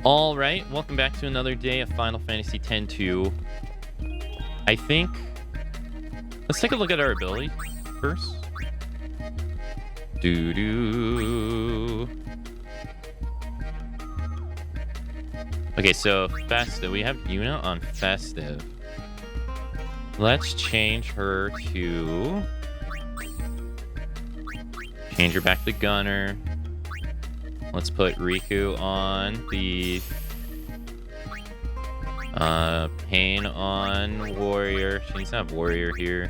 All right, welcome back to another day of Final Fantasy X-2. I think let's take a look at our ability first. Okay, so Festive. We have Yuna on Festive. Let's change her to... Change her back to Gunner. Let's put Riku on Thief. Pain on Warrior. She needs to have Warrior here.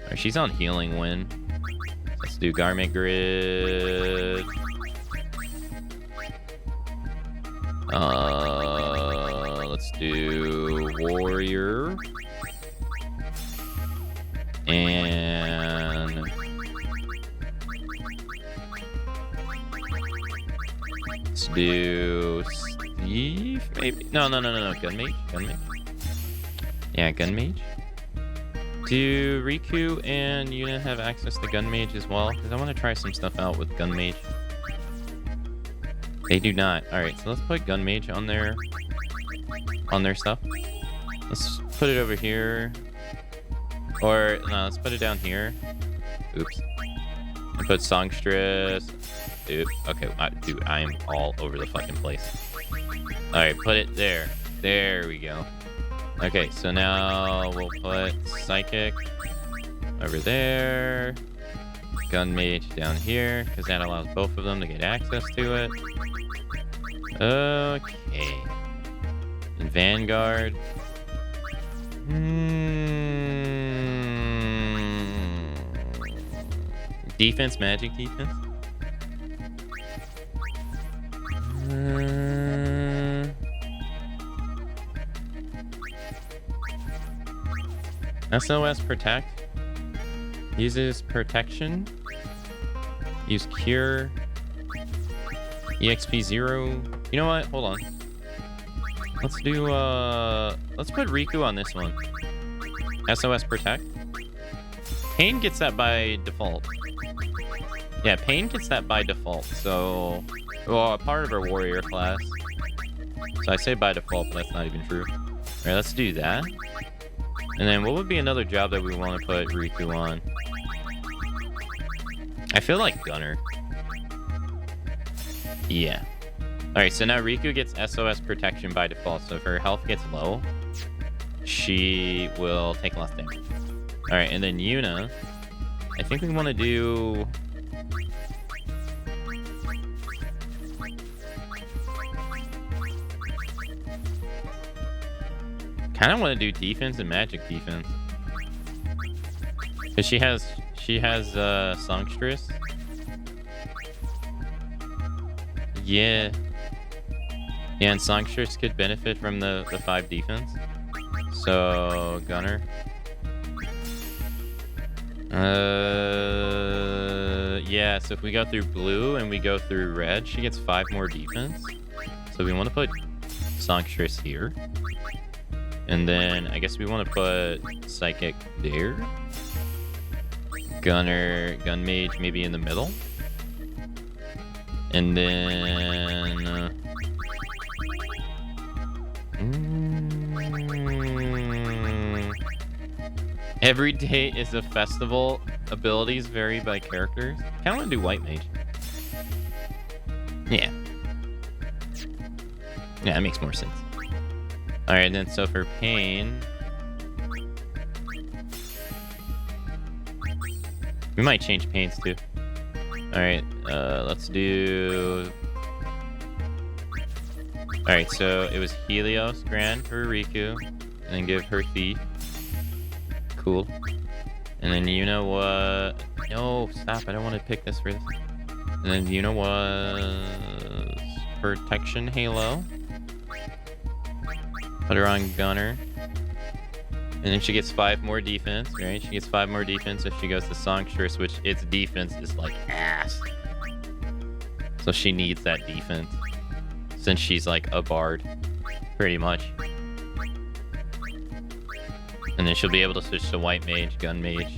Right, she's on Healing Wind. Let's do Garment Grid. Let's do Warrior. And... let's do Steve, maybe? No. Gun Mage. Yeah, Gun Mage. Do Riku and Yuna have access to Gun Mage as well? Because I want to try some stuff out with Gun Mage. They do not. Alright, so let's put Gun Mage on their stuff. Let's put it over here. Or, no, let's put it down here. Oops. And put Songstress. Dude, okay, dude, I am all over the fucking place. Alright, put it there. There we go. Okay, so now we'll put Psychic over there. Gun Mage down here, because that allows both of them to get access to it. Okay. And Vanguard. Defense, magic defense. SOS Protect. Uses protection. Use Cure. EXP 0. You know what? Hold on. Let's do, let's put Riku on this one. SOS Protect. Pain gets that by default. Yeah, Pain gets that by default, so... well, a part of her warrior class. So I say by default, but that's not even true. Alright, let's do that. And then what would be another job that we want to put Riku on? I feel like Gunner. Yeah. Alright, so now Riku gets SOS protection by default, so if her health gets low, she will take less damage. Alright, and then Yuna, I think we want to do... kind of want to do defense and magic defense. Because she has Songstress. Yeah. Yeah, and Songstress could benefit from the 5 defense. So, Gunner. Yeah, so if we go through blue and we go through red, she gets 5 more defense. So we want to put Songstress here. And then I guess we want to put Psychic there. Gunner, Gun Mage maybe in the middle. And then... every day is a festival. Abilities vary by characters. I kind of want to do White Mage. Yeah. Yeah, that makes more sense. Alright, then so for Pain... we might change Pains too. Alright, let's do... alright, so it was Helios Grand for Riku. And then give her Thief. Cool. And then you know what... no, stop, I don't want to pick this for this. And then you know what... Protection Halo. Put her on Gunner. And then she gets 5 more defense, right? She gets 5 more defense if she goes to Songstress, which its defense is like ass. So she needs that defense. Since she's like a bard. Pretty much. And then she'll be able to switch to White Mage, Gun Mage.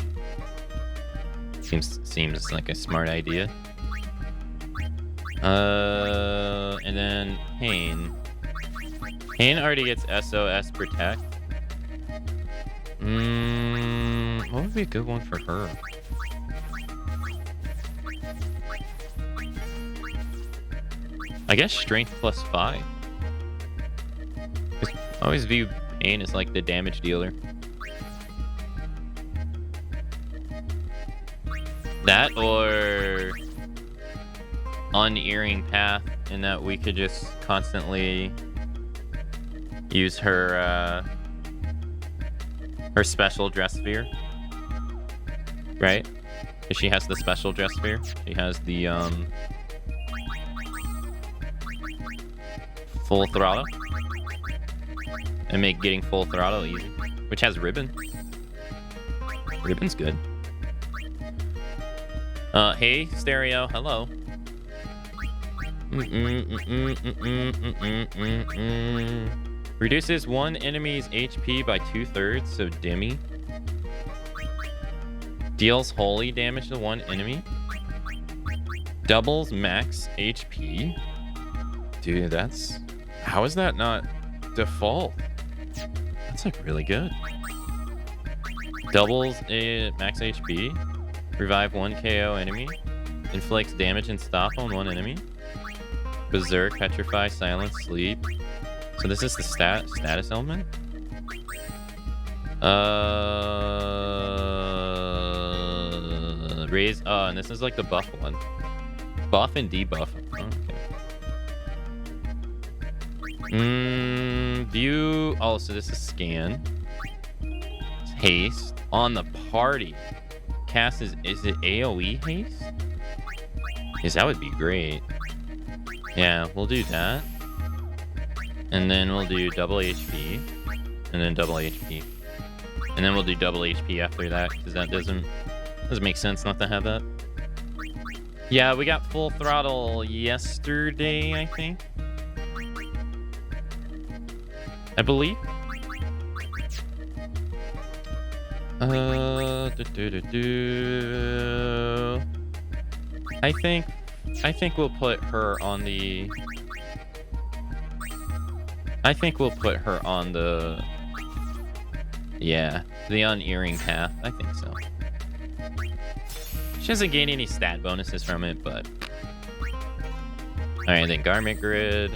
Seems like a smart idea. And then Pain. Pain already gets SOS Protect. What would be a good one for her? I guess Strength +5. I always view Pain as like the damage dealer. That or Unearring Path, in that we could just constantly use her her special dress sphere, right? Because she has the special dress sphere. She has the full throttle, and make getting full throttle easy. Which has Ribbon. Ribbon's good. Hey Stereo, hello. Reduces one enemy's HP by 2/3, so Demi. Deals holy damage to one enemy. Doubles max HP. Dude, that's... How is that not default? That's like really good. Doubles max HP. Revive one KO enemy. Inflicts damage and stop on one enemy. Berserk, Petrify, Silence, Sleep. So this is the status element. Raise. And this is like the buff one. Buff and debuff. Okay. View. Oh, so this is scan. Haste on the party. Cast is it AoE haste? Yes, that would be great. Yeah, we'll do that. And then we'll do double HP. And then double HP. And then we'll do double HP after that, because that doesn't make sense not to have that. Yeah, we got full throttle yesterday, I think. I believe. I think we'll put her on the... Yeah, the Unearring Path. I think so. She doesn't gain any stat bonuses from it, but... Alright, then Garment Grid.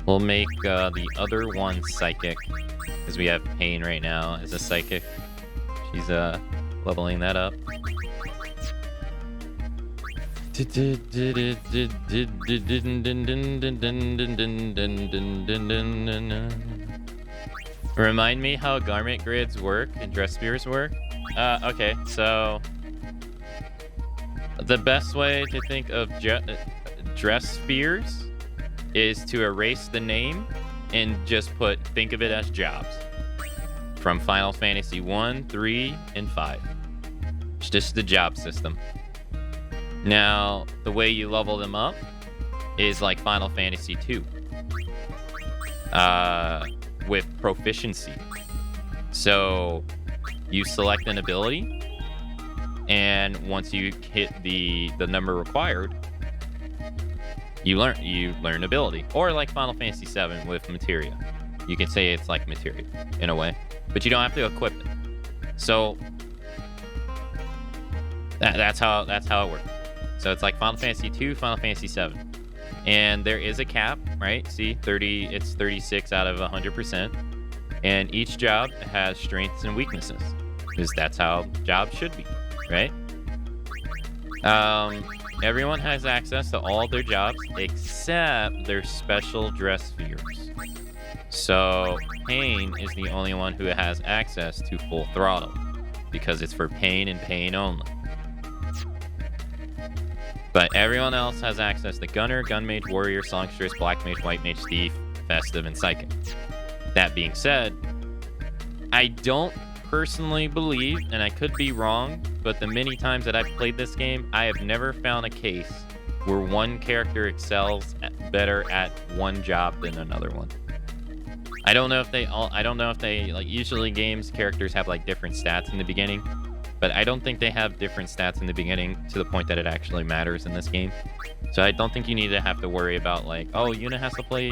We'll make the other one Psychic, because we have Pain right now as a Psychic. She's leveling that up. Remind me how garment grids work and dress spheres work. Okay, so the best way to think of dress spheres is to erase the name and just think of it as jobs from Final Fantasy 1, 3, and 5. It's just the job system. Now, the way you level them up is like Final Fantasy 2. With proficiency. So, you select an ability, and once you hit the number required, you learn ability. Or like Final Fantasy 7 with materia. You can say it's like materia in a way, but you don't have to equip it. So that's how it works. So it's like Final Fantasy 2, Final Fantasy 7. And there is a cap, right? See, it's 36 out of 100%. And each job has strengths and weaknesses, because that's how jobs should be, right? Everyone has access to all their jobs except their special dress spheres. So Pain is the only one who has access to full throttle, because it's for Pain and Pain only. But everyone else has access to Gunner, Gunmage, Warrior, Songstress, Black Mage, White Mage, Thief, Festive, and Psychic. That being said, I don't personally believe, and I could be wrong, but the many times that I've played this game, I have never found a case where one character excels better at one job than another one. I don't know if they like, usually games characters have like different stats in the beginning. but I don't think they have different stats in the beginning to the point that it actually matters in this game. So I don't think you need to have to worry about like, oh, Yuna has to play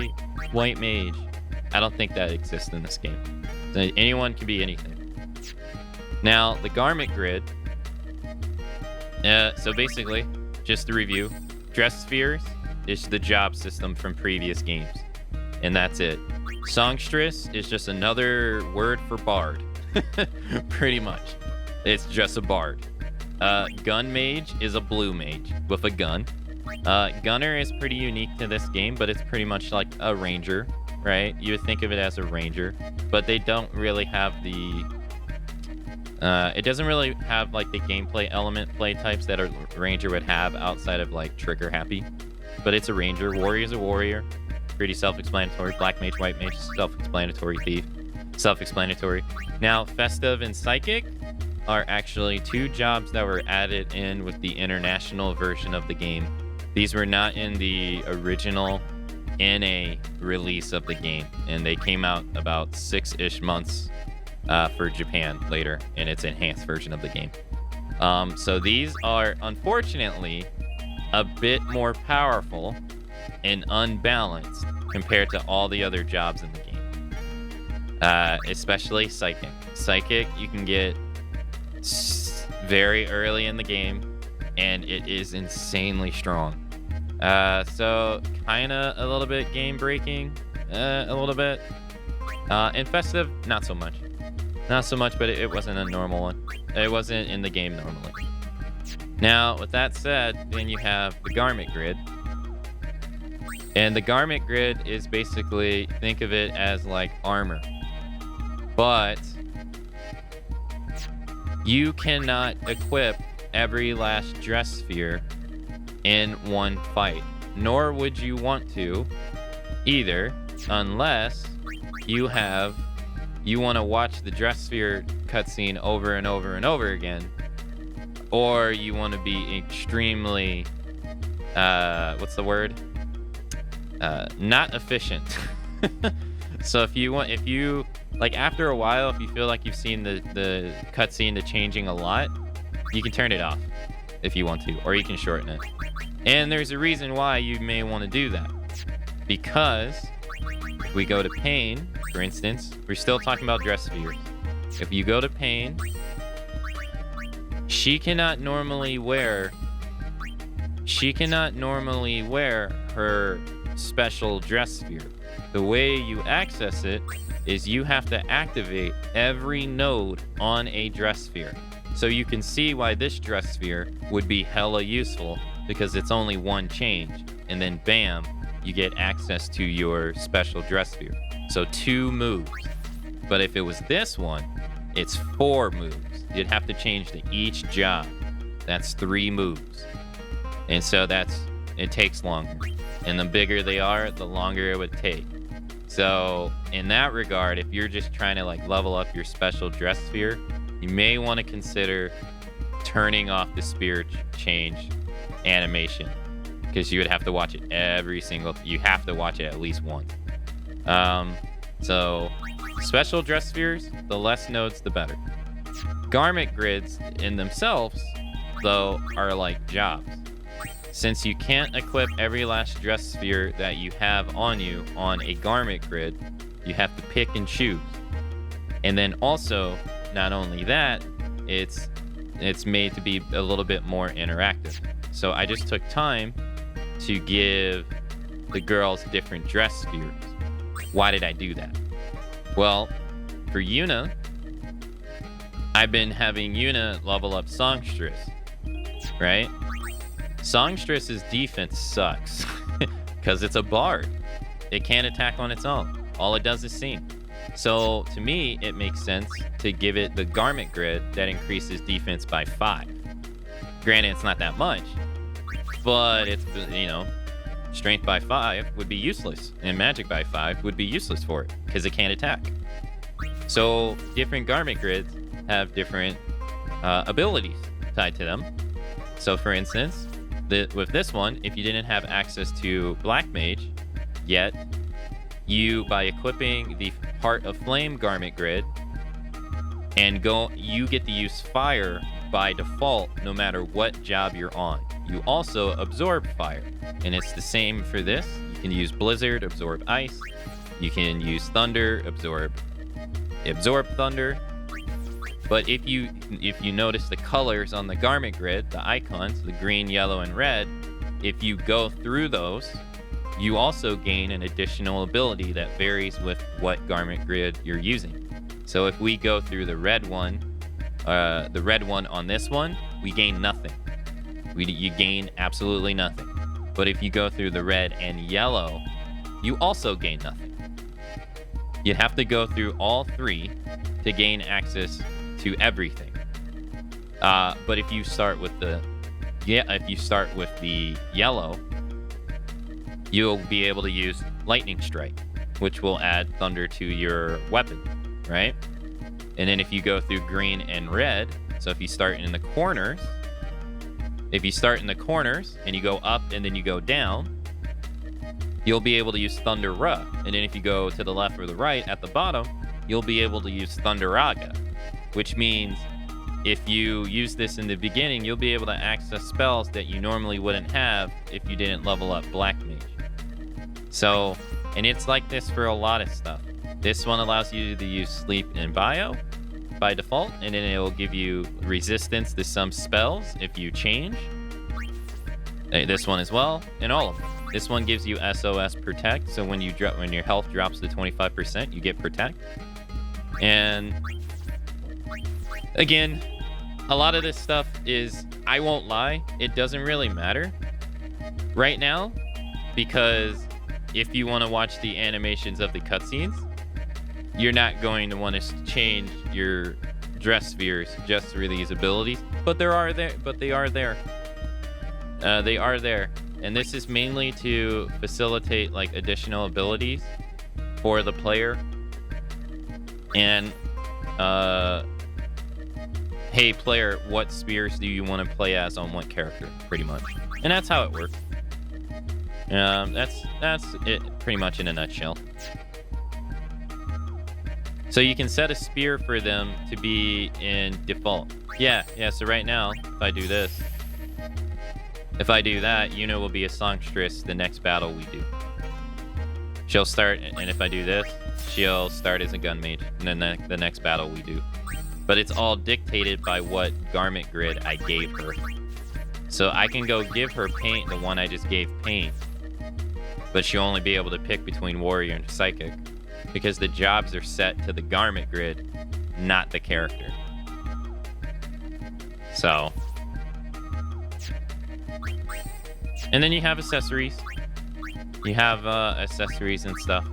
white mage. I don't think that exists in this game. So anyone can be anything. Now, the garment grid. So basically, just to review, dress spheres is the job system from previous games. And that's it. Songstress is just another word for bard. Pretty much. It's just a bard. Gun mage is a blue mage with a gun. Gunner is pretty unique to this game, but it's pretty much like a ranger, right? You would think of it as a ranger, but they don't really have the... it doesn't really have like the gameplay element play types that a ranger would have outside of like trigger happy. But it's a ranger. Warrior is a warrior. Pretty self-explanatory. Black mage, white mage, self-explanatory. Thief, self-explanatory. Now, festive and psychic are actually two jobs that were added in with the international version of the game. These were not in the original NA release of the game, and they came out about 6-ish months for Japan later in its enhanced version of the game. So these are unfortunately a bit more powerful and unbalanced compared to all the other jobs in the game, especially psychic. Psychic you can get very early in the game, and it is insanely strong. So kind of a little bit game breaking, a little bit. And festive, not so much. Not so much, but it wasn't a normal one. It wasn't in the game normally. Now, with that said, then you have the garment grid. And the garment grid is basically, think of it as like armor. But you cannot equip every last dress sphere in one fight. Nor would you want to either, unless you want to watch the dress sphere cutscene over and over and over again, or you want to be extremely, what's the word? Not efficient. So if you like after a while, if you feel like you've seen the cutscene to changing a lot, you can turn it off if you want to, or you can shorten it. And there's a reason why you may want to do that, because if we go to Pain, for instance, we're still talking about dress spheres. If you go to Pain, she cannot normally wear her special dress sphere. The way you access it is you have to activate every node on a dress sphere. So you can see why this dress sphere would be hella useful, because it's only one change, and then bam, you get access to your special dress sphere. So 2 moves. But if it was this one, it's 4 moves. You'd have to change to each job. That's 3 moves. And so it takes longer. And the bigger they are, the longer it would take. So in that regard, if you're just trying to like level up your special dress sphere, you may want to consider turning off the spear change animation, because you would have to watch it you have to watch it at least once. So special dress spheres, the less nodes, the better. Garment grids in themselves, though, are like jobs. Since you can't equip every last dress sphere that you have on you on a garment grid, you have to pick and choose. And then also, not only that, it's made to be a little bit more interactive. So I just took time to give the girls different dress spheres. Why did I do that? Well, for Yuna, I've been having Yuna level up Songstress, right? Songstress's defense sucks because it's a bard. It can't attack on its own. All it does is sing. So to me, it makes sense to give it the garment grid that increases defense by 5. Granted, it's not that much, but it's, strength by 5 would be useless, and magic by 5 would be useless for it because it can't attack. So different garment grids have different abilities tied to them. So for instance, with this one, if you didn't have access to Black Mage yet, you, by equipping the Heart of Flame garment grid, you get to use fire by default no matter what job you're on. You also absorb fire, and it's the same for this. You can use blizzard, absorb ice. You can use thunder, absorb thunder. But if you notice the colors on the garment grid, the icons, the green, yellow, and red, if you go through those, you also gain an additional ability that varies with what garment grid you're using. So if we go through the red one on this one, we gain nothing. You gain absolutely nothing. But if you go through the red and yellow, you also gain nothing. You'd have to go through all three to gain access to everything. But if you start with the yellow, you'll be able to use lightning strike, which will add thunder to your weapon, right? And then if you go through green and red, so if you start in the corners and you go up and then you go down, you'll be able to use Thunder Ra. And then if you go to the left or the right at the bottom, you'll be able to use Thunderaga, which means if you use this in the beginning, you'll be able to access spells that you normally wouldn't have if you didn't level up Black Mage. So, and it's like this for a lot of stuff. This one allows you to use Sleep and Bio by default, and then it will give you resistance to some spells if you change. This one as well, and all of them. This one gives you SOS Protect, so when your health drops to 25%, you get Protect. And again, a lot of this stuff is, I won't lie, it doesn't really matter right now, because if you want to watch the animations of the cutscenes, you're not going to want to change your dress spheres just through these abilities, but they are there. They are there, and this is mainly to facilitate like additional abilities for the player. And hey player, what spears do you want to play as on what character, pretty much. And that's how it works. That's it pretty much in a nutshell. So you can set a spear for them to be in default. Yeah, so right now, if I do this, if I do that, Yuna will be a songstress the next battle we do. She'll start, and if I do this, she'll start as a gun mage, and then the next battle we do. But it's all dictated by what garment grid I gave her. So I can go give her paint, the one I just gave paint, but she'll only be able to pick between warrior and psychic, because the jobs are set to the garment grid, not the character. So, and then you have accessories. You have accessories and stuff.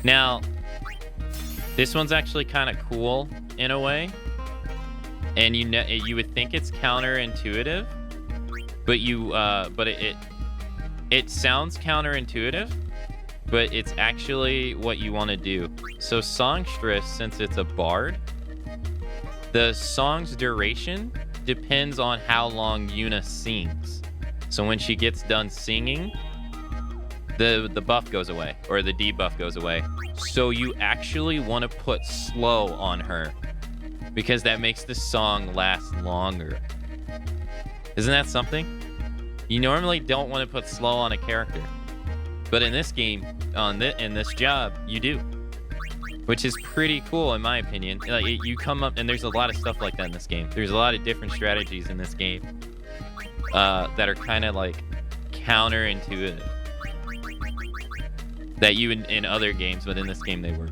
Now, this one's actually kind of cool in a way, and you would think it's counterintuitive, but it sounds counterintuitive, but it's actually what you want to do. So songstress, since it's a bard, the song's duration depends on how long Yuna sings. So when she gets done singing, the buff goes away, or the debuff goes away. So you actually want to put slow on her, because that makes the song last longer. Isn't that something? You normally don't want to put slow on a character, but in this game, in this job, you do, which is pretty cool in my opinion. Like you come up, and there's a lot of stuff like that in this game. There's a lot of different strategies in this game that are kind of like counterintuitive that you in other games, but in this game they work.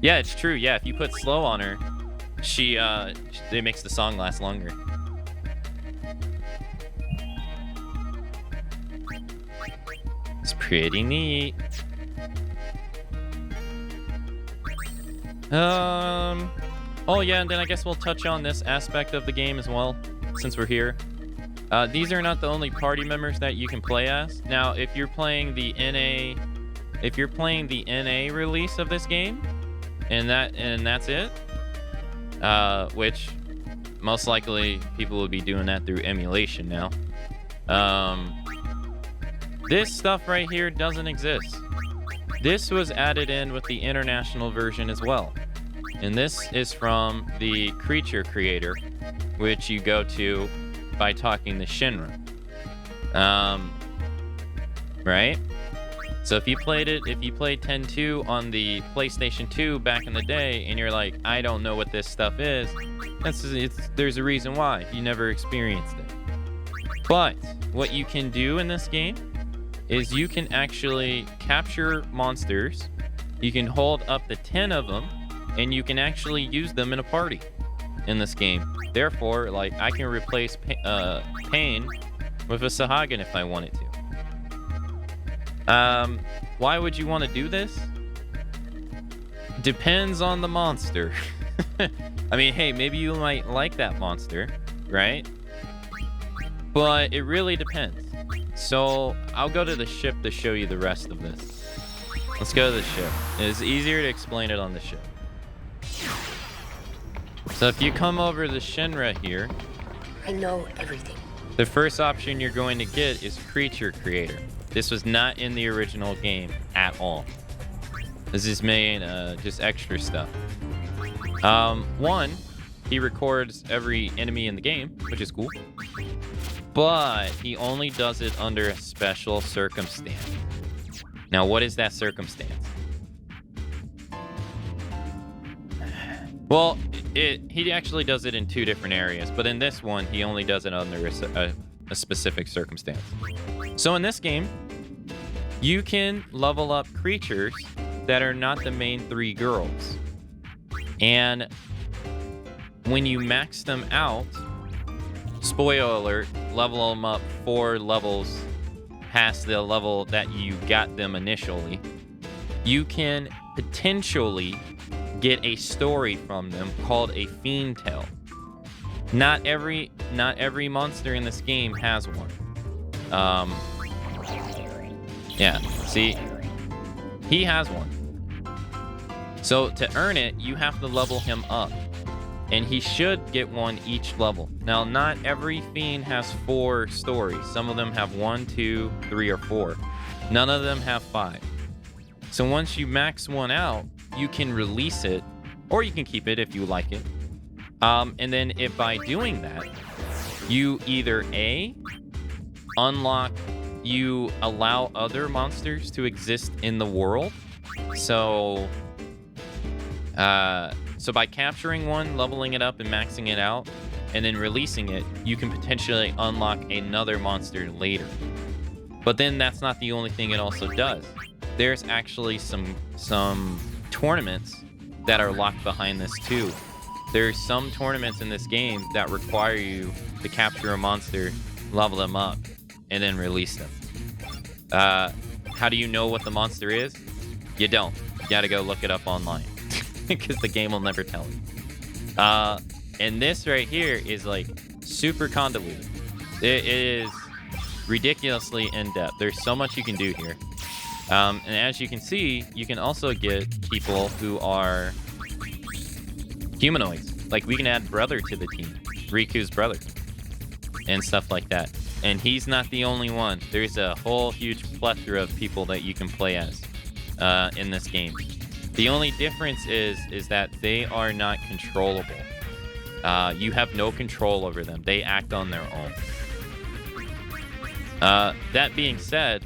Yeah, it's true. Yeah, if you put slow on her, it makes the song last longer. It's pretty neat. Oh yeah, and then I guess we'll touch on this aspect of the game as well, since we're here. These are not the only party members that you can play as. Now, if you're playing the NA release of this game, and that's it, which most likely people will be doing that through emulation now. This stuff right here doesn't exist. This was added in with the international version as well. And this is from the creature creator, which you go to by talking to Shinra. Right? So if you played 10-2 on the PlayStation 2 back in the day, and you're like, I don't know what this stuff is, there's a reason why. You never experienced it. But what you can do in this game is you can actually capture monsters. You can hold up to 10 of them, and you can actually use them in a party in this game. Therefore, like, I can replace Pain with a Sahagin if I wanted to. Why would you want to do this? Depends on the monster. I mean, hey, maybe you might like that monster, right? But it really depends. So I'll go to the ship to show you the rest of this. Let's go to the ship. It's easier to explain it on the ship. So if you come over to Shinra here, I know everything. The first option you're going to get is Creature Creator. This was not in the original game at all. This is made just extra stuff. One, he records every enemy in the game, which is cool. But he only does it under a special circumstance. Now, what is that circumstance? Well, he actually does it in 2 different areas, but in this one, he only does it under a specific circumstance. So in this game, you can level up creatures that are not the main 3 girls. And when you max them out, spoiler alert, level them up 4 levels past the level that you got them initially, you can potentially get a story from them called a Fiend Tale. Not every monster in this game has one. Yeah, see, he has one. So to earn it, you have to level him up, and he should get one each level. Now, not every fiend has 4 stories. Some of them have 1, 2, 3, or 4. None of them have 5. So once you max one out, you can release it, or you can keep it if you like it. And then if by doing that, you either A, you allow other monsters to exist in the world. So by capturing one, leveling it up, and maxing it out, and then releasing it, you can potentially unlock another monster later. But then that's not the only thing it also does. There's actually some tournaments that are locked behind this too. There's some tournaments in this game that require you to capture a monster, level them up, and then release them. How do you know what the monster is? You don't. You gotta go look it up online. Because the game will never tell you. And this right here is like super convoluted. It is ridiculously in-depth. There's so much you can do here. And as you can see, you can also get people who are humanoids. Like, we can add brother to the team, Riku's brother, and stuff like that. And he's not the only one. There's a whole huge plethora of people that you can play as in this game. The only difference is that they are not controllable. You have no control over them. They act on their own. That being said,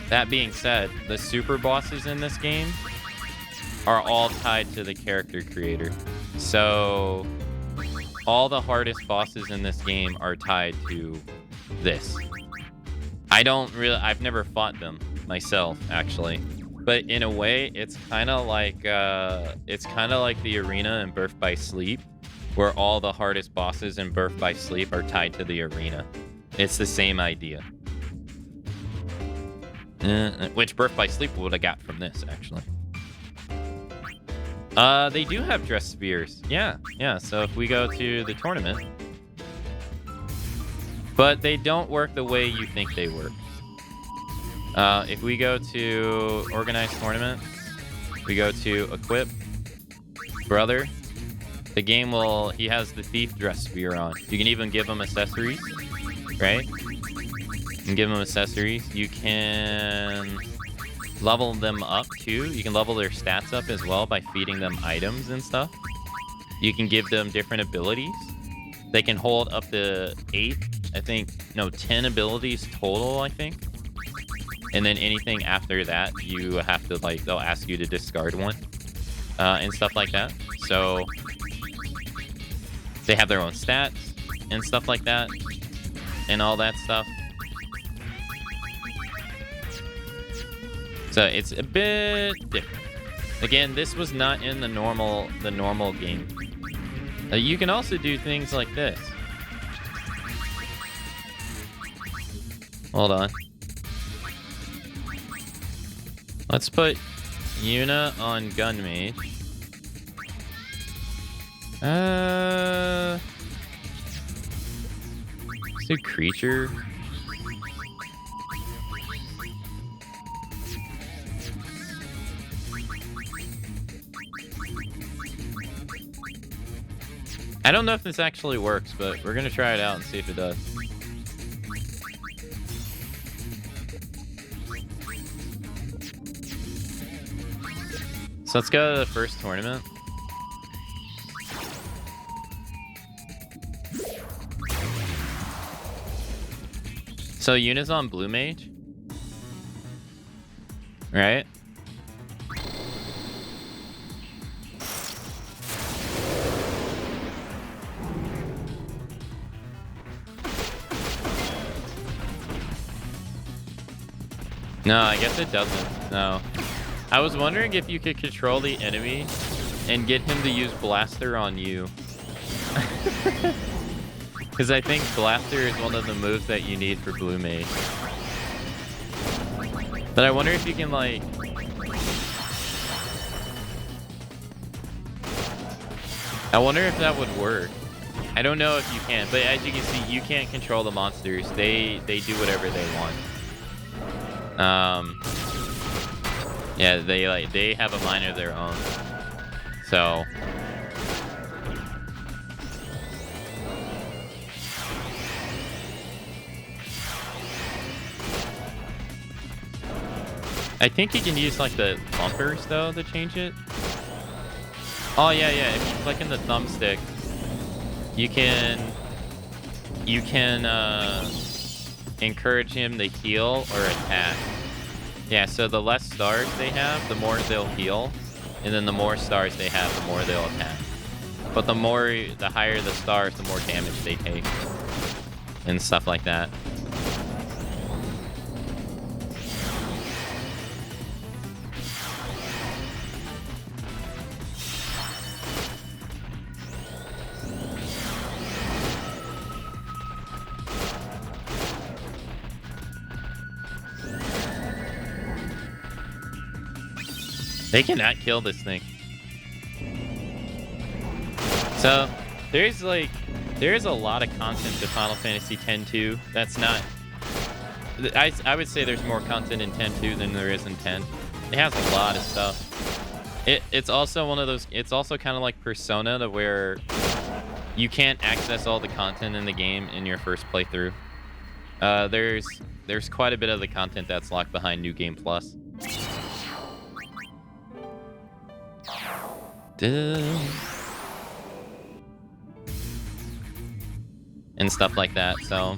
the super bosses in this game are all tied to the character creator. So all the hardest bosses in this game are tied to this. I've never fought them myself, actually. But in a way, it's kind of like the arena in Birth by Sleep, where all the hardest bosses in Birth by Sleep are tied to the arena. It's the same idea. Which Birth by Sleep would have got from this, actually. They do have dress spears. Yeah. So if we go to the tournament, but they don't work the way you think they work. If we go to organized tournament, we go to equip brother, the game he has the thief dress spear on. You can even give him accessories, right? You can give them accessories. You can level them up too. You can level their stats up as well by feeding them items and stuff. You can give them different abilities. they can hold up to 8, I think, no, 10 abilities total, I think. And then anything after that, you have to, like, they'll ask you to discard one and stuff like that. So they have their own stats and stuff like that and all that stuff. So it's a bit different. Again, this was not in the normal game. You can also do things like this. Hold on. Let's put Yuna on Gun Mage. Let's do Creature. I don't know if this actually works, but we're gonna try it out and see if it does. So let's go to the first tournament. So Yuna's on Blue Mage, right? No, I guess it doesn't. No. I was wondering if you could control the enemy and get him to use Blaster on you. Because I think Blaster is one of the moves that you need for Blue Mage. But I wonder if you can, like... I wonder if that would work. I don't know if you can, but as you can see, you can't control the monsters. They do whatever they want. Yeah, they have a mind of their own. So I think you can use like the bumpers though to change it. Oh yeah, if you click in the thumbstick, you can encourage him to heal or attack. Yeah, so the less stars they have, the more they'll heal, and then the more stars they have, the more they'll attack. But the higher the stars, the more damage they take, and stuff like that. They cannot kill this thing. So there's a lot of content to Final Fantasy X-2. That's not. I would say there's more content in X-2 than there is in 10. It has a lot of stuff. It's also one of those. It's also kind of like Persona, to where you can't access all the content in the game in your first playthrough. There's quite a bit of the content that's locked behind New Game Plus. And stuff like that. So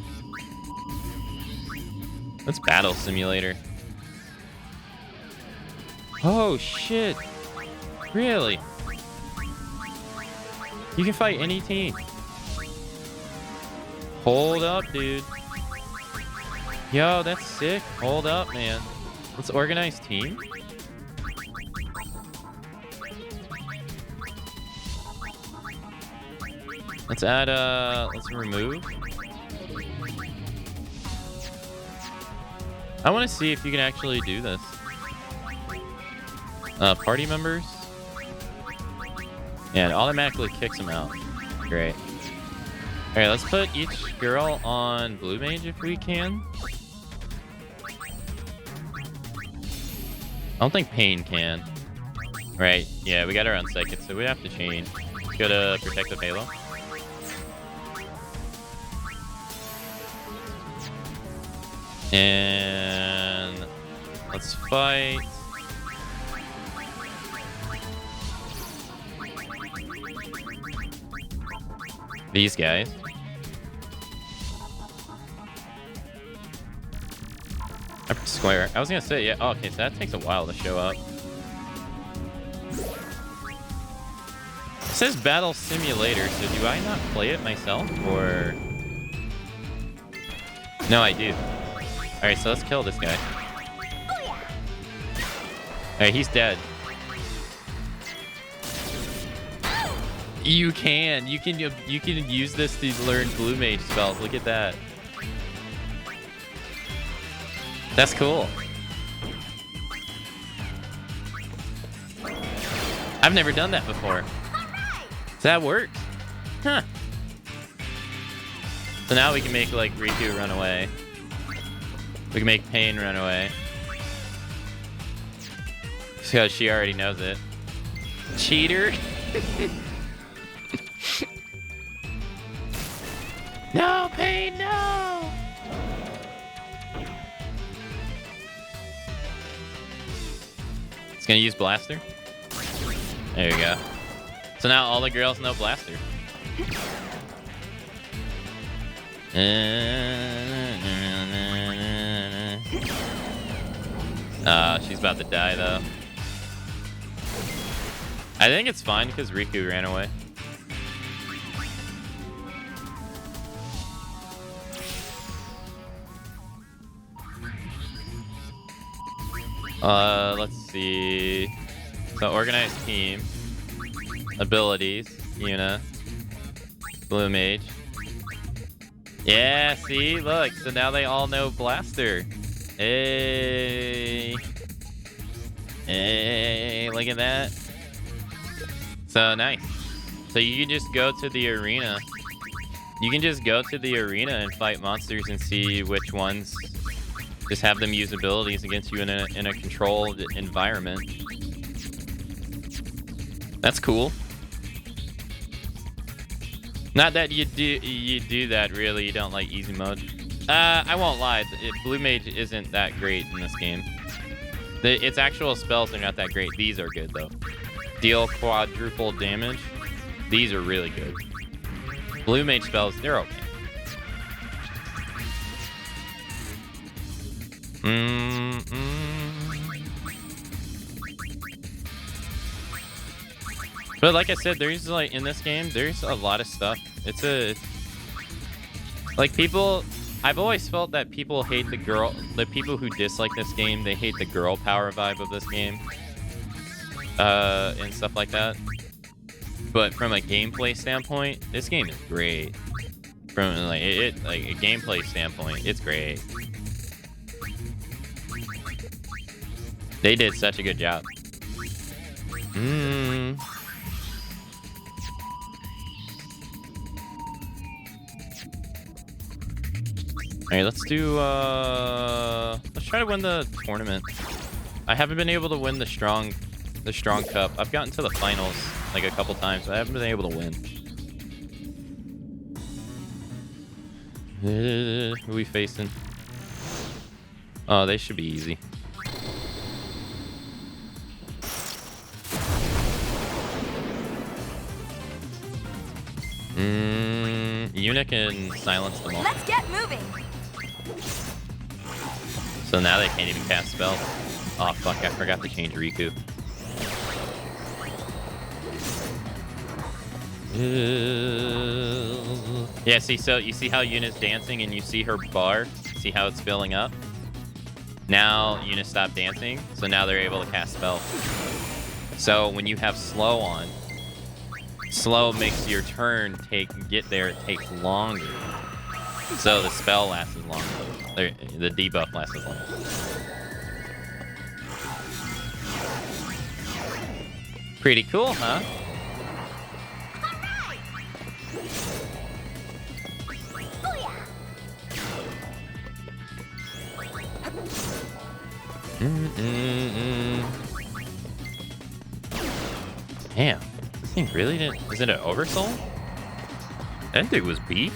let's Battle Simulator. Oh shit, really? You can fight any team. Hold up, dude. Yo, that's sick. Hold up, man. Let's organize team. Let's add, let's remove. I want to see if you can actually do this. Party members. Yeah, it automatically kicks them out. Great. Alright, let's put each girl on Blue Mage if we can. I don't think Pain can. Right, yeah, we got her on Psychic, so we have to change. Let's go to Protective Halo. And let's fight. These guys. I pressed square. I was gonna say, yeah. Oh, okay, so that takes a while to show up. It says Battle Simulator, so do I not play it myself, or... No, I do. Alright, so let's kill this guy. Alright, he's dead. You can use this to learn blue mage spells. Look at that. That's cool. I've never done that before. Does that work? Huh. So now we can make like Riku run away. We can make Pain run away. Because she already knows it. Cheater. No, Pain, no! It's gonna use Blaster. There you go. So now all the girls know Blaster. She's about to die though. I think it's fine because Riku ran away. Let's see. So organized team, abilities, Yuna, blue mage. Yeah, see, look. So now they all know Blaster. Hey, hey, look at that. So nice. So you can just go to the arena. You can just go to the arena and fight monsters and see which ones. Just have them use abilities against you in a controlled environment. That's cool. Not that you do that really. You don't like easy mode. I won't lie. Blue Mage isn't that great in this game. Its actual spells are not that great. These are good though. Deal quadruple damage. These are really good. Blue Mage spells, they're okay. But like I said, there's like in this game, there's a lot of stuff. Like people, I've always felt that people hate the people who dislike this game, they hate the girl power vibe of this game. And stuff like that. But from a gameplay standpoint, this game is great. From like a gameplay standpoint, it's great. They did such a good job. Alright, let's try to win the tournament. I haven't been able to win the strong cup. I've gotten to the finals like a couple times, but I haven't been able to win. Who are we facing? Oh, they should be easy. Yuna can silence them all. Let's get moving. So now they can't even cast spells. Oh fuck, I forgot to change Riku. Yeah, see, so you see how Yuna's dancing and you see her bar? See how it's filling up? Now Yuna stopped dancing, so now they're able to cast spells. So when you have slow on, slow makes your turn take longer. So the spell lasts longer. The debuff lasts longer. Pretty cool, huh? Damn, this thing really didn't. Is it an oversoul? That thing was beefy.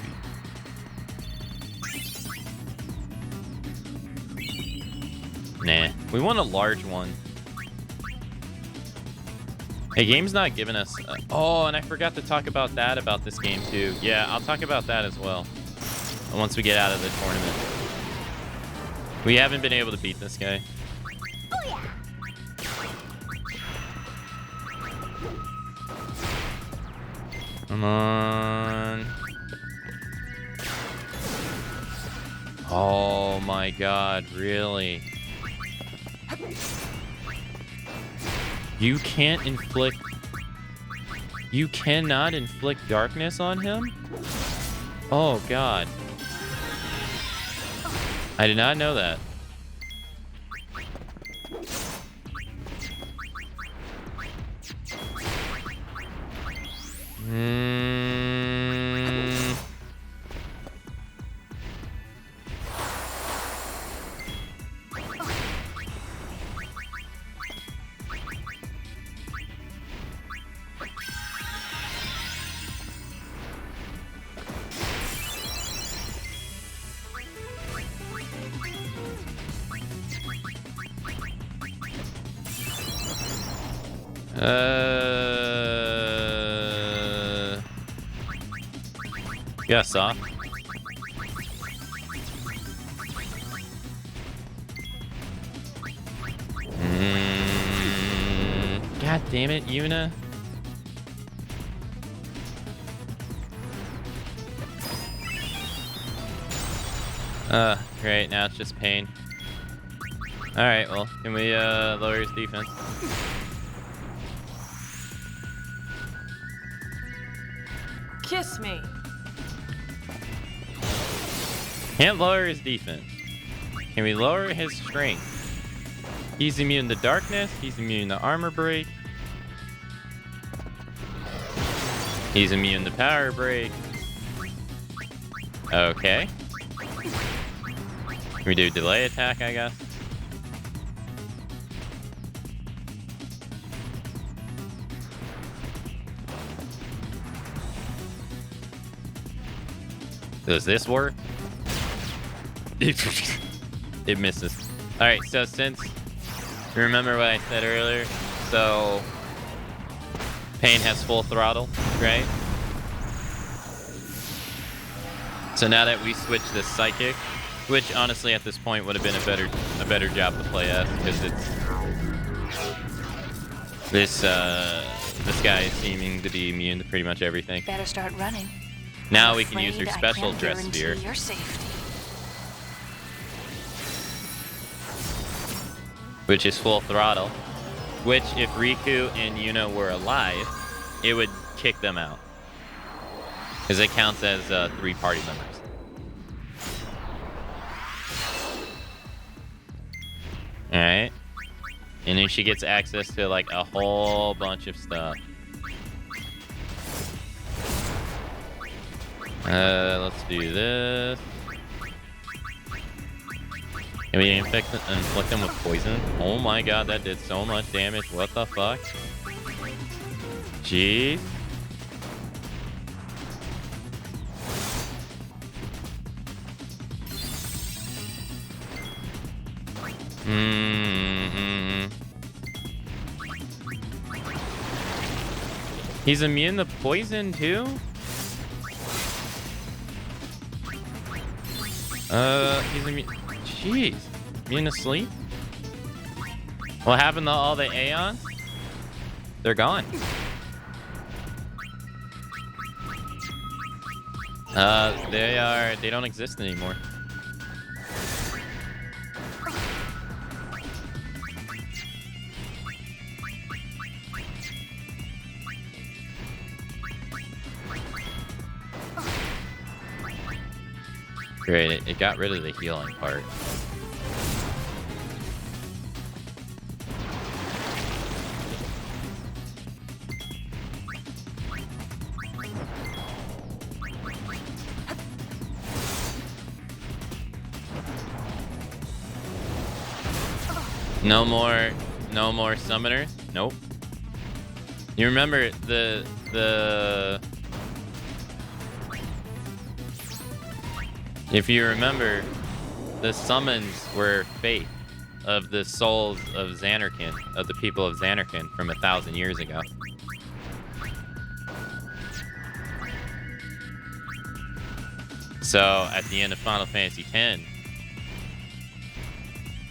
Nah, we want a large one. Hey, game's not giving us. Oh, and I forgot to talk about this game too. Yeah, I'll talk about that as well once we get out of the tournament. We haven't been able to beat this guy. Come on. Oh my god, really? You can't inflict... You cannot inflict darkness on him? Oh god. I did not know that. Yeah, soft. God damn it, Yuna. Great, now it's just pain. Alright, well, can we lower his defense? Kiss me. Can't lower his defense. Can we lower his strength? He's immune to darkness. He's immune to armor break. He's immune to power break. Okay. Can we do delay attack, I guess? Does this work? It misses. Alright, so since... Remember what I said earlier? So... Pain has full throttle, right? So now that we switch to Psychic, which honestly at this point would have been a better job to play as, because it's... This guy is seeming to be immune to pretty much everything. Better start running. Now we can use her special dress sphere. Your safety. Which is full throttle. Which, if Riku and Yuna were alive, it would kick them out. Because it counts as 3 party members. Alright. And then she gets access to like a whole bunch of stuff. Let's do this. Can we inflict them with poison? Oh my god, that did so much damage. What the fuck? Jeez. He's immune to poison too? He's immune. Jeez. Immune to sleep? What happened to all the Aeons? They're gone. They don't exist anymore. Great, it got rid of the healing part. No more summoners? Nope. You remember the if you remember, the summons were fate of the souls of Xanarkand, of the people of Xanarkand from 1,000 years ago. So at the end of Final Fantasy X,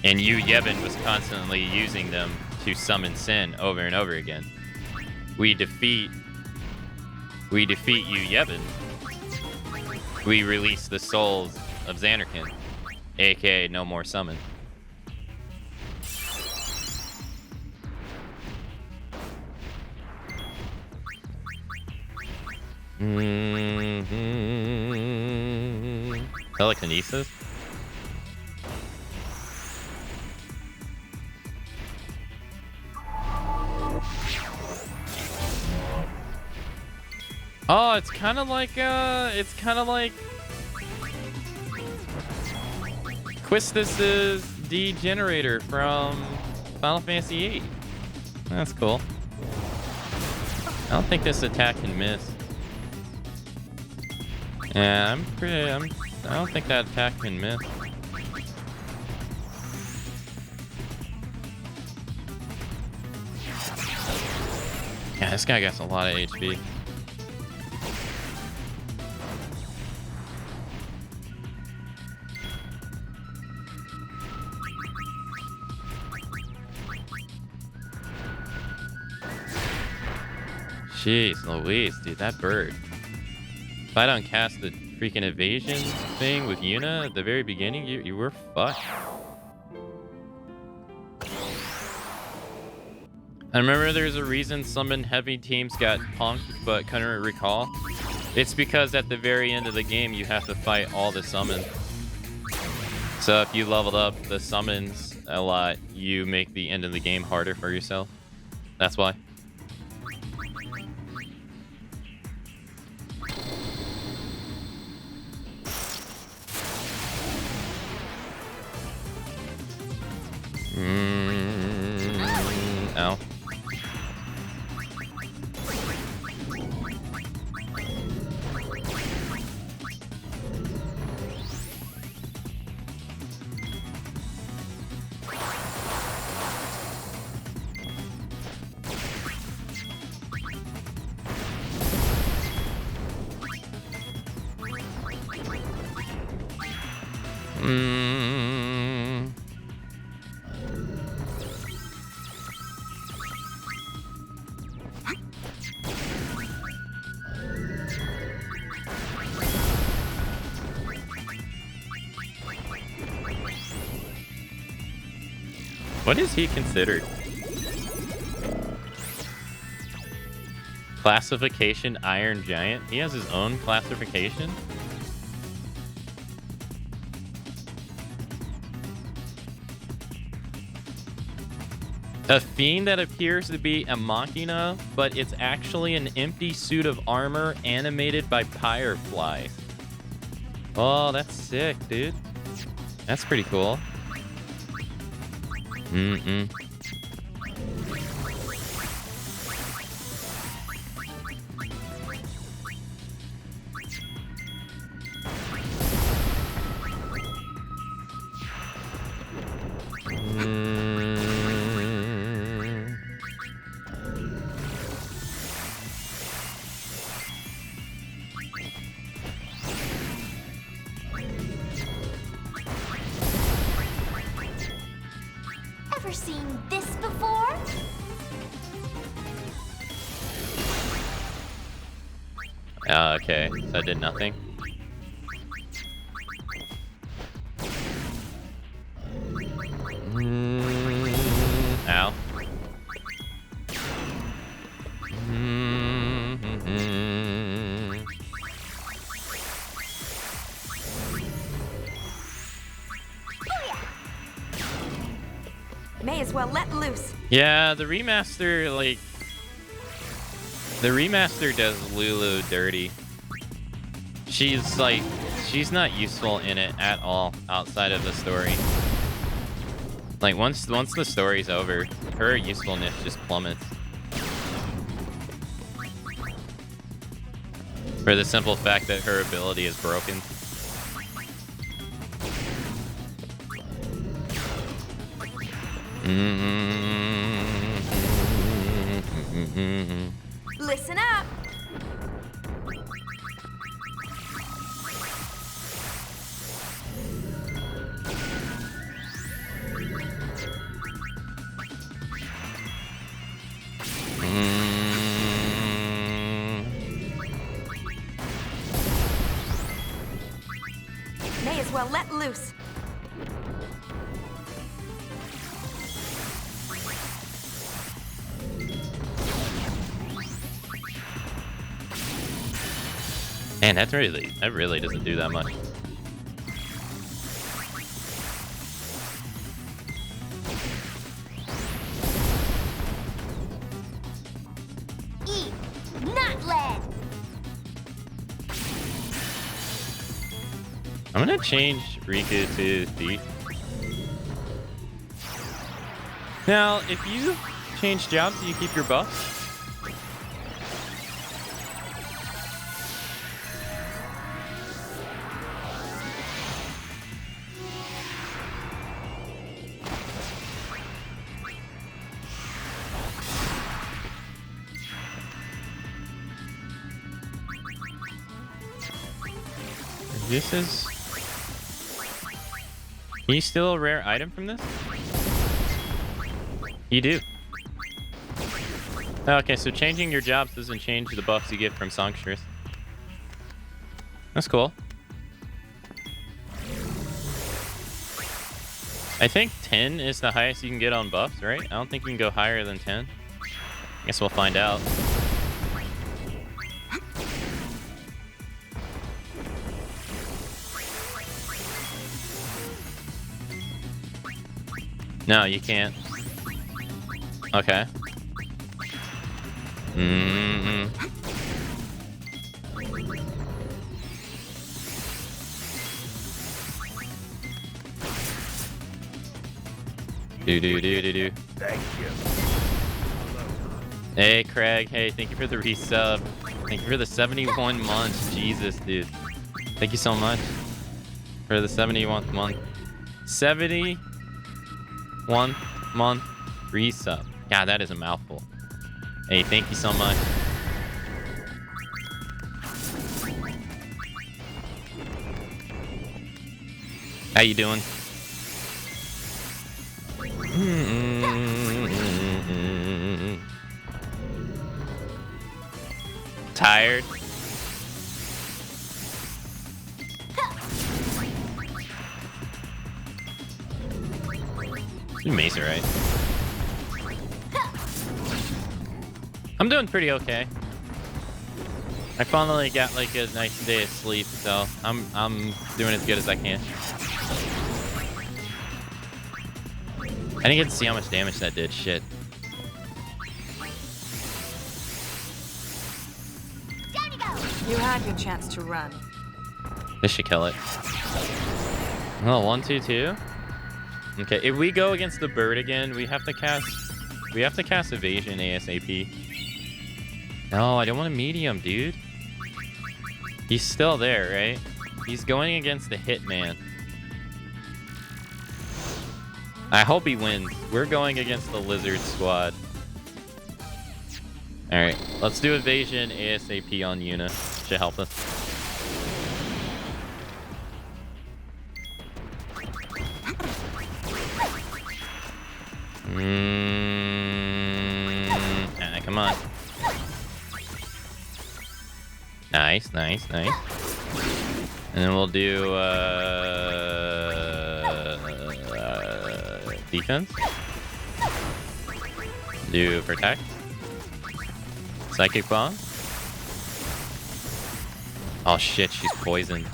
And Yu Yevon was constantly using them to summon Sin over and over again. We defeat Yu Yevon. We release the souls of Xanarkin, aka no more summon. Telekinesis? Oh, it's kind of like Quistis's Degenerator from Final Fantasy VIII. That's cool. I don't think this attack can miss. Yeah, I don't think that attack can miss. Yeah, this guy got a lot of HP. Jeez Louise, dude, that bird. If I don't cast the freaking evasion thing with Yuna at the very beginning, you were fucked. I remember there's a reason summon heavy teams got punked but couldn't recall. It's because at the very end of the game, you have to fight all the summons. So if you leveled up the summons a lot, you make the end of the game harder for yourself. That's why. Ow. What is he considered? Classification Iron Giant? He has his own classification? A fiend that appears to be a machina, but it's actually an empty suit of armor animated by Firefly. Oh, that's sick, dude. That's pretty cool. Ever seen this before? Okay, so I did nothing. Ow. May as well let loose. Yeah, the remaster, like... The remaster does Lulu dirty. She's, like... She's not useful in it at all, outside of the story. Like, once the story's over, her usefulness just plummets. For the simple fact that her ability is broken. Listen up. as well let loose. Man, that really doesn't do that much. E, not lead. I'm gonna change Riku to Thief. Now, if you change jobs, do you keep your buffs? This is... Can you steal a rare item from this? You do. Okay, so changing your jobs doesn't change the buffs you get from songstress. That's cool. I think 10 is the highest you can get on buffs, right? I don't think you can go higher than 10. I guess we'll find out. No, you can't. Okay. Do. Thank you. Hey, Craig. Hey, thank you for the resub. Thank you for the 71 months. Jesus, dude. Thank you so much for the 71th month. 71 month resub. God, that is a mouthful. Hey, thank you so much. How you doing? Tired? You Mesa, right? I'm doing pretty okay. I finally got like a nice day of sleep, so I'm doing as good as I can. I didn't get to see how much damage that did. Shit. You had your chance to run. This should kill it. Oh, 1, 2, 2. Okay, if we go against the bird again, we have to cast evasion ASAP. No, I don't want a medium, dude. He's still there, right? He's going against the hitman. I hope he wins. We're going against the lizard squad. Alright, let's do evasion ASAP on Yuna. Should help us. Come on. Nice. And then we'll do defense. Do protect. Psychic bomb. Oh shit, she's poisoned.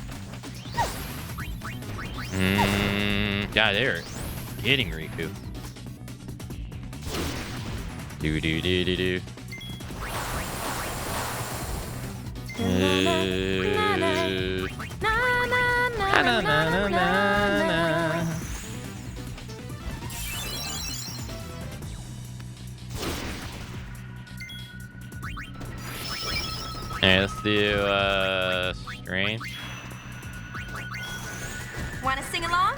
God, they're getting Riku. Do. Alright, let's do strength. Wanna sing along?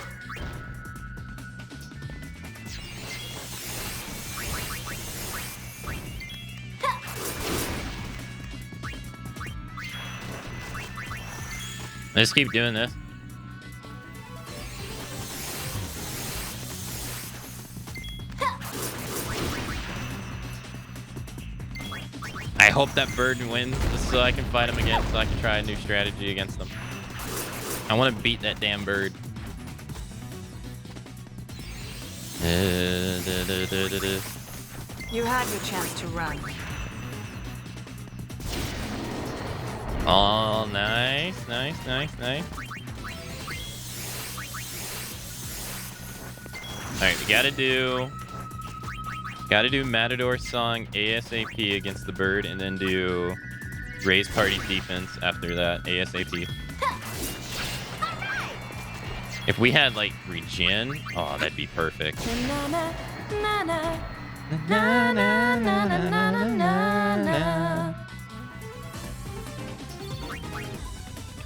Let's keep doing this. I hope that bird wins just so I can fight him again, so I can try a new strategy against them. I want to beat that damn bird. You had your chance to run. Oh, nice. Alright, we gotta do Matador's song ASAP against the bird, and then do Ray's party defense after that ASAP. If we had like regen, oh, that'd be perfect.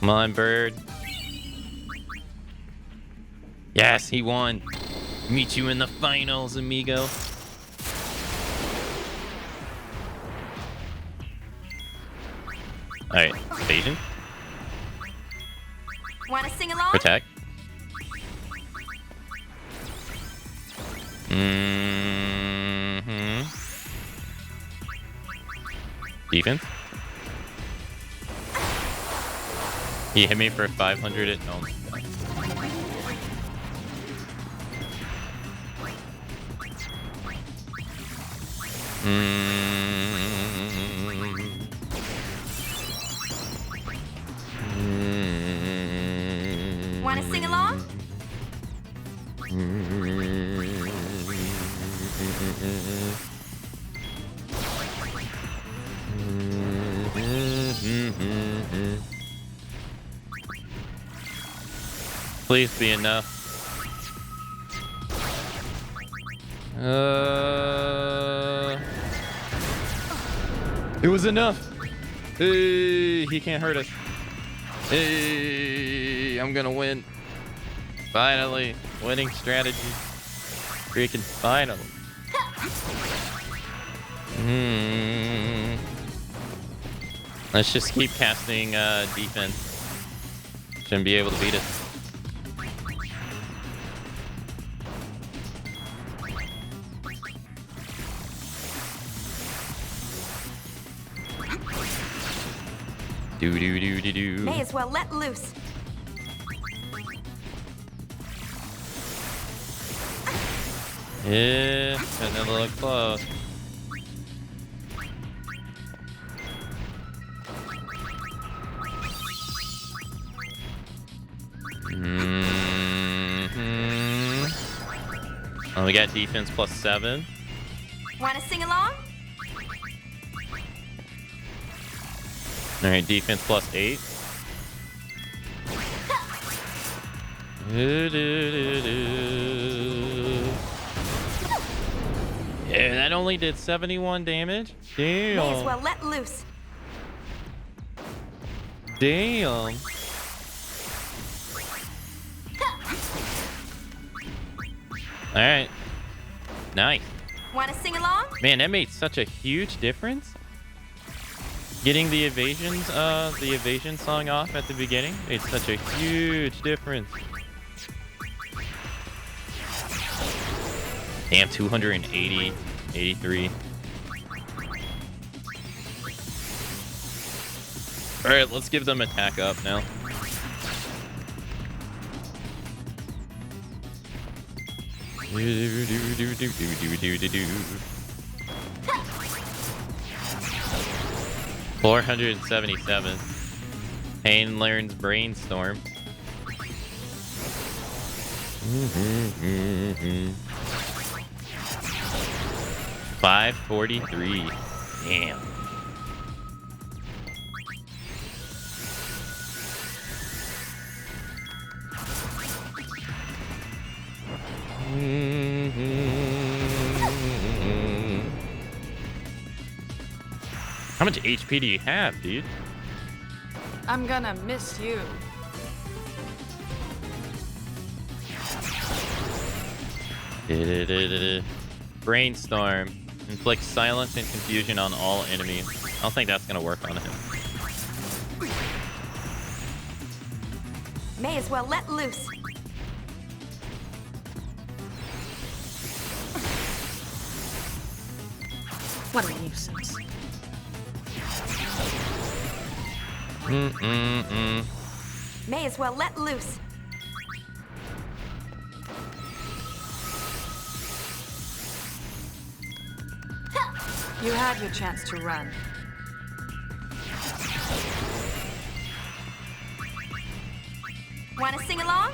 Come on, bird. Yes, he won. Meet you in the finals, amigo. Alright, evasion. Wanna sing along? Protect. Defense. He hit me for 500 at home. Wanna sing along? Please be enough. It was enough. Hey, he can't hurt us. Hey, I'm gonna win. Finally, winning strategy. Freaking finally. Let's just keep casting defense. Shouldn't be able to beat us. Do. May as well let loose. Yeah, getting a little close. Oh, we got defense +7. Wanna sing along? All right, defense +8. Yeah, that only did 71 damage. Damn. May as well let loose. Damn. All right. Nice. Wanna sing along? Man, that made such a huge difference. Getting the evasion song off at the beginning made such a huge difference. Damn, 280, 83. All right, let's give them attack up now. $477. Pain learns brainstorm. 543. Damn. How much HP do you have, dude? I'm gonna miss you. Brainstorm. Inflicts silence and confusion on all enemies. I don't think that's gonna work on him. May as well let loose. What a nuisance. May as well let loose. You had your chance to run. Want to sing along?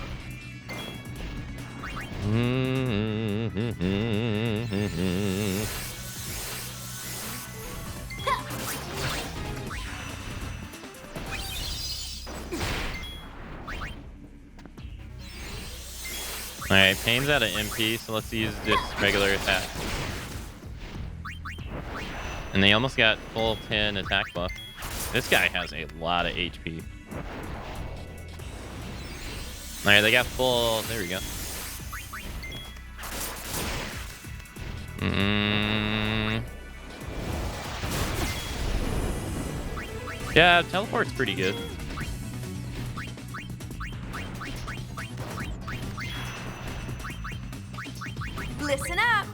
Alright, Pain's out of MP, so let's use just regular attack. And they almost got full 10 attack buff. This guy has a lot of HP. Alright, they got full... There we go. Yeah, teleport's pretty good. Listen up.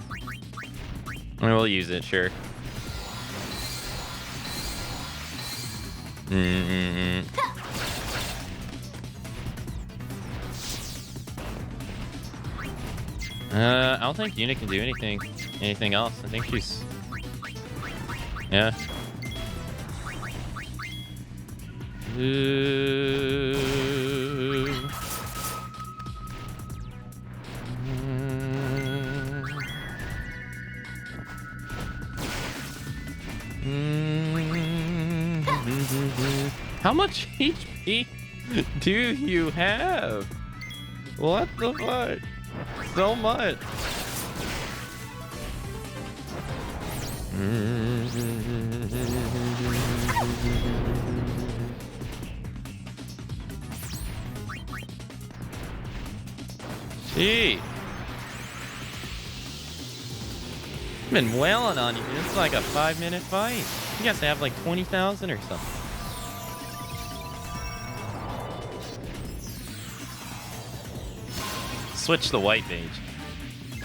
We'll use it, sure. I don't think Unit can do anything else. I think she's... Yeah. How much HP do you have? What the fuck? So much. Gee. I've been wailing on you. It's like a 5-minute fight. You guys have like 20,000 or something. Switch the white mage.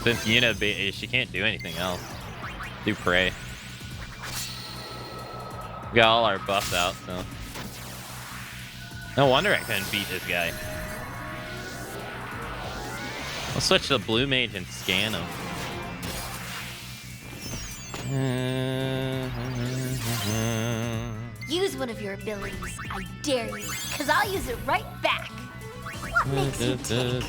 Since Yuna, she can't do anything else. Do pray. We got all our buffs out, so. No wonder I couldn't beat this guy. I'll switch to blue mage and scan him. Use one of your abilities. I dare you, because I'll use it right back. What makes you tick?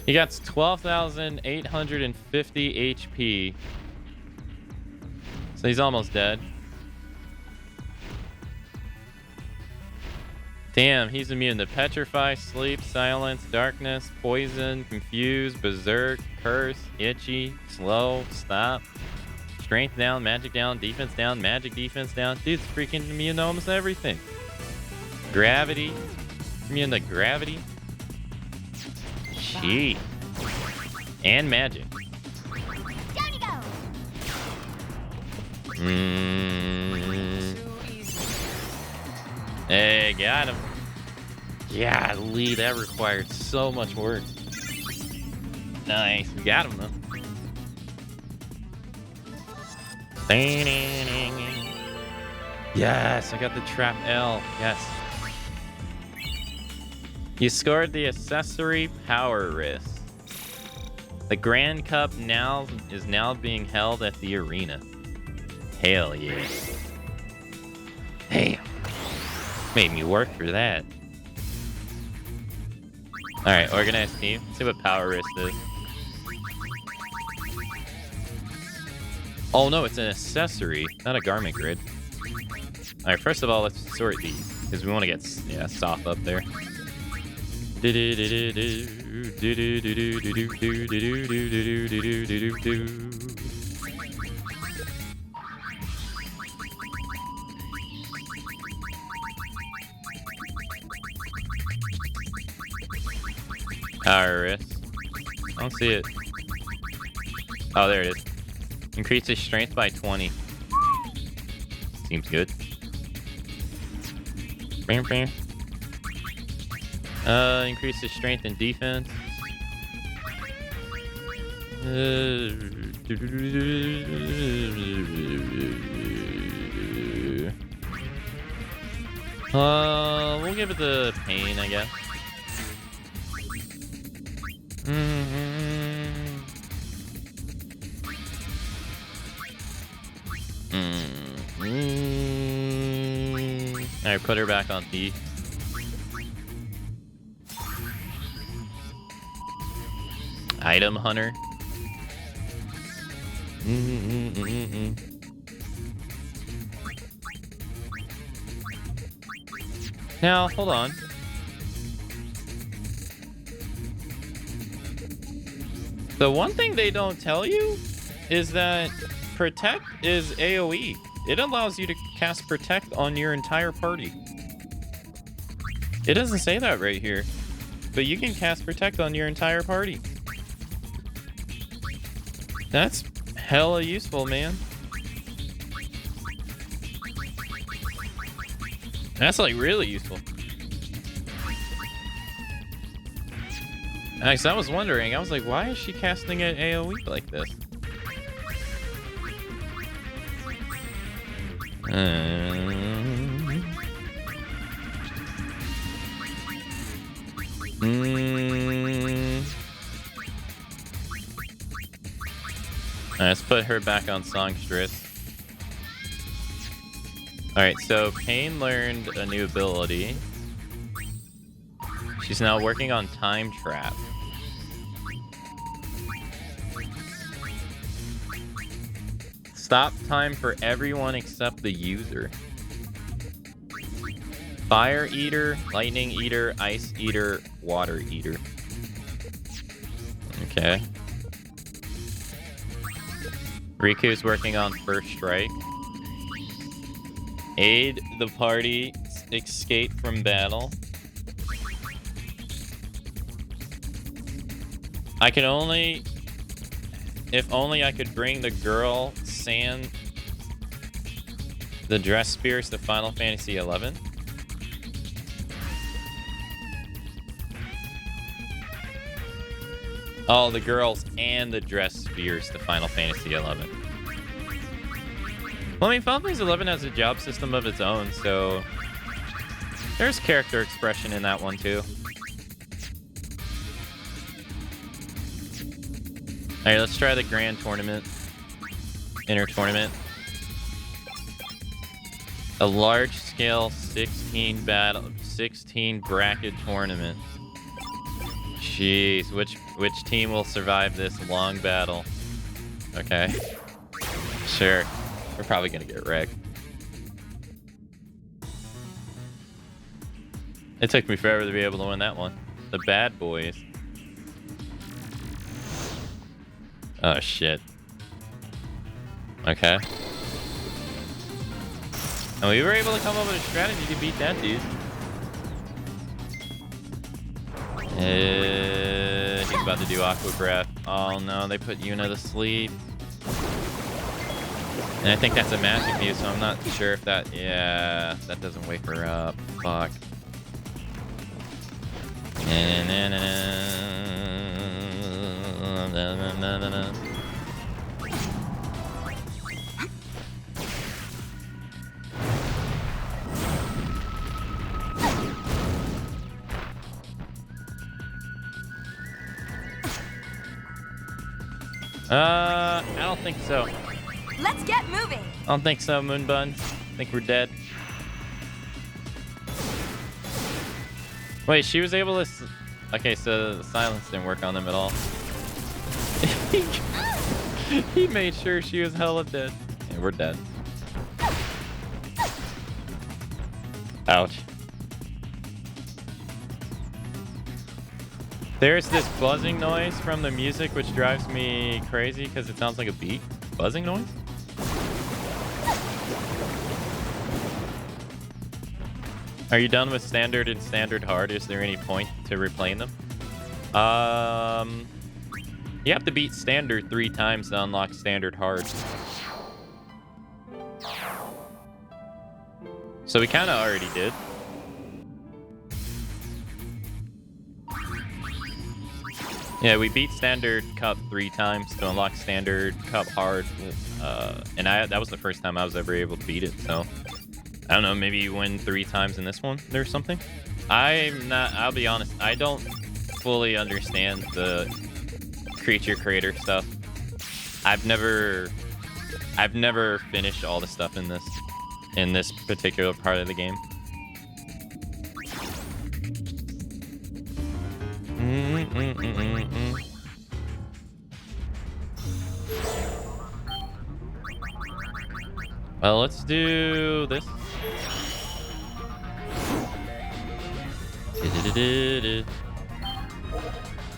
He got 12,850 HP. So he's almost dead. Damn, he's immune to Petrify, Sleep, Silence, Darkness, Poison, Confuse, Berserk, Curse, Itchy, Slow, Stop, Strength down, Magic down, Defense down, Magic defense down. Dude's freaking immune to almost everything. Gravity. Immune to Gravity. Gee. And Magic. Down you go. Hey, got him. Yeah, Lee, that required so much work. Nice. We got him, though. Yes, I got the Trap L. Yes. You scored the accessory power wrist. The Grand Cup is now being held at the arena. Hell yeah. Damn. Made me work for that. Alright, organized team. Let's see what power wrist is. Oh no, it's an accessory, not a garment grid. Alright, first of all, let's sort these. Because we want to get soft up there. Power wrist. I don't see it. Oh, there it is. Increases strength by 20. Seems good. Increases strength and defense. We'll give it the pain, I guess. Alright, put her back on D. Item hunter. Now, hold on. The one thing they don't tell you is that Protect is AoE. It allows you to cast Protect on your entire party. It doesn't say that right here, but you can cast Protect on your entire party. That's hella useful, man. That's like really useful. Nice, I was wondering. I was like, why is she casting it AoE like this? Let's put her back on songstress. Alright, so Pain learned a new ability. She's now working on Time Trap. Stop time for everyone except the user. Fire Eater, Lightning Eater, Ice Eater, Water Eater. Okay. Riku's working on First Strike. Aid the party escape from battle. I can only... If only I could bring the girl Sand... The dress spears to Final Fantasy XI. Oh, the girls and the dress spears to Final Fantasy XI. Well, I mean, Final Fantasy XI has a job system of its own, so there's character expression in that one too. Alright, let's try the grand tournament. Inner tournament. A large-scale 16 bracket tournament. Jeez, which team will survive this long battle? Okay. Sure. We're probably gonna get wrecked. It took me forever to be able to win that one. The bad boys. Oh shit. Okay. And we were able to come up with a strategy to beat that dude. He's about to do Aqua Breath. Oh no, they put Yuna to sleep. And I think that's a magic move, so I'm not sure if that... Yeah, that doesn't wake her up. Fuck. I don't think so. Let's get moving. I don't think so, Moonbun. I think we're dead. Wait, she was able to... Okay, so the silence didn't work on them at all. He made sure she was hella dead. Yeah, we're dead. Ouch. There's this buzzing noise from the music which drives me crazy because it sounds like a beat. Buzzing noise? Are you done with standard and standard hard? Is there any point to replaying them? You have to beat standard 3 times to unlock standard hard. So we kind of already did. Yeah, we beat standard cup 3 times to unlock standard cup hard. And that was the first time I was ever able to beat it, so I don't know, maybe you win 3 times in this one or something. I'll be honest, I don't fully understand the creature creator stuff. I've never finished all the stuff in this particular part of the game. Well, let's do this.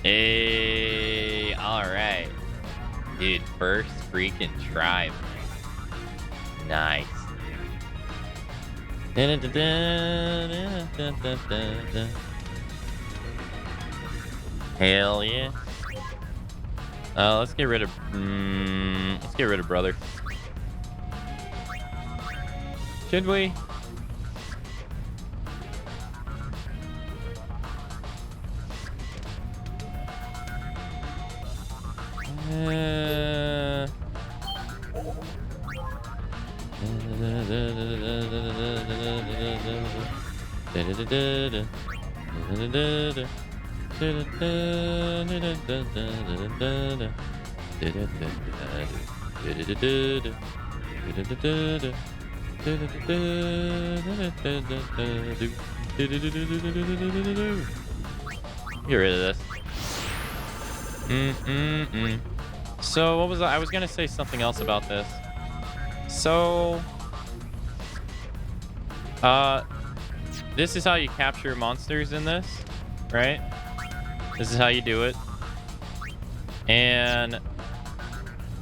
Hey, all right, dude. First freaking try. Nice. Hell yeah. Let's get rid of brother. Should we? Get rid of this. So what was I was gonna say something else about this. So this is how you capture monsters in this, right? This is how you do it. And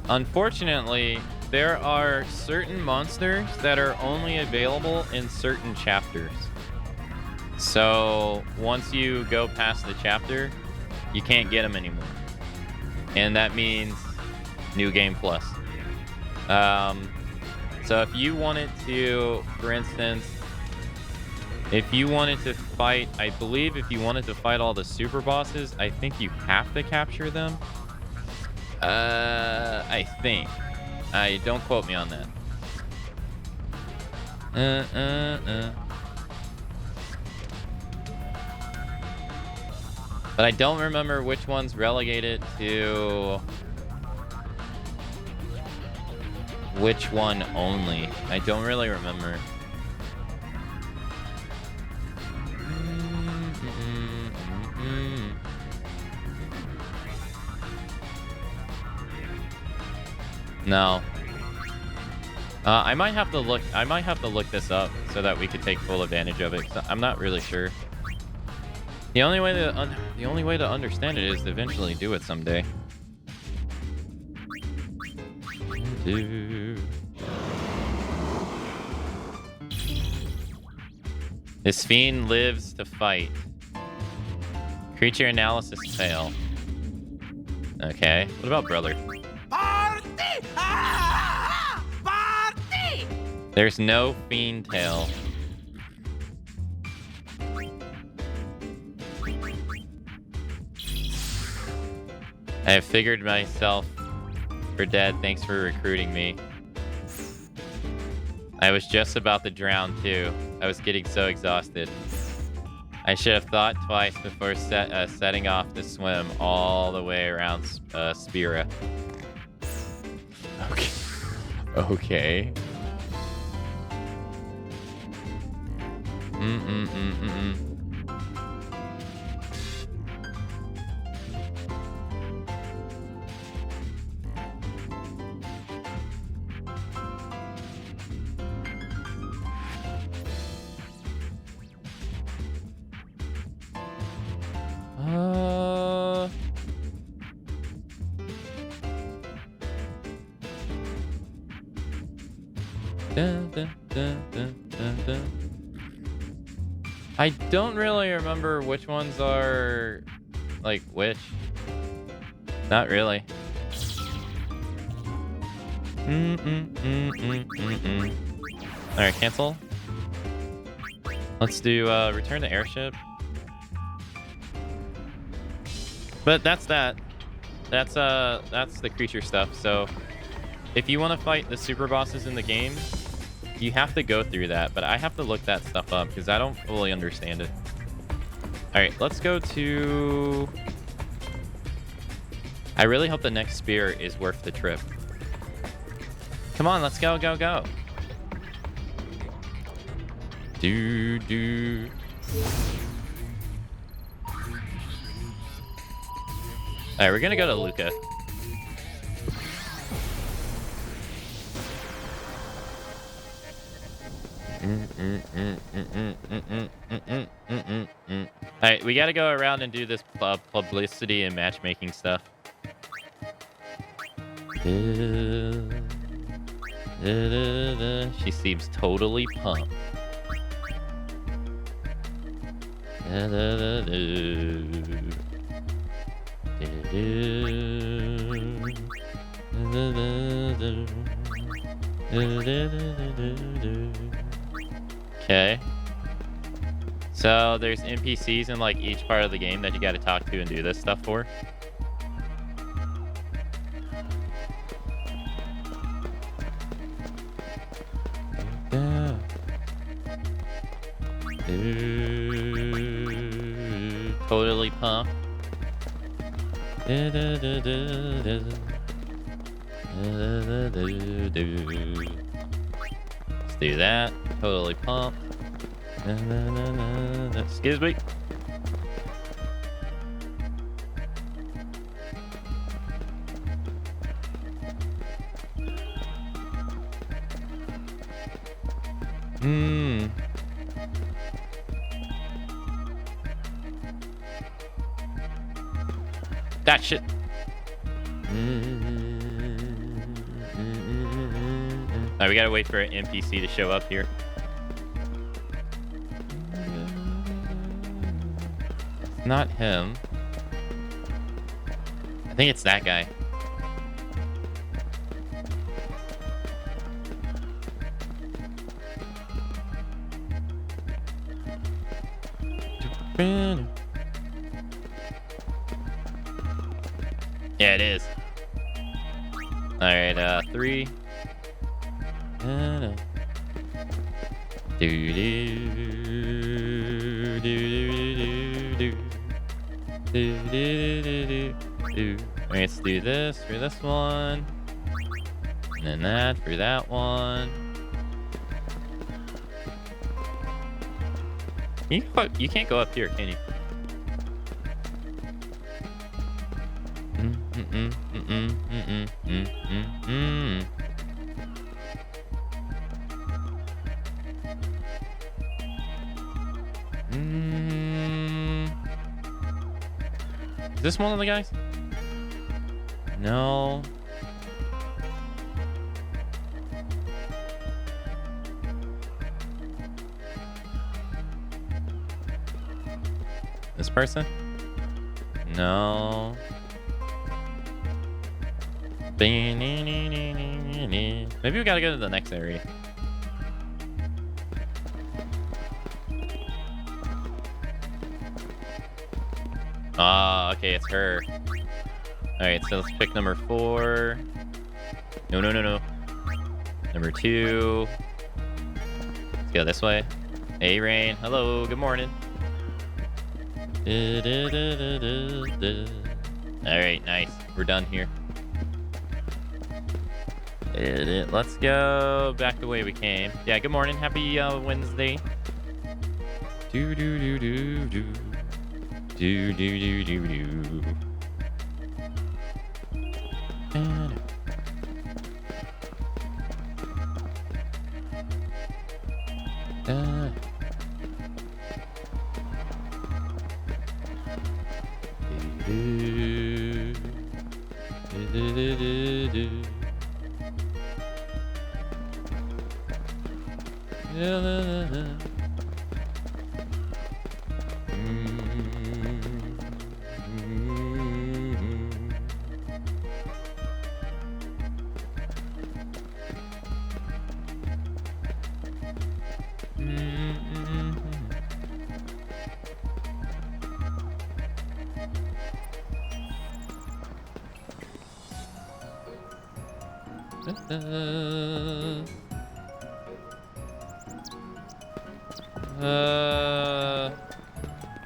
unfortunately, there are certain monsters that are only available in certain chapters. So once you go past the chapter, you can't get them anymore. And that means New Game Plus. So if you wanted to, for instance, if you wanted to fight, I believe if you wanted to fight all the super bosses, I think you have to capture them. I think. Don't quote me on that. But I don't remember which one's relegated to which one only. I don't really remember. No. I might have to look. I might have to look this up so that we could take full advantage of it. 'Cause I'm not really sure. The only way to understand it is to eventually do it someday. This fiend lives to fight. Creature analysis fail. Okay. What about brother? Party! Ah! Party! There's no fiend tail. I have figured myself for dead. Thanks for recruiting me. I was just about to drown too. I was getting so exhausted. I should have thought twice before setting off to swim all the way around Spira. Okay. Okay. I don't really remember which ones are like which. Not really. Alright, cancel. Let's do return to airship. But that's that. That's the creature stuff. So if you want to fight the super bosses in the game, you have to go through that, but I have to look that stuff up because I don't fully understand it. All right, let's go to... I really hope the next spear is worth the trip. Come on, let's go, go, go. Do. All right, we're gonna go to Luca. All right, we gotta go around and do this publicity and matchmaking stuff. She seems totally pumped. Okay. So there's NPCs in like each part of the game that you got to talk to and do this stuff for. Totally pumped. Let's do that. Totally pumped. Excuse me. That shit. Alright, we gotta wait for an NPC to show up here. Not him. I think it's that guy. Yeah, it is. Alright, 3. Let's do this for this one. And then that for that one. You can't go up here, can you? Is this one of the guys? No. This person? No. Maybe we gotta go to the next area. Ah, okay, it's her. Alright, so let's pick number 4. No. Number 2. Let's go this way. Hey, Rain. Hello, good morning. Alright, nice. We're done here. Let's go back the way we came. Yeah, good morning. Happy Wednesday. Do.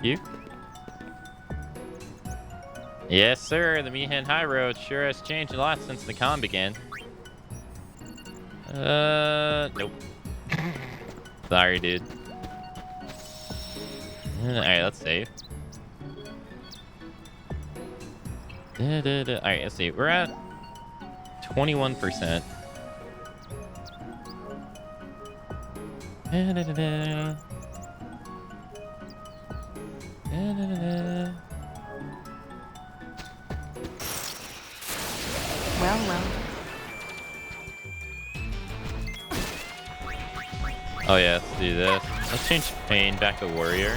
You? Yes, sir. The Mihan High Road sure has changed a lot since the con began. Nope. Sorry, dude. Alright, let's save. Alright, let's see. We're at 21%. Well. Oh yeah, let's do this. Let's change Pain back to Warrior.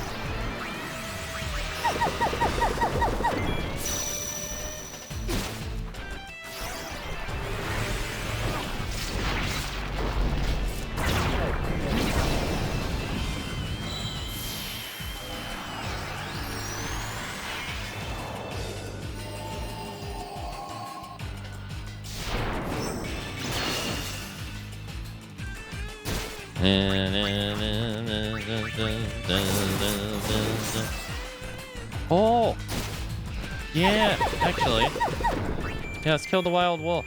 Oh! Yeah, actually. Yeah, let's kill the wild wolf.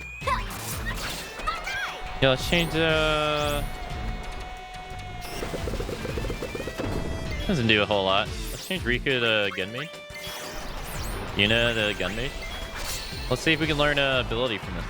Yeah, let's change doesn't do a whole lot. Let's change Riku to Gunmage. Yuna to Gunmage. Let's see if we can learn ability from this.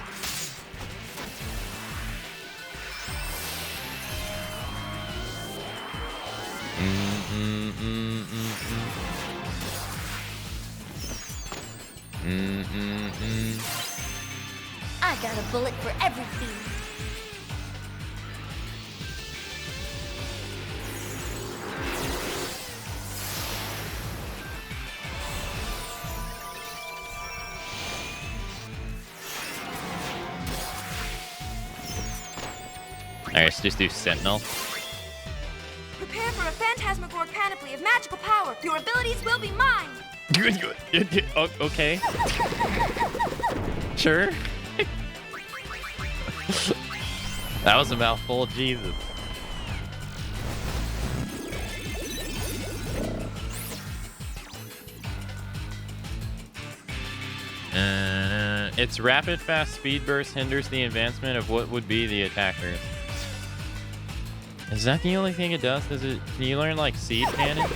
I got a bullet for everything. Alright, let's just do Sentinel. Prepare for a phantasmagoric panoply of magical power. Your abilities will be mine. Good. Okay. Sure. That was a mouthful, Jesus. Its rapid, fast speed burst hinders the advancement of what would be the attackers. Is that the only thing it does? Does it? Can you learn like seed cannon?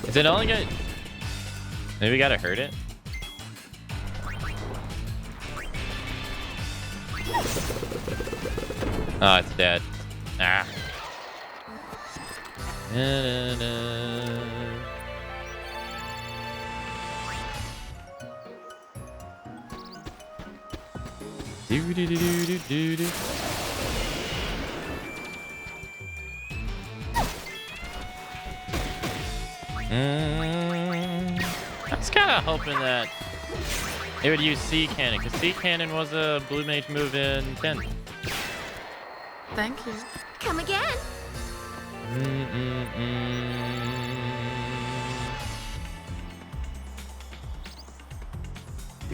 Is it only good? Maybe we gotta hurt it? Oh, it's dead. Ah. I was kind of hoping that it would use Sea Cannon, because Sea Cannon was a Blue Mage move in 10. Thank you. Come again.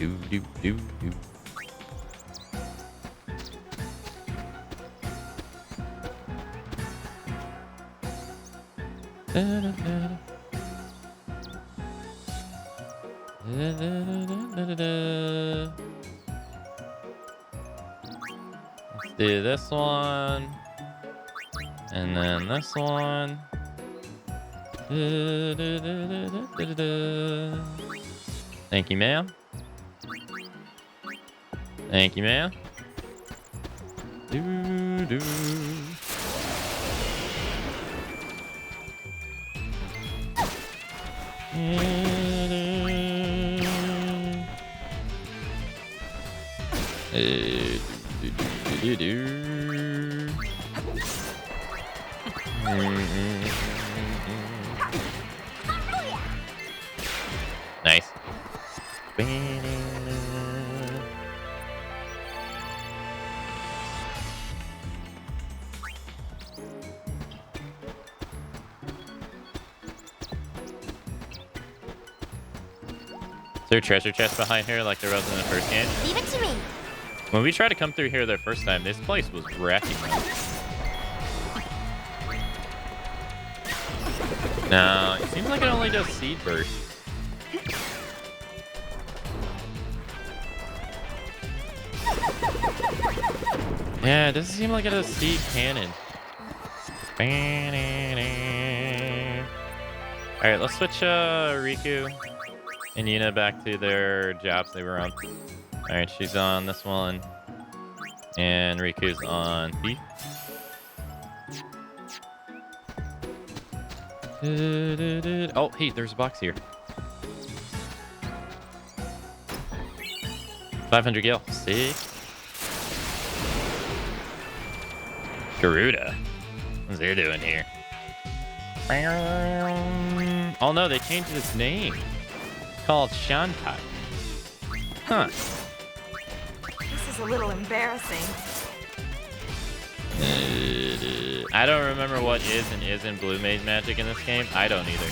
Do. Let's do this one, and then this one. Thank you, ma'am. Thank you, ma'am. Do. Nice. there treasure chest behind here like there was in the first game? Leave it to me. When we tried to come through here the first time, this place was wrecking us. No, it seems like it only does seed burst. Yeah, it doesn't seem like it does seed cannon. Alright, let's switch Riku and Yuna back to their jobs they were on. Alright, she's on this one. And Riku's on Thief. Oh, hey, there's a box here. 500 gil. Sick. Garuda. What's they doing here? Oh no, they changed its name. It's called Shantai. Huh. This is a little embarrassing. I don't remember what is and isn't Blue Maze magic in this game. I don't either.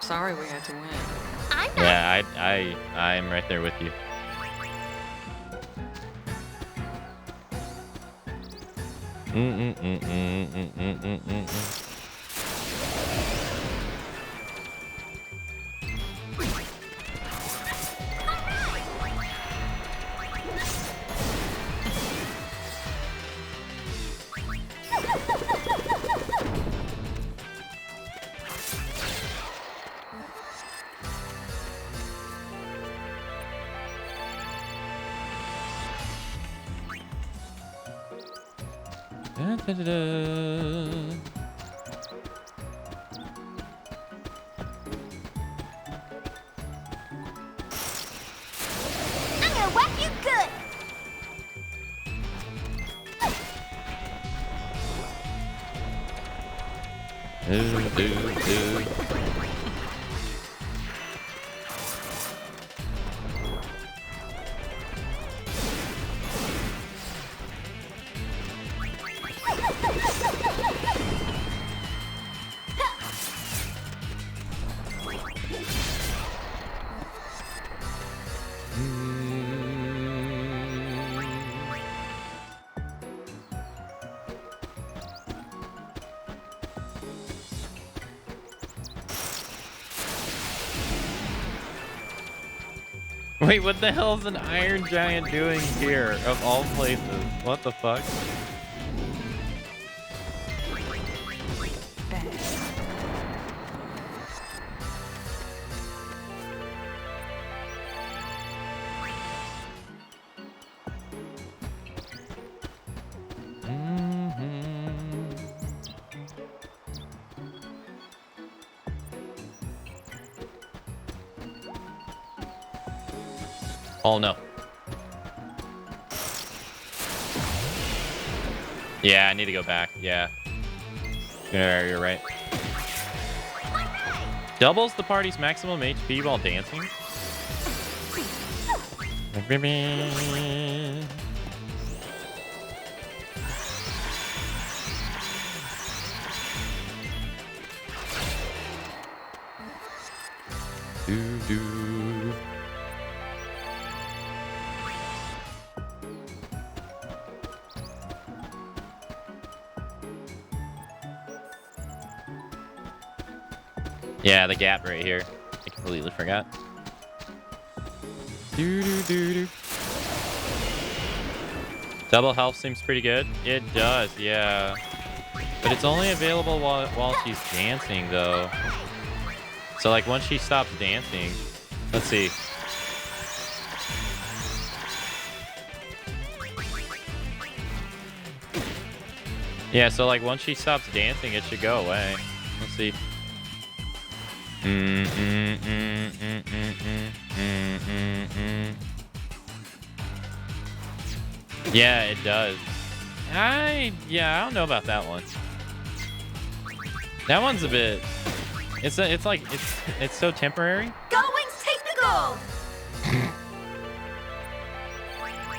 Sorry we had to win. I'm not. Yeah, I'm right there with you. I'm gonna whack you good. Wait, what the hell is an Iron Giant doing here, of all places? What the fuck? Oh no. Yeah, I need to go back. Yeah. Yeah, you're right. Doubles the party's maximum HP while dancing. Do. Yeah, the gap right here. I completely forgot. Double health seems pretty good. It does, yeah. But it's only available while she's dancing, though. So, like, once she stops dancing... Let's see. Yeah, so, like, once she stops dancing, it should go away. Let's see. Yeah, it does. I don't know about that one. That one's a bit. It's so temporary. Go Wings, take the gold!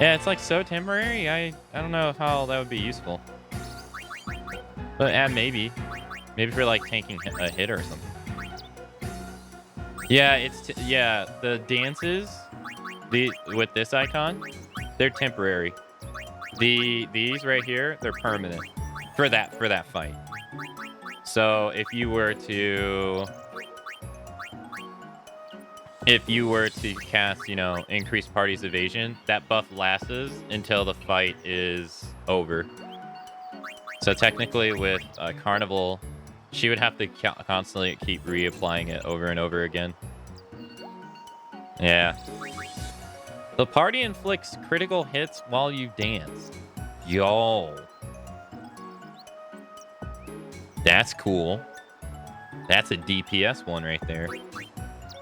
Yeah, it's like so temporary. I don't know how that would be useful. But maybe. Maybe for like tanking a hit or something. Yeah, yeah, the dances with this icon, they're temporary. These right here, they're permanent for that fight. So if you were to cast, you know, increase party's evasion, that buff lasts until the fight is over. So technically with Carnival, she would have to constantly keep reapplying it over and over again. Yeah. The party inflicts critical hits while you dance. Yo. That's cool. That's a DPS one right there.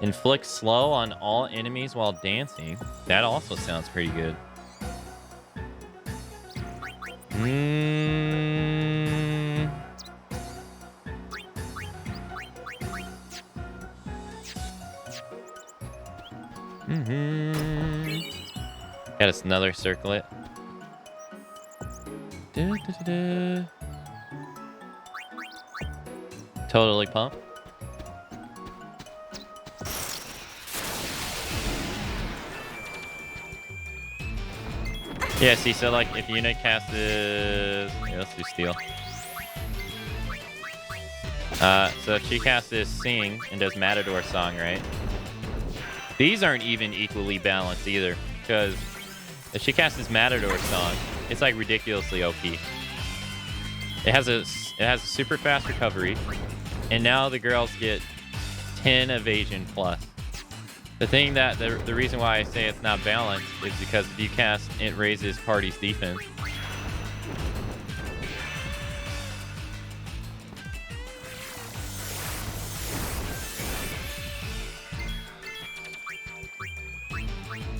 Inflict slow on all enemies while dancing. That also sounds pretty good. Got us another circlet. Totally pumped. Yeah, see, so like if unit cast is... Yeah, let's do steel. So if she casts this Sing and does Matador Song, right? These aren't even equally balanced either, because if she casts this Matador Song, it's like ridiculously OP. It has a super fast recovery, and now the girls get 10 evasion plus. The thing that the reason why I say it's not balanced is because if you cast, it raises party's defense.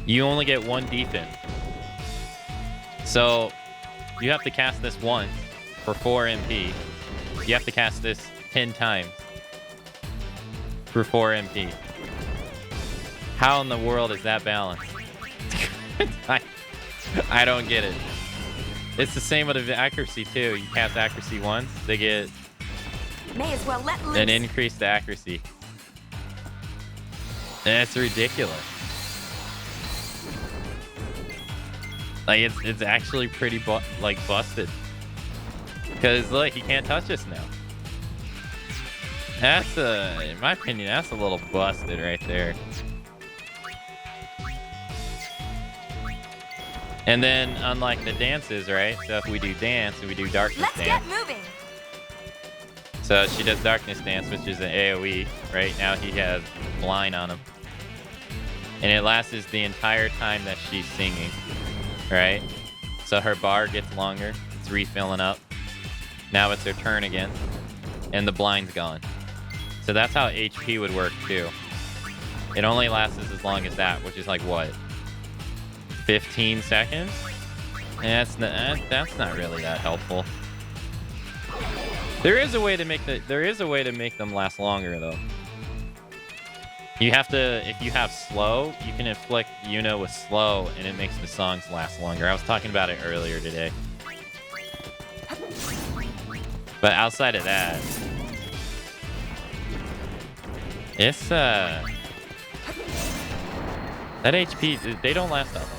You only get 1 defense. So you have to cast this once for 4 MP. You have to cast this 10 times for 4 MP. How in the world is that balanced? I don't get it. It's the same with accuracy too. You cast accuracy once, they get May as well let loose. an increased accuracy. That's ridiculous. Like it's actually pretty busted. Cause look, he can't touch us now. That's in my opinion, that's a little busted right there. And then, unlike the dances, right? So if we do dance and we do darkness Let's dance. get moving. So she does darkness dance, which is an AoE. Right now he has blind on him. And it lasts the entire time that she's singing. Right? So her bar gets longer. It's refilling up. Now it's her turn again. And the blind's gone. So that's how HP would work too. It only lasts as long as that, which is like what? 15 seconds? And that's not really that helpful. There is a way to make them last longer though. You have to, if you have slow, you can inflict Yuno with slow and it makes the songs last longer. I was talking about it earlier today. But outside of that, it's that HP, they don't last that long.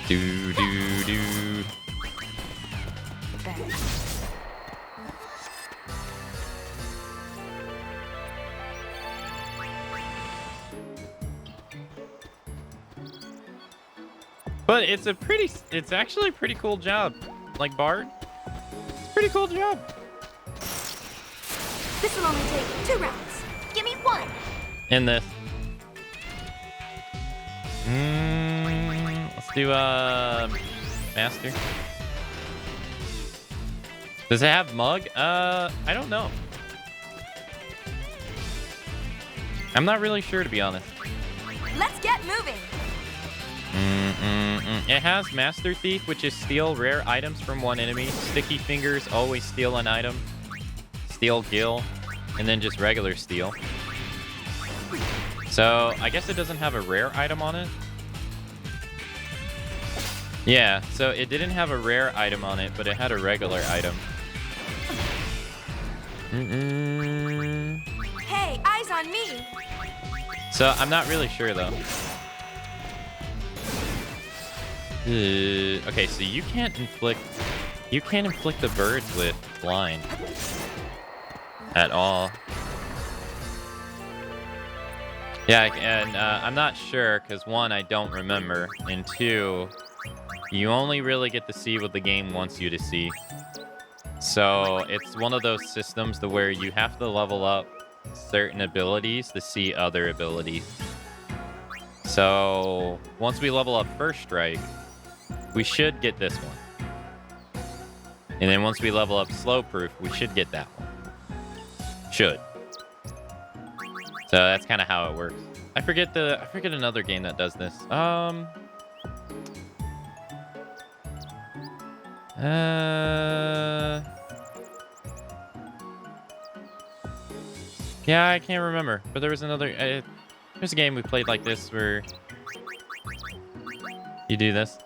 Do. But it's actually a pretty cool job. Like Bard, it's a pretty cool job. This will only take 2 rounds. Give me 1. In this. Let's do Master. Does it have mug? I don't know. I'm not really sure, to be honest. Let's get moving. It has Master Thief, which is steal rare items from one enemy. Sticky Fingers, always steal an item. Steal Gill, and then just regular steal. So, I guess it doesn't have a rare item on it. Yeah, so it didn't have a rare item on it, but it had a regular item. Hey, eyes on me. So, I'm not really sure, though. Okay, so you can't inflict the birds with blind at all. Yeah, and I'm not sure because one, I don't remember, and two, you only really get to see what the game wants you to see. So it's one of those systems to where you have to level up certain abilities to see other abilities. So once we level up First Strike, we should get this one. And then once we level up Slow Proof, we should get that one. Should. So that's kind of how it works. I forget another game that does this. Yeah, I can't remember. But there was another. There's a game we played like this where you do this.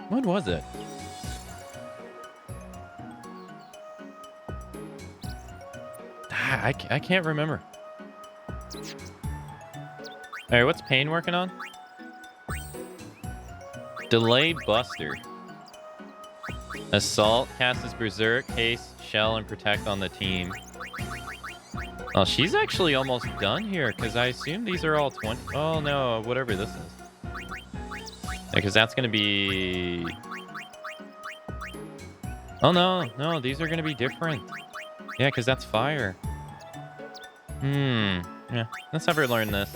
What was it? I can't remember. Alright, what's Pain working on? Delay Buster. Assault, cast as Berserk, Haste, Shell, and Protect on the team. Oh, she's actually almost done here, because I assume these are all 20... Oh, no, whatever this is. Because that's going to be... Oh, no, these are going to be different. Yeah, because that's fire. Yeah, let's never learn this.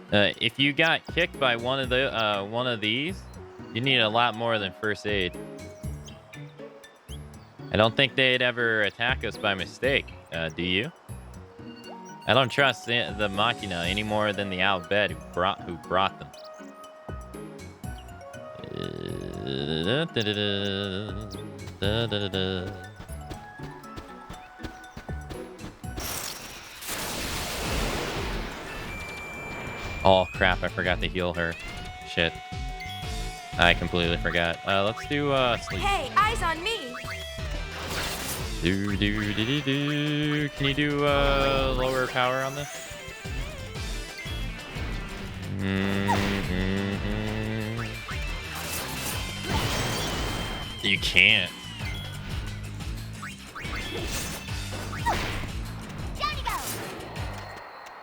If you got kicked by one of these, you need a lot more than first aid. I don't think they'd ever attack us by mistake. Do you? I don't trust the Machina any more than the Al-Bed who brought them. Oh crap, I forgot to heal her. Shit. I completely forgot. Let's do sleep. Hey, eyes on me. Can you do lower power on this? You can't.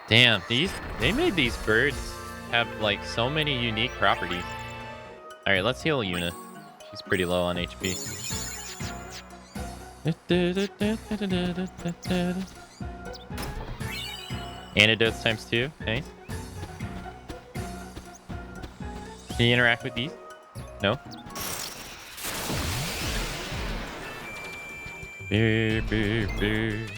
Damn, they made these birds have like so many unique properties. All right, let's heal Yuna. She's pretty low on HP. Antidotes times 2. Nice. Can you interact with these? No. Beep, beep, beep.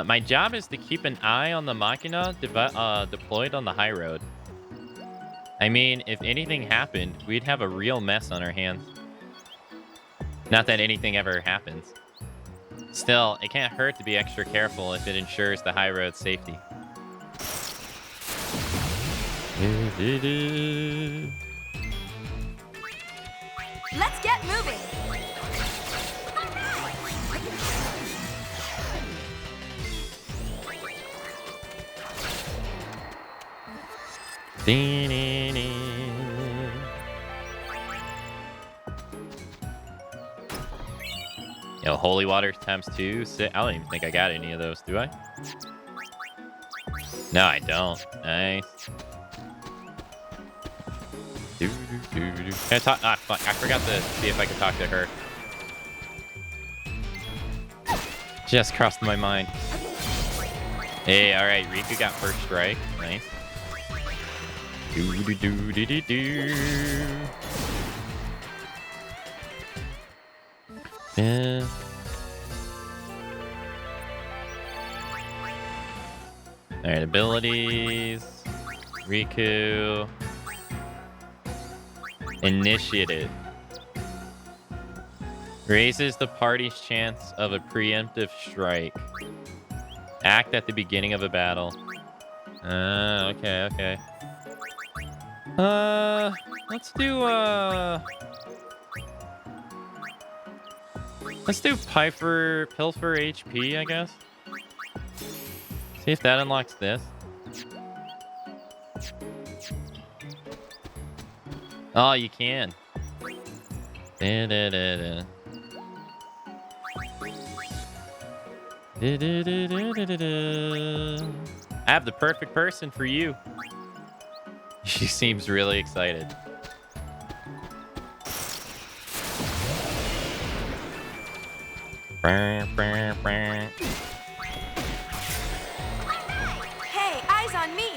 My job is to keep an eye on the Machina deployed on the high road. I mean, if anything happened, we'd have a real mess on our hands. Not that anything ever happens. Still, it can't hurt to be extra careful if it ensures the high road safety. Let's get moving. Yo, holy water times 2. I don't even think I got any of those, do I? No, I don't. Nice. Can I talk? Ah, fuck. I forgot to see if I could talk to her. Just crossed my mind. Hey, alright. Riku got first strike. Nice. Yeah. Alright, abilities. Riku. Initiative. Raises the party's chance of a preemptive strike. Act at the beginning of a battle. Okay, okay. Let's do, let's do Pilfer HP, I guess. See if that unlocks this. Oh, you can. I have the perfect person for you. She seems really excited. Hey, eyes on me.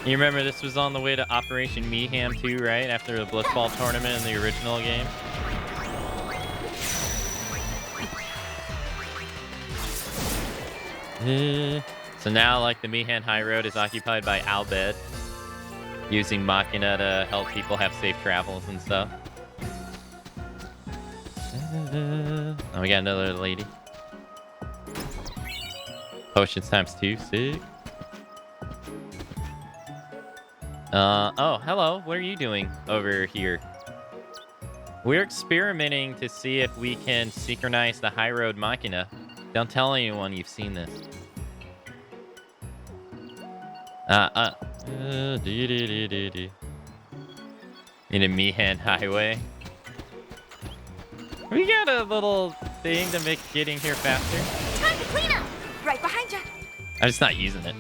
You remember this was on the way to Operation Mayhem 2, right? After the Blitzball tournament in the original game. So now, like, the Mayhem High Road is occupied by Albed, using Machina to help people have safe travels and stuff. Oh, we got another lady. Potions times 2, sick. Oh, hello. What are you doing over here? We're experimenting to see if we can synchronize the High Road Machina. Don't tell anyone you've seen this. In a Mihan highway. We got a little thing to make getting here faster. Time to clean up. Right behind you. I'm just not using it.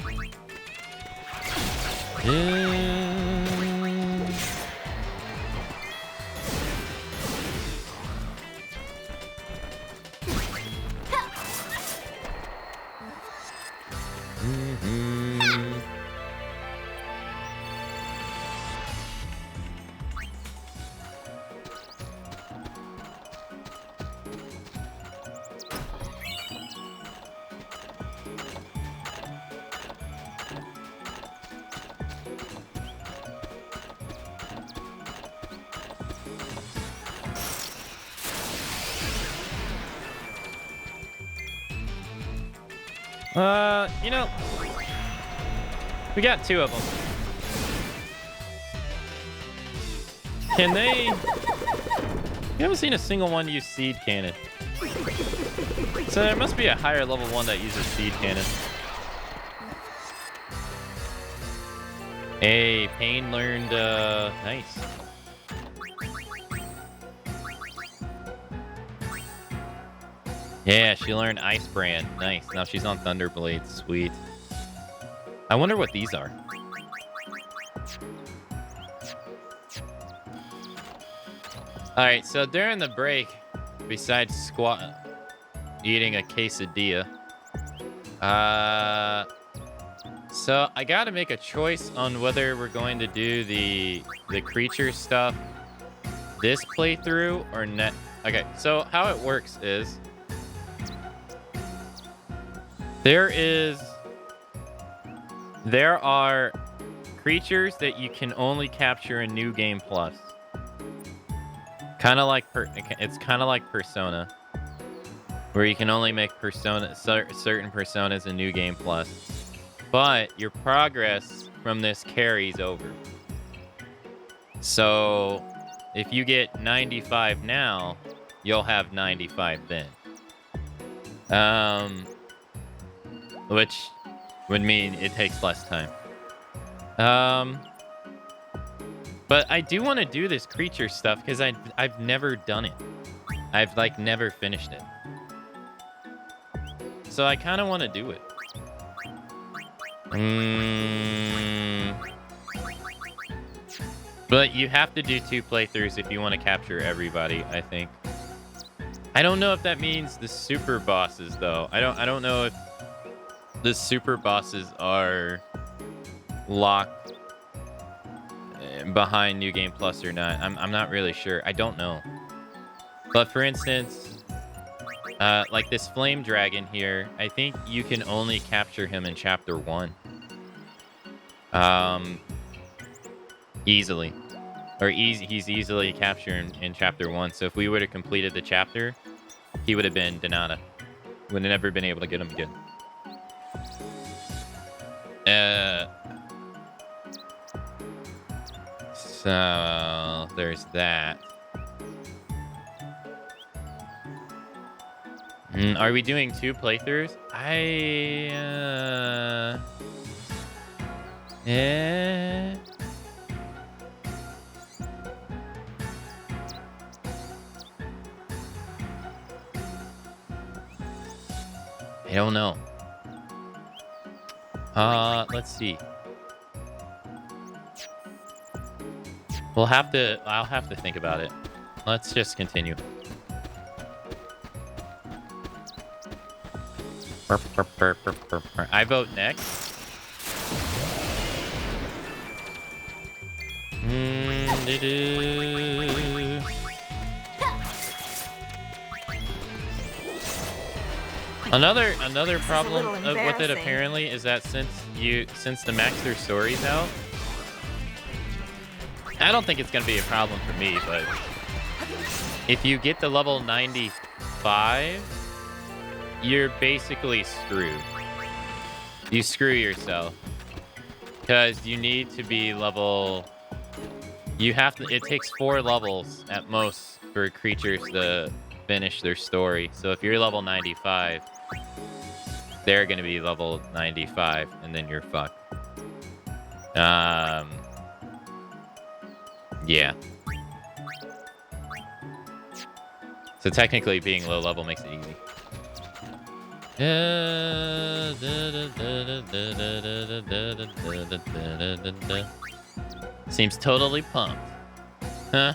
You know, we got 2 of them. Can they? You haven't seen a single one use seed cannon. So there must be a higher level one that uses seed cannon. Hey, Pain learned, nice. Yeah, she learned Ice Brand. Nice. Now she's on Thunderblade. Sweet. I wonder what these are. Alright, so during the break, besides eating a quesadilla. So I gotta make a choice on whether we're going to do the creature stuff this playthrough or net. Okay, so how it works is there are creatures that you can only capture in New Game Plus. Kind of like it's kind of like Persona, where you can only make certain personas in New Game Plus, but your progress from this carries over. So if you get 95 now, you'll have 95 then. Which would mean it takes less time. But I do want to do this creature stuff because I've never done it. I've like never finished it. So I kind of want to do it. But you have to do 2 playthroughs if you want to capture everybody, I think. I don't know if that means the super bosses though. I don't know if the super bosses are locked behind New Game Plus or not. I'm not really sure. I don't know. But for instance, like this flame dragon here, I think you can only capture him in chapter 1. Easily. Or he's easily captured in chapter 1. So if we would have completed the chapter, he would have been Denata. Would have never been able to get him again. So there's that. Are we doing 2 playthroughs? I don't know. Let's see. I'll have to think about it. Let's just continue. I vote next. Another problem with it apparently is that since the Maxter story's out, I don't think it's gonna be a problem for me, but if you get to level 95, you're basically screwed. You screw yourself. Because you need to be level... It takes 4 levels at most for creatures to finish their story. So if you're level 95, they're gonna be level 95, and then you're fucked. Yeah. So technically being low level makes it easy. Seems totally pumped. Huh?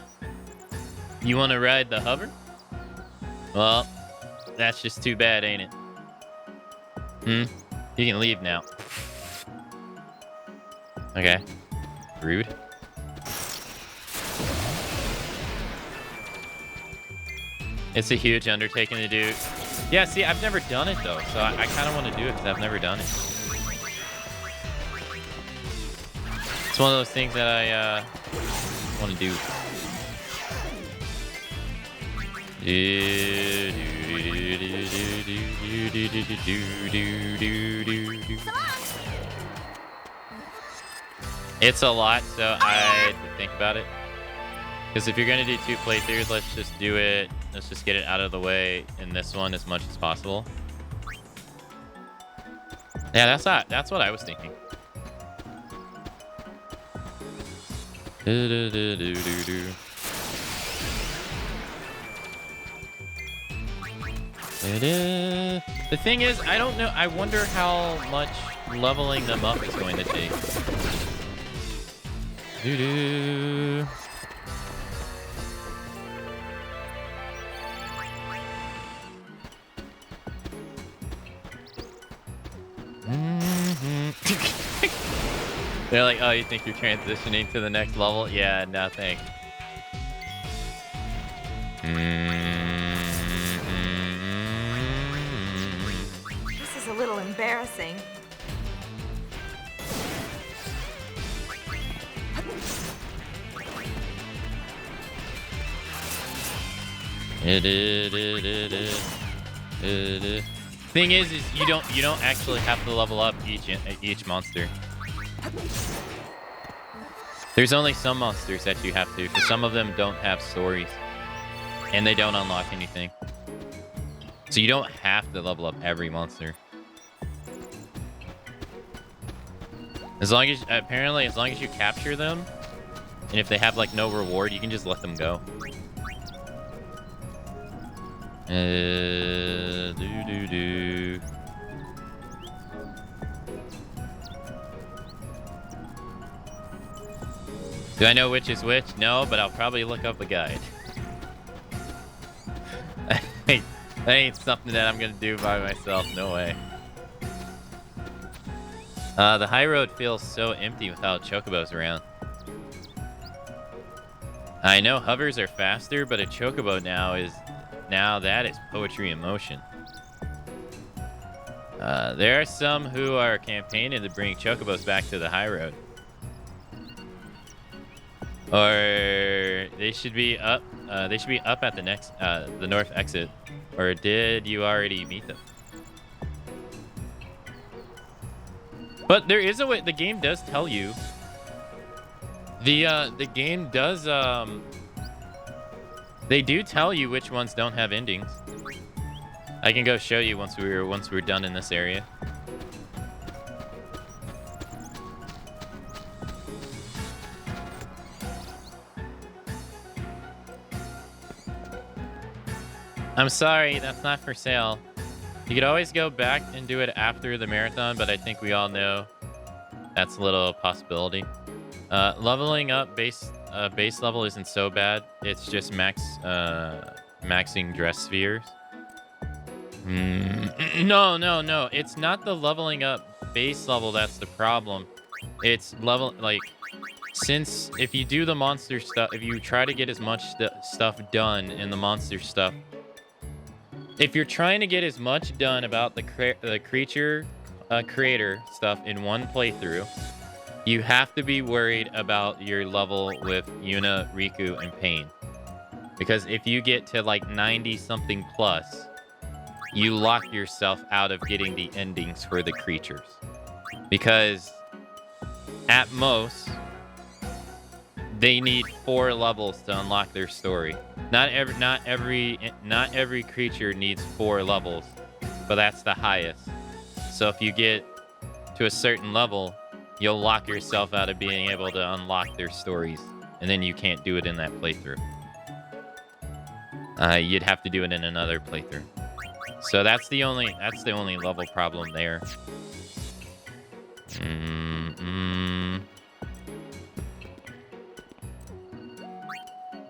You want to ride the hover? Well, that's just too bad, ain't it? You can leave now. Okay. Rude. It's a huge undertaking to do. Yeah, see, I've never done it, though, so I kind of want to do it because I've never done it. It's one of those things that I want to do. It's a lot, so I had to think about it. Because if you're going to do 2 playthroughs, let's just do it. Let's just get it out of the way in this one as much as possible. Yeah, that's what I was thinking. The thing is, I don't know. I wonder how much leveling them up is going to take. They're like, oh, you think you're transitioning to the next level? Yeah, no thanks. This is a little embarrassing. Thing is you don't actually have to level up each monster. There's only some monsters that you have to, because some of them don't have stories, and they don't unlock anything. So you don't have to level up every monster. As long as you capture them, and if they have like no reward, you can just let them go. Do I know which is which? No, but I'll probably look up a guide. That ain't something that I'm gonna do by myself. No way. The high road feels so empty without chocobos around. I know hovers are faster, but a chocobo now that is poetry in motion. There are some who are campaigning to bring chocobos back to the high road. Or they should be up at the next the north exit. Or did you already meet them? But there is a way. The game does tell you. The game does they do tell you which ones don't have endings. I can go show you once we're done in this area. I'm sorry, that's not for sale. You could always go back and do it after the marathon, but I think we all know that's a little possibility. Leveling up base level isn't so bad. It's just maxing dress spheres. No. It's not the leveling up base level that's the problem. It's since if you do the monster stuff, if you try to get as much stuff done in the monster stuff, if you're trying to get as much done about the creator stuff in one playthrough, you have to be worried about your level with Yuna, Riku, and Pain. Because if you get to like 90 something plus, you lock yourself out of getting the endings for the creatures. Because at most, they need 4 levels to unlock their story. Not every creature needs 4 levels, but that's the highest. So if you get to a certain level, you'll lock yourself out of being able to unlock their stories, and then you can't do it in that playthrough. You'd have to do it in another playthrough. So that's the only level problem there.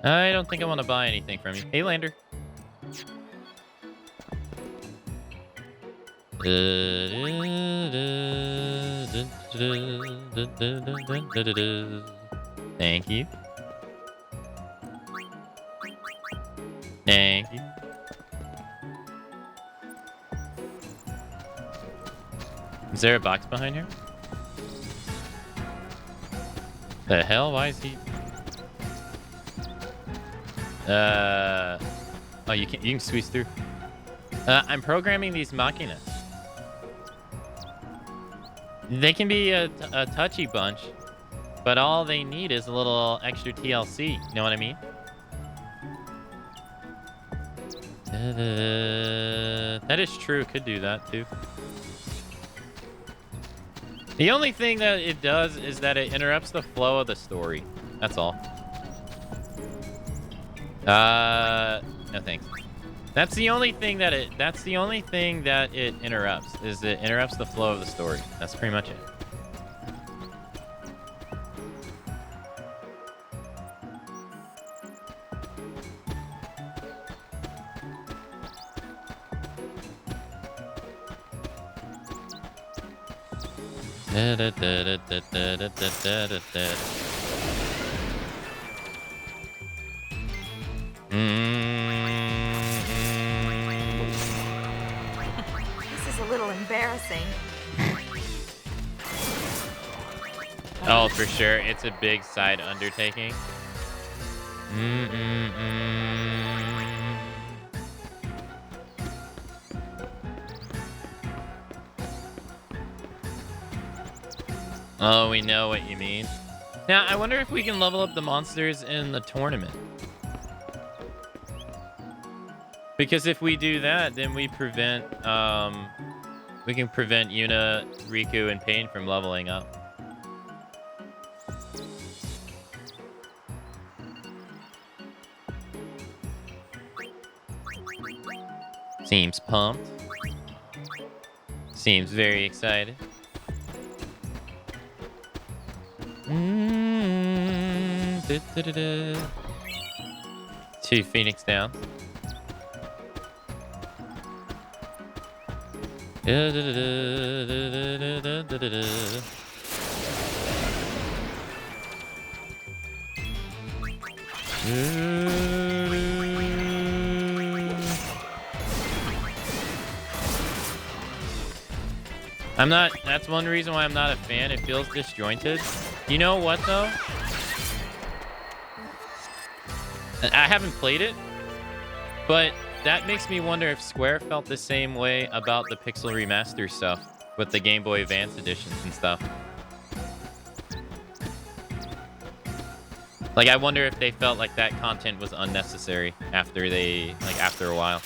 I don't think I want to buy anything from you. Hey, Lander. Thank you. Thank you. Is there a box behind here? The hell? Why is he... Oh, you can squeeze through. I'm programming these Machina. They can be a touchy bunch, but all they need is a little extra TLC. You know what I mean? That is true. Could do that too. The only thing that it does is that it interrupts the flow of the story. That's all. No thanks. That's the only thing that it interrupts, is it interrupts the flow of the story. That's pretty much it. This is a little embarrassing. Oh, for sure. It's a big side undertaking. Oh, we know what you mean. Now, I wonder if we can level up the monsters in the tournament. Because if we do that, then we prevent, we can prevent Yuna, Riku, and Pain from leveling up. Seems pumped. Seems very excited. Two Phoenix down. I'm not, that's one reason why I'm not a fan. It feels disjointed. You know what though? I haven't played it, but that makes me wonder if Square felt the same way about the Pixel Remaster stuff with the Game Boy Advance editions and stuff. Like, I wonder if they felt like that content was unnecessary after after a while.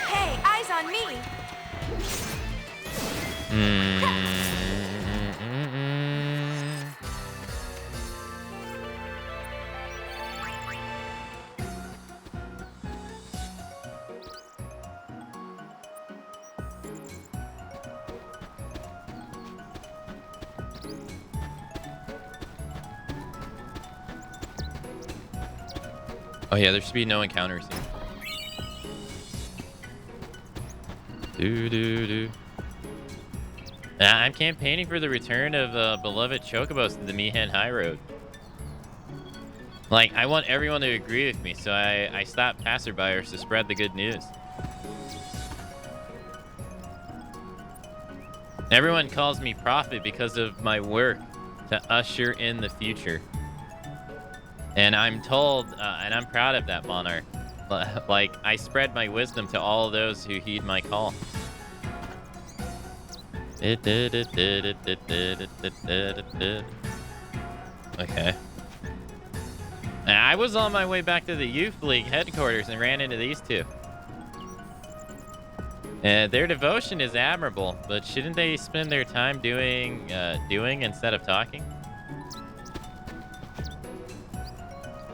Hey, eyes on me. Oh yeah, there should be no encounters here. I'm campaigning for the return of beloved Chocobos to the Mihen High Road. Like, I want everyone to agree with me, so I stop passerbyers to spread the good news. Everyone calls me Prophet because of my work to usher in the future. And I'm told, and I'm proud of that, Monarch. Like, I spread my wisdom to all those who heed my call. Okay. I was on my way back to the Youth League headquarters and ran into these two. Their devotion is admirable, but shouldn't they spend their time doing instead of talking?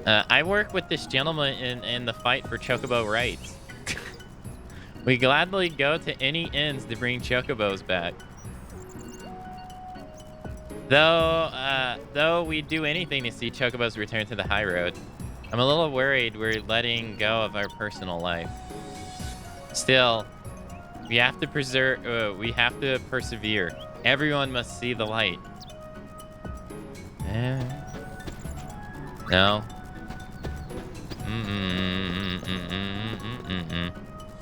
I work with this gentleman in the fight for Chocobo rights. We gladly go to any ends to bring Chocobos back. Though we'd do anything to see Chocobos return to the high road. I'm a little worried we're letting go of our personal life. Still, we have to persevere. Everyone must see the light. No.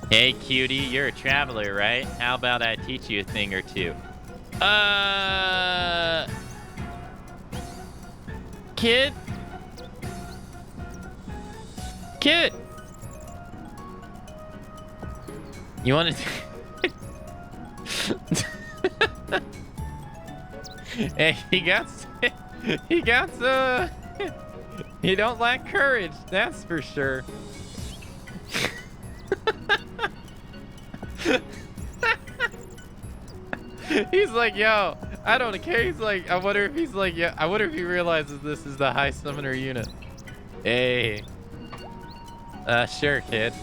Hey, cutie, you're a traveler, right? How about I teach you a thing or two? Kid? You want to... Hey, he don't lack courage, that's for sure. He's like, yo, I don't care. He's like, I wonder if he's like, yeah, I wonder if he realizes this is the high summoner unit. Hey. Sure, kid.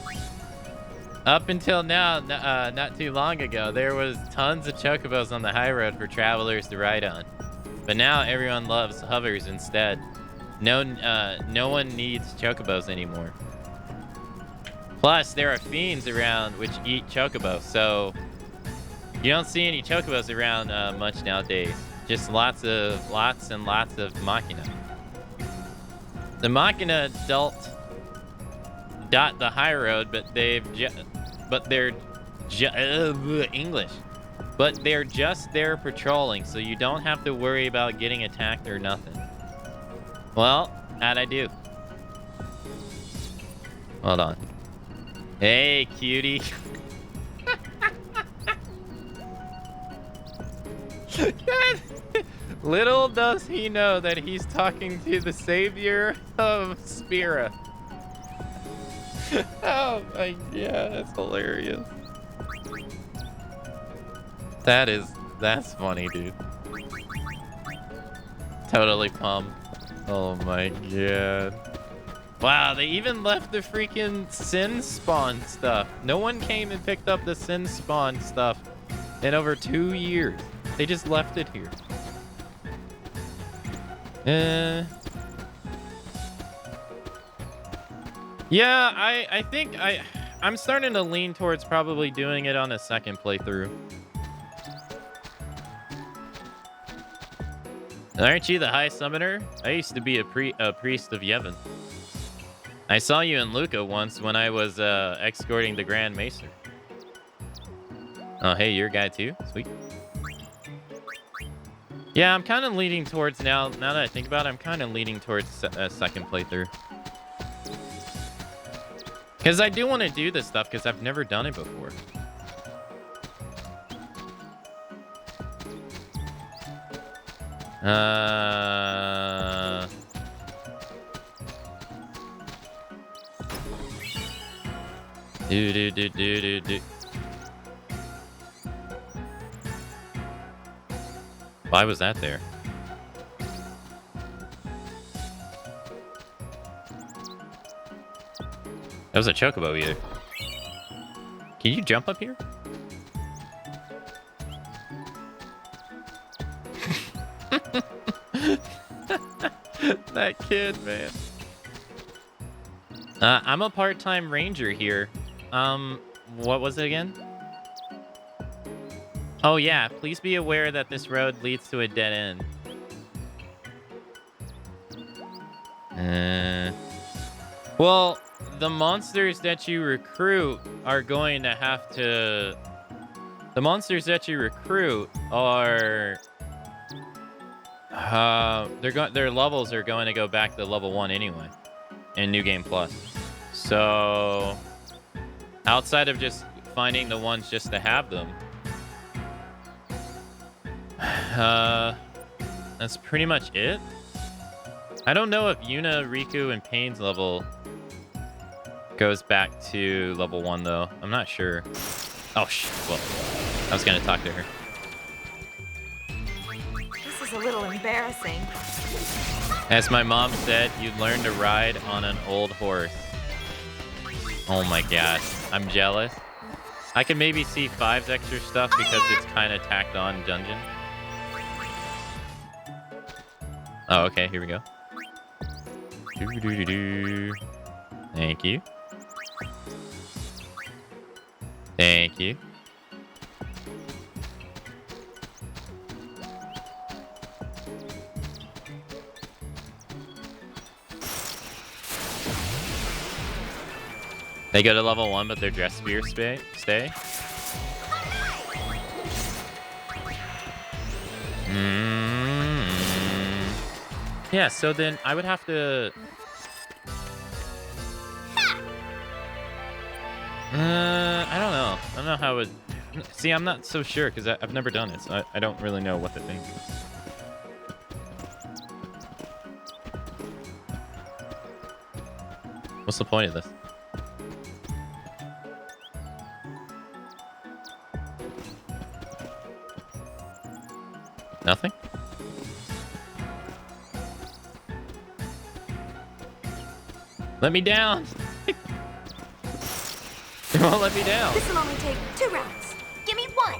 Up until now, not too long ago, there was tons of chocobos on the high road for travelers to ride on. But now everyone loves hovers instead. No one needs chocobos anymore. Plus, there are fiends around which eat chocobos, so you don't see any chocobos around much nowadays. Just lots and lots of machina. The machina dot the high road, but they're English. But they're just there patrolling, so you don't have to worry about getting attacked or nothing. Well, how'd I do? Hold on. Hey, cutie. Little does he know that he's talking to the savior of Spira. Oh my god, that's hilarious. That's funny, dude. Totally pumped. Oh my god. Wow, they even left the freaking sin spawn stuff. No one came and picked up the sin spawn stuff in over 2 years. They just left it here. Yeah, I think I'm starting to lean towards probably doing it on a second playthrough. Aren't you the High Summoner? I used to be a priest of Yevon. I saw you in Luca once when I was escorting the Grand Maester. Oh, hey, you're a guy too? Sweet. Yeah, I'm kind of leaning towards now that I think about it, I'm kind of leaning towards a second playthrough. Because I do want to do this stuff because I've never done it before. Do. Why was that there? That was a chocobo either. Can you jump up here? That kid, man. I'm a part-time ranger here. What was it again? Oh yeah, please be aware that this road leads to a dead end. Well, the monsters that you recruit are going to have to... The monsters that you recruit are... their levels are going to go back to level 1 anyway. In New Game Plus. So... outside of just finding the ones just to have them... that's pretty much it. I don't know if Yuna, Riku, and Pain's level goes back to level 1 though. I'm not sure. Oh shit. Well, I was gonna talk to her. This is a little embarrassing. As my mom said, you learn to ride on an old horse. Oh my god, I'm jealous. I can maybe see 5's extra stuff because it's kind of tacked on dungeon. Oh, okay, here we go. Thank you. Thank you. They go to level 1, but their dress sphere stay. Yeah, so then I would have to... I don't know. I don't know how it would... See, I'm not so sure because I've never done it, so I don't really know what to think. What's the point of this? Nothing? Let me down! It won't let me down. This will only take 2 rounds. Give me 1.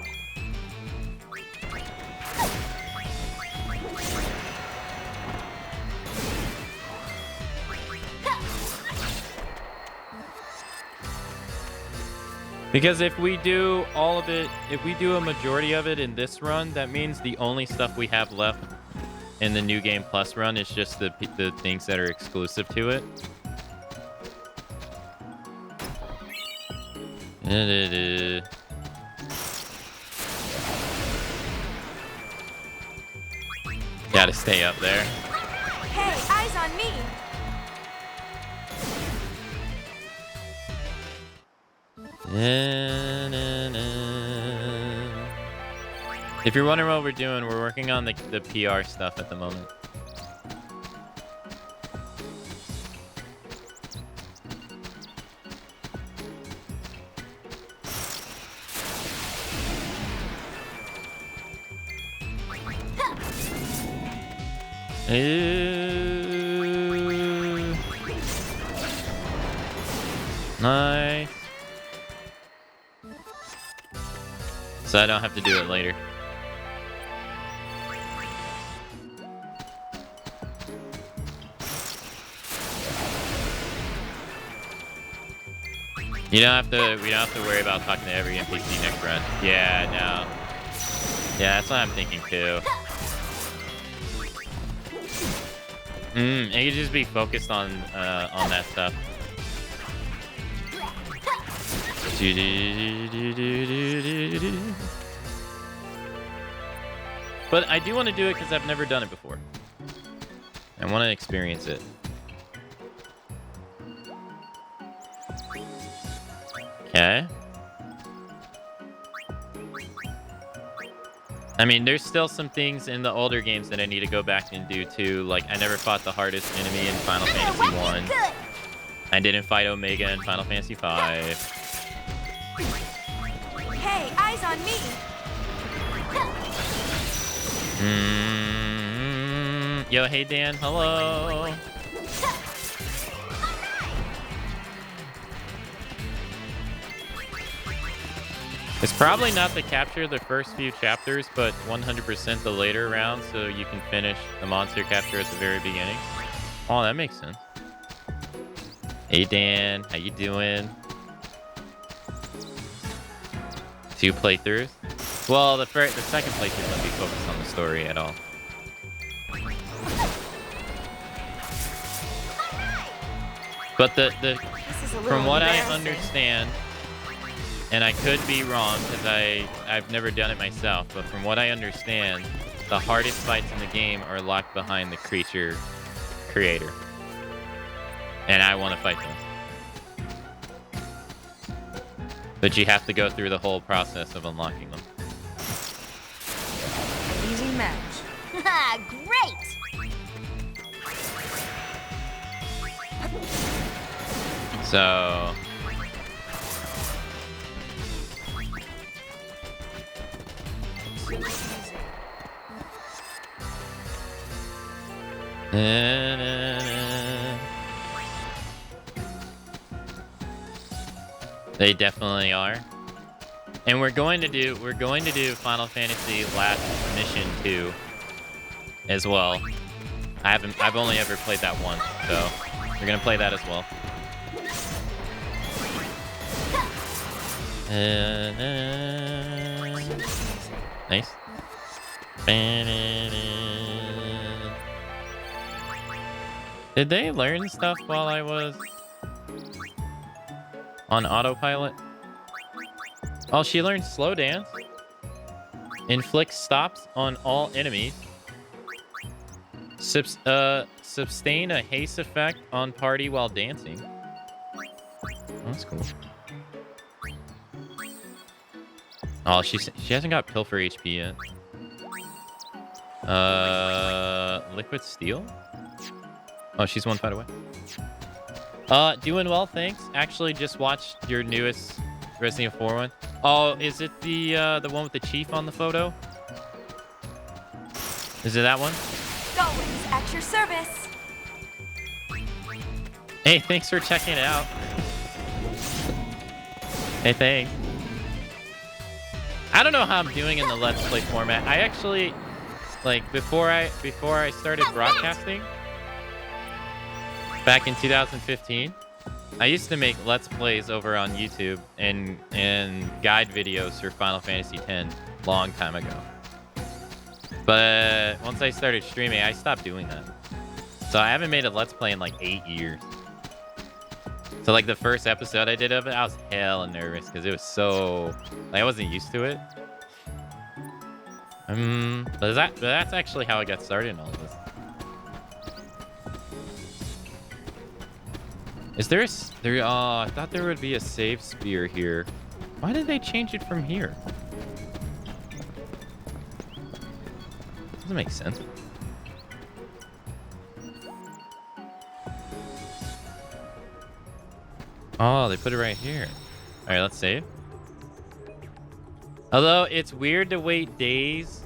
Because if we do all of it, if we do a majority of it in this run, that means the only stuff we have left in the New Game Plus run is just the things that are exclusive to it. Gotta stay up there. Hey, eyes on me. If you're wondering what we're doing, we're working on the PR stuff at the moment. Nice. So I don't have to do it later. We don't have to worry about talking to every NPC next run. Yeah, no. Yeah, that's what I'm thinking too. And you just be focused on that stuff. But I do want to do it because I've never done it before. I want to experience it. Okay. I mean, there's still some things in the older games that I need to go back and do too. Like, I never fought the hardest enemy in Final Fantasy 1. I didn't fight Omega in Final Fantasy 5. Hey, eyes on me. Yo, hey Dan, hello. It's probably not the capture the first few chapters, but 100% the later rounds, so you can finish the monster capture at the very beginning. Oh, that makes sense. Hey Dan, how you doing? 2 playthroughs? Well, the second playthrough won't be focused on the story at all. But from what I understand, and I could be wrong because I've never done it myself, but from what I understand, the hardest fights in the game are locked behind the creature creator. And I want to fight those. But you have to go through the whole process of unlocking them. Easy match. Ha, great! So... They definitely are. And we're going to do Final Fantasy Last Mission 2 as well. I've only ever played that once, so we're gonna play that as well. Nice. Did they learn stuff while I was on autopilot? Oh, she learned slow dance. Inflicts stops on all enemies. Sustain a haste effect on party while dancing. Oh, that's cool. Oh, she hasn't got Pilfer HP yet. Liquid Steel? Oh, she's one fight away. Doing well, thanks. Actually, just watched your newest Resident Evil 4 one. Oh, is it the one with the chief on the photo? Is it that one? Always at your service. Hey, thanks for checking it out. Hey, thanks. I don't know how I'm doing in the Let's Play format. I actually, like, before I started broadcasting back in 2015, I used to make Let's Plays over on YouTube and guide videos for Final Fantasy X long time ago. But once I started streaming, I stopped doing that. So I haven't made a Let's Play in like 8 years. So like the first episode I did of it, I was hella nervous because it was so... like, I wasn't used to it. But that's actually how I got started in all of this. Is there a... I thought there would be a save spear here. Why did they change it from here? Doesn't make sense. Oh, they put it right here. All right, let's save. Although it's weird to wait days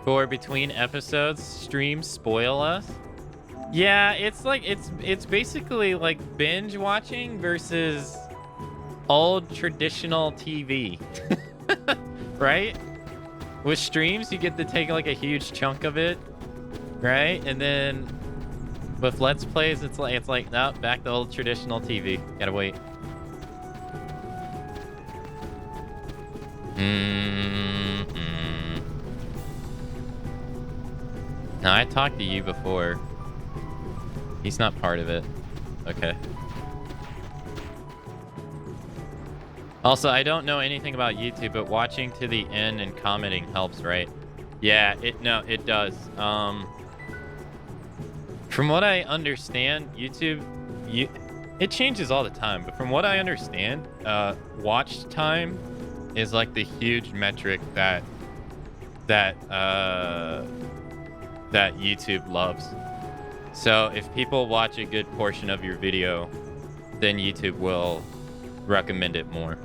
for between episodes, streams spoil us. Yeah, it's like it's basically like binge watching versus old traditional TV. Right? With streams, you get to take like a huge chunk of it, right? And then with Let's Plays, it's like no, back to old traditional TV. Gotta wait. Now I talked to you before. He's not part of it. Okay. Also, I don't know anything about YouTube, but watching to the end and commenting helps, right? Yeah, it does. From what I understand, YouTube, it changes all the time, but from what I understand, watch time is like the huge metric that YouTube loves. So if people watch a good portion of your video, then YouTube will recommend it more.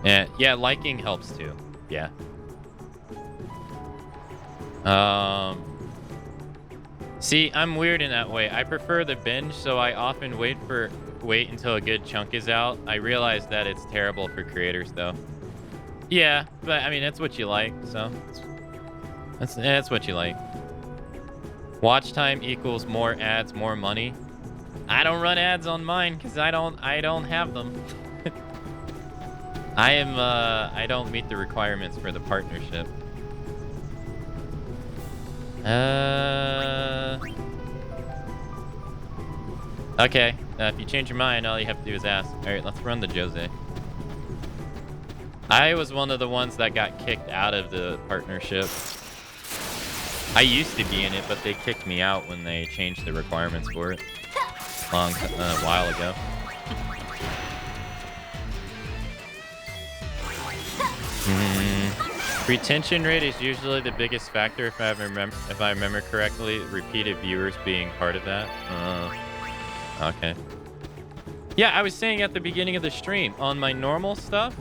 And yeah, liking helps too. Yeah. See, I'm weird in that way. I prefer the binge, so I often wait until a good chunk is out. I realize that it's terrible for creators though. Yeah, but I mean that's what you like, so that's what you like. Watch time equals more ads, more money. I don't run ads on mine because I don't have them. I don't meet the requirements for the partnership. Okay. If you change your mind, all you have to do is ask. All right, let's run the Jose. I was one of the ones that got kicked out of the partnership. I used to be in it, but they kicked me out when they changed the requirements for it a while ago. Retention rate is usually the biggest factor, if I remember correctly. Repeated viewers being part of that. Okay. Yeah, I was saying at the beginning of the stream, on my normal stuff,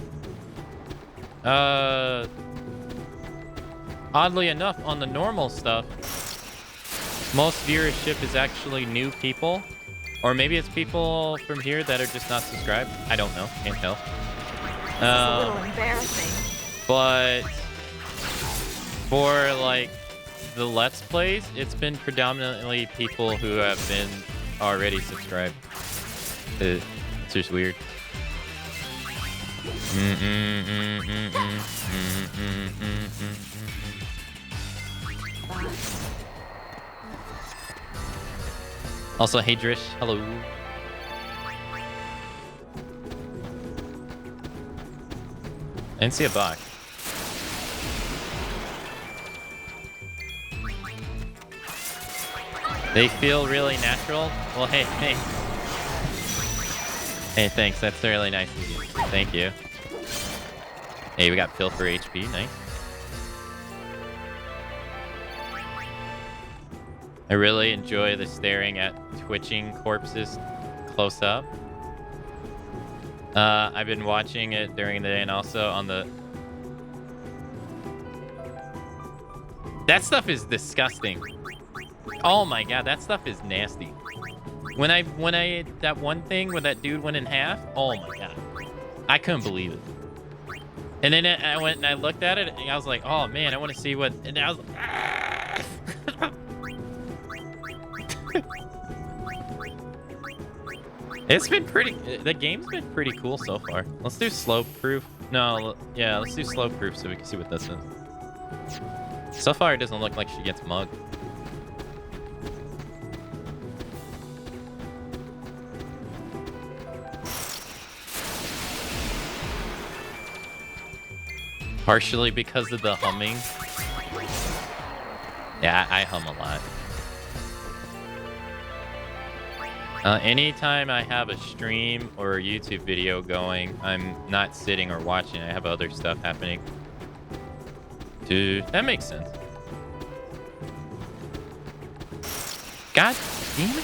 oddly enough, on the normal stuff, most viewership is actually new people. Or maybe it's people from here that are just not subscribed. I don't know. Can't tell. It's a little embarrassing. But for like the Let's Plays, it's been predominantly people who have been already subscribed. It's just weird. Also, hey Drish, hello. I didn't see a box. They feel really natural. Well, hey. Hey, thanks. That's really nice of you. Thank you. Hey, we got Phil for HP. Nice. I really enjoy the staring at twitching corpses close up. I've been watching it during the day and also on the... That stuff is disgusting. Oh my god, that stuff is nasty. When I that one thing where that dude went in half, oh my god. I couldn't believe it. And then I went and I looked at it and I was like, oh man, I want to see what... And I was like, ah! It's been pretty. The game's been pretty cool so far. Let's do slow proof. No, yeah, let's do slow proof so we can see what this is. So far, it doesn't look like she gets mugged. Partially because of the humming. Yeah, I hum a lot. Anytime I have a stream or a YouTube video going, I'm not sitting or watching. I have other stuff happening. Dude, that makes sense. God damn it.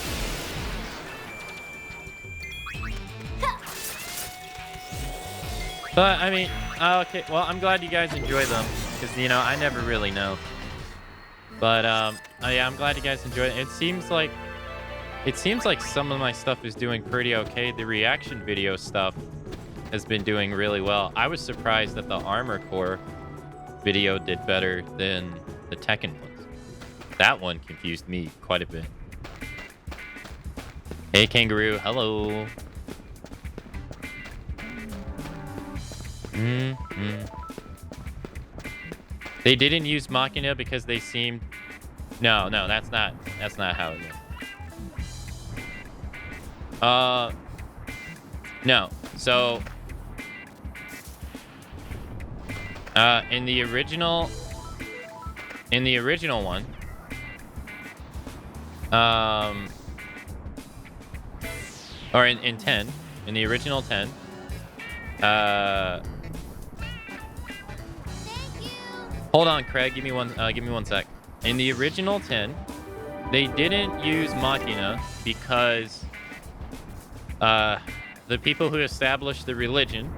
But, I mean, okay, well, I'm glad you guys enjoy them. Because, you know, I never really know. But, yeah, I'm glad you guys enjoy it. It seems like some of my stuff is doing pretty okay. The reaction video stuff has been doing really well. I was surprised that the Armor Core video did better than the Tekken ones. That one confused me quite a bit. Hey, Kangaroo. Hello. They didn't use Machina because they seemed... No, that's not how it is. No. So, in the original one, or in 10, in the original 10, hold on, Craig, give me one sec. In the original 10, they didn't use Machina because the people who established the religion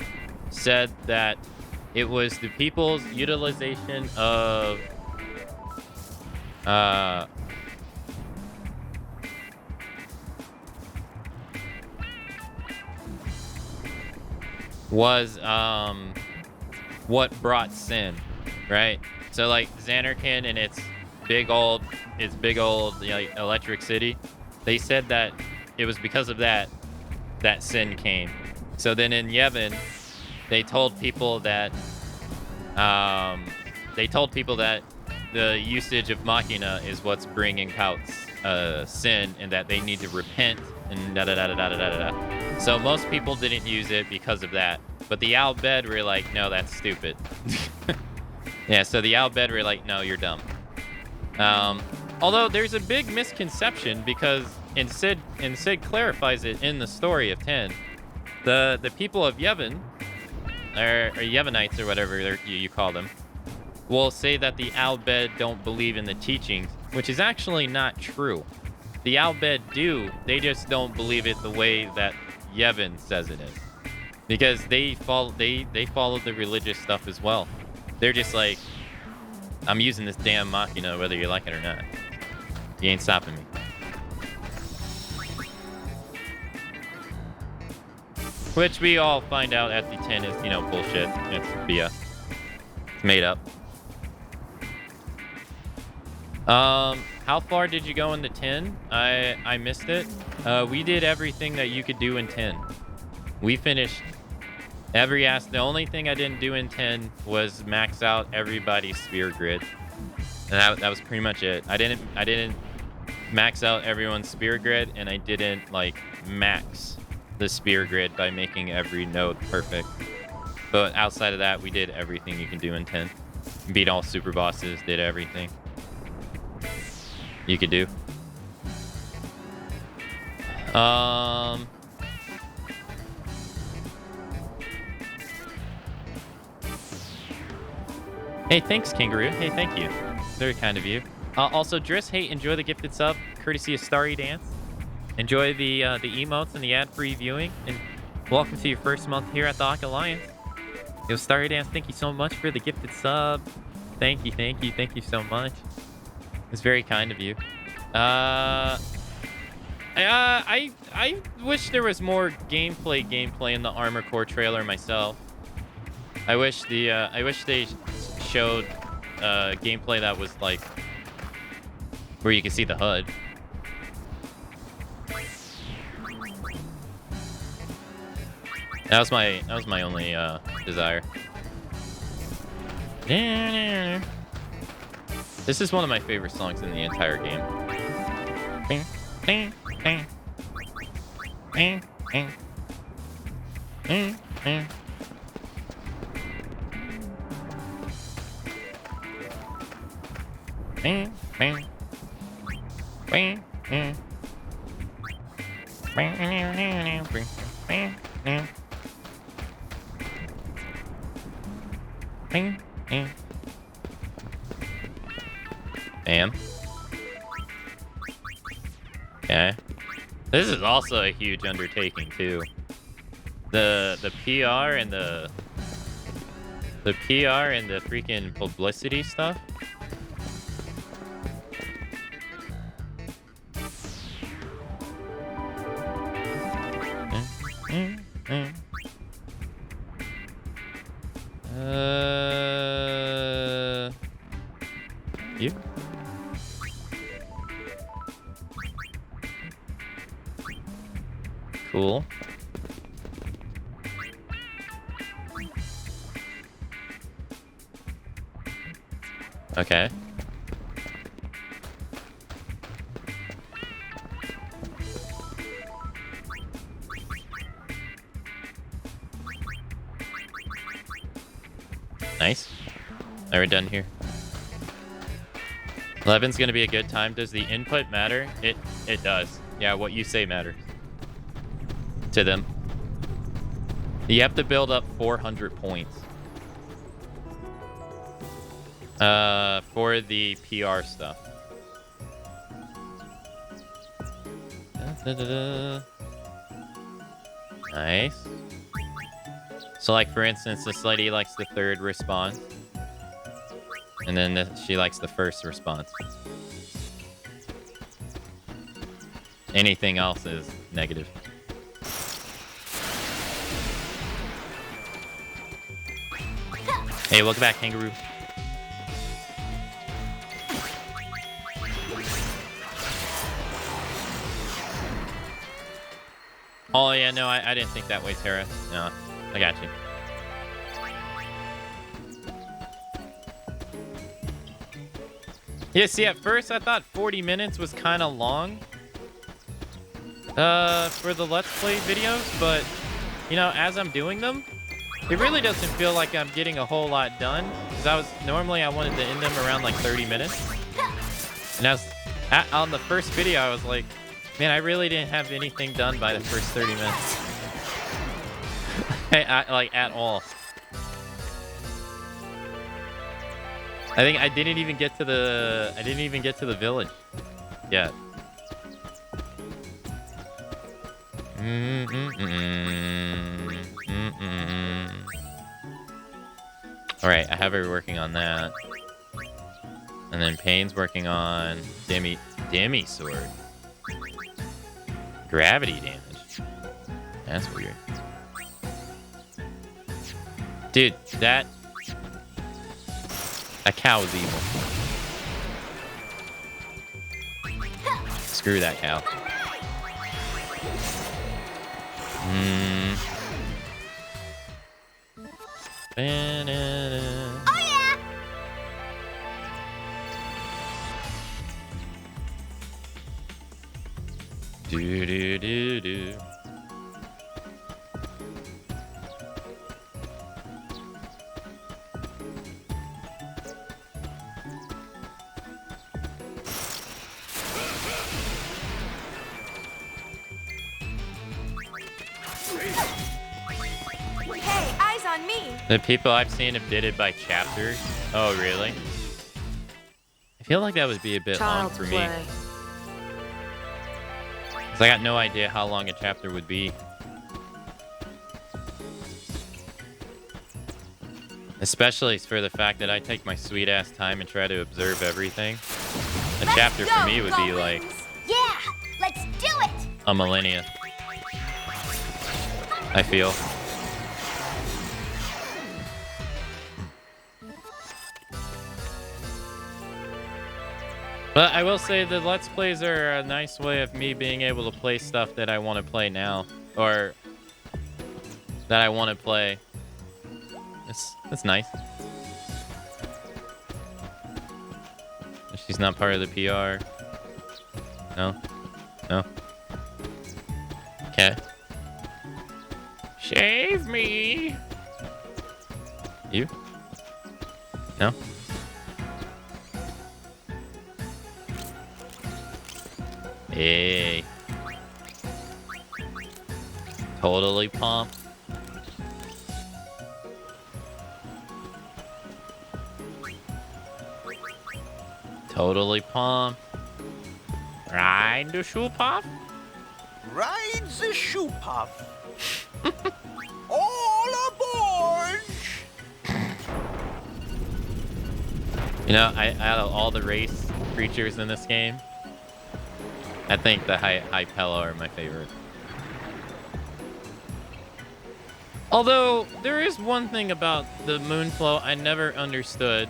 said that it was the people's utilization of what brought sin, right? So like Xanarkand and its big old like, electric city, they said that it was because of that sin came. So then in Yevon, they told people that the usage of Machina is what's bringing out sin, and that they need to repent and da da da da da da da. So most people didn't use it because of that, but the Al Bhed were like, no, that's stupid. Yeah, so the Al Bhed were like, no, you're dumb. Although there's a big misconception because and Sid clarifies it in the story of 10. The people of Yevon, or Yevonites or whatever you call them, will say that the Al Bhed don't believe in the teachings, which is actually not true. The Al Bhed do, they just don't believe it the way that Yevon says it is. Because they follow the religious stuff as well. They're just like, I'm using this damn Machina whether you like it or not. You ain't stopping me. Which we all find out at the 10 is, you know, bullshit. It's BS. It's made up. How far did you go in the 10? I missed it. We did everything that you could do in 10. We finished every ask. The only thing I didn't do in 10 was max out everybody's sphere grid. And that was pretty much it. I didn't max out everyone's sphere grid, and I didn't like max the sphere grid by making every node perfect. But outside of that, we did everything you can do in 10. Beat all super bosses, did everything you could do. Hey, thanks, Kangaroo. Hey, thank you. Very kind of you. Also, Driss, hey, enjoy the gifted sub, courtesy of Starry Dance. Enjoy the emotes and the ad-free viewing, and welcome to your first month here at the Ak Alliance. Yo, Starry Dance, thank you so much for the gifted sub. Thank you so much. It's very kind of you. I wish there was more gameplay in the Armor Core trailer myself. I wish they showed gameplay that was like where you can see the HUD. That was my only desire. This is one of my favorite songs in the entire game. Bam. Okay. This is also a huge undertaking too. The PR and the PR and the freaking publicity stuff. You? Cool. Okay. Nice. Now we're done here. 11's gonna be a good time. Does the input matter? It does. Yeah, what you say matters to them. You have to build up 400 points for the PR stuff. Nice. So like for instance, this lady likes the third response, and then she likes the first response. Anything else is negative. Hey, welcome back, Kangaroo. Oh yeah, no, I didn't think that way, Tara. No, I got you. Yeah, see, at first I thought 40 minutes was kind of long for the Let's Play videos, but, you know, as I'm doing them, it really doesn't feel like I'm getting a whole lot done, because normally I wanted to end them around like 30 minutes, and on the first video I was like, man, I really didn't have anything done by the first 30 minutes. Like, at all. I think I didn't even get to the village yet. All right, I have her working on that, and then Payne's working on Demi sword. Gravity damage. That's weird. Dude, that cow is evil. Screw that cow. Oh yeah! Do do do do. Hey, eyes on me! The people I've seen have did it by chapters. Oh, really? I feel like that would be a bit long for me. Because I got no idea how long a chapter would be. Especially for the fact that I take my sweet ass time and try to observe everything. A chapter for me would be like... Yeah, let's do it! A millennia. I feel. But I will say the Let's Plays are a nice way of me being able to play stuff that I want to play now. Or that I want to play. That's nice. She's not part of the PR. No. No. Okay. Shave me. You? No? Hey. Totally pumped. Totally pumped. Ride the shoe puff? Ride the shoe puff. All aboard! You know, out of all the race creatures in this game, I think the Hypella are my favorite. Although, there is one thing about the Moonflow I never understood.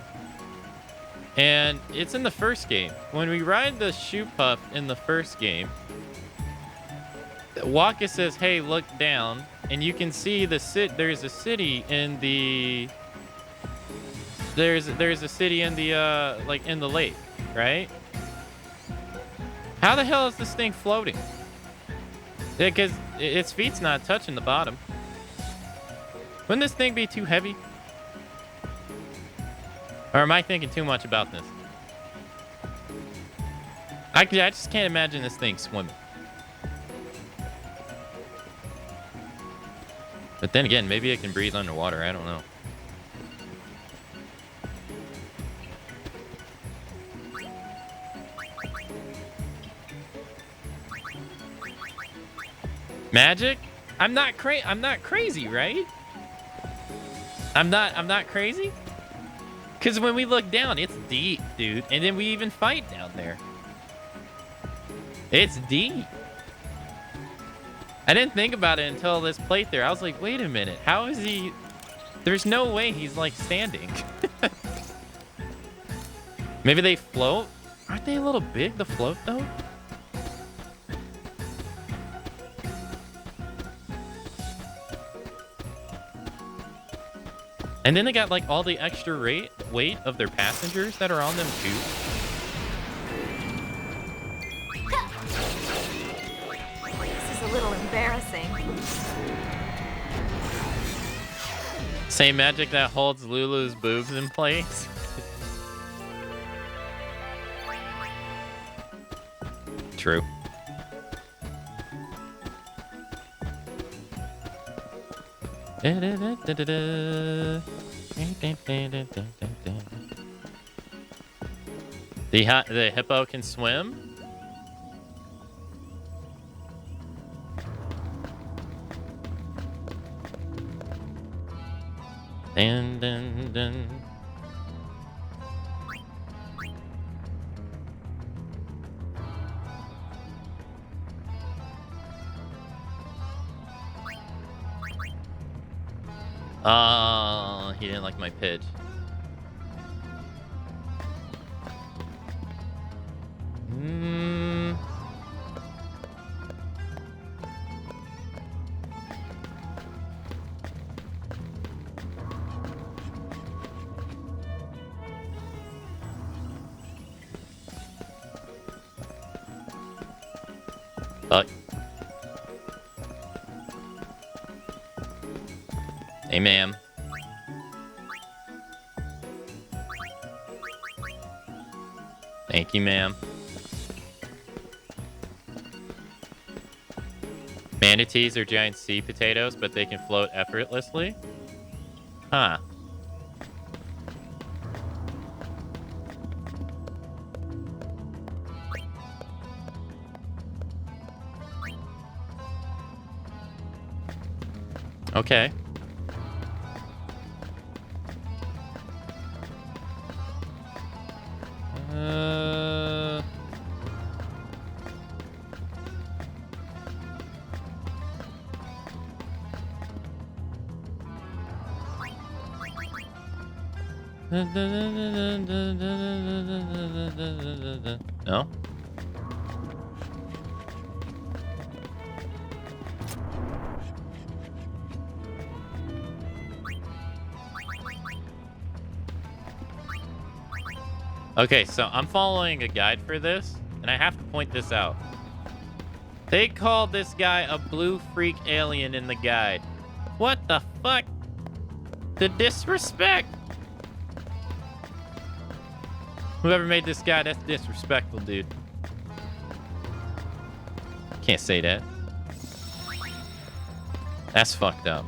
And it's in the first game. When we ride the shoe puff in the first game, Waka says, hey, look down. And you can see there's a city in the... There's a city in the, like, in the lake, right? How the hell is this thing floating? Because its feet's not touching the bottom. Wouldn't this thing be too heavy? Or am I thinking too much about this? I just can't imagine this thing swimming. But then again, maybe it can breathe underwater. I don't know. Magic? I'm not crazy, right? I'm not crazy? Because when we look down, it's deep, dude. And then we even fight down there. It's deep. I didn't think about it until this playthrough. I was like, wait a minute. How is he... There's no way he's, like, standing. Maybe they float? Aren't they a little big to float, though? And then they got, like, all the extra weight of their passengers that are on them, too. This is a little embarrassing. Same magic that holds Lulu's boobs in place. True. The hippo can swim? Dun, dun, dun. Oh, he didn't like my pitch. Hey, ma'am. Thank you, ma'am. Manatees are giant sea potatoes, but they can float effortlessly? Huh. Okay. No? Okay, so I'm following a guide for this, and I have to point this out. They called this guy a blue freak alien in the guide. What the fuck? The disrespect. Whoever made this guy, that's disrespectful, dude. Can't say that. That's fucked up.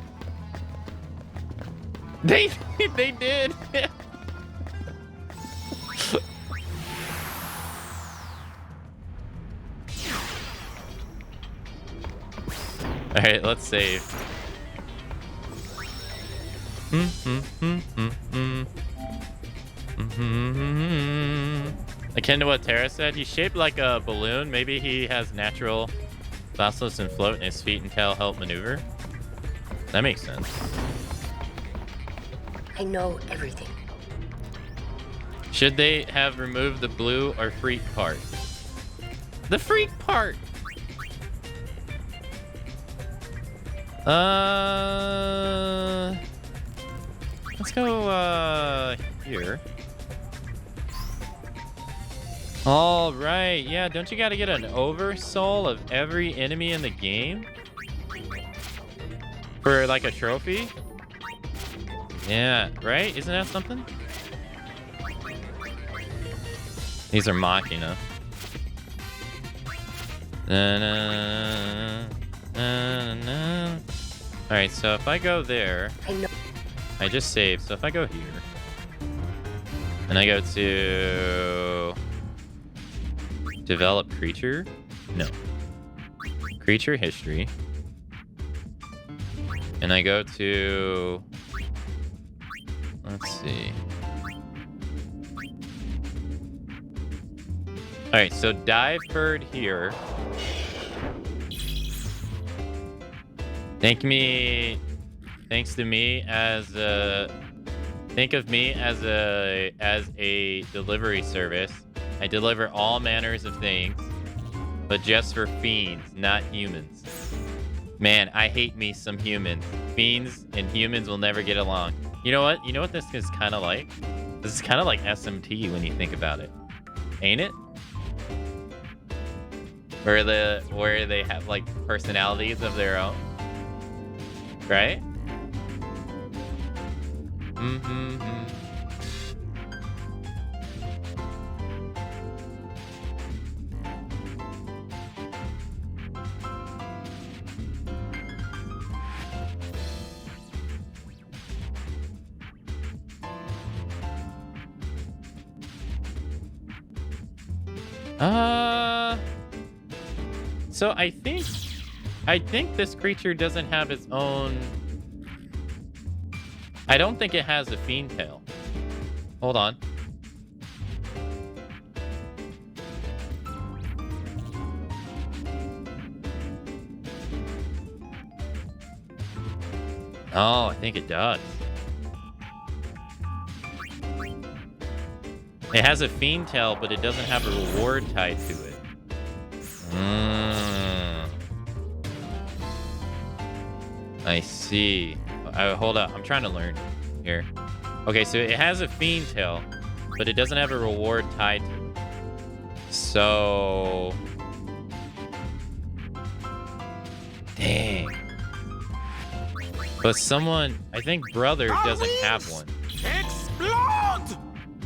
They did. All right, let's save. Akin to what Tara said, he's shaped like a balloon. Maybe he has natural fastness and float, and his feet and tail help maneuver. That makes sense. I know everything. Should they have removed the blue or freak part? The freak part! Let's go, here. All right, yeah, don't you gotta get an oversoul of every enemy in the game? For, like, a trophy? Yeah, right? Isn't that something? These are Machina. Alright, so if I go there, I just saved. So if I go here, and I go to develop creature, no, creature history, and I go to, let's see. All right, so dive bird here. Thanks to me as a, think of me as a delivery service. I deliver all manners of things, but just for fiends, not humans. Man, I hate me some humans. Fiends and humans will never get along. You know what? You know what this is kind of like? This is kind of like SMT when you think about it. Ain't it? Where they have like personalities of their own. Right? So I think this creature doesn't have its own. I don't think it has a fiend tail. Hold on. Oh, I think it does. It has a fiend tail, but it doesn't have a reward tied to it. I see. Hold up. I'm trying to learn here. Okay, so it has a fiend tail, but it doesn't have a reward tied to it. So... Dang. But someone... I think Brother doesn't have one. Explode!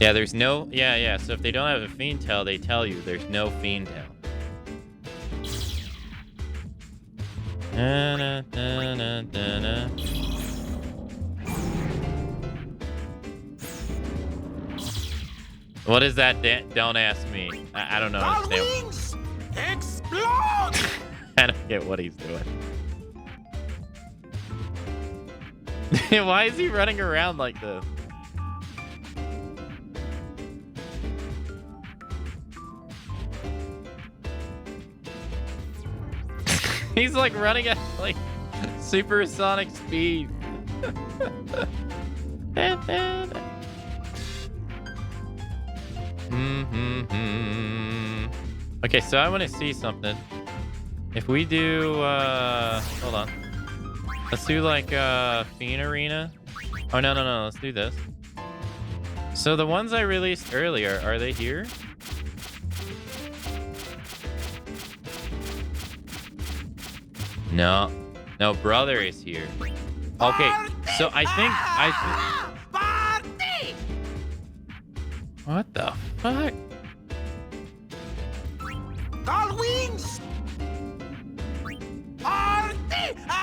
Yeah, there's no... Yeah. So if they don't have a fiend tail, they tell you there's no fiend tail. What is that? Don't ask me. I don't know. Wings! Explode! I don't get what he's doing. Why is he running around like this? He's like running at like supersonic speed. Okay, so I want to see something. If we do, hold on. Let's do like Fiend Arena. Oh, no. Let's do this. So the ones I released earlier, are they here? No. No, brother is here. Okay, so I think Party! What the fuck? Call wings! Party! Party!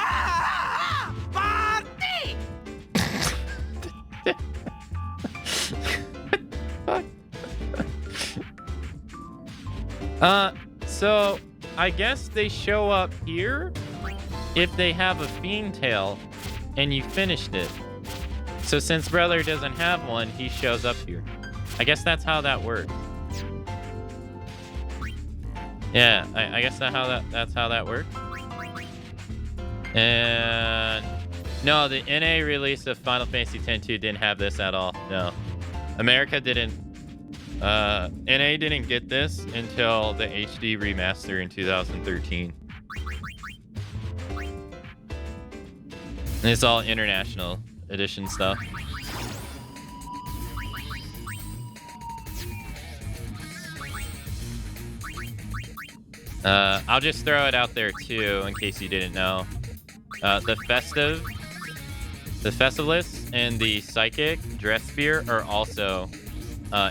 So I guess they show up here if they have a fiend tail and you finished it. So since brother doesn't have one, he shows up here. I guess that's how that works. Yeah, I guess that's how that works. And no, the NA release of Final Fantasy X-2 didn't have this at all. No, America didn't. NA didn't get this until the HD remaster in 2013. And it's all international edition stuff. I'll just throw it out there too, in case you didn't know. The Festivus and the Psychic Dress Spear are also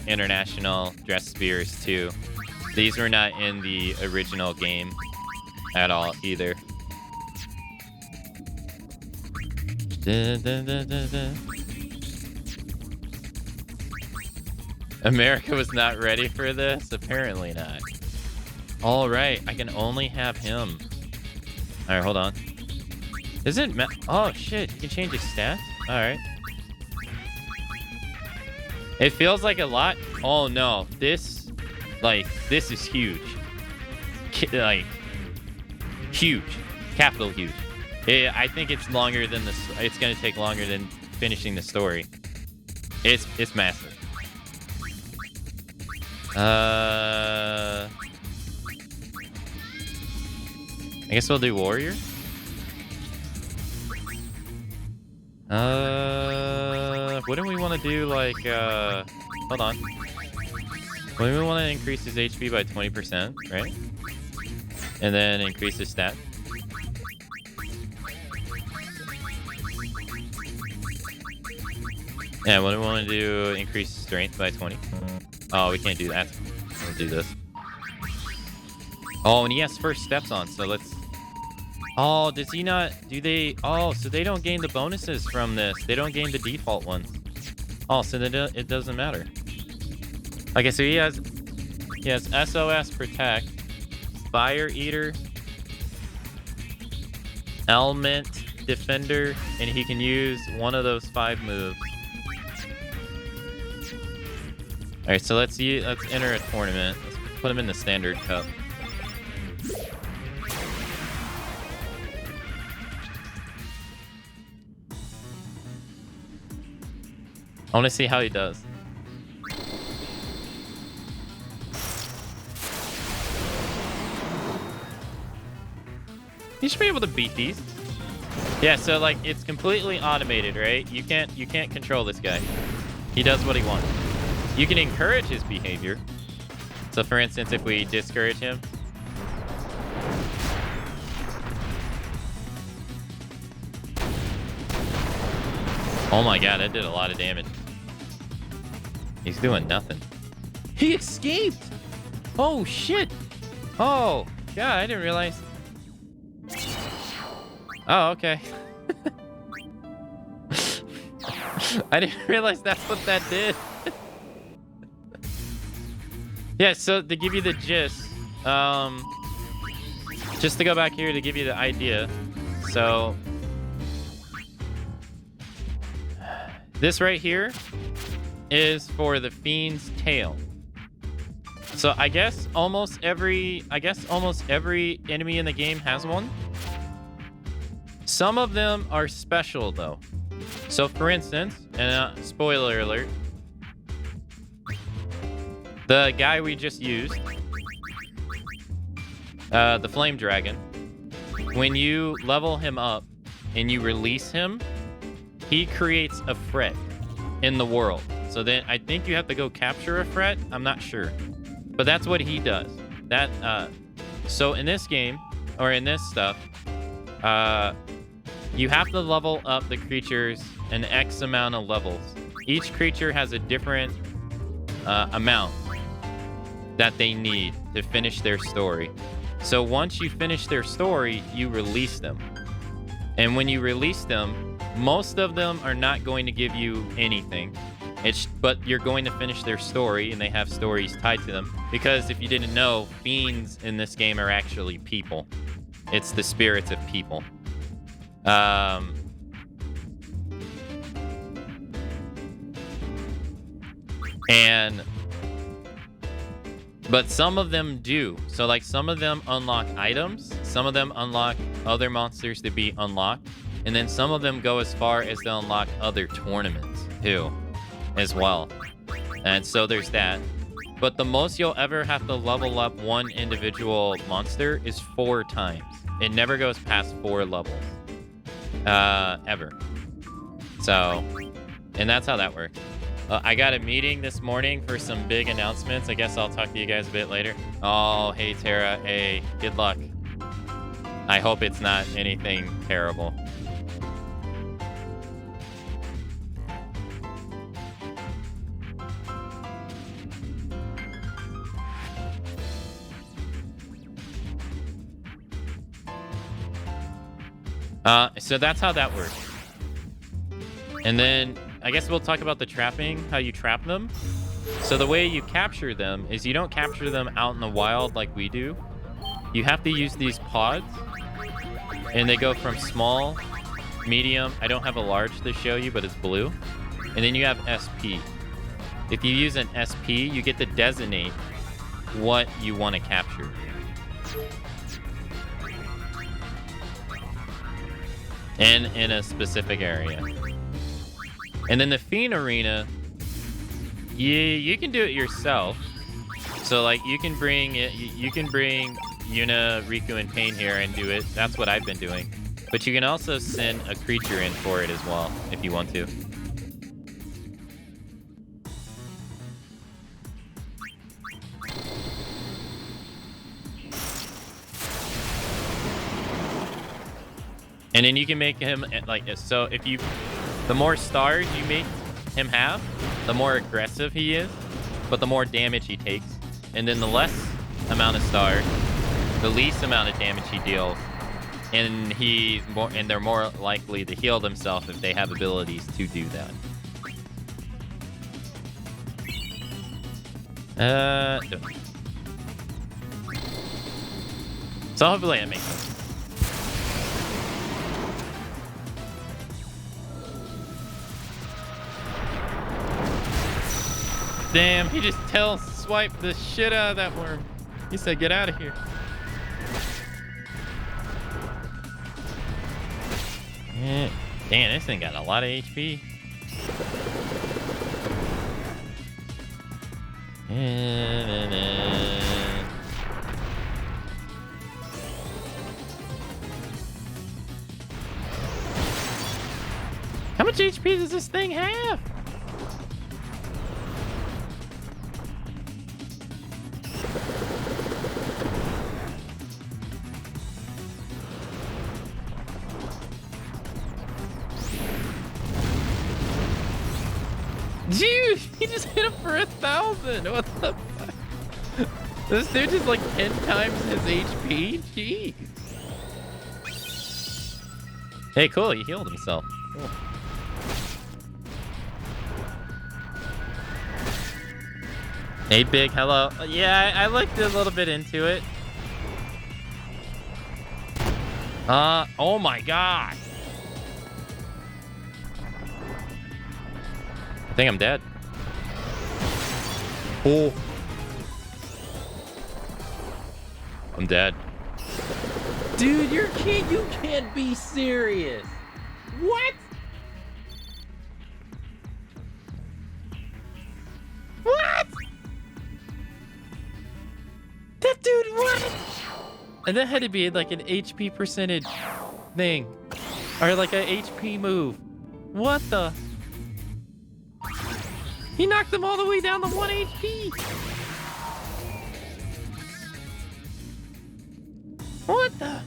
international dress spears too. These were not in the original game at all either. America was not ready for this? Apparently not. All right, I can only have him. All right, hold on. Isn't oh shit, you can change his stats? All right. It feels like a lot. Oh no, this is huge. Like huge, capital huge. I think it's longer than this. It's gonna take longer than finishing the story. It's massive. I guess we'll do warrior. Wouldn't we want to do like hold on. Wouldn't we want to increase his HP by 20%, right? And then increase his stat. Yeah, what do we want to do? Increase strength by 20. Oh, we can't do that. We'll do this. Oh, and he has first steps on, so let's... Oh, does he not... Do they... Oh, so they don't gain the bonuses from this. They don't gain the default ones. Oh, so it doesn't matter. Okay, so he has SOS Protect, Fire Eater, Element Defender, and he can use one of those 5 moves. All right, so let's enter a tournament. Let's put him in the standard cup. I want to see how he does. You should be able to beat these. Yeah, so like it's completely automated, right? You can't control this guy. He does what he wants. You can encourage his behavior. So for instance, if we discourage him. Oh my god, that did a lot of damage. He's doing nothing. He escaped! Oh shit! Oh, god, I didn't realize. Oh, okay. I didn't realize that's what that did. Yeah, so to give you the gist, just to go back here to give you the idea. So this right here is for the Fiend's tail. So I guess almost every enemy in the game has one. Some of them are special though. So for instance, and spoiler alert, the guy we just used, the Flame Dragon, when you level him up and you release him, he creates a fret in the world. So then I think you have to go capture a fret. I'm not sure. But that's what he does. That so in this game, or in this stuff, you have to level up the creatures an X amount of levels. Each creature has a different amount that they need to finish their story. So once you finish their story, you release them. And when you release them, most of them are not going to give you anything. But you're going to finish their story, and they have stories tied to them. Because if you didn't know, fiends in this game are actually people. It's the spirits of people. But some of them do. So like some of them unlock items. Some of them unlock other monsters to be unlocked. And then some of them go as far as to unlock other tournaments too, as well. And so there's that. But the most you'll ever have to level up one individual monster is 4 times. It never goes past 4 levels. Ever. So, and that's how that works. I got a meeting this morning for some big announcements. I guess I'll talk to you guys a bit later. Oh, hey, Tara. Hey, good luck. I hope it's not anything terrible. So that's how that works. And then I guess we'll talk about the trapping, how you trap them. So the way you capture them is you don't capture them out in the wild like we do. You have to use these pods, and they go from small, medium. I don't have a large to show you, but it's blue. And then you have SP. If you use an SP, you get to designate what you want to capture. And in a specific area. And then the Fiend Arena, you can do it yourself. So like you can bring Yuna, Riku, and Pain here and do it. That's what I've been doing. But you can also send a creature in for it as well, if you want to. And then you can make him like this. So if you, the more stars you make him have, the more aggressive he is, but the more damage he takes. And then the less amount of stars, the least amount of damage he deals. And they're more likely to heal themselves if they have abilities to do that. So hopefully that makes sense. Damn, he just swiped the shit out of that worm. He said, get out of here. Yeah. Damn, this thing got a lot of HP. How much HP does this thing have? Dude, he just hit him for 1,000. What the fuck? This dude is like 10 times his HP. Jeez. Hey, cool. He healed himself. Cool. Hey, Big. Hello. Yeah, I looked a little bit into it. Oh my god. I think I'm dead. Oh. I'm dead. Dude, you can't be serious. What? What? That dude, what? And that had to be like an HP percentage thing. Or like a HP move. What the? He knocked them all the way down to 1 HP. What the?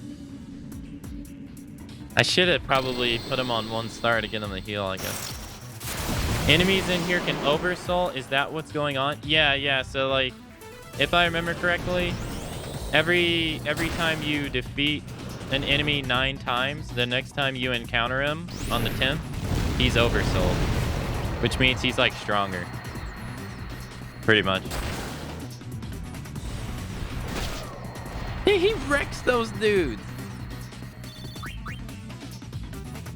I should have probably put him on 1 star to get him the heal, I guess. Enemies in here can oversoul. Is that what's going on? Yeah. So like, if I remember correctly, every time you defeat an enemy 9 times, the next time you encounter him on the 10th, he's oversold, which means he's like stronger, pretty much. He wrecks those dudes.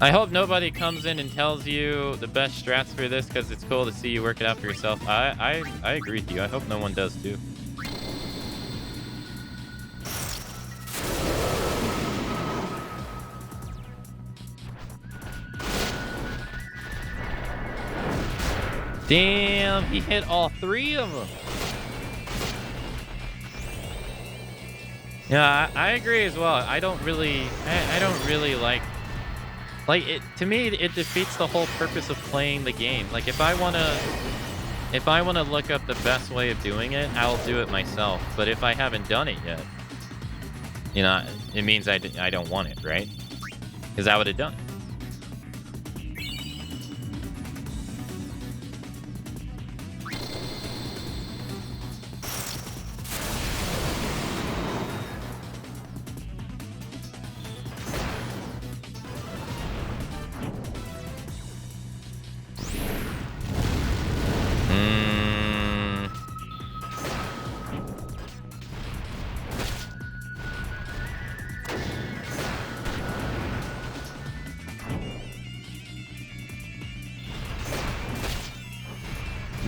I hope nobody comes in and tells you the best strats for this, because it's cool to see you work it out for yourself. I agree with you. I hope no one does too. Damn, he hit all 3 of them. Yeah, I agree as well. I don't really like it. To me, it defeats the whole purpose of playing the game. Like, if I wanna look up the best way of doing it, I'll do it myself. But if I haven't done it yet, you know, it means I don't want it, right? Because I would have done it.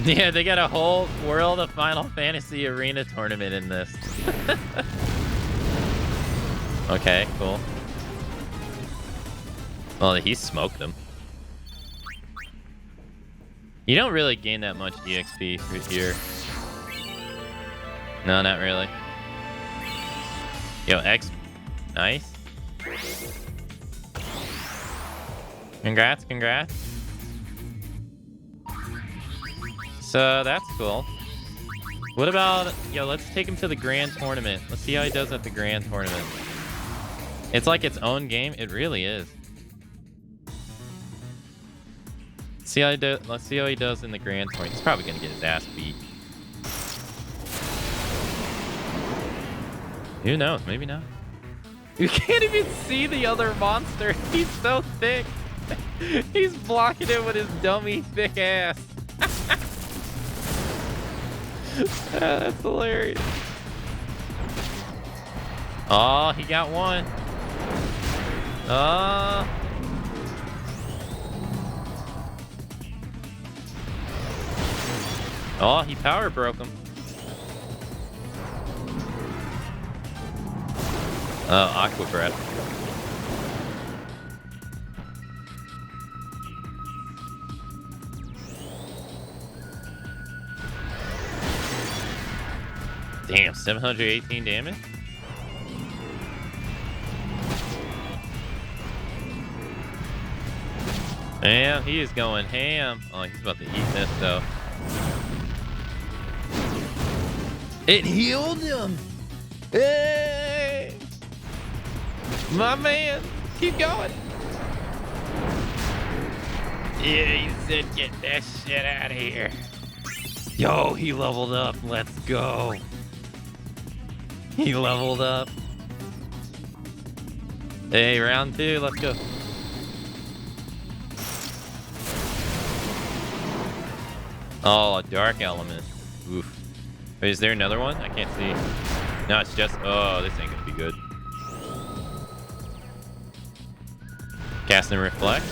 Yeah, they got a whole World of Final Fantasy Arena tournament in this. Okay, cool. Well, he smoked them. You don't really gain that much EXP through here. No, not really. Yo, X. Nice. Congrats. So that's cool. What about, yo, let's take him to the grand tournament. Let's see how he does at the grand tournament. It's like its own game. It really is. Let's see how he does in the grand tournament. He's probably gonna get his ass beat. Who knows? Maybe not. You can't even see the other monster. He's so thick. He's blocking it with his dummy thick ass. That's hilarious. Oh, he got one. Oh, he power broke him. Oh, Aqua Breath. Damn, 718 damage? Damn, he is going ham. Oh, he's about to eat this, though. It healed him! Hey! My man! Keep going! Yeah, he said get that shit out of here. Yo, he leveled up. Let's go. He leveled up. Hey, round 2. Let's go. Oh, a dark element. Oof. Wait, is there another one? I can't see. No, it's just... Oh, this ain't gonna be good. Cast and reflect.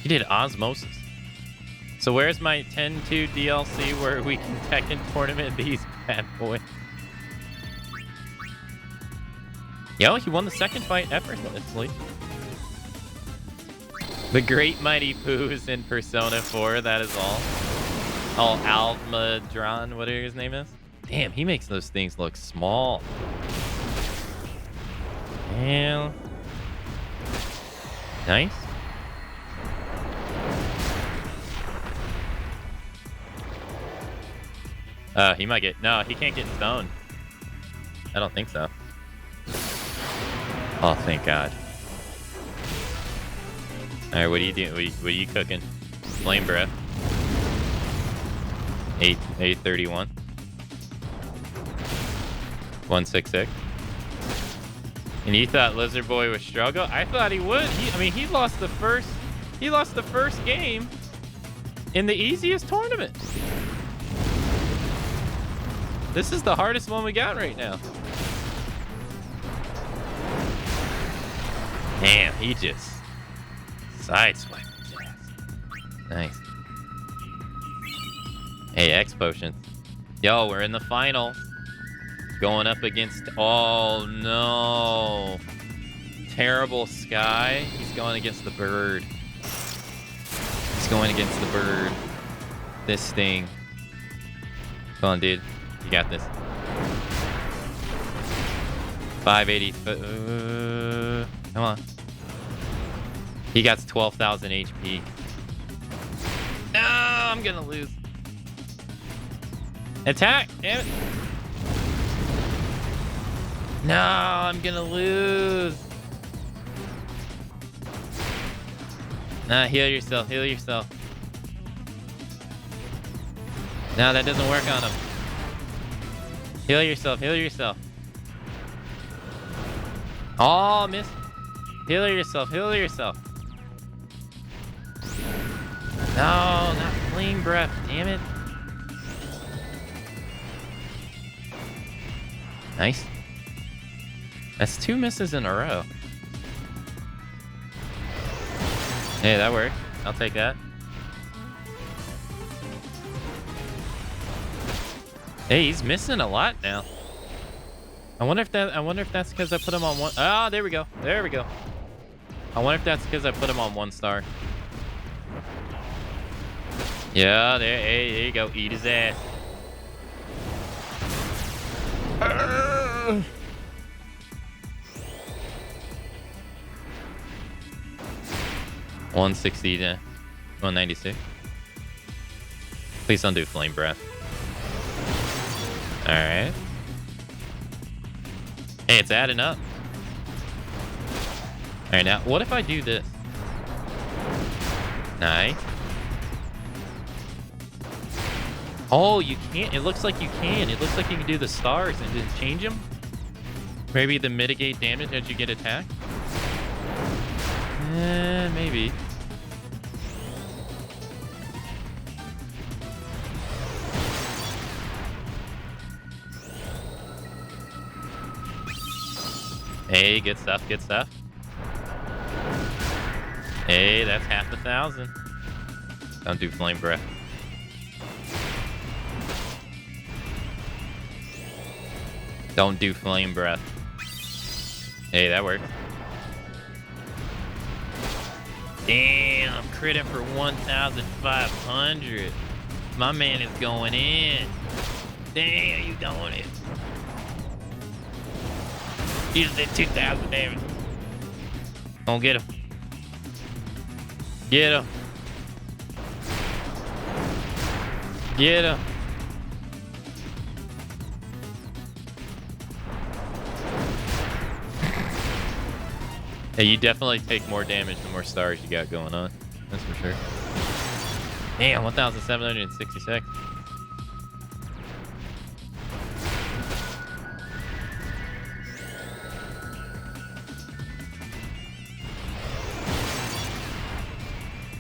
He did osmosis. So where's my 10-2 DLC where we can Tekken tournament these bad boys? Yo, he won the second fight effortlessly. The Great Mighty Poos in Persona 4, that is all. Oh, Almadron, whatever his name is. Damn, he makes those things look small. Damn. Nice. He might get... No, he can't get stoned. I don't think so. Oh, thank God. Alright, what are you doing? What are you cooking? Flame breath. 831. 166. And you thought Lizard Boy would struggle? I thought he would. He lost the first game in the easiest tournament. This is the hardest one we got right now. Damn, he just sideswiped his ass. Nice. Hey, X potion. Yo, we're in the final. Going up against... Oh, no. Terrible Sky. He's going against the bird. He's going against the bird. This thing. Come on, dude. You got this. 580. Come on. He got 12,000 HP. No, I'm gonna lose. Attack! Damn it. No, I'm gonna lose. Nah, heal yourself. Heal yourself. No, that doesn't work on him. Heal yourself. Heal yourself. Oh, miss. Heal yourself. Heal yourself. No, not flame breath. Damn it. Nice. That's 2 misses in a row. Hey, that worked. I'll take that. Hey, he's missing a lot now. I wonder if that's because I put him on one. Ah, there we go. There we go. I wonder if that's because I put him on 1 star. Yeah, there. Hey, there you go. Eat his ass. 160 to 196. Please don't do flame breath. All right. Hey, it's adding up. All right, now what if I do this? Nice. Oh, you can't. It looks like you can. It looks like you can do the stars and then change them. Maybe the mitigate damage as you get attacked. Maybe. Hey, good stuff, good stuff. Hey, that's 1,000. Don't do flame breath. Don't do flame breath. Hey, that worked. Damn, critting for 1,500. My man is going in. Damn, you doing it. He just did 2,000 damage. Don't get him. Get him. Get him. Hey, you definitely take more damage the more stars you got going on. That's for sure. Damn, 1,766.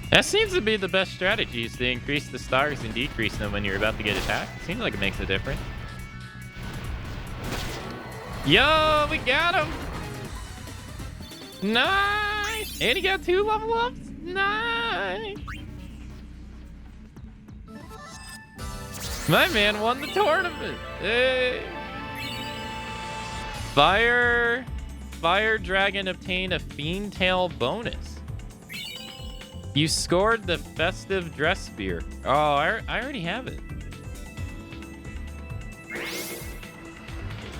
That seems to be the best strategy, is to increase the stars and decrease them when you're about to get attacked. It seems like it makes a difference. Yo, we got him! Nice! And he got 2 level ups? Nice! My man won the tournament! Hey! Fire Dragon obtained a Fiend Tail bonus. You scored the festive dress spear. Oh, I already have it.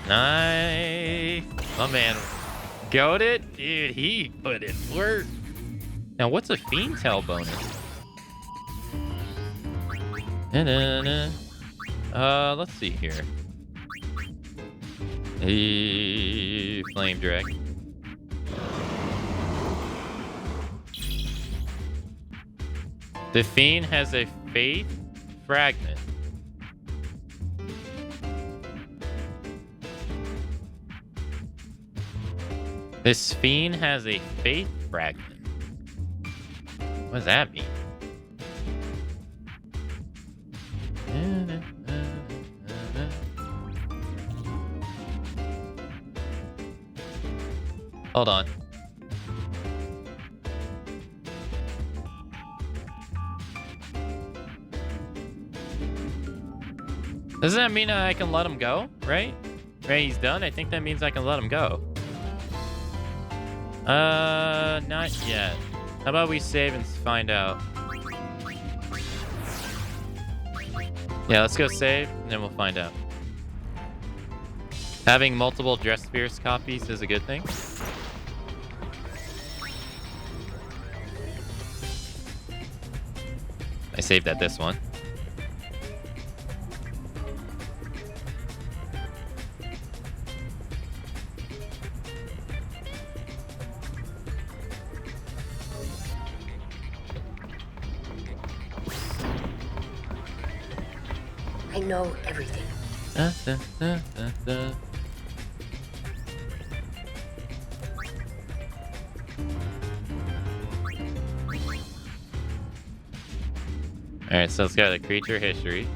Nice. My man goated. Dude, he put in work. Now, what's a Fiend Tail bonus? Let's see here. Flame Dragon. The Fiend has a Faith Fragment. This Fiend has a Faith Fragment. What does that mean? Hold on. Doesn't that mean I can let him go? Right? Right, he's done. I think that means I can let him go. Not yet. How about we save and find out? Yeah, let's go save, and then we'll find out. Having multiple Dress Fierce copies is a good thing. I saved at this one. I know everything. Alright, so let's go to the creature history.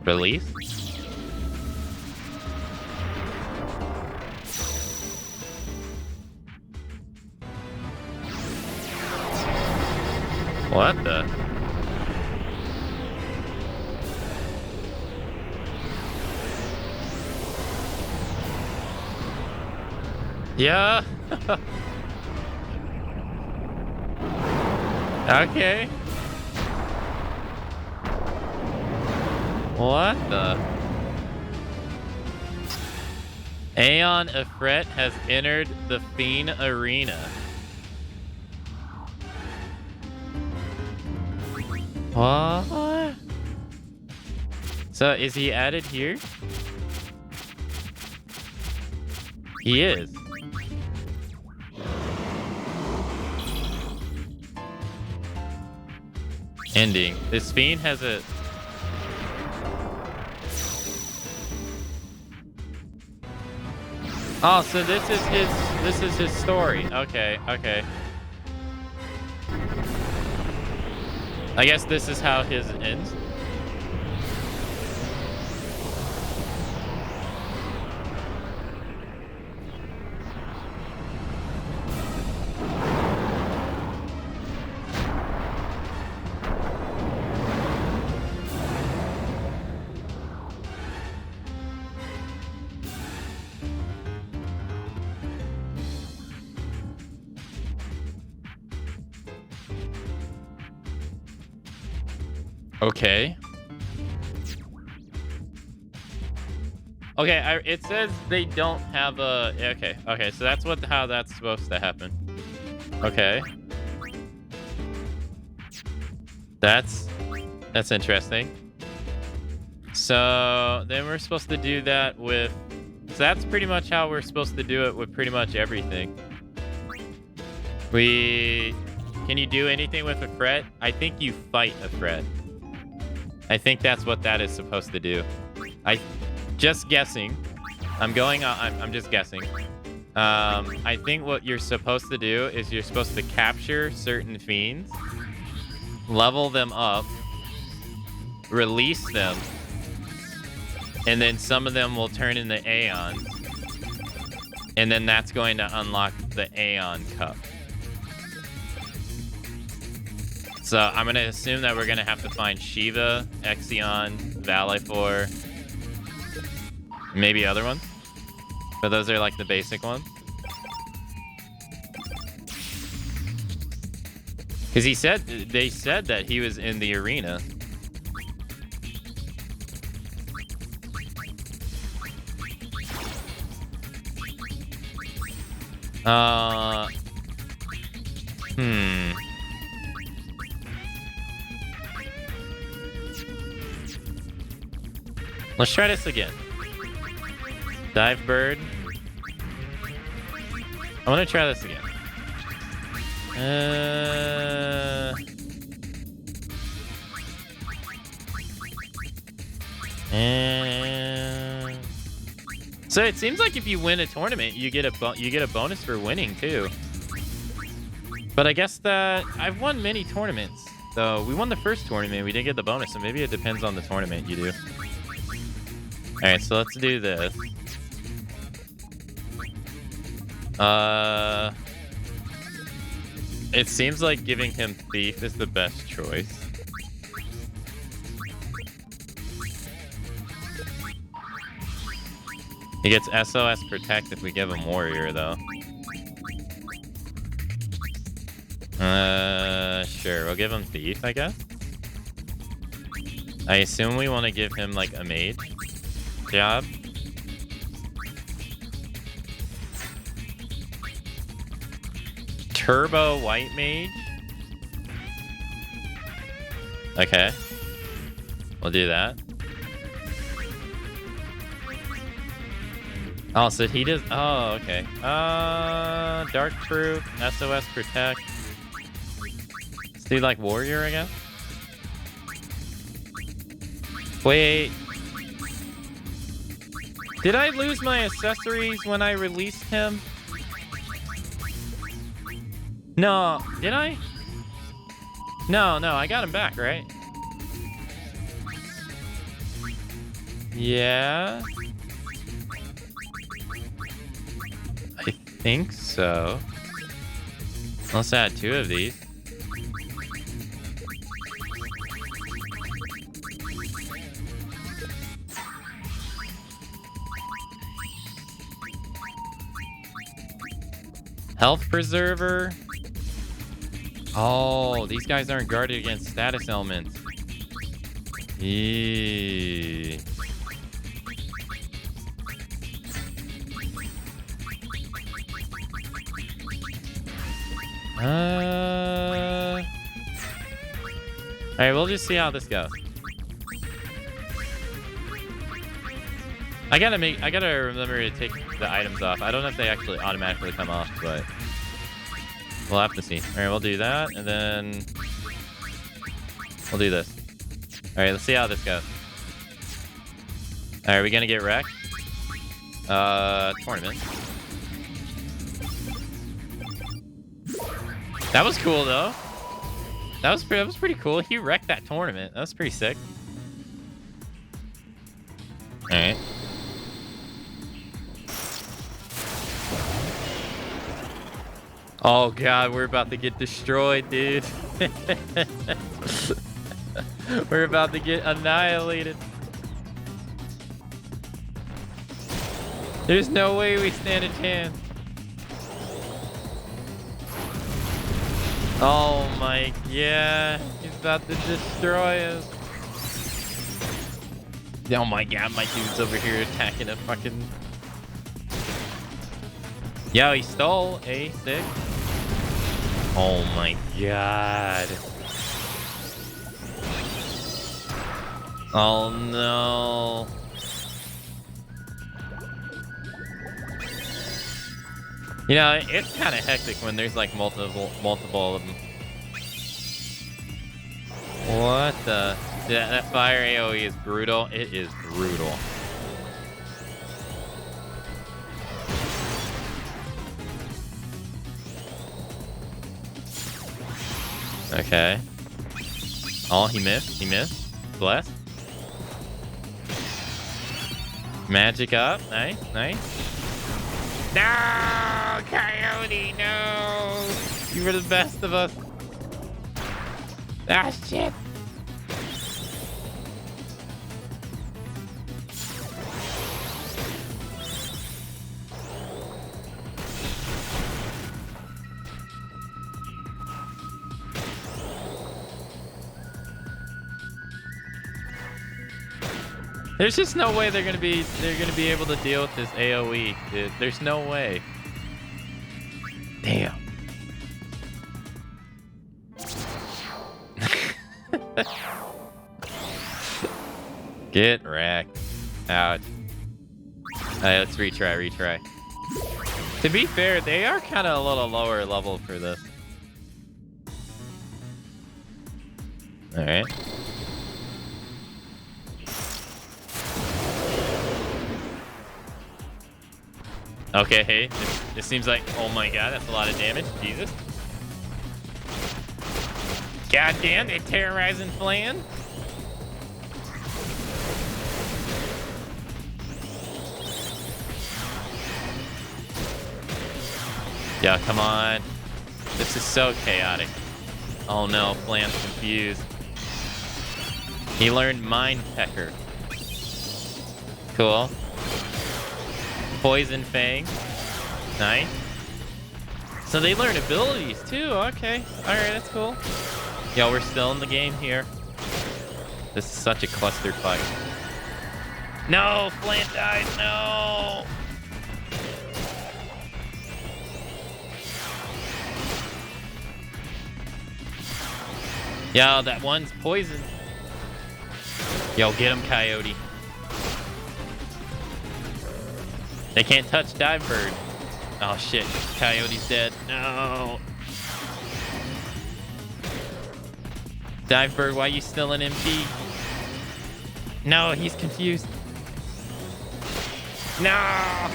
Release. What the? Yeah. Okay. What the? Aeon Ifrit has entered the Fiend Arena. What? So is he added here? He is. Ending. This Fiend has a... Oh, so this is his story. Okay, okay. I guess this is how his ends. Okay. Okay, it says they don't have a... Okay, okay, so that's how that's supposed to happen. Okay. That's interesting. So then we're supposed to do that with... So that's pretty much how we're supposed to do it with pretty much everything. Can you do anything with a Fret? I think you fight a Fret. I think that's what that is supposed to do. Just guessing. I'm just guessing. I think what you're supposed to do is you're supposed to capture certain fiends, level them up, release them, and then some of them will turn into Aeons. And then that's going to unlock the Aeon Cup. So I'm going to assume that we're going to have to find Shiva, Exion, Valifor, maybe other ones. But those are like the basic ones. Because they said that he was in the arena. Let's try this again. Dive bird. I want to try this again. So it seems like if you win a tournament, you get a bonus for winning too. But I guess that I've won many tournaments. So we won the first tournament, we didn't get the bonus, so maybe it depends on the tournament you do. All right, so let's do this. It seems like giving him Thief is the best choice. He gets SOS Protect if we give him Warrior, though. Sure, we'll give him Thief, I guess. I assume we want to give him, like, a Mage job. Turbo White Mage. Okay. We'll do that. Oh, so he does... Oh, okay. Dark Proof, SOS Protect. Let's do, like, Warrior, I guess. Wait. Did I lose my accessories when I released him? No. Did I? No, I got him back, right? Yeah. I think so. Let's add 2 of these. Health Preserver. Oh, these guys aren't guarded against status elements. Eee. Alright, we'll just see how this goes. I gotta remember to take the items off. I don't know if they actually automatically come off, but we'll have to see. Alright, we'll do that, and then we'll do this. Alright, let's see how this goes. Alright, are we gonna get wrecked? Tournament. That was cool, though. That was pretty cool. He wrecked that tournament. That was pretty sick. Alright. Oh god, we're about to get destroyed, dude. We're about to get annihilated. There's no way we stand a chance. Oh my, yeah. He's about to destroy us. Oh my god, my dude's over here attacking a fucking... Yo, he stole A6. Oh my god. Oh no. You know, it's kind of hectic when there's like multiple of them. What the? That fire AoE is brutal. It is brutal. Okay. Oh, he missed. He missed. Bless. Magic up. Nice, nice. No! Coyote, no! You were the best of us. Ah, shit. There's just no way they're gonna be able to deal with this AoE, dude. There's no way. Damn. Get wrecked. Ouch. Alright, let's retry. To be fair, they are kind of a little lower level for this. Alright. Okay, hey, it seems like, oh my god, that's a lot of damage. Jesus. God damn, they terrorizing Flan. Yeah, come on. This is so chaotic. Oh no, Flan's confused. He learned Mind Pecker. Cool. Poison Fang. Nice. So they learn abilities too. Okay. Alright, that's cool. Yo, we're still in the game here. This is such a clusterfuck. No, Flan died. No. Yo, that one's poison. Yo, get him, Coyote. They can't touch Dive Bird. Oh shit, Coyote's dead. No. Dive Bird, why you still in MP? No, he's confused. No.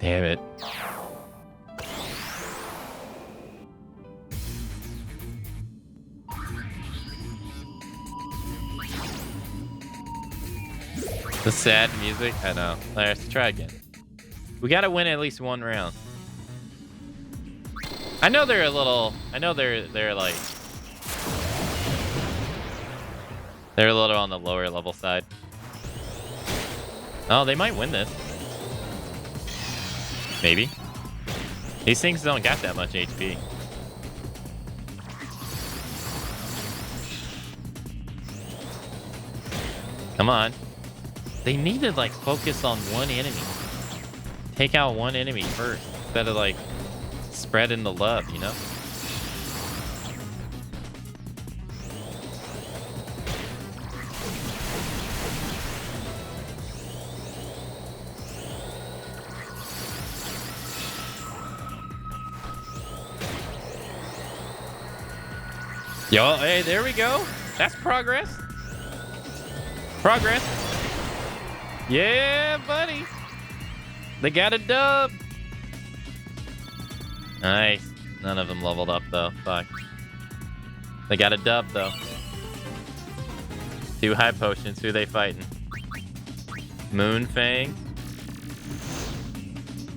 Damn it. The sad music? I know. Let's try again. We gotta win at least one round. I know they're a little... I know they're like... They're a little on the lower level side. Oh, they might win this. Maybe. These things don't got that much HP. Come on. They need to like focus on one enemy. Take out one enemy first instead of like spreading the love, you know? Yo, hey, there we go. That's progress. Progress. Yeah, buddy. They got a dub. Nice. None of them leveled up, though. Fuck. They got a dub, though. 2 high potions. Who they fighting? Moonfang.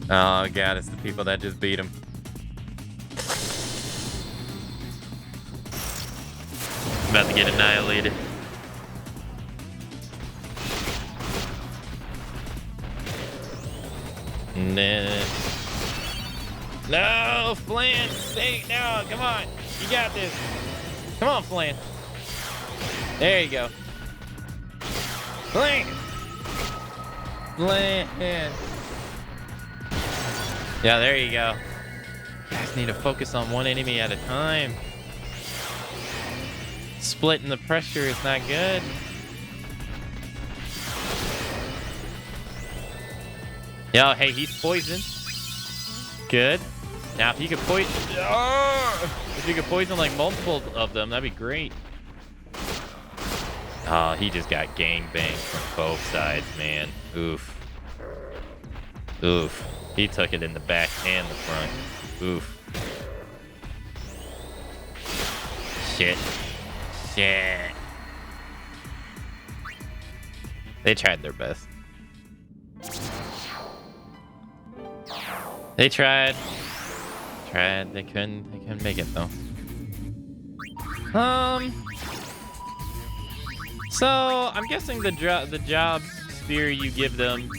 Oh, God. It's the people that just beat him. About to get annihilated. Nah. No, Flan, stay down. Come on, you got this. Come on, Flan. There you go. Flan. Flan. Yeah, there you go. You guys need to focus on one enemy at a time. Splitting the pressure is not good. Yo, hey, he's poisoned. Good. Now, if you could poison... if you could poison, like, multiple of them, that'd be great. Oh, he just got gangbanged from both sides, man. Oof. Oof. He took it in the back and the front. Oof. Shit. Shit. They tried their best. They tried. They couldn't make it though. So I'm guessing the job sphere you give them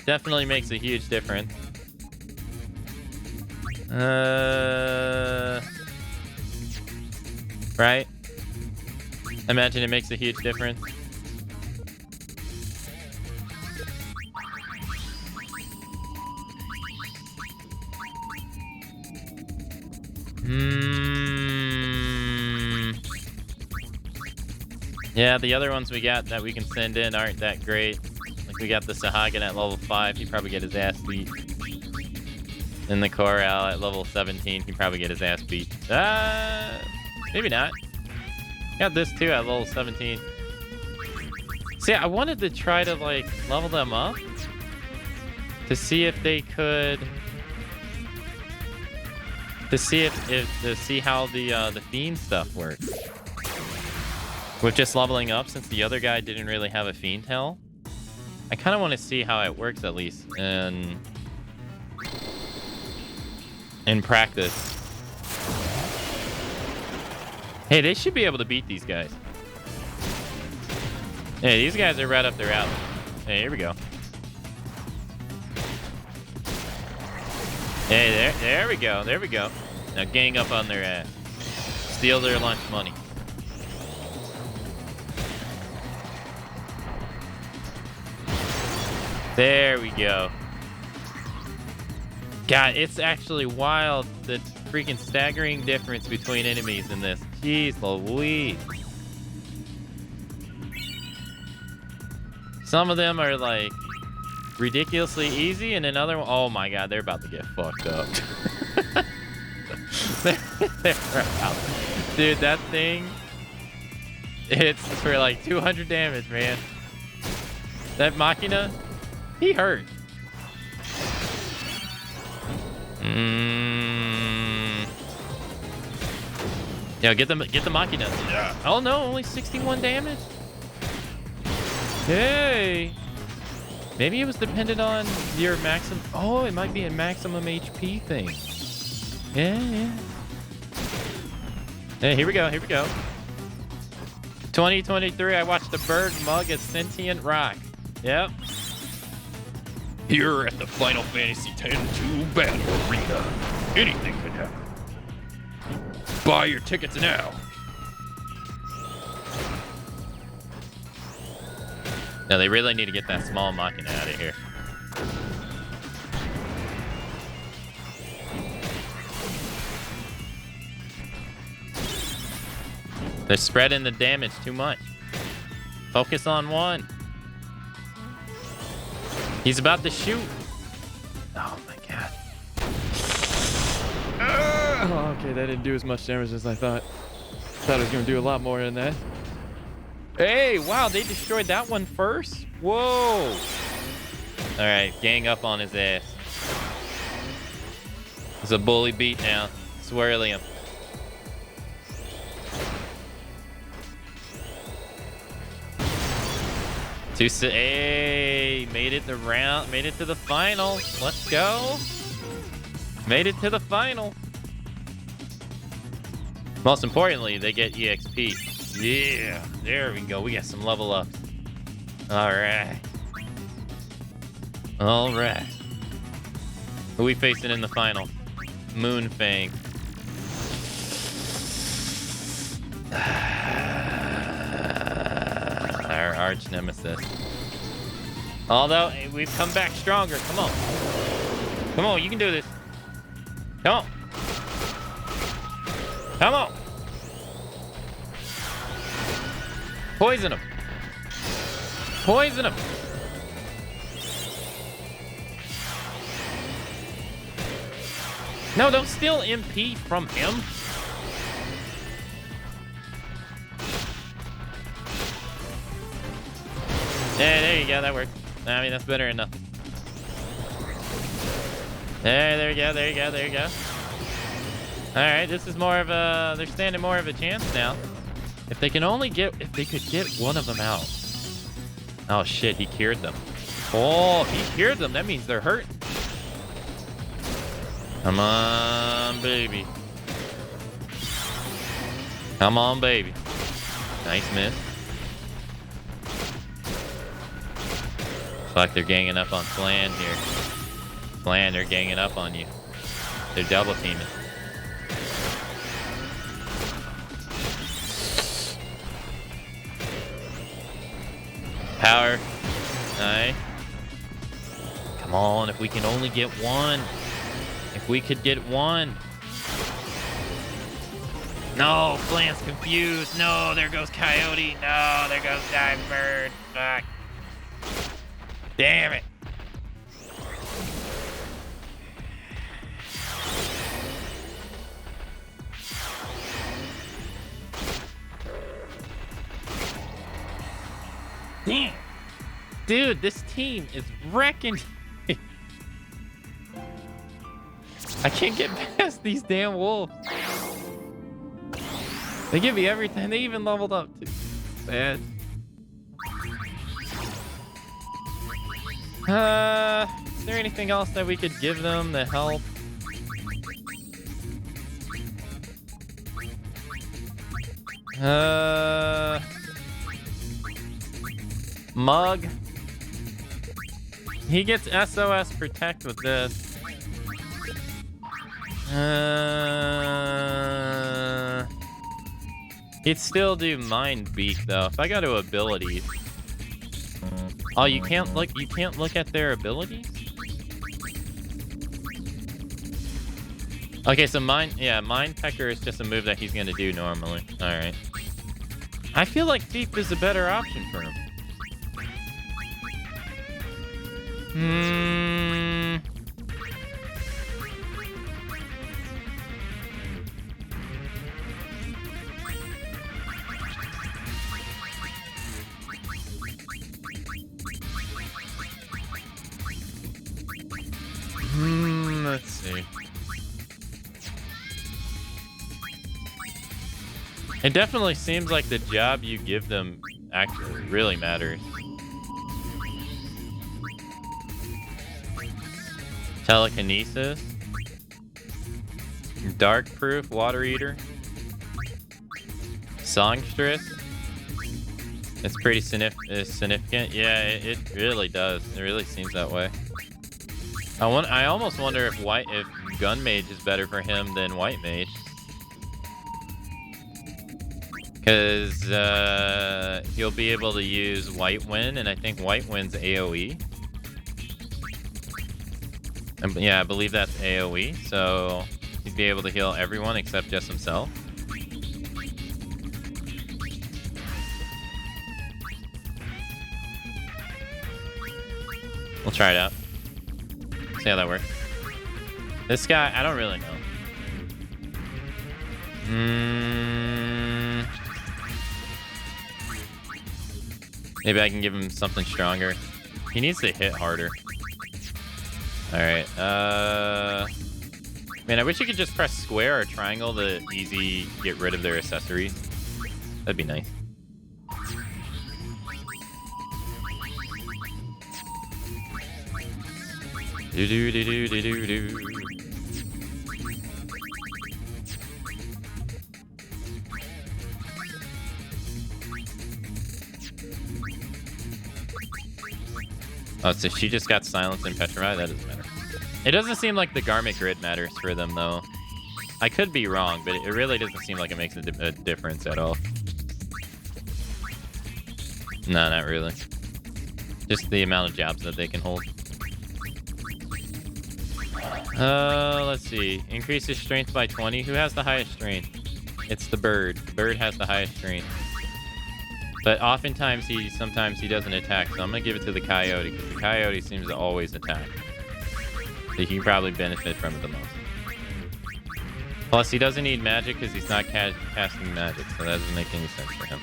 definitely makes a huge difference. Right? Imagine it makes a huge difference. Yeah, the other ones we got that we can send in aren't that great. Like we got the Sahagin at level 5. He'd probably get his ass beat. And the Corral at level 17. He'd probably get his ass beat. Maybe not. Got this too at level 17. See, I wanted to try to like level them up to see if they could, to see how the fiend stuff works with just leveling up, since the other guy didn't really have a fiend hell. I kind of want to see how it works at least in practice. Hey, they should be able to beat these guys. Hey, these guys are right up their alley. Hey, here we go. Hey, there we go. There we go. Now gang up on their ass. Steal their lunch money. There we go. God, it's actually wild, the freaking staggering difference between enemies in this. Jeez Louise. Some of them are like ridiculously easy, and another one, oh my god, they're about to get fucked up. They're out. Dude, that thing, it's for like 200 damage, man. That Machina, he hurt. Yeah, get the Machina. Yeah. Oh no, only 61 damage. Hey, maybe it was dependent on your maximum. Oh, it might be a maximum HP thing. Yeah. Hey, here we go. 2023. I watched a bird mug a sentient rock. Yep. Here at the Final Fantasy X-2 Battle Arena, anything can happen. Buy your tickets now. No, they really need to get that small Machina out of here. They're spreading the damage too much. Focus on one. He's about to shoot. Oh my god. Oh, okay, that didn't do as much damage as I thought. Thought it was gonna do a lot more than that. Hey, wow, they destroyed that one first? Whoa. All right, gang up on his ass. It's a bully beat now. Swirly him. Hey, made it the round, made it to the final. Let's go. Made it to the final. Most importantly, they get EXP. Yeah, there we go. We got some level ups. All right. Who we facing in the final? Moonfang. Our arch nemesis. Although we've come back stronger. Come on, you can do this. Come on. Poison him. No, don't steal MP from him. Yeah, there you go. That worked. I mean, that's better than nothing. There you go. All right, this is more of a, they're standing more of a chance now. If they could get one of them out. Oh shit, he cured them. Oh, he cured them. That means they're hurt. Come on, baby. Nice miss. Looks like they're ganging up on Flan here. Flan, they're ganging up on you. They're double teaming. Power. Nice. Come on, if we can only get one. If we could get one. No, Flant's confused. No, there goes Coyote. No, there goes Dive Bird. Fuck. Damn it. Damn. Dude, this team is wrecking. I can't get past these damn wolves. They give me everything. They even leveled up too. Sad. Is there anything else that we could give them to help? Mug. He gets SOS Protect with this. He'd still do Mind Beak though. If I go to abilities. Oh, you can't look at their abilities? Okay, so Mind Pecker is just a move that he's gonna do normally. Alright. I feel like Thief is a better option for him. Let's see. It definitely seems like the job you give them actually really matters. Telekinesis. Dark Proof, Water Eater. Songstress. It's pretty significant. Yeah, it really does. It really seems that way. I almost wonder if Gun Mage is better for him than White Mage. Because he'll be able to use White Wind, and I think White Wind's AoE. Yeah, I believe that's AoE, so he'd be able to heal everyone except just himself. We'll try it out. See how that works. This guy, I don't really know. Maybe I can give him something stronger. He needs to hit harder. Alright, man, I wish you could just press square or triangle to easy get rid of their accessories. That'd be nice. Do-do-do-do-do-do-do. Oh, so she just got silenced and petrified? That doesn't matter. It doesn't seem like the garment grid matters for them, though. I could be wrong, but it really doesn't seem like it makes a difference at all. No, not really. Just the amount of jabs that they can hold. Let's see. Increases strength by 20. Who has the highest strength? It's the bird. The bird has the highest strength. But oftentimes sometimes he doesn't attack, so I'm gonna give it to the coyote, because the coyote seems to always attack. So he can probably benefit from it the most. Plus, he doesn't need magic because he's not casting magic, so that doesn't make any sense for him.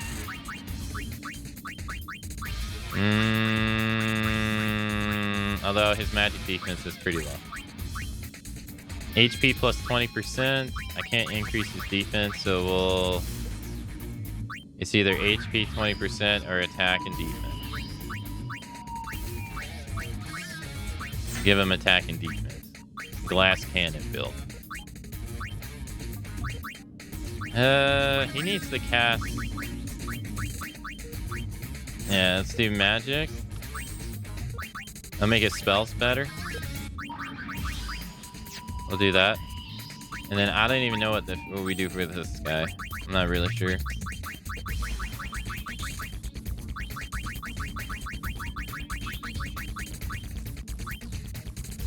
Although his magic defense is pretty low. HP plus 20%. I can't increase his defense, so we'll... It's either HP 20% or attack and defense. Give him attack and defense. Glass cannon build. He needs to cast... Yeah, let's do magic. I'll make his spells better. We'll do that. And then I don't even know what we do for this guy. I'm not really sure.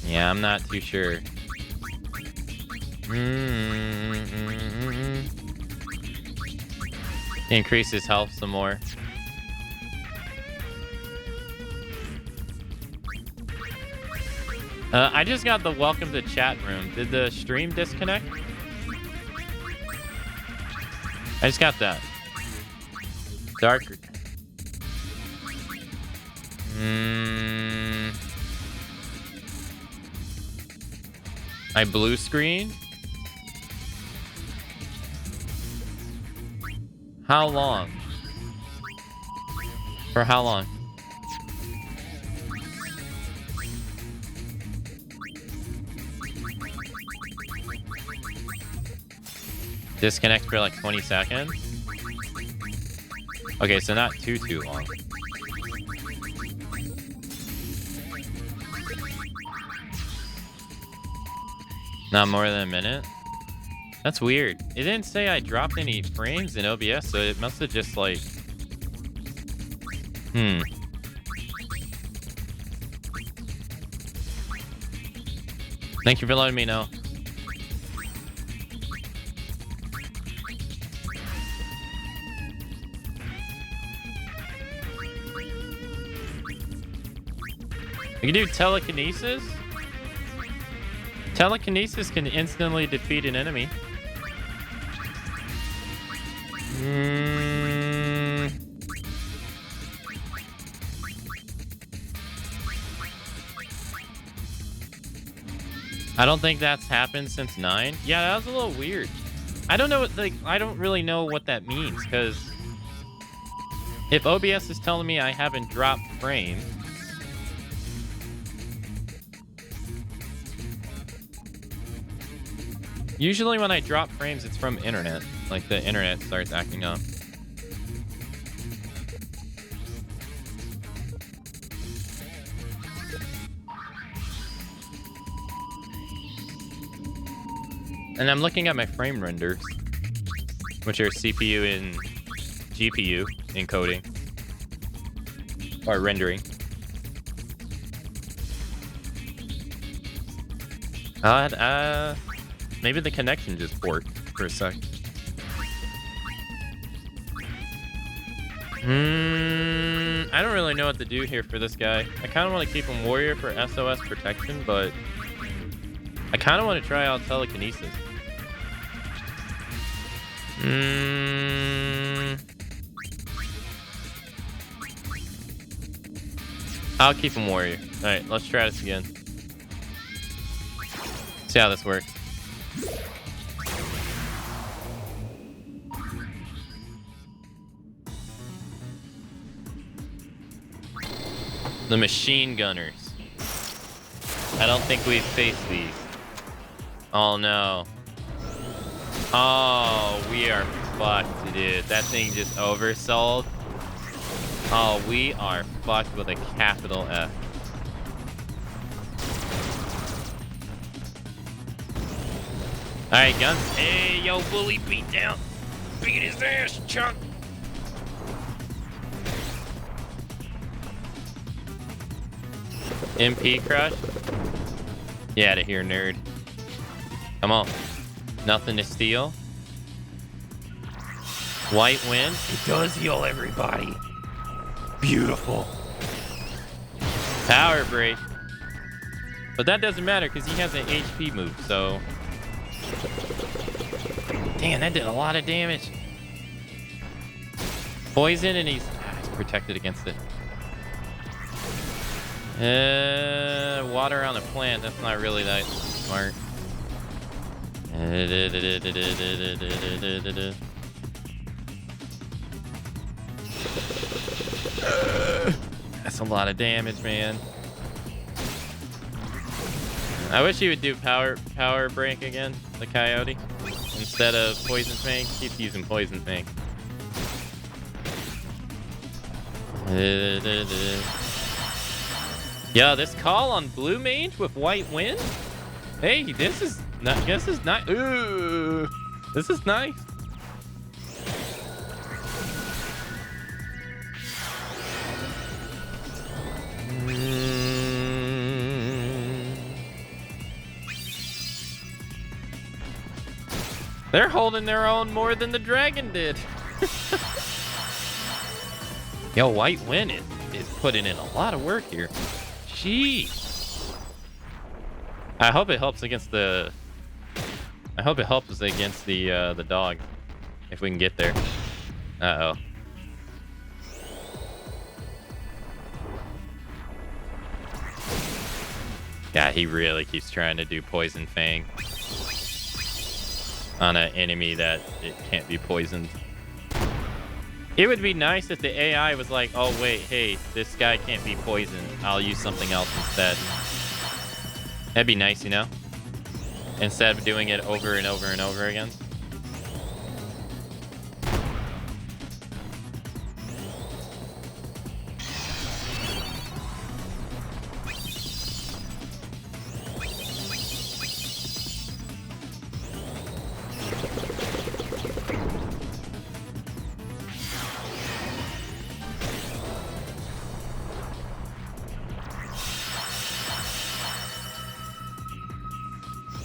Yeah, I'm not too sure. Increase his health some more. I just got the welcome to chat room. Did the stream disconnect? I just got that. Dark. My blue screen? How long? For how long? Disconnect for like 20 seconds? Okay, so not too long. Not more than a minute? That's weird. It didn't say I dropped any frames in OBS, so it must have just like... Thank you for letting me know. You can do telekinesis? Telekinesis can instantly defeat an enemy. I don't think that's happened since 9. Yeah, that was a little weird. I don't know, like, I don't really know what that means, because if OBS is telling me I haven't dropped frames, usually when I drop frames, it's from internet. Like, the internet starts acting up. And I'm looking at my frame renders, which are CPU and GPU encoding. Or rendering. Maybe the connection just forked for a sec. I don't really know what to do here for this guy. I kind of want to keep him warrior for SOS protection, but I kind of want to try out telekinesis. I'll keep him warrior. All right, let's try this again. See how this works. The machine gunners. I don't think we've faced these. Oh no. Oh, we are fucked, dude. That thing just oversold. Oh, we are fucked with a capital F. Alright, guns. Hey, yo, bully, beat down. Beat his ass, chunk. MP crush? Get out of here, nerd. Come on. Nothing to steal. White wind. It does heal everybody. Beautiful. Power break. But that doesn't matter because he has an HP move, so... Damn, that did a lot of damage. Poison, and he's protected against it. Water on a plant. That's not really that smart. That's a lot of damage, man. I wish he would do power break again, the coyote, instead of poison fang. He keeps using poison fang. Yeah, this call on blue mage with white wind. Hey, this is not. This is nice. Ooh, this is nice. They're holding their own more than the dragon did. Yo, White Wind is putting in a lot of work here. Jeez. I hope it helps against the. I hope it helps us against the dog, if we can get there. Uh oh. Yeah, he really keeps trying to do Poison Fang on an enemy that it can't be poisoned. It would be nice if the AI was like, oh wait, hey, this guy can't be poisoned. I'll use something else instead. That'd be nice, you know? Instead of doing it over and over and over again.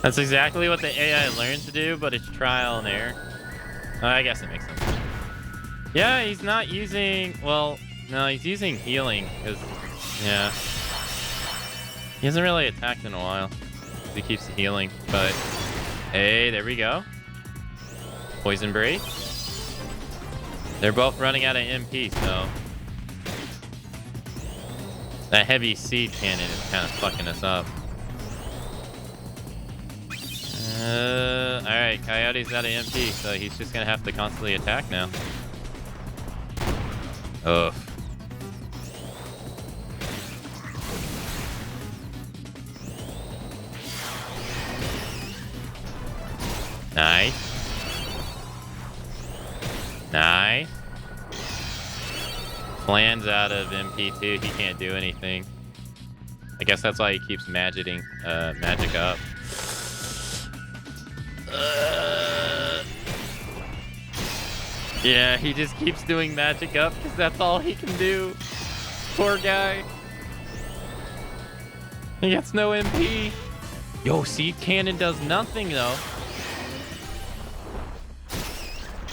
That's exactly what the AI learned to do, but it's trial and error. I guess it makes sense. Yeah, he's not using... Well, no, he's using healing. Because, yeah. He hasn't really attacked in a while. He keeps healing, but... Hey, there we go. Poison Break. They're both running out of MP, so... That heavy seed cannon is kind of fucking us up. Alright, Coyote's out of MP, so he's just gonna have to constantly attack now. Ugh. Nice. Nice. Flan's out of MP too, he can't do anything. I guess that's why he keeps magic up. Yeah, he just keeps doing magic up because that's all he can do. Poor guy. He gets no MP. Yo, seed cannon does nothing though.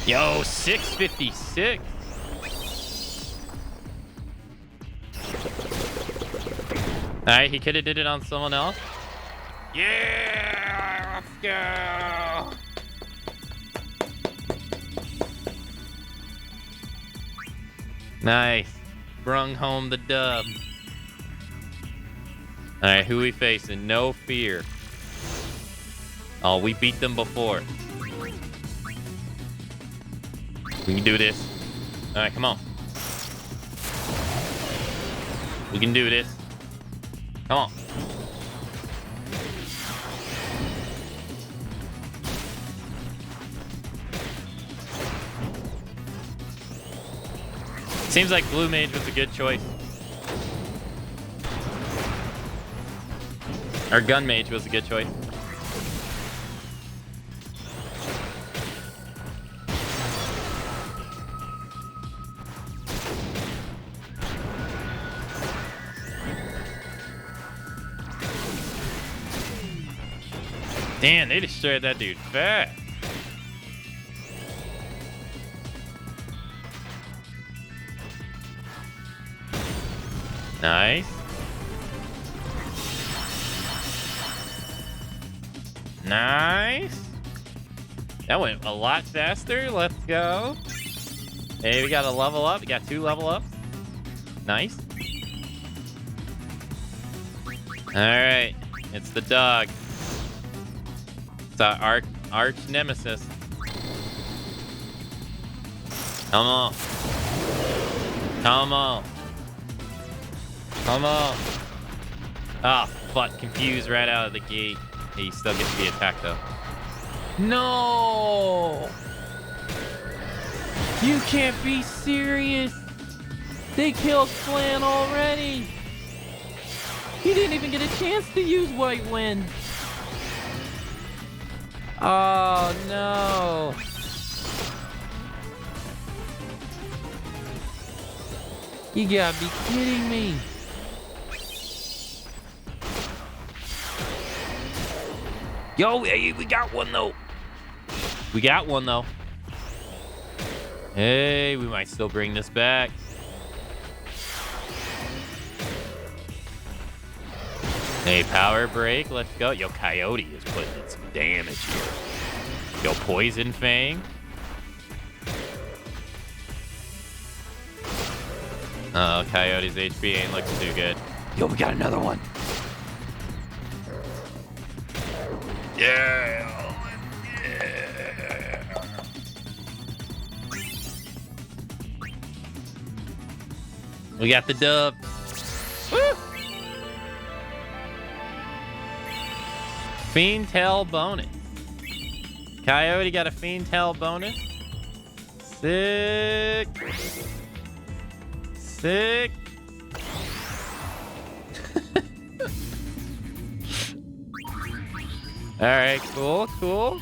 Yo, 656. Alright, he could have did it on someone else. Yeah, let's go. Nice. Brung home the dub. Alright, who we facing? No fear. Oh, we beat them before. We can do this. Alright, come on. We can do this. Come on. Seems like Blue Mage was a good choice. Or Gun Mage was a good choice. Damn, they destroyed that dude fast. Nice. Nice. That went a lot faster. Let's go. Hey, we got a level up. We got 2 level ups. Nice. All right. It's the dog. It's our arch nemesis. Come on. Come on. Come on. Ah, but confused right out of the gate. He still gets the attack though. No! You can't be serious. They killed Flan already. He didn't even get a chance to use White Wind. Oh no. You gotta be kidding me. Yo, hey, we got one though. We got one though. Hey, we might still bring this back. Hey, power break. Let's go. Yo, Coyote is putting in some damage here. Yo, Poison Fang. Oh, Coyote's HP ain't looking too good. Yo, we got another one. Yeah. We got the dub. Woo! Fiend Tail bonus. Coyote got a Fiend Tail bonus. Sick. Sick. Alright, cool, cool.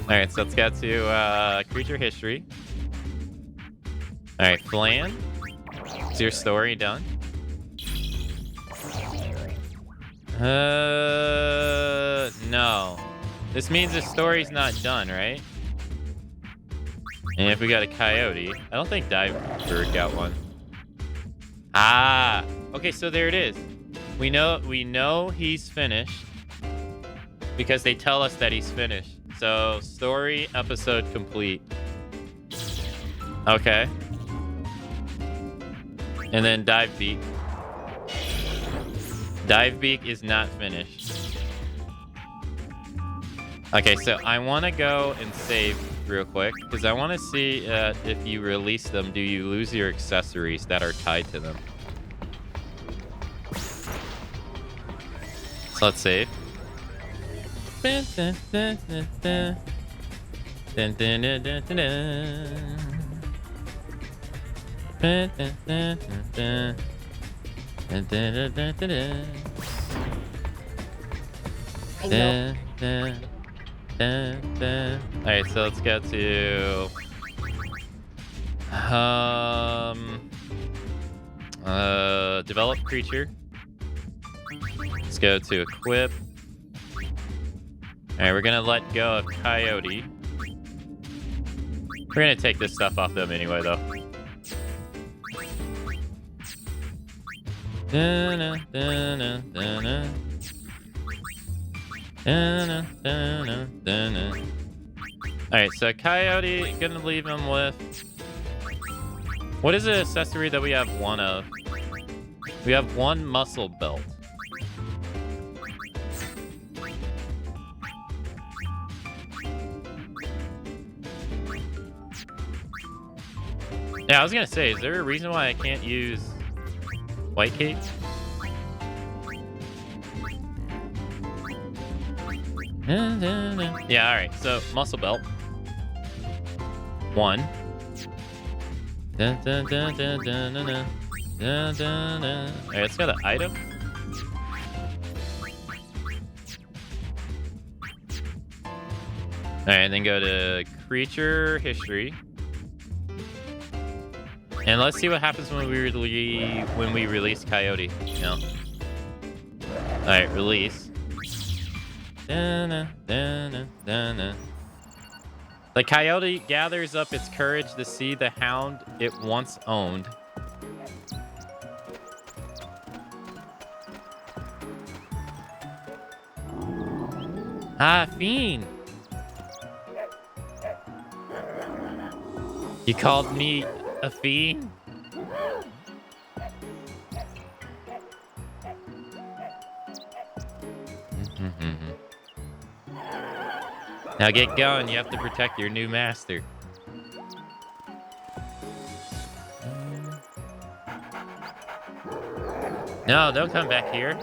Alright, so let's get to creature history. Alright, Flan. Is your story done? No. This means the story's not done, right? And if we got a Coyote, I don't think Diver got one. Ah, okay, so there it is. We know he's finished because they tell us that he's finished. So story episode complete. Okay. And then Dive Beak. Dive Beak is not finished. Okay, so I want to go and save real quick because I want to see if you release them, do you lose your accessories that are tied to them? So let's save. I know. Alright, so let's go to develop creature. Let's go to equip. Alright, we're gonna let go of Coyote. We're gonna take this stuff off them anyway, though. Alright, so Coyote, gonna leave him with... What is an accessory that we have one of? We have one muscle belt. Yeah, I was gonna say, is there a reason why I can't use White Cape? Yeah, alright, so muscle belt. One. Alright, let's go to item. Alright, then go to creature history. And let's see what happens when we release Coyote. You know? Alright, release. The Coyote gathers up its courage to see the hound it once owned. Ah, Fiend! You called me a fiend? Now get going, you have to protect your new master. No, don't come back here.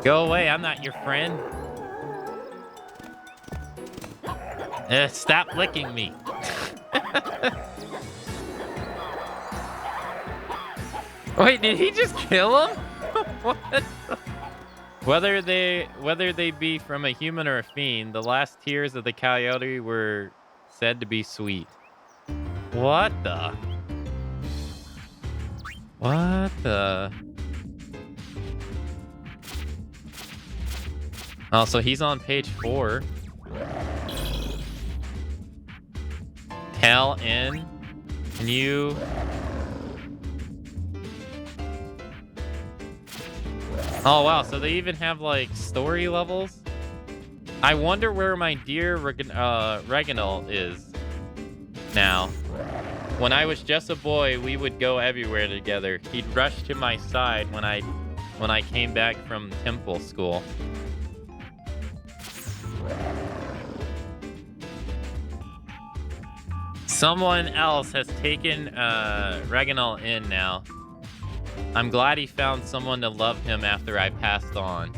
Go away, I'm not your friend. Stop licking me. Wait, did he just kill him? What? Whether they be from a human or a fiend, the last tears of the Coyote were said to be sweet. What the? What the? Oh, so he's on page 4. hell in? Can you... Oh, wow. So they even have, like, story levels? I wonder where my dear Reginald is now. When I was just a boy, we would go everywhere together. He'd rush to my side when I came back from temple school. Someone else has taken Reginald in now. I'm glad he found someone to love him after I passed on.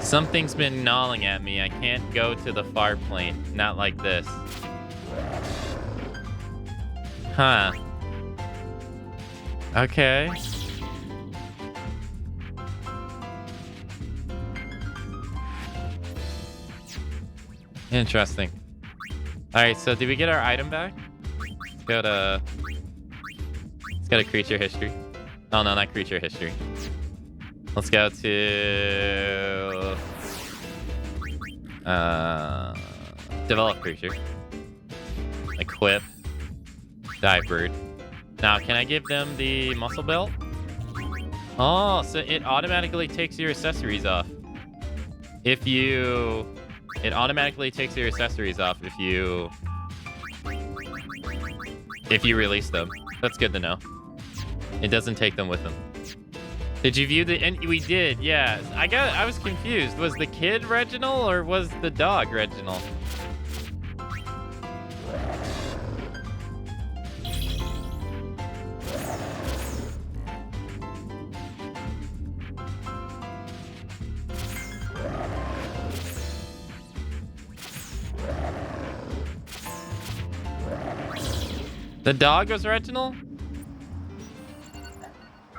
Something's been gnawing at me. I can't go to the far plane. Not like this. Huh. Okay. Interesting. Alright, so did we get our item back? Let's go to creature history. Oh no, not creature history. Let's go to develop creature. Equip. Dive bird. Now, can I give them the muscle belt? Oh, so it automatically takes your accessories off. It automatically takes your accessories off if you release them. That's good to know. It doesn't take them with them. Did you view the... And we did, yeah. I was confused. Was the kid Reginald or was the dog Reginald? The dog was Reginald?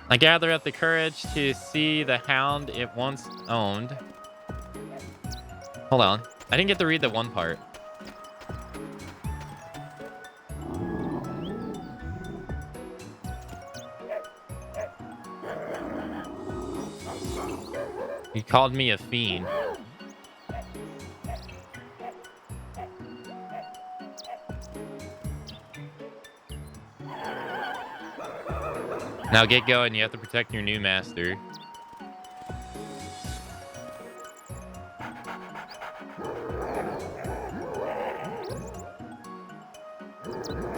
I gather up the courage to see the hound it once owned. Hold on. I didn't get to read the one part. He called me a fiend. Now get going, you have to protect your new master.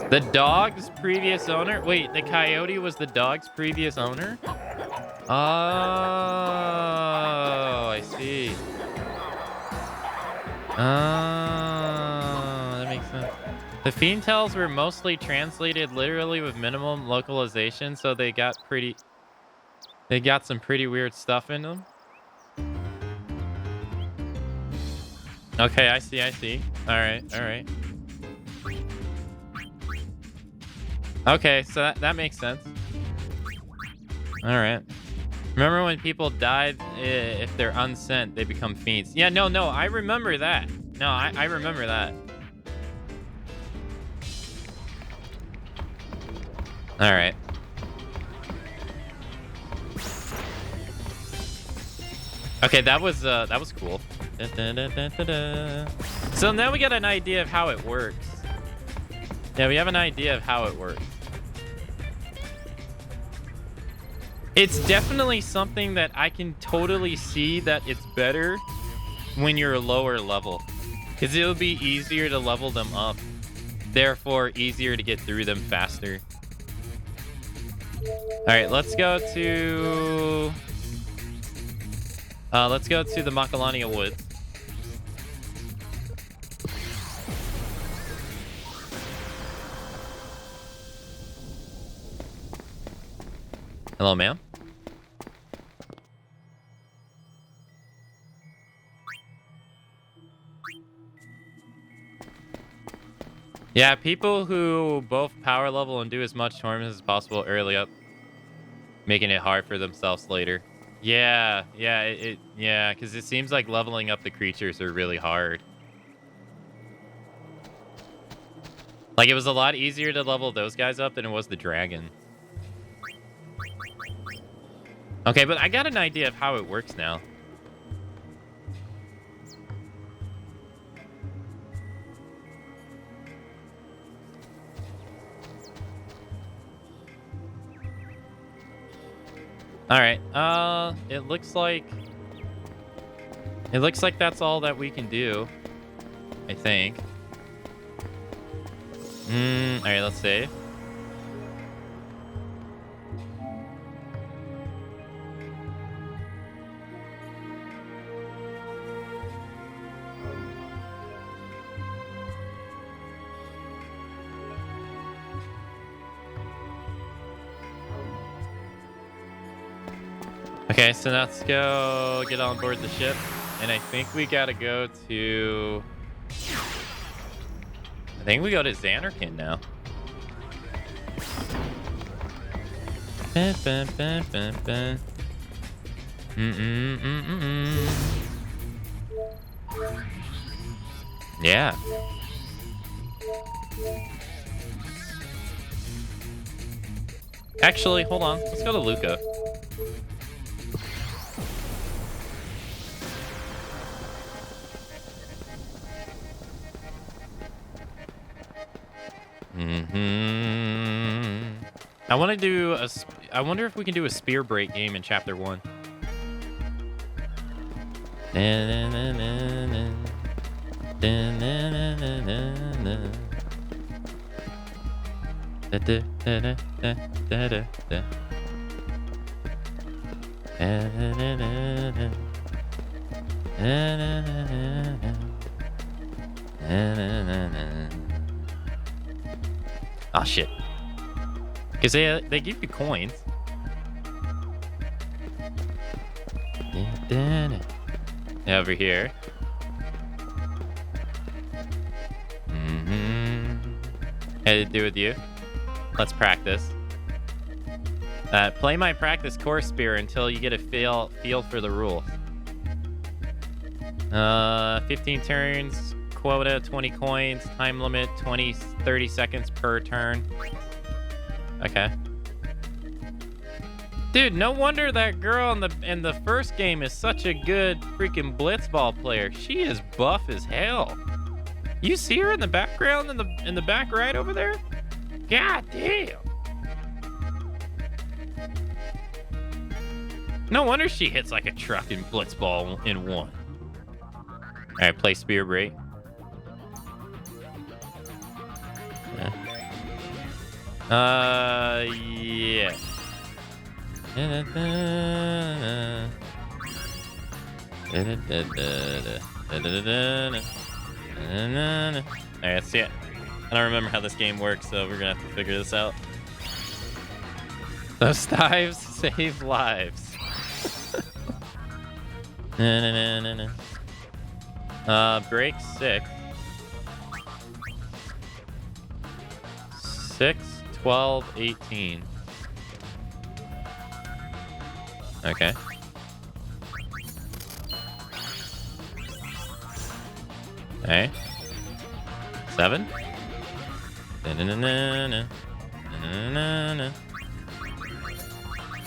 The dog's previous owner? Wait, the coyote was the dog's previous owner? Oh, I see. Oh, that makes sense. The Fiend Tales were mostly translated literally with minimum localization, so they got some pretty weird stuff in them. Okay, I see. All right. Okay, so that makes sense. All right. Remember when people died, if they're unsent, they become fiends? Yeah, no, I remember that. No, I remember that. All right. Okay, that was cool. So now we got an idea of how it works. Yeah, we have an idea of how it works. It's definitely something that I can totally see that it's better when you're a lower level, because it'll be easier to level them up, therefore easier to get through them faster. All right, let's go to the Macalania Woods. Hello, ma'am. Yeah, people who both power level and do as much tournaments as possible early up, making it hard for themselves later. Yeah, because it seems like leveling up the creatures are really hard. Like, it was a lot easier to level those guys up than it was the dragon. Okay, but I got an idea of how it works now. All right. It looks like that's all that we can do. I think. All right. Let's save. Okay, so now let's go get on board the ship. And I think we gotta go to... I think we go to Xanarkin now. Yeah. Actually, hold on. Let's go to Luca. I want to do a... I wonder if we can do a spear break game in Chapter 1. Oh shit. Because they give you coins. Over here. Had to do with you. Let's practice. Play my practice course spear until you get a feel for the rules. 15 turns, quota 20 coins, time limit 30 seconds per turn. Okay. Dude, no wonder that girl in the first game is such a good freaking blitzball player. She is buff as hell. You see her in the background in the back right over there? God damn. No wonder she hits like a truck in blitzball in one. All right, play spear break. Yeah. Alright, let's see it. I don't remember how this game works, so we're gonna have to figure this out. Those dives save lives. Break 6. 6, 12, 18. Okay. Okay. 7.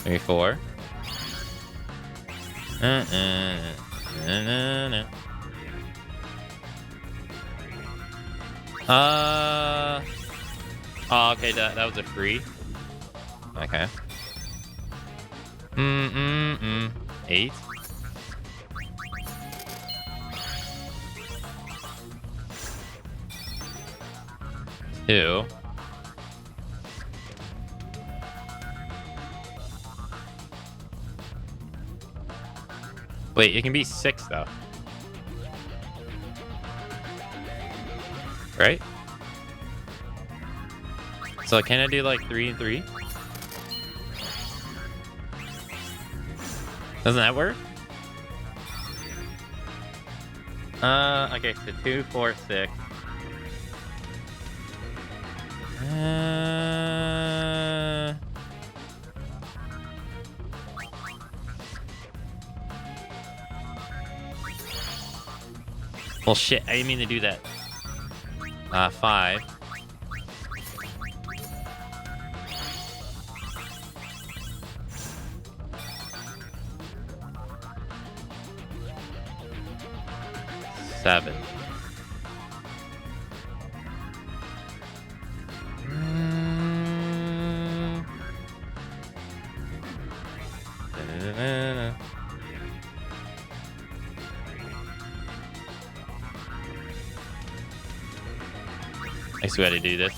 34. Oh, okay, that was a free. Okay. 8. Two. Wait, it can be 6 though. Right? So can I do like 3 and 3? Doesn't that work? Okay, so 2, 4, 6. Well, shit, I didn't mean to do that. 5. Seven. I swear to do this.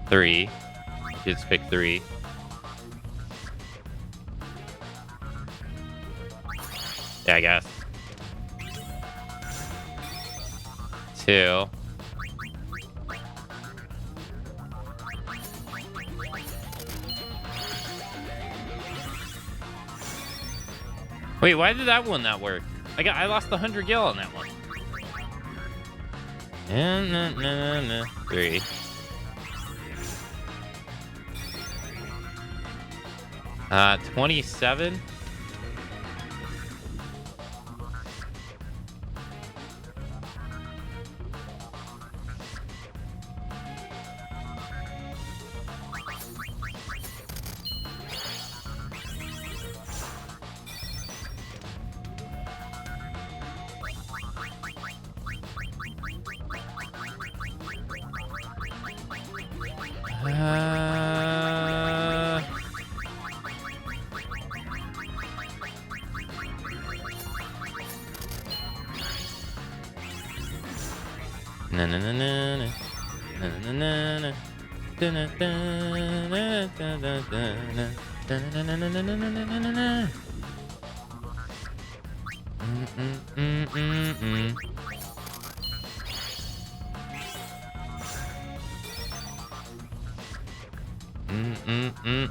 Three. Just pick 3. Yeah, I guess. 2. Wait, why did that one not work? I lost 100 gil on that one. 3. Uh, 27.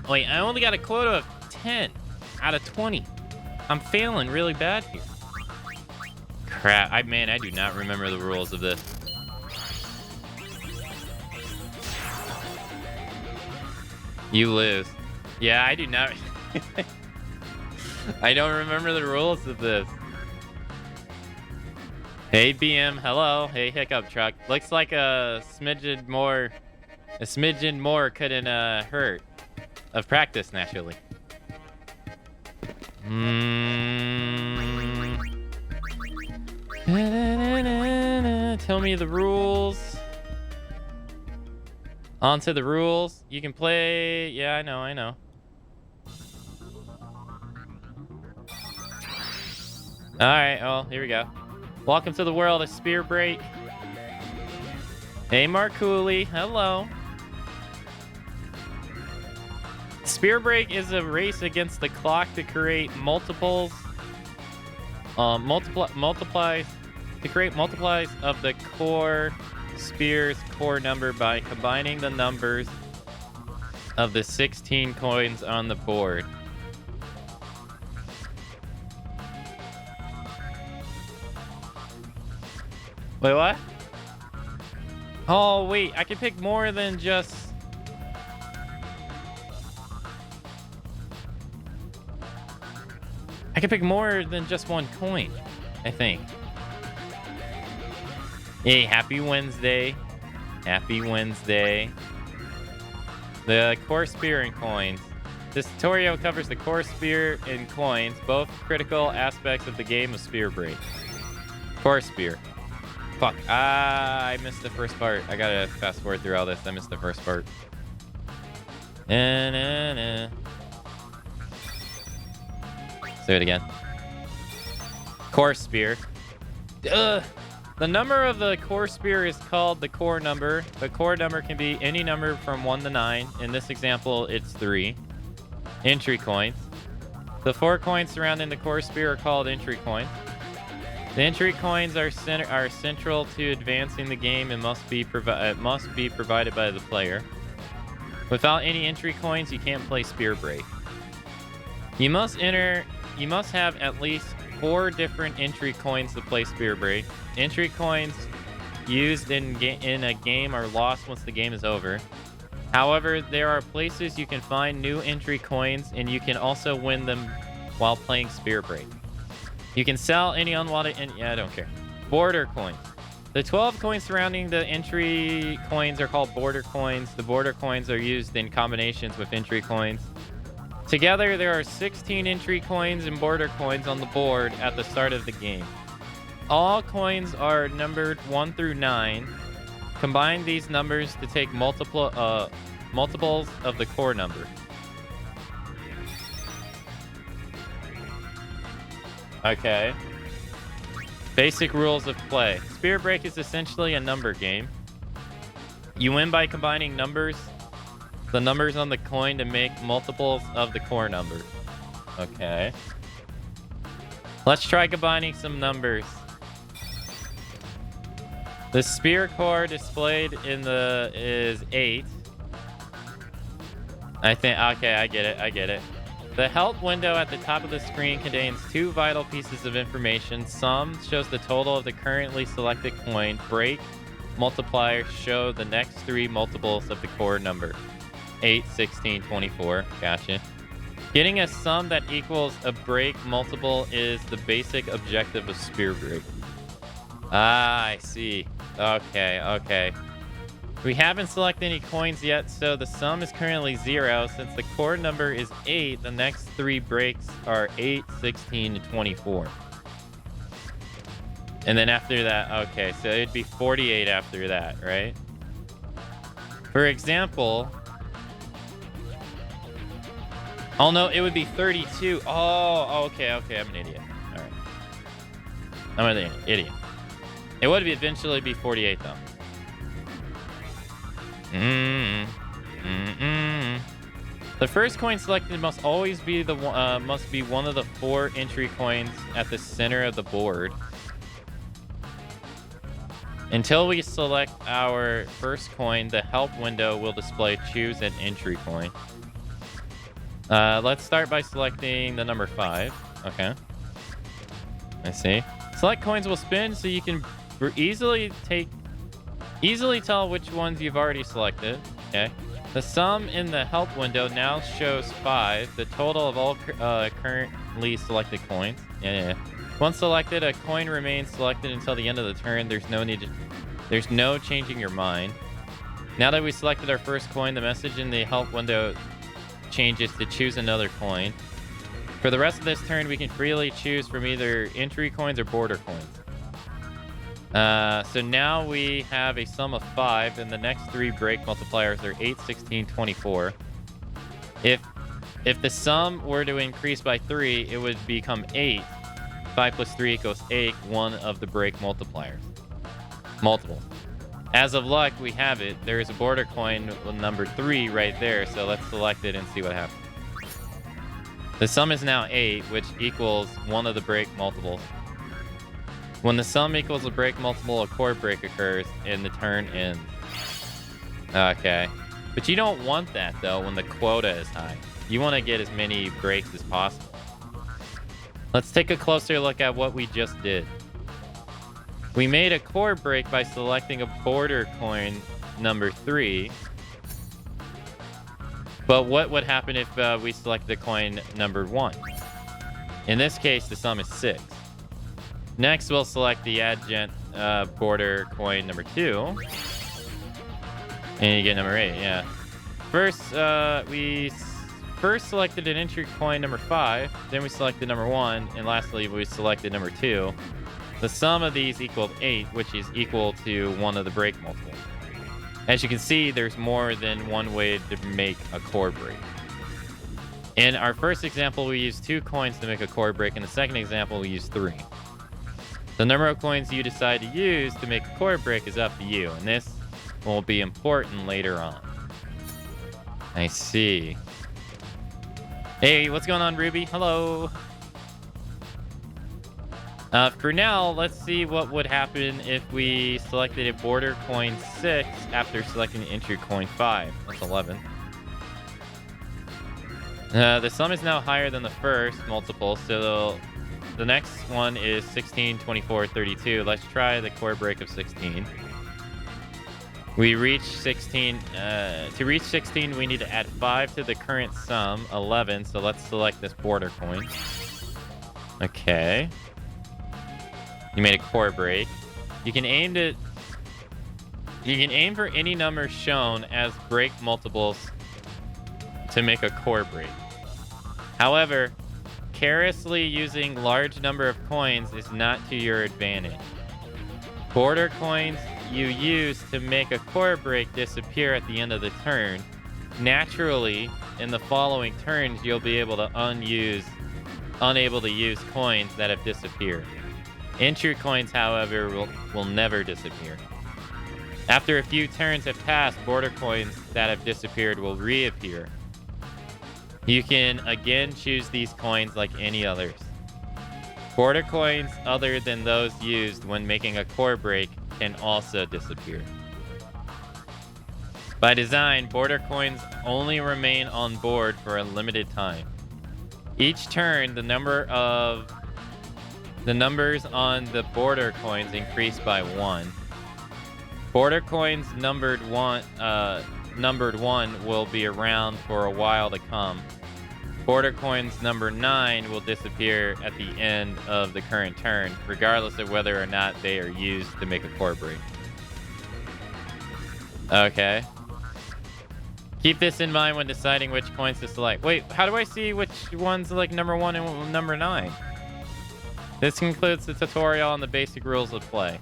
Wait, I only got a quota of 10 out of 20. I'm failing really bad here. Crap, I do not remember the rules of this. You lose. Yeah, I do not. I don't remember the rules of this. Hey, BM, hello. Hey, Hiccup Truck. Looks like a smidgen more couldn't hurt. Of practice, naturally. Tell me the rules. On to the rules. You can play. Yeah, I know. Alright, well, here we go. Welcome to the world of Spear Break. Hey, Mark Cooley. Hello. Spear Break is a race against the clock to create multiples of the core spear's core number by combining the numbers of the 16 coins on the board. Wait, what? Oh, wait, I can pick more than just... I can pick more than just one coin, I think. Hey, happy Wednesday. Happy Wednesday. The core spear and coins. This tutorial covers the core spear and coins, both critical aspects of the game of Spear Break. Core spear. Fuck. I missed the first part. I gotta fast forward through all this. I missed the first part. Say it again. Core spear. The number of the core spear is called the core number. The core number can be any number from 1 to 9. In this example, it's 3. Entry coins. The 4 coins surrounding the core spear are called entry coins. The entry coins are central to advancing the game and must be provided by the player. Without any entry coins, you can't play Spear Break. You must have at least 4 different entry coins to play Spear Break. Entry coins used in a game are lost once the game is over. However, there are places you can find new entry coins, and you can also win them while playing Spear Break. You can sell any unwanted... I don't care. Border coins. The 12 coins surrounding the entry coins are called border coins. The border coins are used in combinations with entry coins. Together, there are 16 entry coins and border coins on the board at the start of the game. All coins are numbered 1 through 9. Combine these numbers to take multiple multiples of the core number. Okay. Basic rules of play. Spear Break is essentially a number game. You win by combining the numbers on the coin to make multiples of the core number. Okay. Let's try combining some numbers. The spear core displayed in the is 8. I think, okay, I get it. The help window at the top of the screen contains 2 vital pieces of information. Sum shows the total of the currently selected coin. Break multipliers show the next 3 multiples of the core number. 8, 16, 24. Gotcha. Getting a sum that equals a break multiple is the basic objective of Spear Break. Ah, I see. Okay. We haven't selected any coins yet, so the sum is currently 0. Since the core number is 8, the next 3 breaks are 8, 16, and 24. And then after that, okay, so it'd be 48 after that, right? For example... Oh, no, it would be 32. Oh, okay, I'm an idiot. All right. I'm an idiot. It would eventually be 48, though. The first coin selected must always be must be one of the 4 entry coins at the center of the board. Until we select our first coin, the help window will display choose an entry coin. Let's start by selecting the number 5. Okay. I see. Select coins will spin so you can easily tell which ones you've already selected. Okay. The sum in the help window now shows 5, the total of all currently selected coins. Yeah. Once selected, a coin remains selected until the end of the turn. There's no changing your mind. Now that we selected our first coin, the message in the help window changes to choose another coin. For the rest of this turn, we can freely choose from either entry coins or border coins. So now we have a sum of 5, and the next 3 break multipliers are 8, 16, 24. If the sum were to increase by 3, it would become 8. 5 plus 3 equals 8, one of the break multipliers. Multiple. As of luck, we have it. There is a border coin number 3 right there, so let's select it and see what happens. The sum is now 8, which equals one of the break multiples. When the sum equals a break multiple, a core break occurs, and the turn ends. Okay. But you don't want that, though, when the quota is high. You want to get as many breaks as possible. Let's take a closer look at what we just did. We made a core break by selecting a border coin number 3. But what would happen if we select the coin number 1? In this case, the sum is 6. Next, we'll select the adjunct border coin number 2. And you get number 8, yeah. First, we first selected an entry coin number 5. Then we selected number 1. And lastly, we selected number 2. The sum of these equaled 8, which is equal to one of the break multiples. As you can see, there's more than one way to make a core break. In our first example, we used 2 coins to make a core break. In the second example, we used 3. The number of coins you decide to use to make a core break is up to you, and this will be important later on. I see. Hey, what's going on, Ruby? Hello. For now, let's see what would happen if we selected a border coin 6 after selecting entry coin 5. That's 11. The sum is now higher than the first multiple, so the next one is 16, 24, 32. Let's try the core break of 16. We reach 16. To reach 16, we need to add 5 to the current sum, 11. So let's select this border coin. Okay. You made a core break. You can aim for any number shown as break multiples to make a core break. However, carelessly using large number of coins is not to your advantage. Border coins you use to make a core break disappear at the end of the turn. naturally, in the following turns, you'll be able to unable to use coins that have disappeared. Entry coins, however, will never disappear. After a few turns have passed, border coins that have disappeared will reappear. You can again choose these coins like any others. Border coins other than those used when making a core break can also disappear. By design, border coins only remain on board for a limited time. Each turn, the numbers on the border coins increase by 1. Border coins numbered 1 will be around for a while to come. Border coins number 9 will disappear at the end of the current turn, regardless of whether or not they are used to make a core break. Okay. Keep this in mind when deciding which coins to select. Wait, how do I see which ones like number 1 and number 9? This concludes the tutorial on the basic rules of play.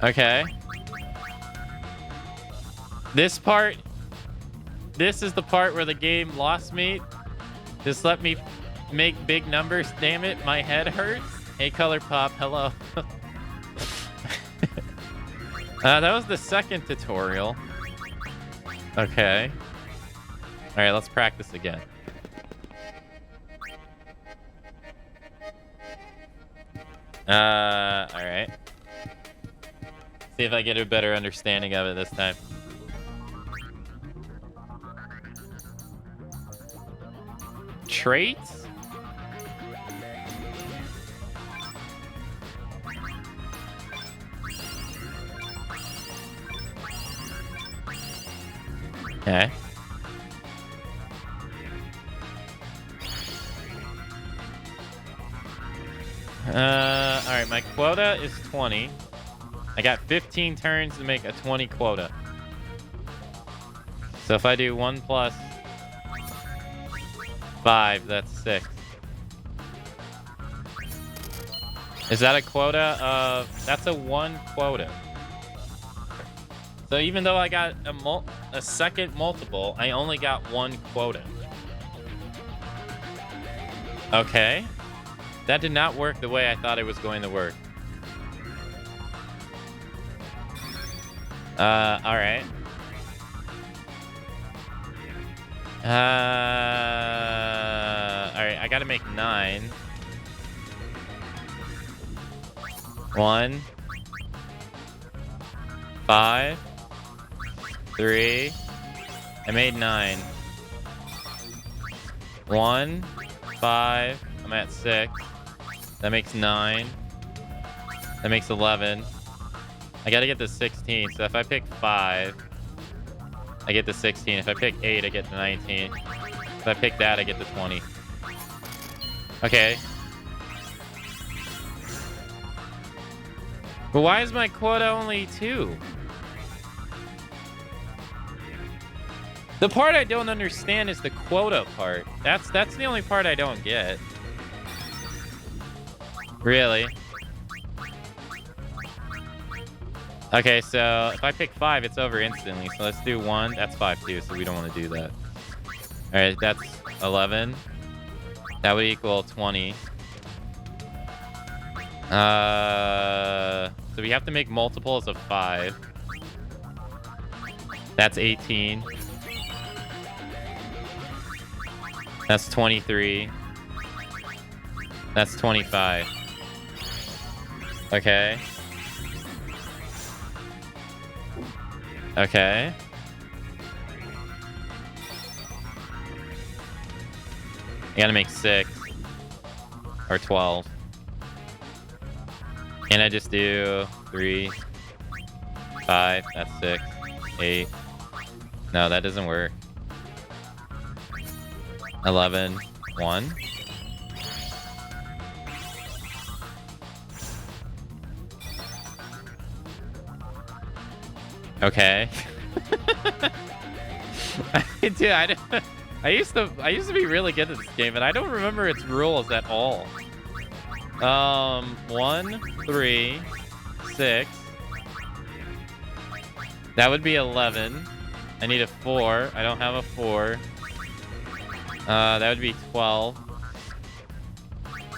Okay. This is the part where the game lost me. Just let me make big numbers, damn it. My head hurts. Hey, Color Pop, hello. That was the second tutorial. Okay. All right, let's practice again. All right. See if I get a better understanding of it this time. Traits? Okay. All right, my quota is 20. I got 15 turns to make a 20 quota. So if I do 1 plus 5, that's 6. Is that a quota of... That's a 1 quota. So even though I got a second multiple, I only got 1 quota. Okay. That did not work the way I thought it was going to work. All right. All right, I gotta make 9. 1, 5, 3. I made 9. 1, 5. I'm at 6. That makes 9. That makes 11. I gotta get to 16. So if I pick 5, I get to 16. If I pick 8, I get to 19. If I pick that, I get to 20. Okay. But why is my quota only 2? The part I don't understand is the quota part. That's the only part I don't get. Really? Okay, so if I pick 5, it's over instantly. So let's do 1. That's 5 too, so we don't want to do that. All right, that's 11. That would equal 20. So we have to make multiples of 5. That's 18. That's 23. That's 25. Okay. Okay. I gotta make 6. Or 12. Can I just do 3, 5? That's 6. 8. No, that doesn't work. 11. 1. Okay. Dude, I used to be really good at this game, and I don't remember its rules at all. 1, 3, 6. That would be 11. I need a 4. I don't have a 4. That would be 12.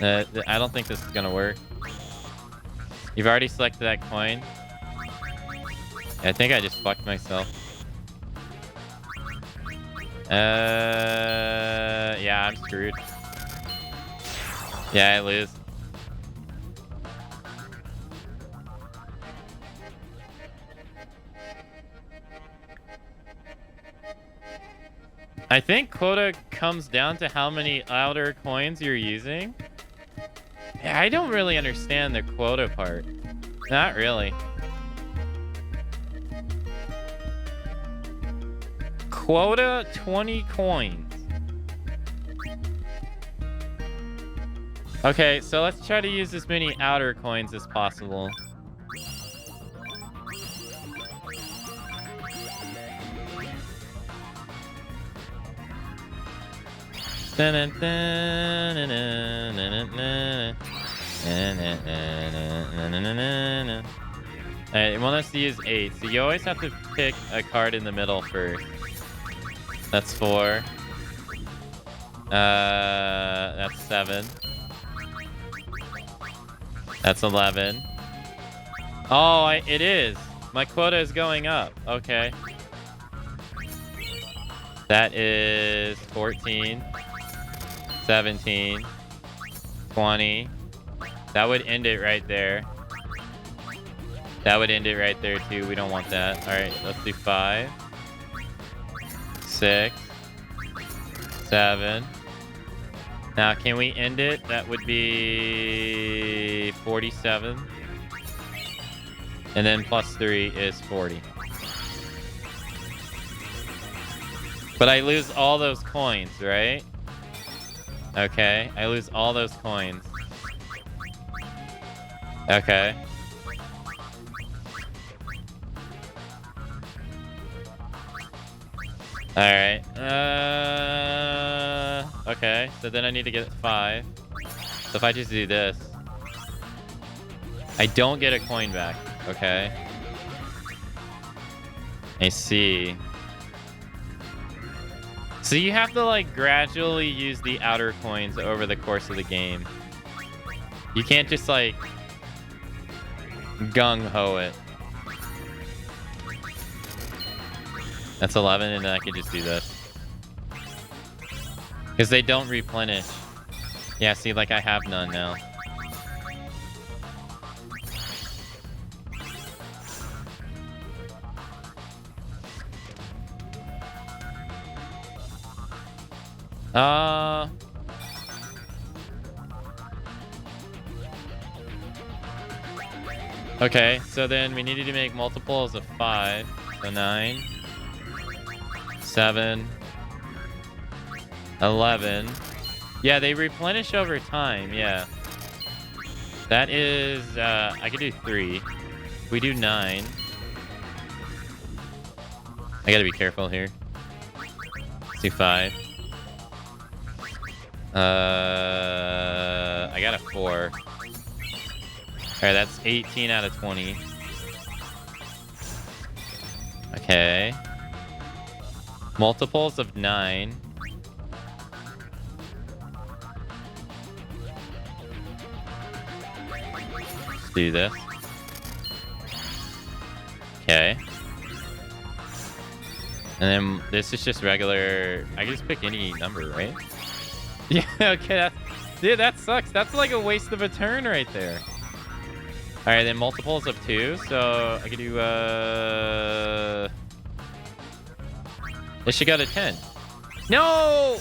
I don't think this is gonna work. You've already selected that coin. I think I just fucked myself. Yeah, I'm screwed. Yeah, I lose. I think quota comes down to how many outer coins you're using. Yeah, I don't really understand the quota part. Not really. Quota 20 coins. Okay, so let's try to use as many outer coins as possible. Alright, it wants us to use 8, so you always have to pick a card in the middle first. That's 4. That's 7. That's 11. Oh, it is. My quota is going up. Okay. That is 14. 17. 20. That would end it right there. That would end it right there too. We don't want that. Alright, let's do 5. 6. 7. Now, can we end it? That would be 47. And then plus 3 is 40. But I lose all those coins, right? Okay, I lose all those coins. Okay. Alright. Okay, so then I need to get 5. So if I just do this, I don't get a coin back. Okay. I see. So you have to like gradually use the outer coins over the course of the game. You can't just like gung-ho it. That's 11, and then I can just do this. Because they don't replenish. Yeah, see, like I have none now. Okay, so then we needed to make multiples of 5. So 9, 7, 11. Yeah, they replenish over time, yeah. That is, I could do 3. We do 9. I gotta be careful here. Let's do 5. I got a 4. Alright, that's 18 out of 20. Okay. Multiples of 9. Let's do this. Okay. And then this is just regular. I can just pick any number, right? Yeah, okay. Dude, that sucks. That's like a waste of a turn right there. All right, then multiples of 2. So I could do, it should go to 10. No!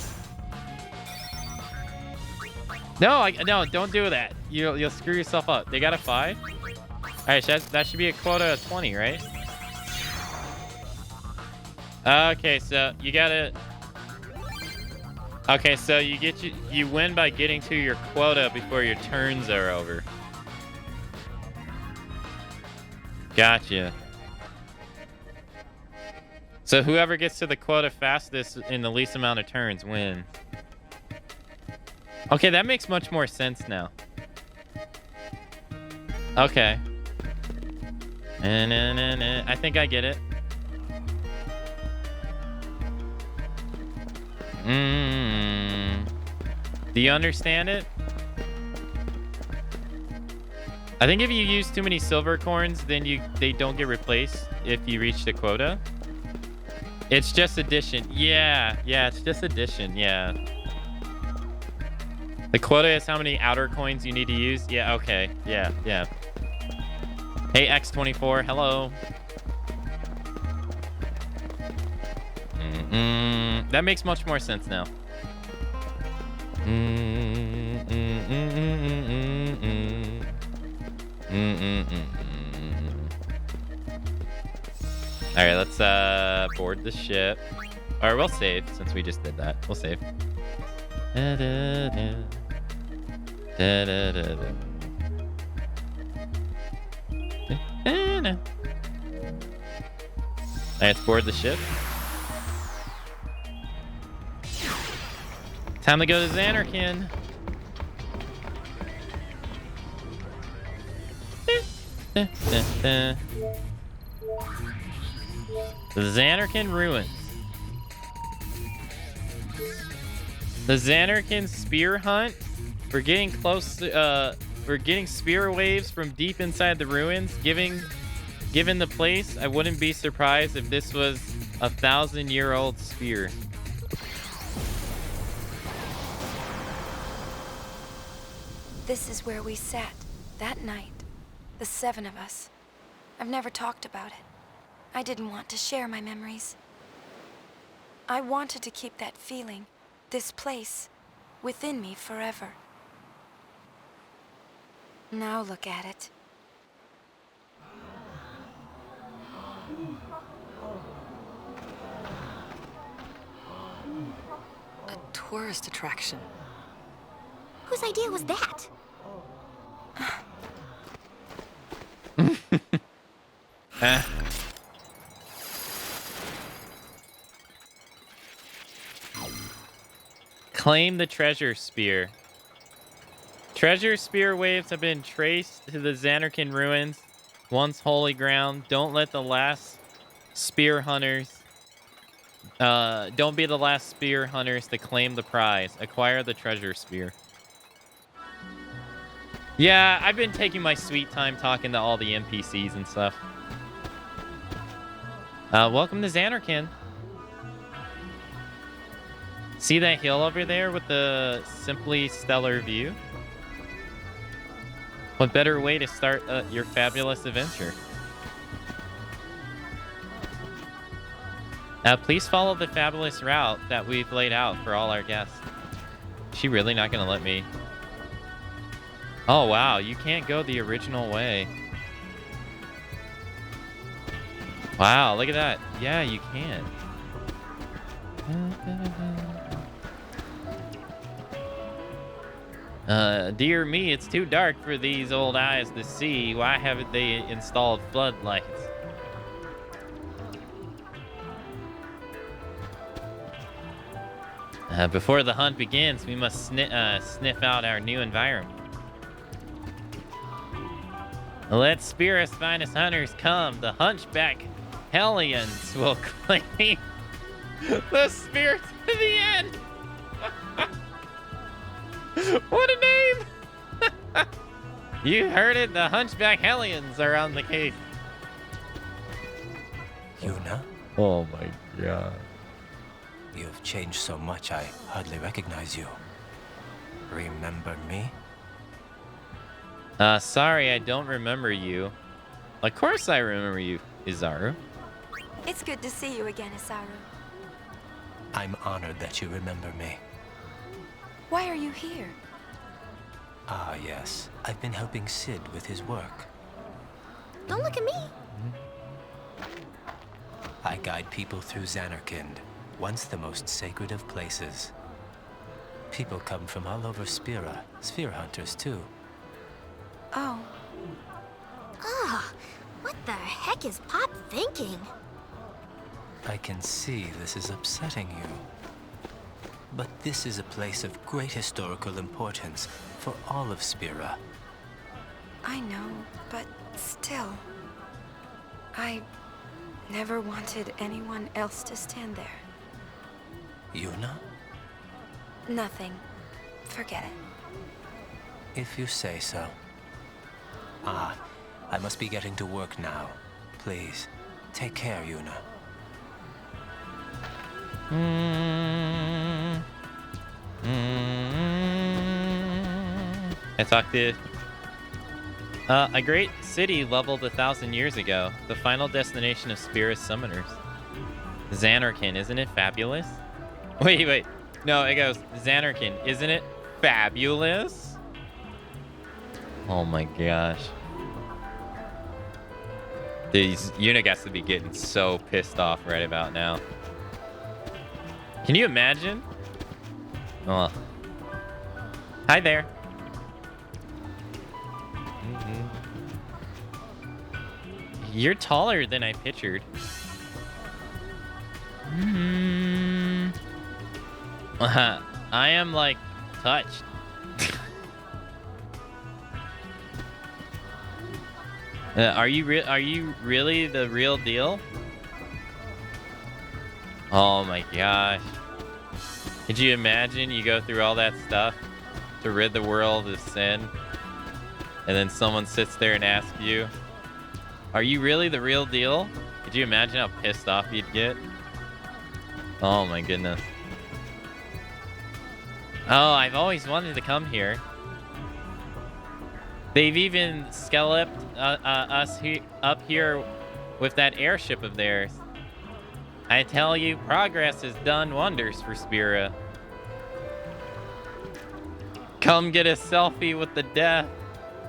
No, no, don't do that. You'll screw yourself up. They got a 5. All right, that should be a quota of 20, right? Okay, so you gotta. Okay, so you win by getting to your quota before your turns are over. Gotcha. So whoever gets to the quota fastest in the least amount of turns wins. Okay, that makes much more sense now. Okay. I think I get it. Do you understand it? I think if you use too many silver coins, then they don't get replaced if you reach the quota. It's just addition. Yeah, it's just addition. Yeah. The quota is how many outer coins you need to use. Yeah, okay. Yeah. Hey, X24. Hello. That makes much more sense now. All right, let's board the ship. Or we'll save since we just did that. We'll save. All right, let's board the ship. Time to go to Xanarkin. The Xanarkin ruins. The Xanarkin spear hunt. We're getting close to, we're getting spear waves from deep inside the ruins. Given the place, I wouldn't be surprised if this was a 1,000-year-old spear. This is where we sat that night. The 7 of us. I've never talked about it. I didn't want to share my memories. I wanted to keep that feeling, this place, within me forever. Now look at it. A tourist attraction. Whose idea was that? Claim the treasure spear. Treasure spear waves have been traced to the Xanarkin ruins, once holy ground. Don't let the last spear hunters. Don't be the last spear hunters to claim the prize. Acquire the treasure spear. Yeah, I've been taking my sweet time talking to all the NPCs and stuff. Welcome to Xanarkin. See that hill over there with the simply stellar view? What better way to start your fabulous adventure? Please follow the fabulous route that we've laid out for all our guests. Is she really not gonna let me? Oh wow, you can't go the original way. Wow, look at that. Yeah, you can. Dear me, it's too dark for these old eyes to see. Why haven't they installed floodlights? Before the hunt begins, we must sniff out our new environment. Let Spira's finest hunters come. The hunchback Hellions will claim the spear to the end. What a name! You heard it. The hunchback Hellions are on the case. Yuna? Oh my god. You've changed so much I hardly recognize you. Remember me? Sorry, I don't remember you. Of course I remember you, Izaru. It's good to see you again, Isaru. I'm honored that you remember me. Why are you here? Ah, yes. I've been helping Sid with his work. Don't look at me. I guide people through Xanarkind, once the most sacred of places. People come from all over Spira, sphere hunters too. Oh. Ah, what the heck is Pop thinking? I can see this is upsetting you. But this is a place of great historical importance for all of Spira. I know, but still. I never wanted anyone else to stand there. Yuna? Nothing. Forget it. If you say so. Ah, I must be getting to work now. Please, take care, Yuna. I talked to a great city leveled 1,000 years ago, the final destination of Spira's summoners. Xanarkin, isn't it fabulous? Wait. No, it goes, Xanarkin, isn't it fabulous? Oh my gosh. These Yuna has to be getting so pissed off right about now. Can you imagine? Oh. Hi there. You're taller than I pictured. I am like touched. Are you really the real deal? Oh my gosh. Could you imagine you go through all that stuff to rid the world of sin, and then someone sits there and asks you, are you really the real deal? Could you imagine how pissed off you'd get? Oh my goodness. Oh, I've always wanted to come here. They've even scalloped us up here with that airship of theirs. I tell you, progress has done wonders for Spira. Come get a selfie with the death.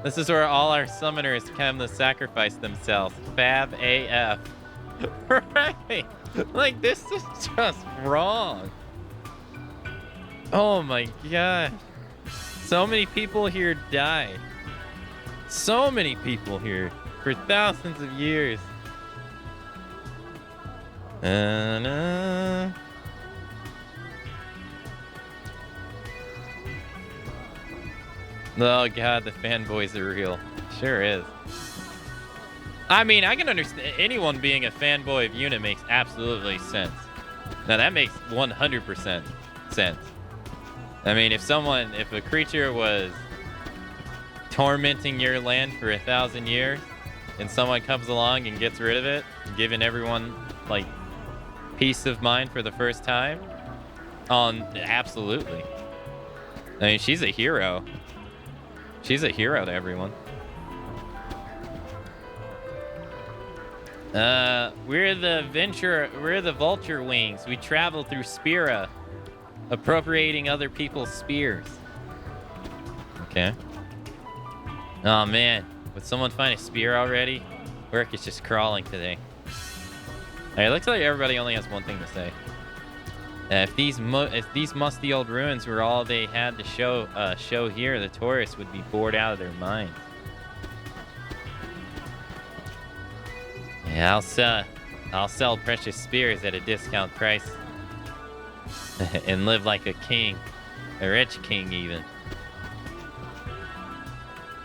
This is where all our summoners come to sacrifice themselves. Fab AF. Right. Like, this is just wrong. Oh my gosh. So many people here died. So many people here for thousands of years. Oh god, the fanboys are real. Sure is. I mean, I can understand anyone being a fanboy of Yuna makes absolutely sense. Now that makes 100% sense. I mean, if a creature was tormenting your land for 1,000 years and someone comes along and gets rid of it, giving everyone like peace of mind for the first time, absolutely. I mean, she's a hero. She's a hero to everyone. We're the vulture wings. We travel through Spira, appropriating other people's spears. Okay. Oh man, would someone find a spear already? Work is just crawling today. Alright, looks like everybody only has one thing to say. If these musty old ruins were all they had to show here, the tourists would be bored out of their minds. Yeah, I'll sell precious spears at a discount price and live like a king, a rich king even.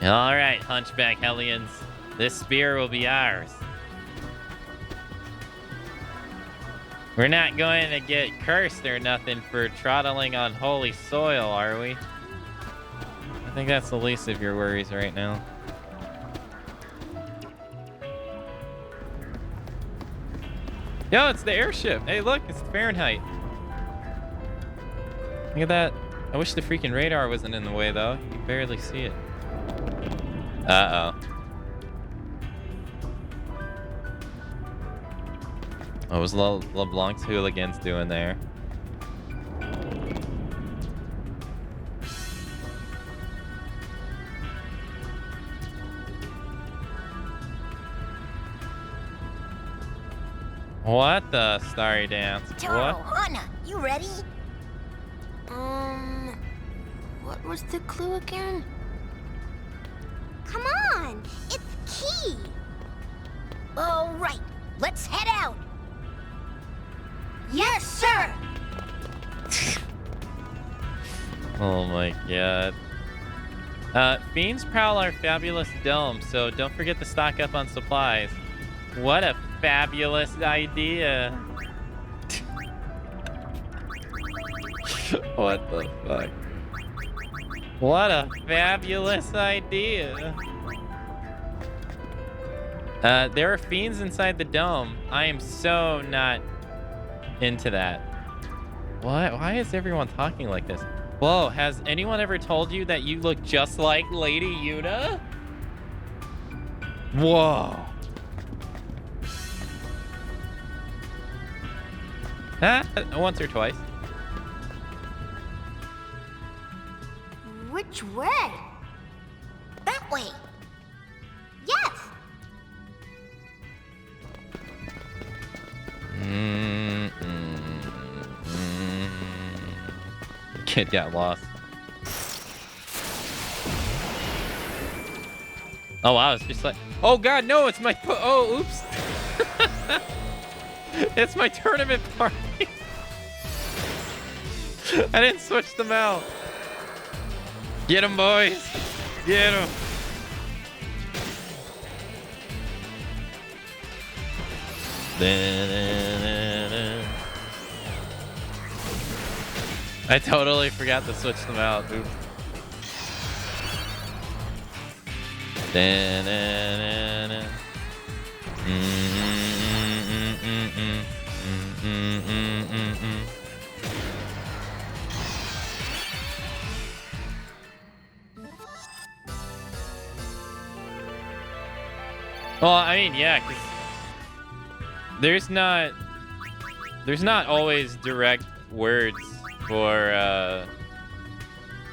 All right, hunchback hellions, this spear will be ours. We're not going to get cursed or nothing for trottling on holy soil, are we? I think that's the least of your worries right now. Yo, it's the airship. Hey, look, it's Fahrenheit. Look at that. I wish the freaking radar wasn't in the way, though. You can barely see it. Uh-oh. What was LeBlanc's hooligans doing there? What the starry dance? Taro, What? Hana, you ready? What was the clue again? Come on, it's key. All right, let's head out. Yes, sir. Oh my god. Fiends prowl our fabulous dome, so don't forget to stock up on supplies. What a fabulous idea. What the fuck? What a fabulous idea. There are fiends inside the dome. I am so not into that. What? Why is everyone talking like this? Whoa, has anyone ever told you that you look just like Lady Yuna? Whoa. Once or twice. Which way? That way. Yes. Kid got lost. Oh wow, it's just like, oh god, no, it's my, oh, oops. It's my tournament party. I didn't switch them out. Get them, boys. Get them. I totally forgot to switch them out. Oops. Well, I mean, yeah, because there's not always direct words for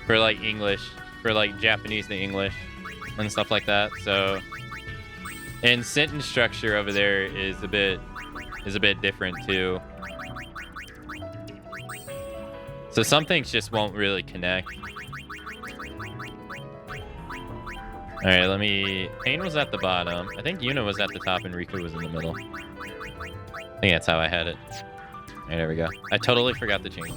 like English, for like Japanese to English and stuff like that. So, and sentence structure over there is a bit different too. So some things just won't really connect. All right, let me... Pain was at the bottom. I think Yuna was at the top and Riku was in the middle. I think that's how I had it. All right, there we go. I totally forgot to change it.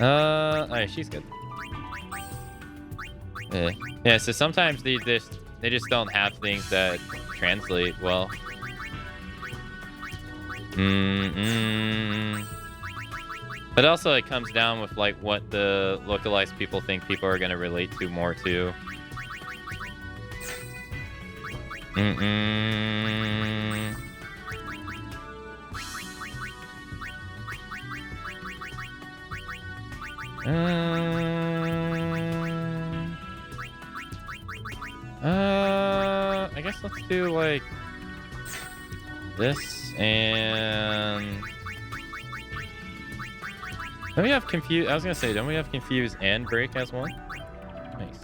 All right, she's good. Yeah, so sometimes they just don't have things that translate well. But also it comes down with like what the localized people think people are going to relate to more too. I guess let's do like this and... Don't we have confuse? I was gonna say, don't we have confuse and break as one? Nice.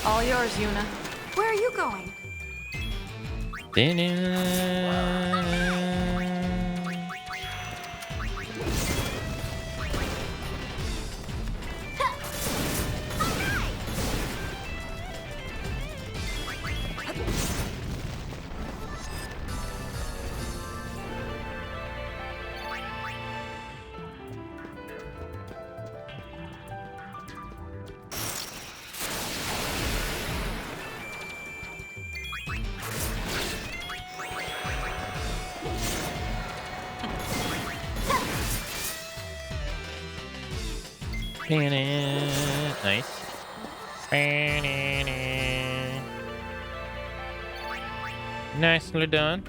All yours, Yuna. Where are you going? Nice. Nicely done.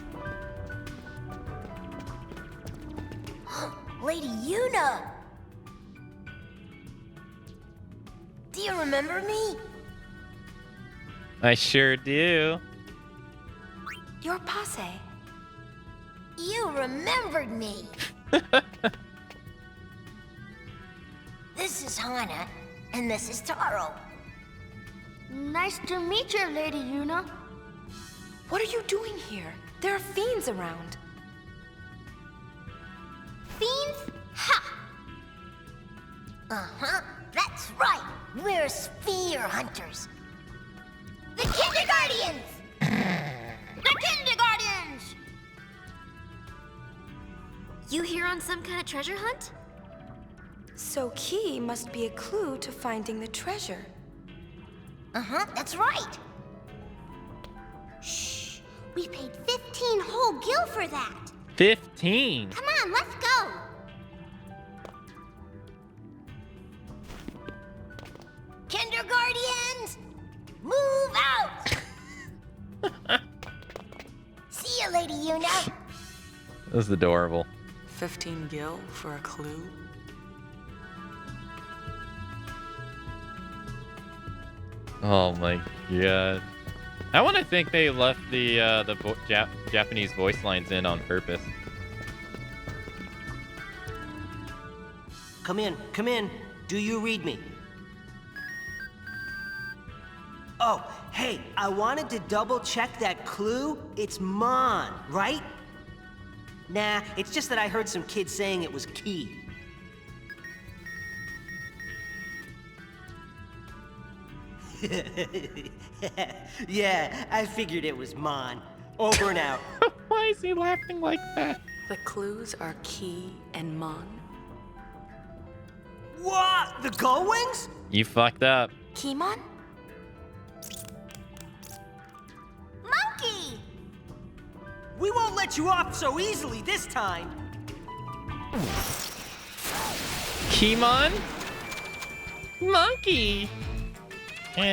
Lady Yuna! Do you remember me? I sure do. Your posse. You remembered me. This is Hana, and this is Taro. Nice to meet you, Lady Yuna. What are you doing here? There are fiends around. Fiends? Ha! Uh-huh, that's right. We're Sphere Hunters. The Kindergardians! The Kindergardians! You here on some kind of treasure hunt? So key must be a clue to finding the treasure. Uh-huh, that's right. Shh. We paid 15 whole gil for that. 15. Come on, let's go. Kindergartians, move out. See you, Lady Yuna. That was adorable. 15 gil for a clue? Oh my god. I want to think they left the Japanese voice lines in on purpose. Come in, come in. Do you read me? Oh, hey, I wanted to double check that clue. It's Mon, right? Nah, it's just that I heard some kids saying it was key. Yeah, I figured it was Mon. Over and out. Why is he laughing like that? The clues are key and Mon. What? The gull wings? You fucked up. Keymon? Monkey! We won't let you off so easily this time. Keymon? Monkey! What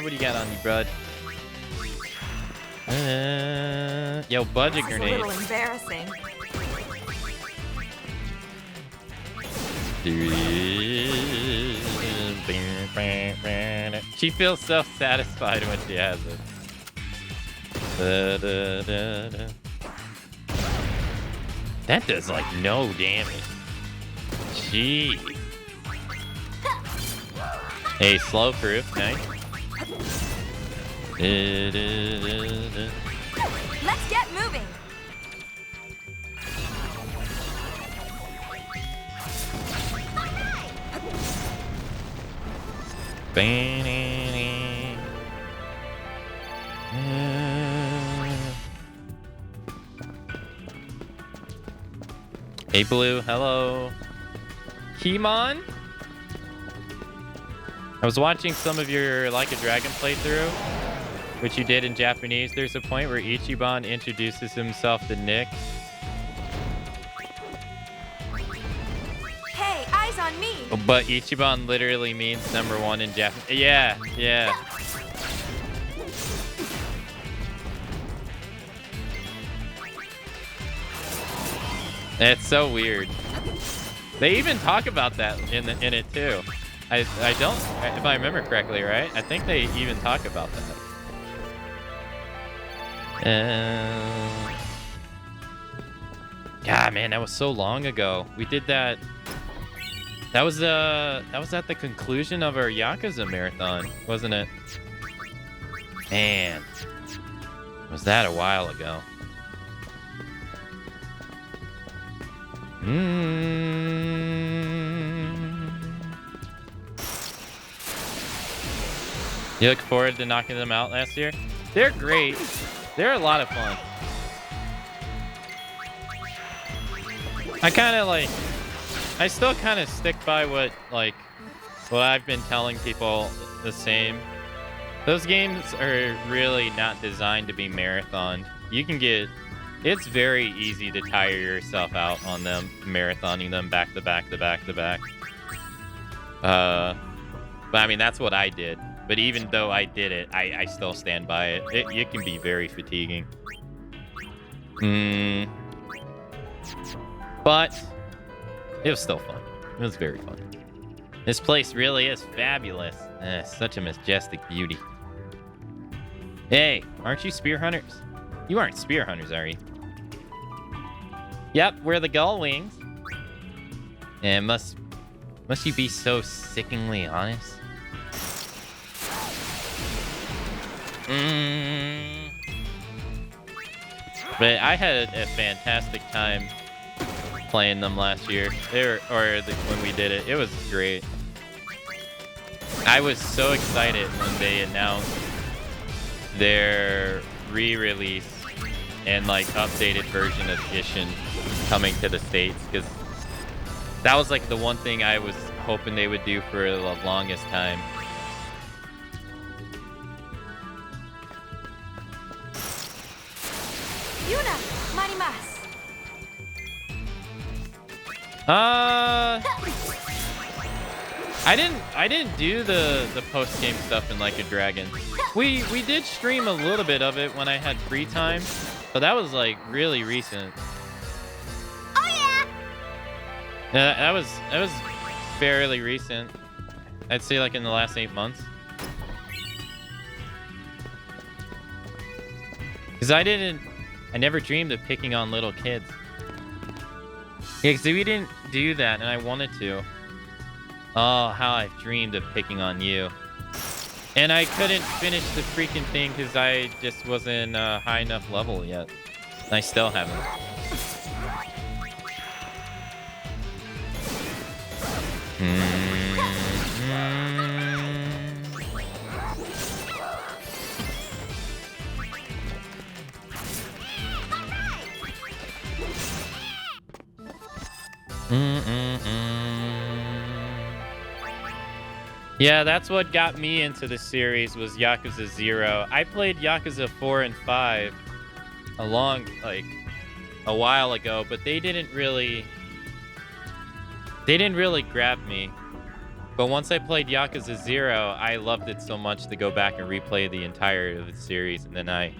do you got on you, bud? Yo, budget grenade. A little embarrassing. She feels so satisfied when she has it. That does like no damage. Gee. Hey, slow proof, nice. Let's get moving. Hey, Blue, hello. Keymon? I was watching some of your Like a Dragon playthrough, which you did in Japanese. There's a point where Ichiban introduces himself to Nick. Hey, eyes on me. But Ichiban literally means #1 in Japanese. Yeah, yeah. It's so weird. They even talk about that in it too. I don't, if I remember correctly, right? I think they even talk about that. God, man, that was so long ago. We did that. That was at the conclusion of our Yakuza marathon, wasn't it? Man, was that a while ago? You look forward to knocking them out last year? They're great. They're a lot of fun. I still kind of stick by what I've been telling people the same. Those games are really not designed to be marathoned. It's very easy to tire yourself out on them, marathoning them back to back to back to back. But I mean, that's what I did. But even though I did it, I still stand by it. It can be very fatiguing. But it was still fun. It was very fun. This place really is fabulous. Such a majestic beauty. Hey, aren't you spear hunters? You aren't spear hunters, are you? Yep, we're the gull wings. And must you be so sickeningly honest? But I had a fantastic time playing them last year, when we did it. It was great. I was so excited when they announced their re-release and like updated version of Ishin coming to the States, because that was like the one thing I was hoping they would do for the longest time. Yuna, marimasu. I didn't do the post game stuff in Like a Dragon. We did stream a little bit of it when I had free time, but that was like really recent. Oh yeah. That was fairly recent. I'd say like in the last 8 months. Because I never dreamed of picking on little kids. Yeah, because we didn't do that, and I wanted to. Oh, how I've dreamed of picking on you. And I couldn't finish the freaking thing because I just wasn't high enough level yet. And I still haven't. Yeah, that's what got me into the series was Yakuza 0. I played Yakuza 4 and 5 a while ago, but they didn't really grab me. But once I played Yakuza 0, I loved it so much to go back and replay the entirety of the series, and then I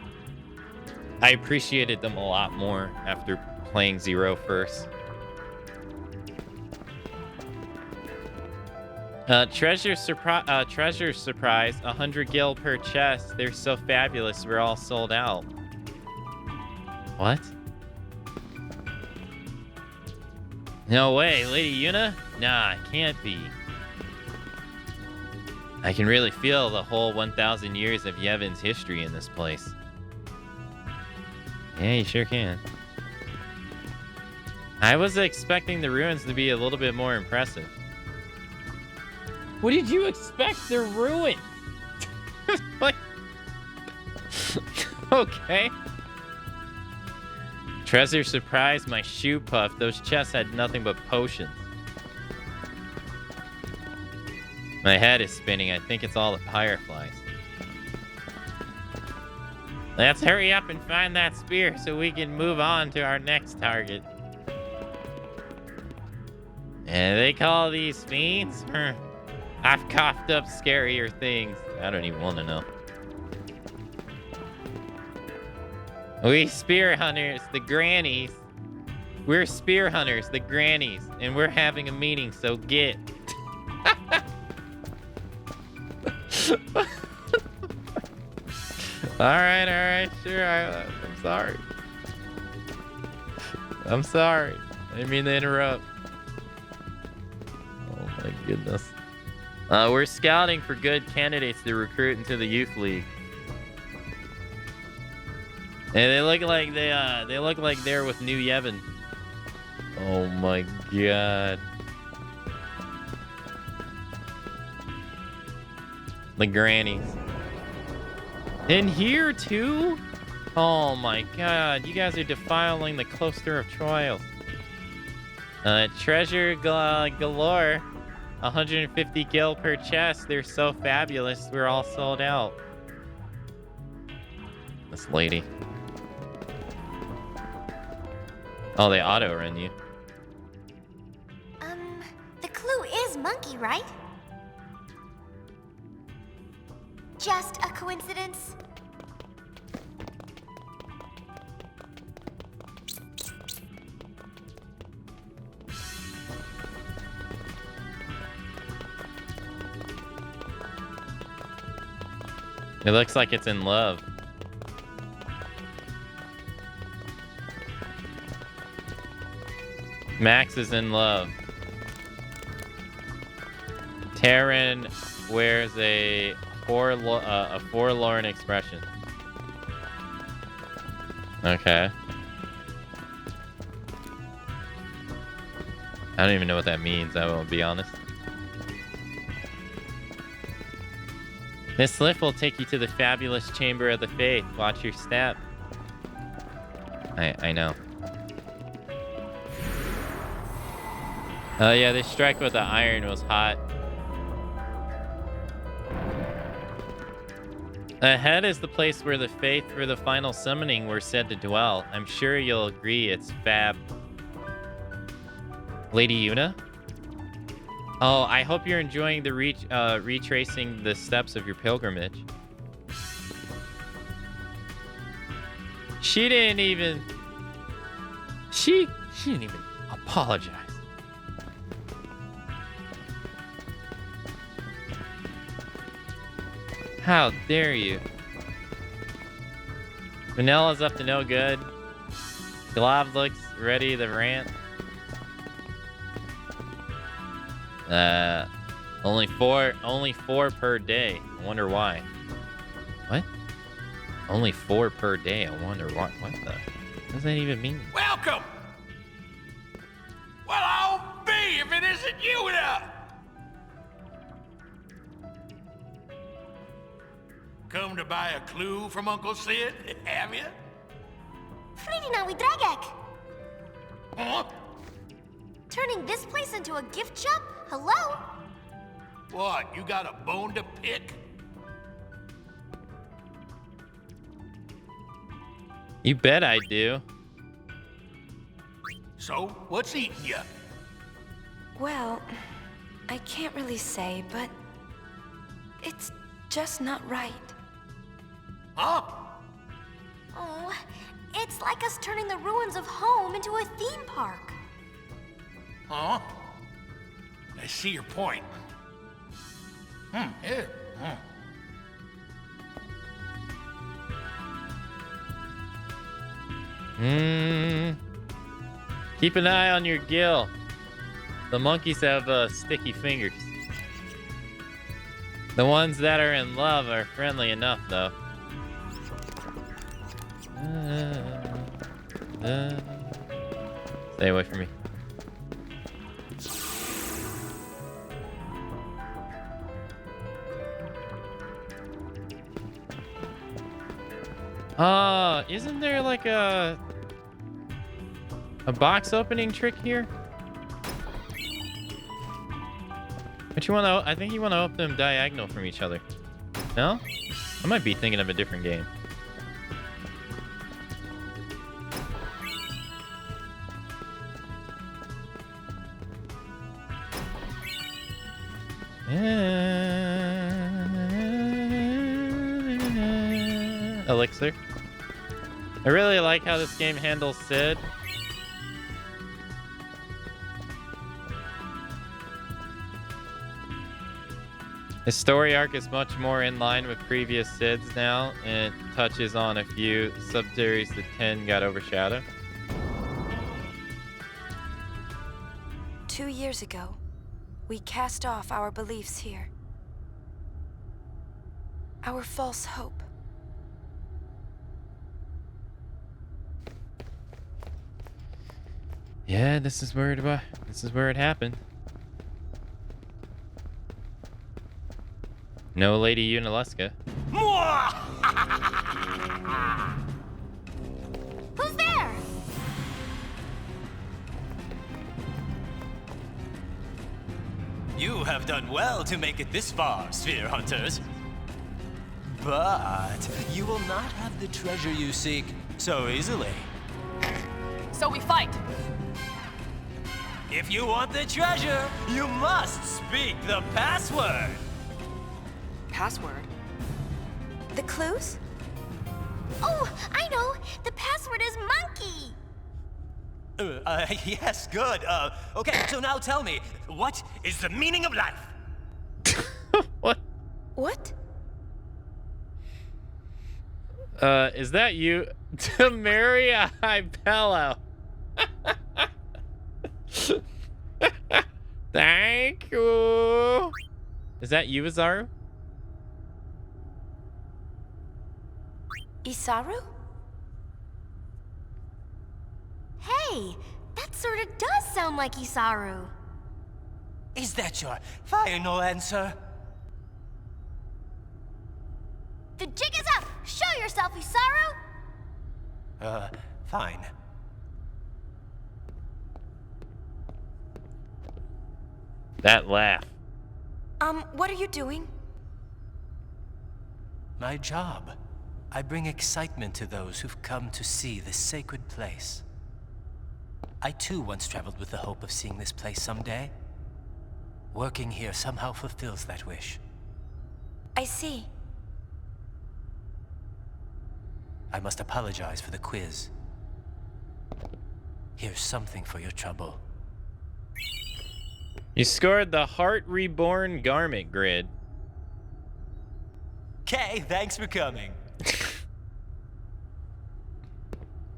appreciated them a lot more after playing 0 first. Treasure surprise, 100 gil per chest. They're so fabulous, we're all sold out. What? No way, Lady Yuna? Nah, it can't be. I can really feel the whole 1,000 years of Yevon's history in this place. Yeah, you sure can. I was expecting the ruins to be a little bit more impressive. What did you expect? They're ruined. Like, okay. Treasure surprise, my shoe puff. Those chests had nothing but potions. My head is spinning. I think it's all the fireflies. Let's hurry up and find that spear so we can move on to our next target. And they call these fiends? I've coughed up scarier things. I don't even want to know. We spear hunters, the grannies. We're spear hunters, the grannies, and we're having a meeting, so get. Alright, sure. I'm sorry. I'm sorry. I didn't mean to interrupt. Oh my goodness. We're scouting for good candidates to recruit into the youth league. And they look like they're with New Yevon. Oh my god. The grannies. In here too? Oh my god, you guys are defiling the cluster of trials. Treasure galore. 150 gil per chest. They're so fabulous. We're all sold out. This lady. Oh, they auto-run you. The clue is monkey, right? Just a coincidence? It looks like it's in love. Max is in love. Taryn wears a forlorn expression. Okay. I don't even know what that means, I will be honest. This lift will take you to the fabulous Chamber of the Faith. Watch your step. I know. Oh yeah, this strike with the iron was hot. Ahead is the place where the faith for the final summoning were said to dwell. I'm sure you'll agree it's fab. Lady Yuna? Oh, I hope you're enjoying the retracing the steps of your pilgrimage. She didn't even apologize. How dare you? Vanilla's up to no good. Glove looks ready to rant. Only four per day. I wonder why. What? Only 4 per day. I wonder what the? What does that even mean? Welcome! Well, I'll be if it isn't you now! Come to buy a clue from Uncle Sid, have you? Fridina we dragek. Huh? Turning this place into a gift shop? Hello? What, you got a bone to pick? You bet I do. So, what's eating you? Well, I can't really say, but it's just not right. Huh? Oh, it's like us turning the ruins of home into a theme park. Huh? I see your point. Yeah. Keep an eye on your gill. The monkeys have sticky fingers. The ones that are in love are friendly enough, though. Stay away from me. Isn't there like a box opening trick here? But you want to? I think you want to open them diagonal from each other. No? I might be thinking of a different game. Elixir. I really like how this game handles Sid. His story arc is much more in line with previous Sids now, and it touches on a few subseries that 10 got overshadowed. 2 years ago, we cast off our beliefs here. Our false hope. Yeah, this is where it happened. No Lady Unaleska. Who's there? You have done well to make it this far, Sphere Hunters. But you will not have the treasure you seek so easily. So we fight. If you want the treasure, you must speak the password. Password? The clues? Oh, I know. The password is monkey. Yes, good. Okay, so now tell me, what is the meaning of life? What? What? Is that you? To marry a high pillow. Thank you. Is that you, Azaru? Isaru? Hey, that sort of does sound like Isaru. Is that your final answer? The jig is up! Show yourself, Isaru! Fine. That laugh. What are you doing? My job. I bring excitement to those who've come to see this sacred place. I too once traveled with the hope of seeing this place someday. Working here somehow fulfills that wish. I see. I must apologize for the quiz. Here's something for your trouble. You scored the Heart Reborn Garment Grid. Okay, thanks for coming.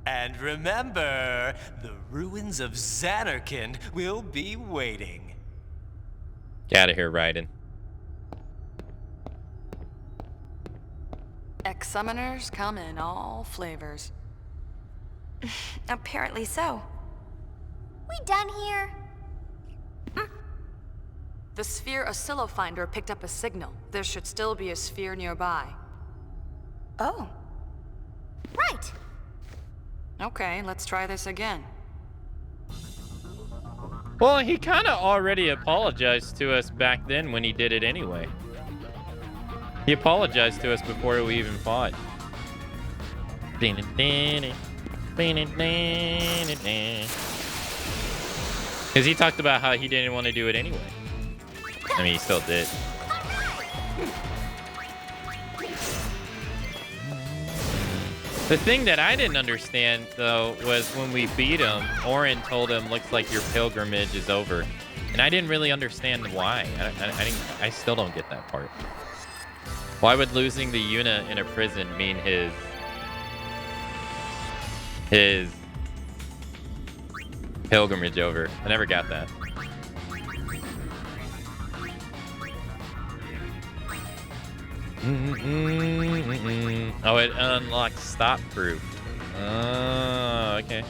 And remember, the ruins of Xanarkand will be waiting. Get out of here, Raiden. Ex-summoners come in all flavors. Apparently so. We done here? The sphere oscillo finder picked up a signal. There should still be a sphere nearby. Oh. Right. Okay, let's try this again. Well, he kind of already apologized to us back then when he did it anyway. He apologized to us before we even fought. Because he talked about how he didn't want to do it anyway. I mean, he still did. The thing that I didn't understand, though, was when we beat him, Orin told him, looks like your pilgrimage is over. And I didn't really understand why. I still don't get that part. Why would losing the Yuna in a prison mean his pilgrimage over? I never got that. Oh, it unlocks stop proof. Oh, okay.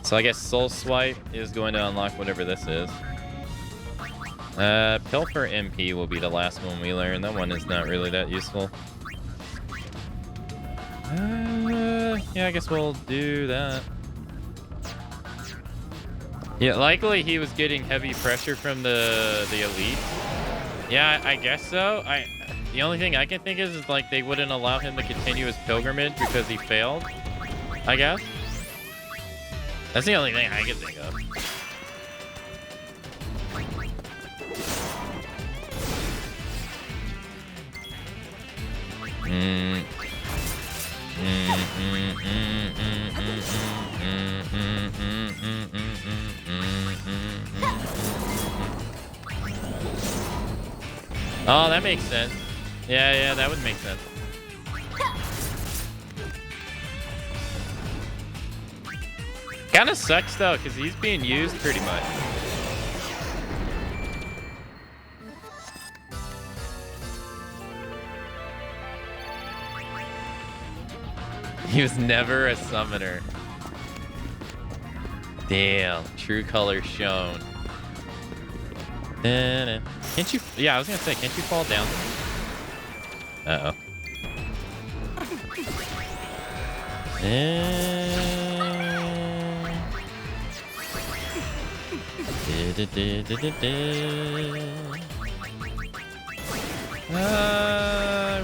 So I guess Soul Swipe is going to unlock whatever this is. Pilfer MP will be the last one we learn. That one is not really that useful. Yeah, I guess we'll do that. Yeah, likely he was getting heavy pressure from the elite. Yeah, I guess so. The only thing I can think is like they wouldn't allow him to continue his pilgrimage because he failed. I guess. That's the only thing I can think of. Oh, that makes sense. Yeah, that would make sense. Kind of sucks though, because he's being used pretty much. He was never a summoner. Damn, true color shown. Can't you? Yeah, I was gonna say, can't you fall down? Uh-oh.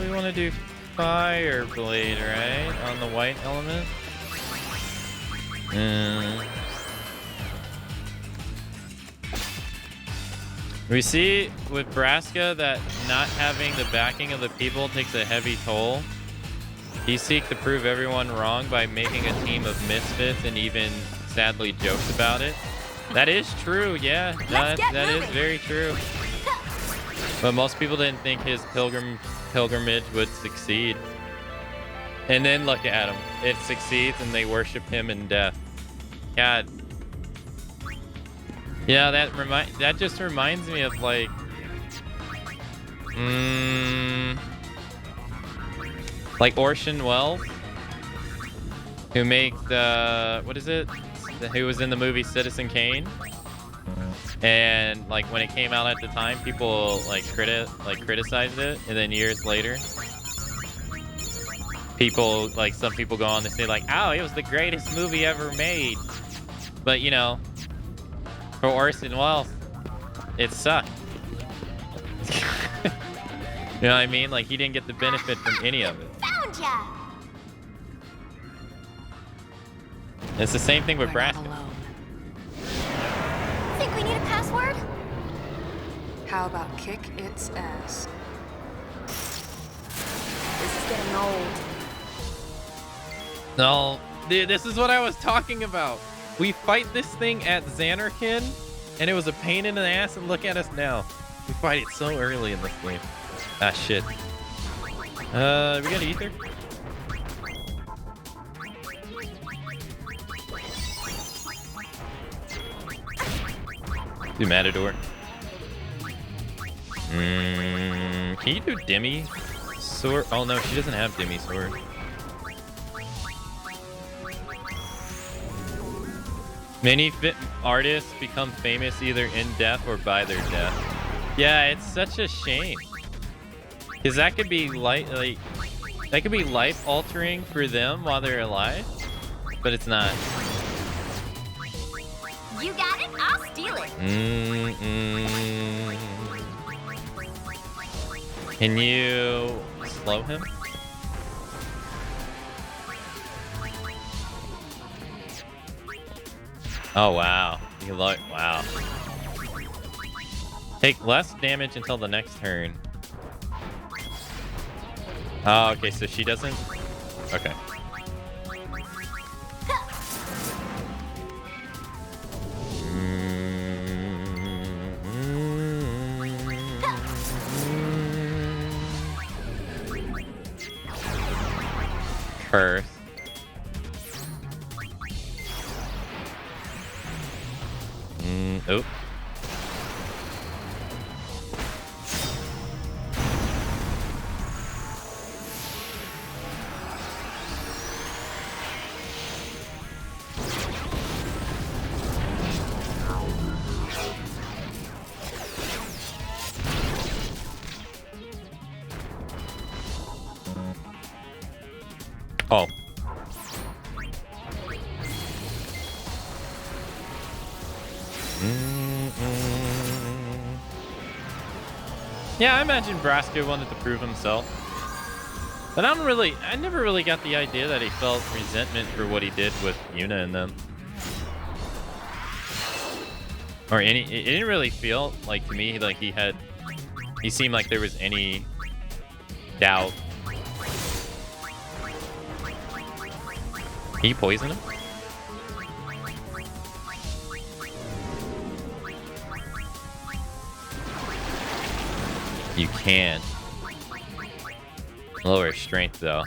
We want to do Fire Blade, right? On the white element. We see with Braska that not having the backing of the people takes a heavy toll. He seeks to prove everyone wrong by making a team of misfits and even sadly jokes about it. That is true, yeah. That is very true. But most people didn't think his pilgrimage would succeed. And then look at him. It succeeds and they worship him in death. God. Yeah, that just reminds me of like Orson Welles, who made the who was in the movie Citizen Kane, and like when it came out at the time, people criticized it, and then years later people, like some people go on to say like, oh, it was the greatest movie ever made. But you know, for Orson Welles, it sucked. You know what I mean? Like he didn't get the benefit from any of it. Found ya! It's the same thing with Braska. Think we need a password? How about kick its ass? This is getting old. No, dude, this is what I was talking about. We fight this thing at Xanarkin, and it was a pain in the ass, and look at us now. We fight it so early in this game. Ah, shit. We got ether? Do Matador. Can you do Demi Sword? Oh no, she doesn't have Demi Sword. Many artists become famous either in death or by their death. Yeah, it's such a shame. Cause that could be that could be life altering for them while they're alive, but it's not. You got it? I'll steal it. Can you slow him? Oh wow. Wow. Take less damage until the next turn. Oh, okay, so she doesn't. Okay. Curse. Oh. Oh. Yeah, I imagine Braska wanted to prove himself. But I never really got the idea that he felt resentment for what he did with Yuna and them. Or it didn't really feel like to me like he seemed like there was any doubt. Can you poison him? You can. Lower strength though.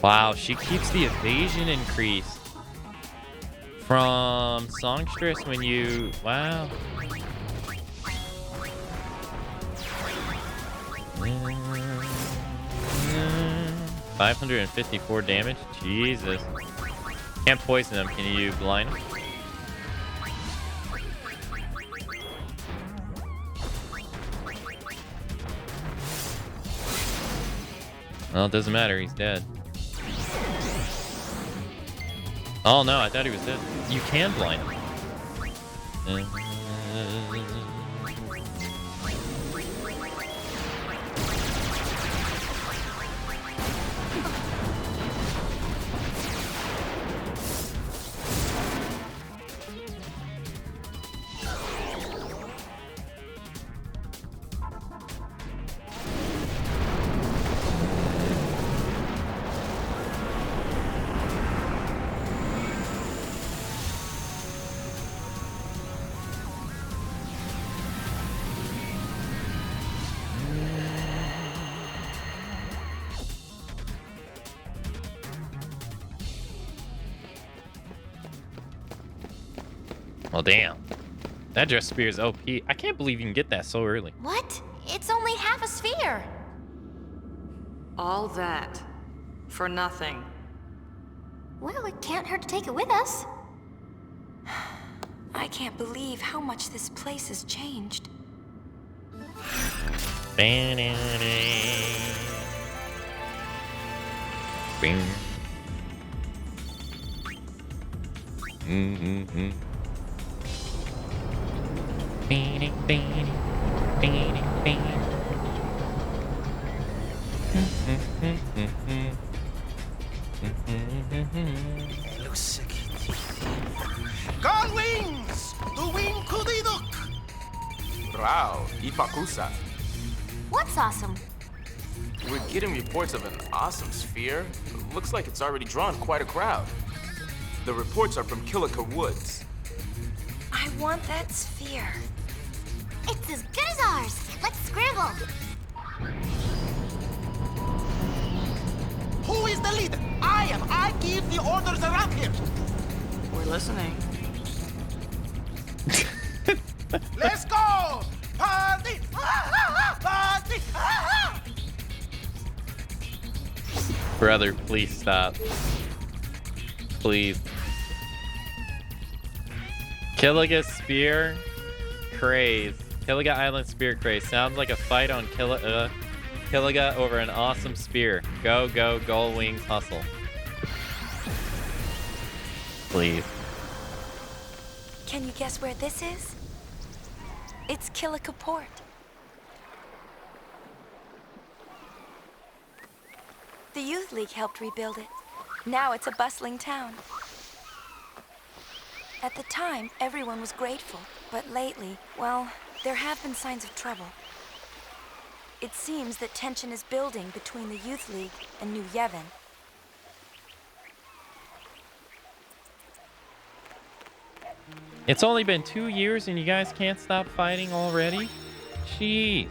Wow, she keeps the evasion increased from songstress when you... Wow. 554 damage? Jesus. Can't poison him. Can you blind him? Well, it doesn't matter. He's dead. Oh no, I thought he was dead. You can blind him. Well, damn. That dress spear is OP. I can't believe you can get that so early. What? It's only half a sphere. All that for nothing. Well, it can't hurt to take it with us. I can't believe how much this place has changed. Bing. Mm-hmm. Beanie, beanie, beanie, beanie. Gull wings! The wing kudiduk! Rao, Ipakusa. What's awesome? We're getting reports of an awesome sphere. Looks like it's already drawn quite a crowd. The reports are from Killica Woods. I want that sphere. It's as good as ours. Let's scramble. Who is the leader? I am. I give the orders around here. We're listening. Let's go! Party! Party! Brother, please stop. Please. Killiga Spear Craze. Killiga Island Spear Craze. Sounds like a fight on Killiga over an awesome spear. Go, go, Gull Wings, hustle. Please. Can you guess where this is? It's Killica Port. The Youth League helped rebuild it. Now it's a bustling town. At the time, everyone was grateful, but lately, well, there have been signs of trouble. It seems that tension is building between the Youth League and New Yevon. It's only been 2 years and you guys can't stop fighting already? Jeez.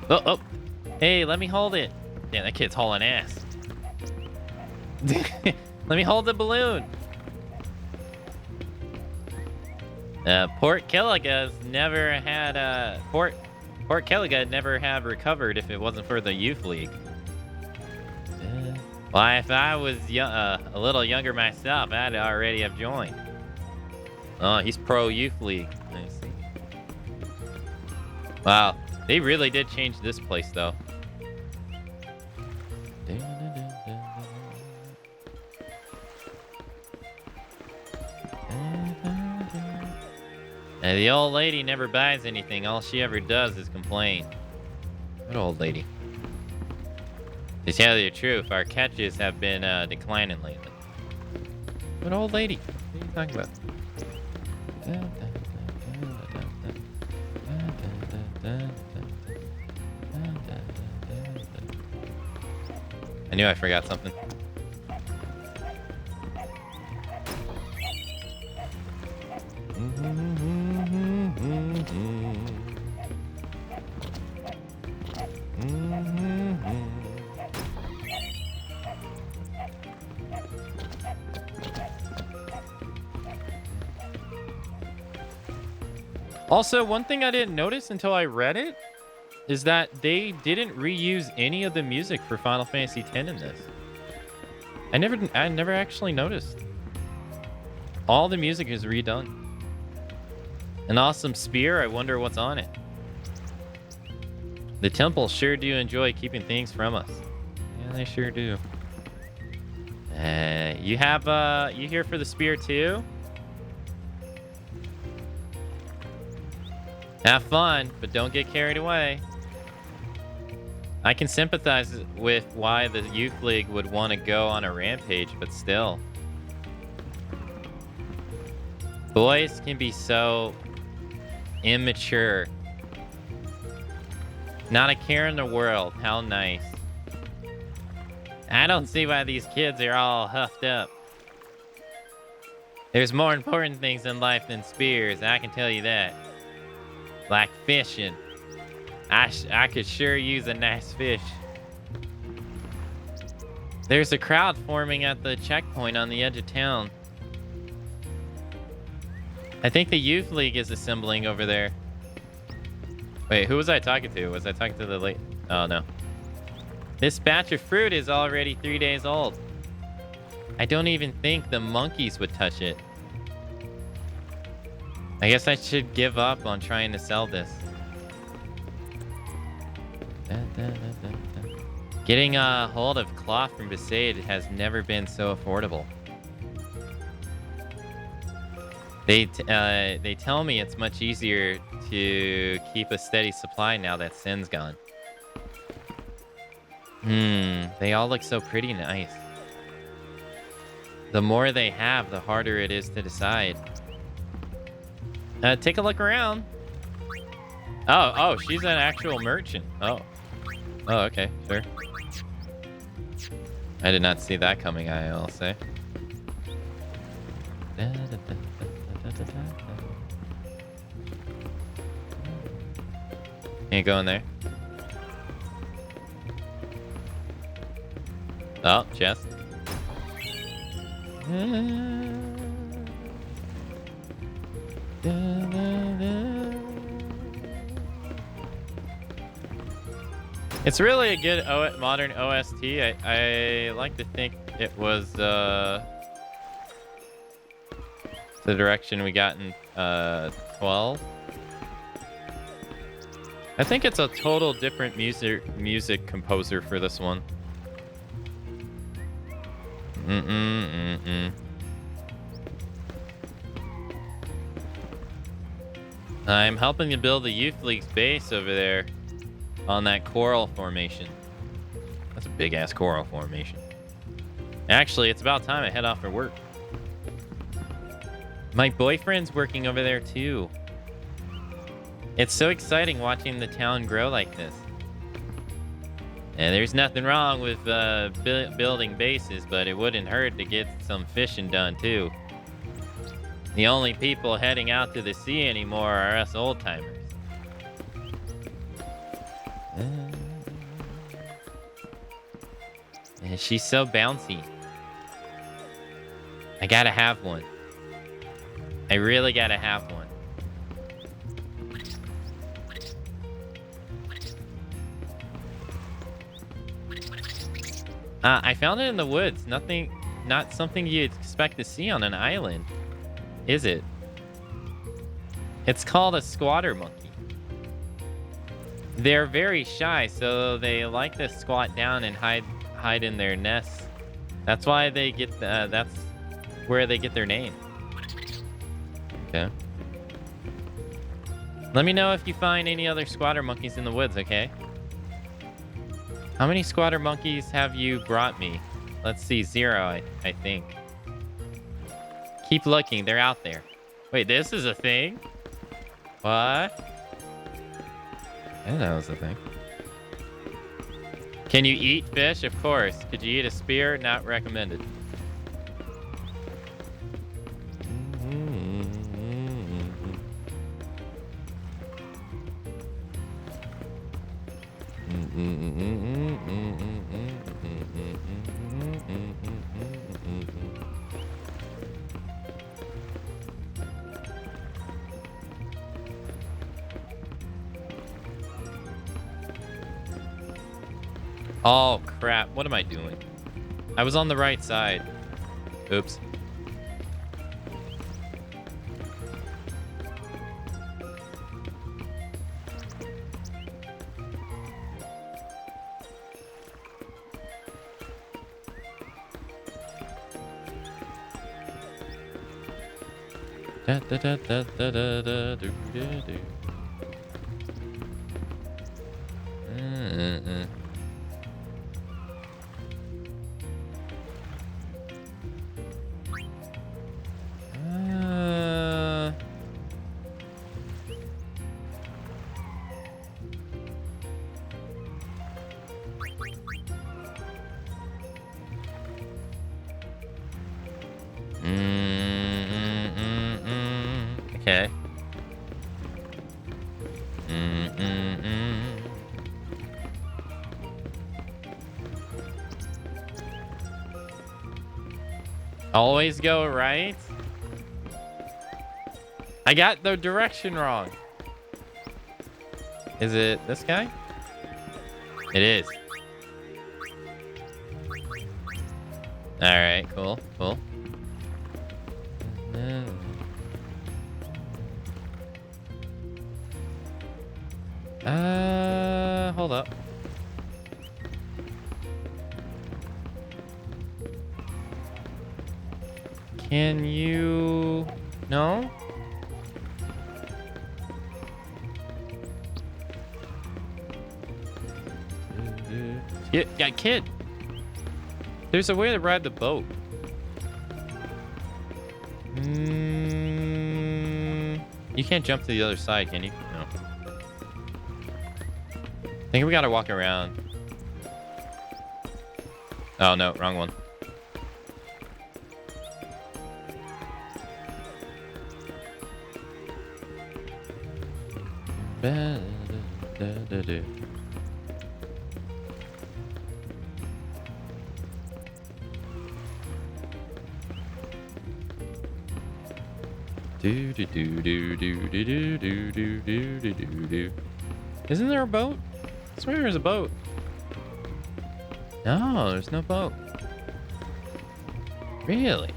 Oh, oh. Hey, let me hold it. Damn, that kid's hauling ass. Let me hold the balloon. Port Killiga's never had Port Killiga never had recovered if it wasn't for the Youth League. Well, if I was a little younger myself, I'd already have joined. Oh, he's pro Youth League. I see. Wow, they really did change this place, though. And the old lady never buys anything. All she ever does is complain. What old lady? To tell you the truth, our catches have been declining lately. What old lady? What are you talking about? I knew I forgot something. Also, one thing I didn't notice until I read it is that they didn't reuse any of the music for Final Fantasy X in this. I never actually noticed. All the music is redone. An awesome spear, I wonder what's on it. The temples sure do enjoy keeping things from us. Yeah, they sure do. You here for the spear too? Have fun, but don't get carried away. I can sympathize with why the Youth League would want to go on a rampage, but still. Boys can be so immature. Not a care in the world. How nice. I don't see why these kids are all huffed up. There's more important things in life than spears, I can tell you that. Like fishing. I could sure use a nice fish. There's a crowd forming at the checkpoint on the edge of town. I think the Youth League is assembling over there. Wait, who was I talking to? Was I talking to the late? Oh, no. This batch of fruit is already 3 days old. I don't even think the monkeys would touch it. I guess I should give up on trying to sell this. Getting a hold of cloth from Besaid has never been so affordable. They tell me it's much easier to keep a steady supply now that Sin's gone. They all look so pretty nice. The more they have, the harder it is to decide. Take a look around. Oh, she's an actual merchant. Oh, okay, sure. I did not see that coming, I'll say. Can't go in there. Oh, chest. It's really a good modern OST. I like to think it was the direction we got in 12. I think it's a total different music composer for this one. I'm helping to build the Youth League's base over there on that coral formation. That's a big-ass coral formation. Actually, it's about time I head off for work. My boyfriend's working over there, too. It's so exciting watching the town grow like this. And there's nothing wrong with building bases, but it wouldn't hurt to get some fishing done, too. The only people heading out to the sea anymore are us old-timers. And she's so bouncy. I gotta have one. I really gotta have one. I found it in the woods. Not something you'd expect to see on an island, is it? It's called a squatter monkey. They're very shy, so they like to squat down and hide in their nests. That's why they get that's where they get their name. Okay. Let me know if you find any other squatter monkeys in the woods, okay? How many squatter monkeys have you brought me? Let's see, 0, I think. Keep looking, they're out there. Wait, this is a thing? What? I didn't know that was a thing. Can you eat fish? Of course. Could you eat a spear? Not recommended. Oh, crap. What am I doing? I was on the right side. Oops. Da, da, da, da, da, da, da, do, do, do. Okay. Always go right. I got the direction wrong. Is it this guy? It is. Alright, cool, cool. Hold up. Can you... No? Yeah, kid. There's a way to ride the boat. You can't jump to the other side, can you? No. I think we gotta walk around. Oh no, wrong one. Isn't there a boat? I swear there's a boat. No, there's no boat. Really?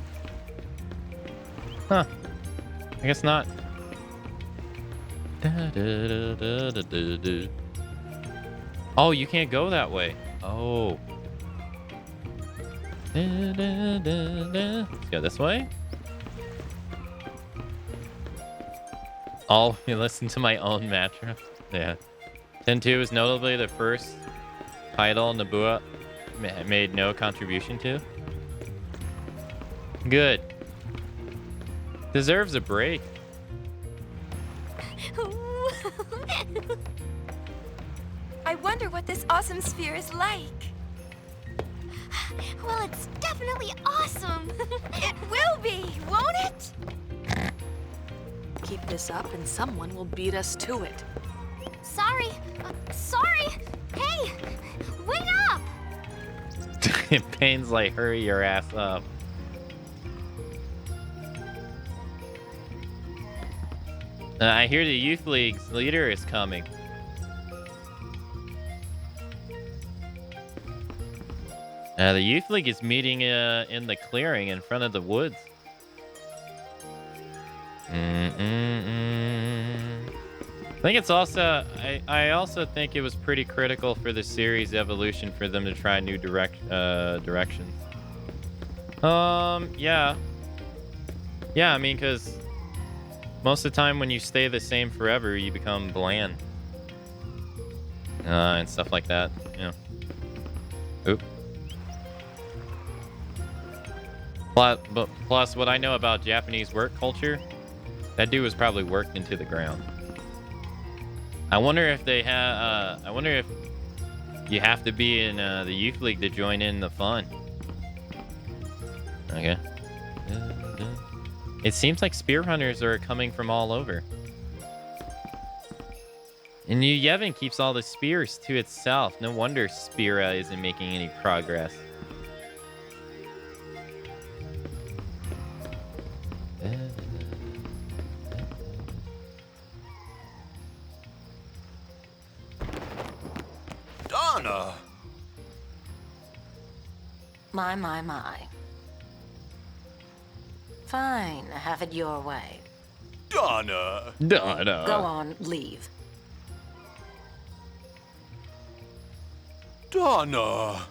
Huh. I guess not. Oh, you can't go that way. Oh. Let's go this way. Oh, you listen to my own matchup. Yeah. 10-2 is notably the first title Nabua made no contribution to. Good. Deserves a break. I wonder what this awesome sphere is like. Well, it's definitely awesome. It will be, won't it? Keep this up and someone will beat us to it. Sorry. Sorry. Hey, wait up. Pain's like, hurry your ass up. I hear the Youth League's leader is coming. The Youth League is meeting in the clearing in front of the woods. I think it's also... I also think it was pretty critical for the series evolution for them to try new directions. Yeah. Yeah, I mean, because most of the time when you stay the same forever, you become bland. And stuff like that, you know. Oop. Plus, what I know about Japanese work culture, that dude was probably worked into the ground. I wonder if they have. I wonder if you have to be in the Youth League to join in the fun. Okay. It seems like spear hunters are coming from all over. And New Yevon keeps all the spears to itself. No wonder Spira isn't making any progress. Donna! My. Fine, have it your way. Donna! Donna! Go on, leave. Donna!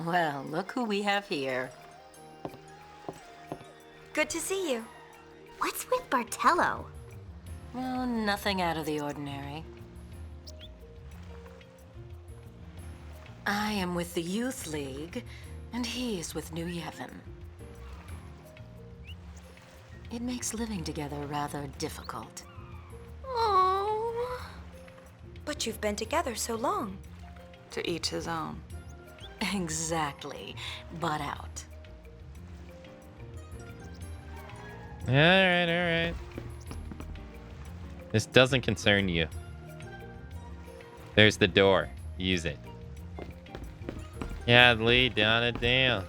Well, look who we have here. Good to see you. What's with Bartello? Well, nothing out of the ordinary. I am with the Youth League, and he is with New Yevon. It makes living together rather difficult. Oh. But you've been together so long. To each his own. Exactly. Butt out. Alright. This doesn't concern you. There's the door. use it. Yeah, Lee, down it down.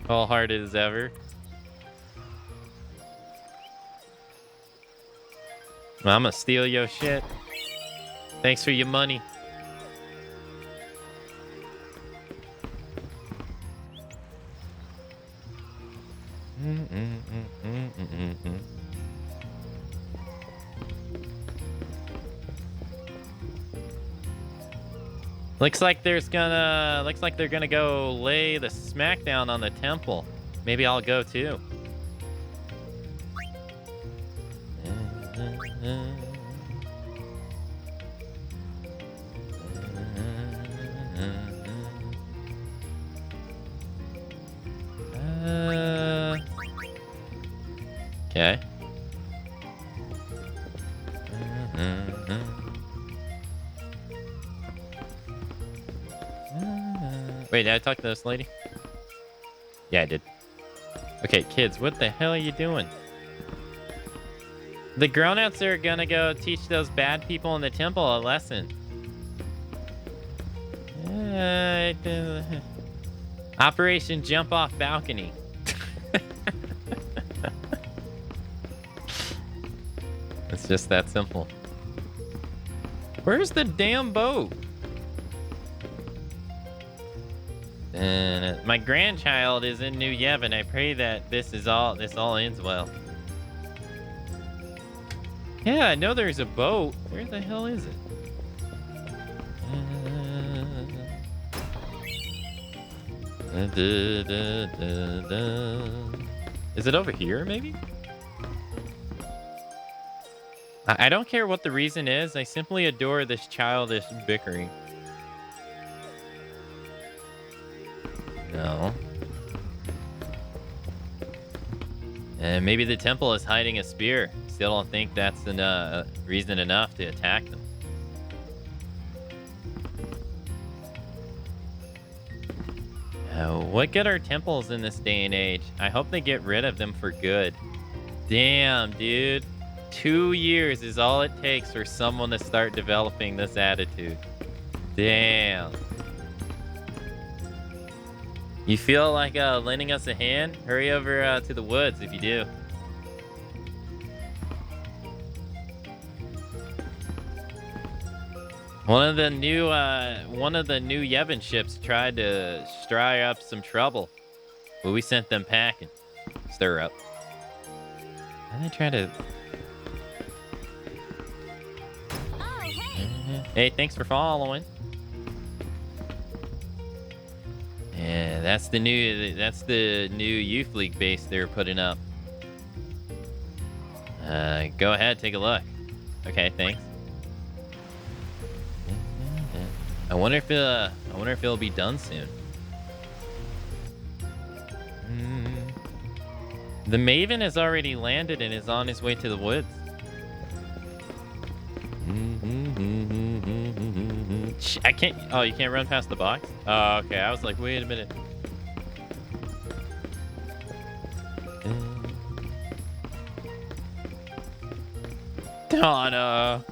Wholehearted as ever. I'm gonna steal your shit. Thanks for your money. Looks like they're gonna go lay the smackdown on the temple. Maybe I'll go too. Okay. Wait, did I talk to this lady? Yeah, I did. Okay, kids, what the hell are you doing? The grown-ups are gonna go teach those bad people in the temple a lesson. Operation Jump Off Balcony. It's just that simple. Where's the damn boat? My grandchild is in New Yevon. I pray that this all ends well. Yeah, I know there's a boat. Where the hell is it? Is it over here, maybe? I don't care what the reason is. I simply adore this childish bickering. No. And maybe the temple is hiding a spear. Still don't think that's reason enough to attack them. What good are temples in this day and age? I hope they get rid of them for good. Damn, dude. 2 years is all it takes for someone to start developing this attitude. Damn. You feel like lending us a hand? Hurry over to the woods if you do. One of the new Yevon ships tried to stir up some trouble. Well, we sent them packing. Stir up. And they try to... Oh, hey. Hey, thanks for following. Yeah, that's the new youth league base they're putting up. Go ahead, take a look. Okay, thanks. I wonder if it'll be done soon. The Maven has already landed and is on his way to the woods. I can't. Oh, you can't run past the box? Oh, okay. I was like, wait a minute. Donna.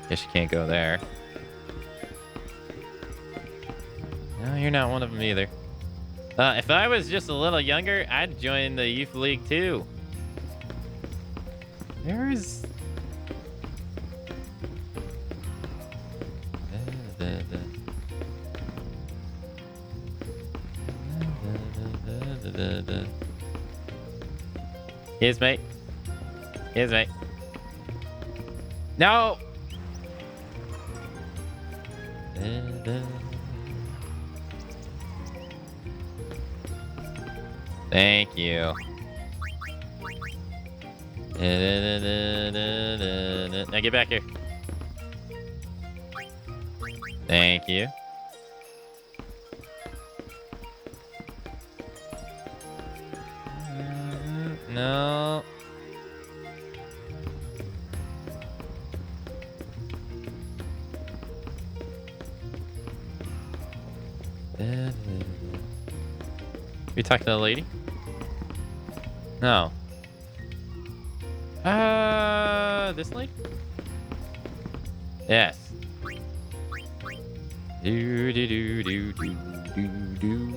Guess you can't go there. No, you're not one of them either. If I was just a little younger, I'd join the youth league too. There's... Here's mate. Here's mate. No! Thank you. Now get back here. Thank you. No. You talking to the lady? No. This lady? Yes. Do do do do do do do.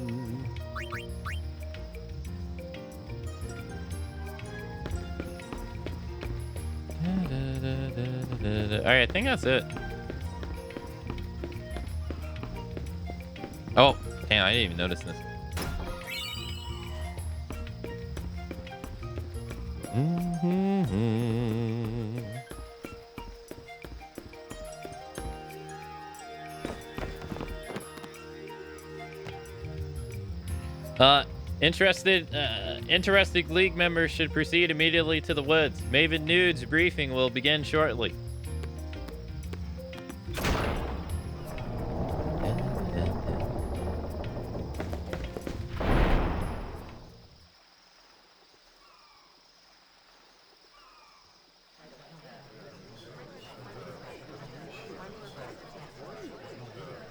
All right, I think that's it. Oh, damn! I didn't even notice this. Interested League members should proceed immediately to the woods. Maven Nude's briefing will begin shortly.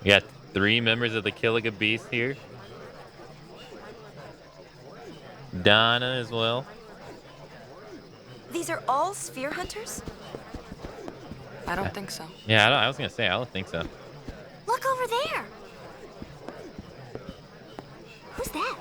We got 3 members of the Killiga Beast here. Donna as well. These are all sphere hunters? I don't think so. Yeah, I was gonna say, I don't think so. Look over there. Who's that?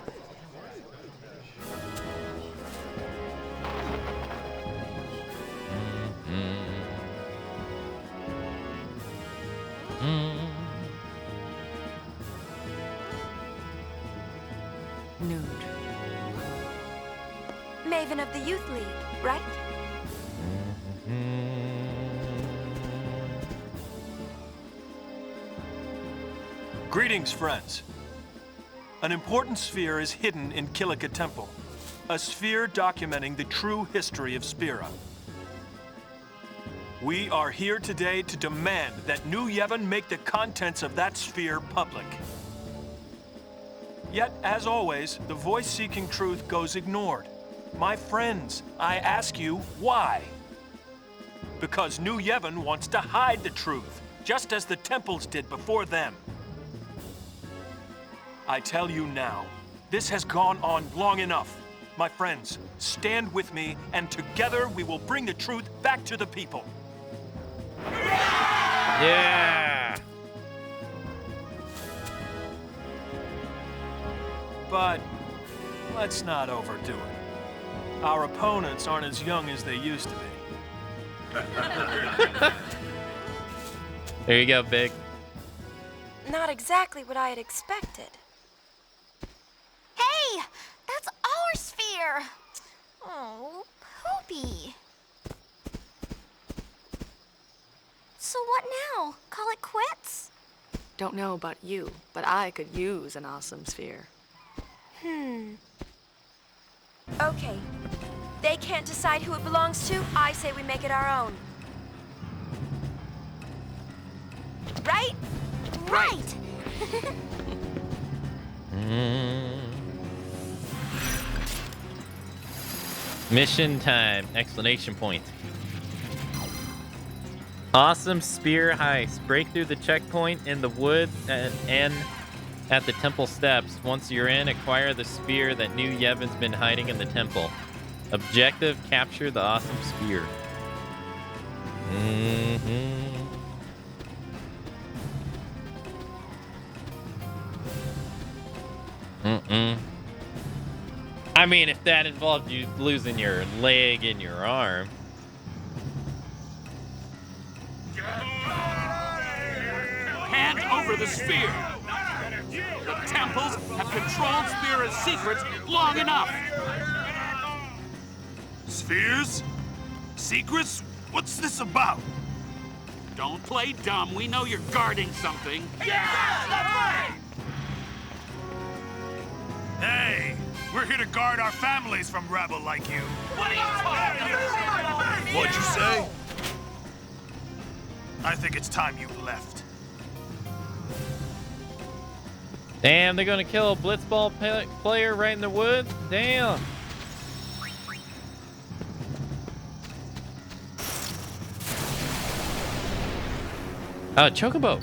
Nude. Maven of the Youth League, right? Greetings, friends. An important sphere is hidden in Kilika Temple. A sphere documenting the true history of Spira. We are here today to demand that New Yevon make the contents of that sphere public. Yet, as always, the voice seeking truth goes ignored. My friends, I ask you, why? Because New Yevon wants to hide the truth, just as the temples did before them. I tell you now, this has gone on long enough. My friends, stand with me, and together we will bring the truth back to the people. Yeah! But let's not overdo it. Our opponents aren't as young as they used to be. There you go, Big. Not exactly what I had expected. Hey, that's our sphere. Oh, Poopy. So what now? Call it quits? Don't know about you, but I could use an awesome sphere. Okay. They can't decide who it belongs to. I say we make it our own. Right? Right. Mission time! Exclamation point. Awesome spear heist. Break through the checkpoint in the woods and at the temple steps. Once you're in, acquire the spear that New Yevon's been hiding in the temple. Objective, capture the awesome spear. I mean, if that involved you losing your leg and your arm. Hand over the spear. The temples have controlled Spira's secrets long enough. Spheres? Secrets? What's this about? Don't play dumb. We know you're guarding something. Hey, we're here to guard our families from rebel like you. What are you talking about? What'd you say? I think it's time you left. Damn, they're gonna kill a blitzball player right in the woods? Damn. Chocobo.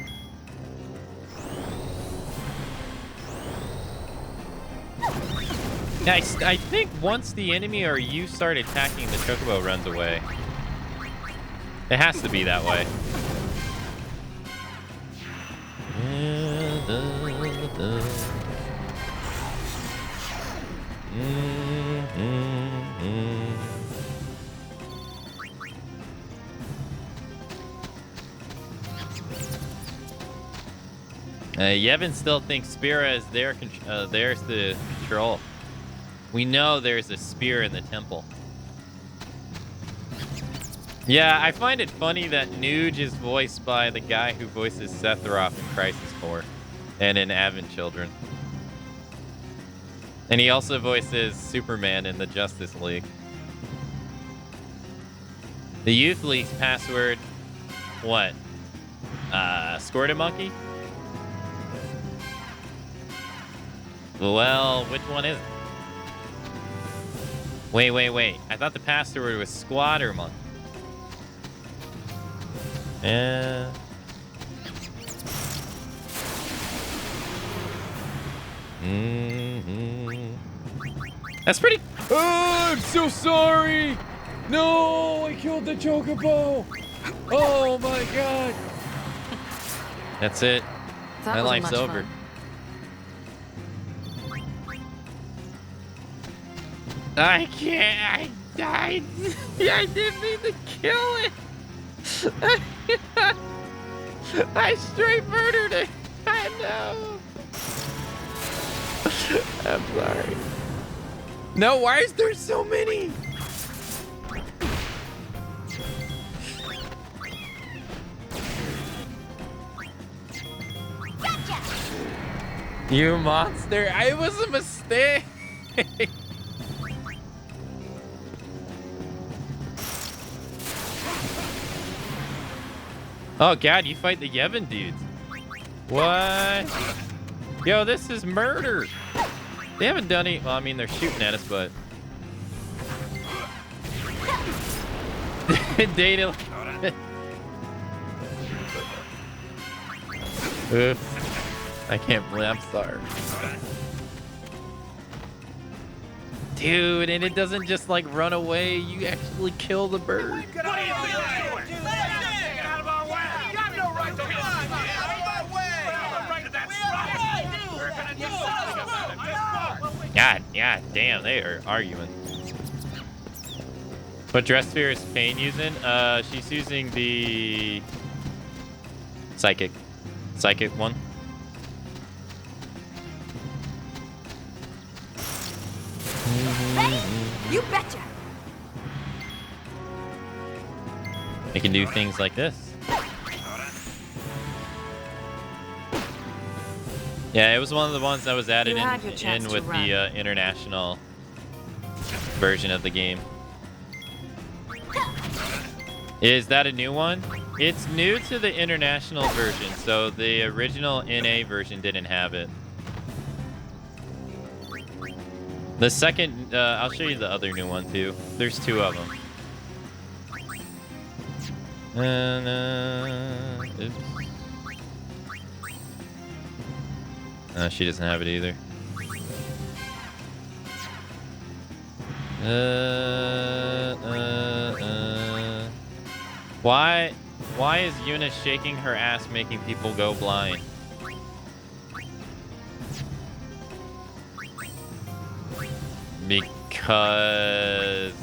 Nice. I think once the enemy or you start attacking, the Chocobo runs away. It has to be that way. Yevon still thinks Spira is theirs to control. We know there's a spear in the temple. Yeah, I find it funny that Nuge is voiced by the guy who voices Sephiroth in Crisis Core and in Advent Children. And he also voices Superman in the Justice League. The Youth League's password, what? Squirted Monkey? Well, which one is it? Wait. I thought the password was Squatter Monkey. Yeah. That's pretty. Oh, I'm so sorry. No, I killed the chocobo. Oh my god. That's it. My life's over. Fun. I can't. I didn't mean to kill it. I straight murdered it. I know. I'm sorry. No, why is there so many? Gotcha! You monster. It was a mistake. Oh god, you fight the Yevon dudes. What? Yo, this is murder. They haven't done any. Well, I mean, they're shooting at us, but. Data. Oops. I can't believe. I'm sorry. Dude, and it doesn't just like run away. You actually kill the bird. What are you doing? Get out of our way! You have no right to get out of our way! We're gonna do something about it. God damn, they are arguing. What dress sphere is Pain using? She's using the psychic one. Ready? You betcha! They can do things like this. Yeah, it was one of the ones that was added in with the international version of the game. Is that a new one? It's new to the international version, so the original NA version didn't have it. The second, I'll show you the other new one too. There's two of them. Oops. She doesn't have it either. Why is Yuna shaking her ass making people go blind? Because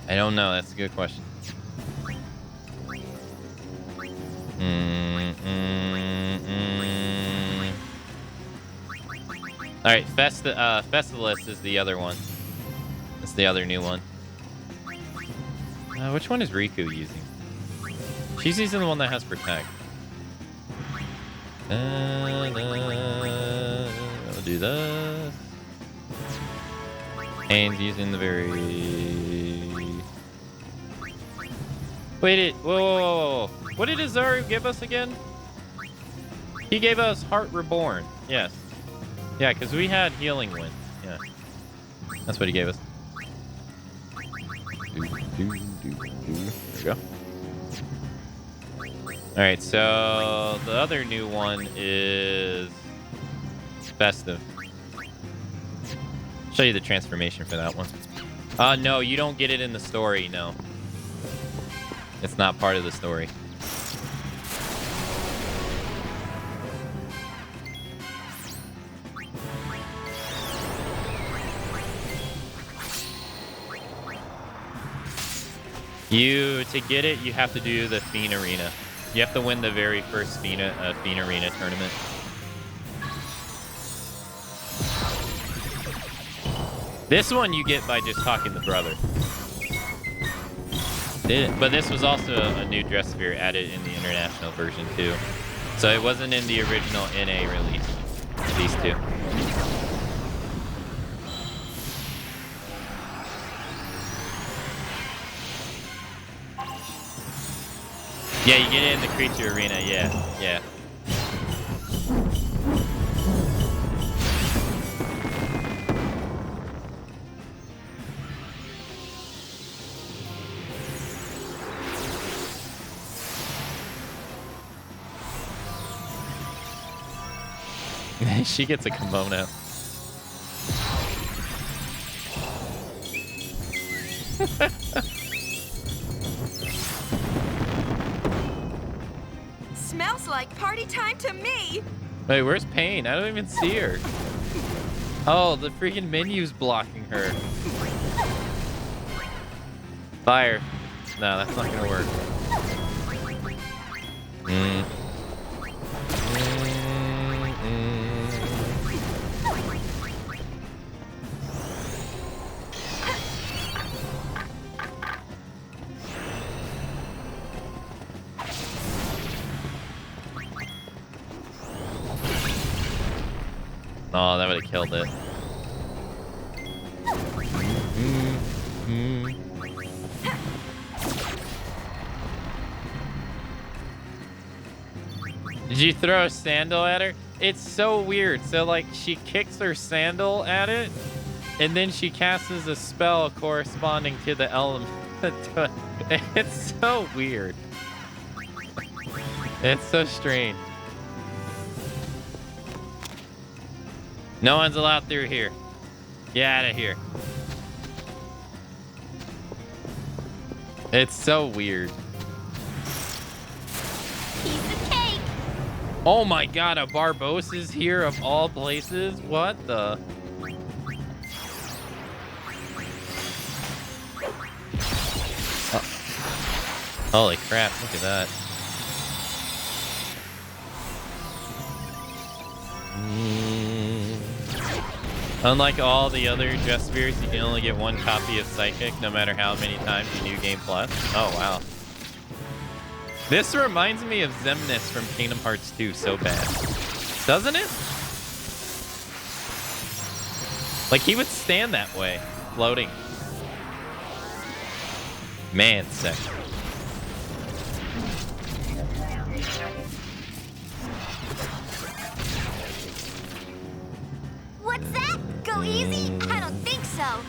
I don't know. That's a good question. All right, Festivus is the other one. That's the other new one. Which one is Riku using? She's using the one that has Protect. I'll do this. Pain's using the very... Wait, whoa. What did Azaru give us again? He gave us Heart Reborn. Yes. Yeah, because we had Healing Wind. Yeah. That's what he gave us. There we go. Alright, so the other new one is Festive. Show you the transformation for that one. No, you don't get it in the story, no. It's not part of the story. To get it, you have to do the Fiend Arena. You have to win the very first Fiend Arena tournament. This one you get by just talking to brother. But this was also a new dress sphere added in the international version too. So it wasn't in the original NA release. These two. Yeah, you get it in the creature arena. Yeah. She gets a kimono. Smells like party time to me. Wait, where's Pain? I don't even see her. Oh, the freaking menu's blocking her. Fire. No, that's not gonna work. Oh, that would have killed it. Did you throw a sandal at her? It's so weird. So, like, she kicks her sandal at it, and then she casts a spell corresponding to the element. It's so weird. It's so strange. No one's allowed through here. Get out of here. It's so weird. Piece of cake. Oh my god, a Barbos is here of all places? What the? Oh. Holy crap, look at that. Unlike all the other dress spheres, you can only get one copy of Psychic no matter how many times you New Game Plus. Oh, wow. This reminds me of Xemnas from Kingdom Hearts 2 so bad. Doesn't it? Like, he would stand that way, floating. Man, sick. What's that? Go easy? I don't think so.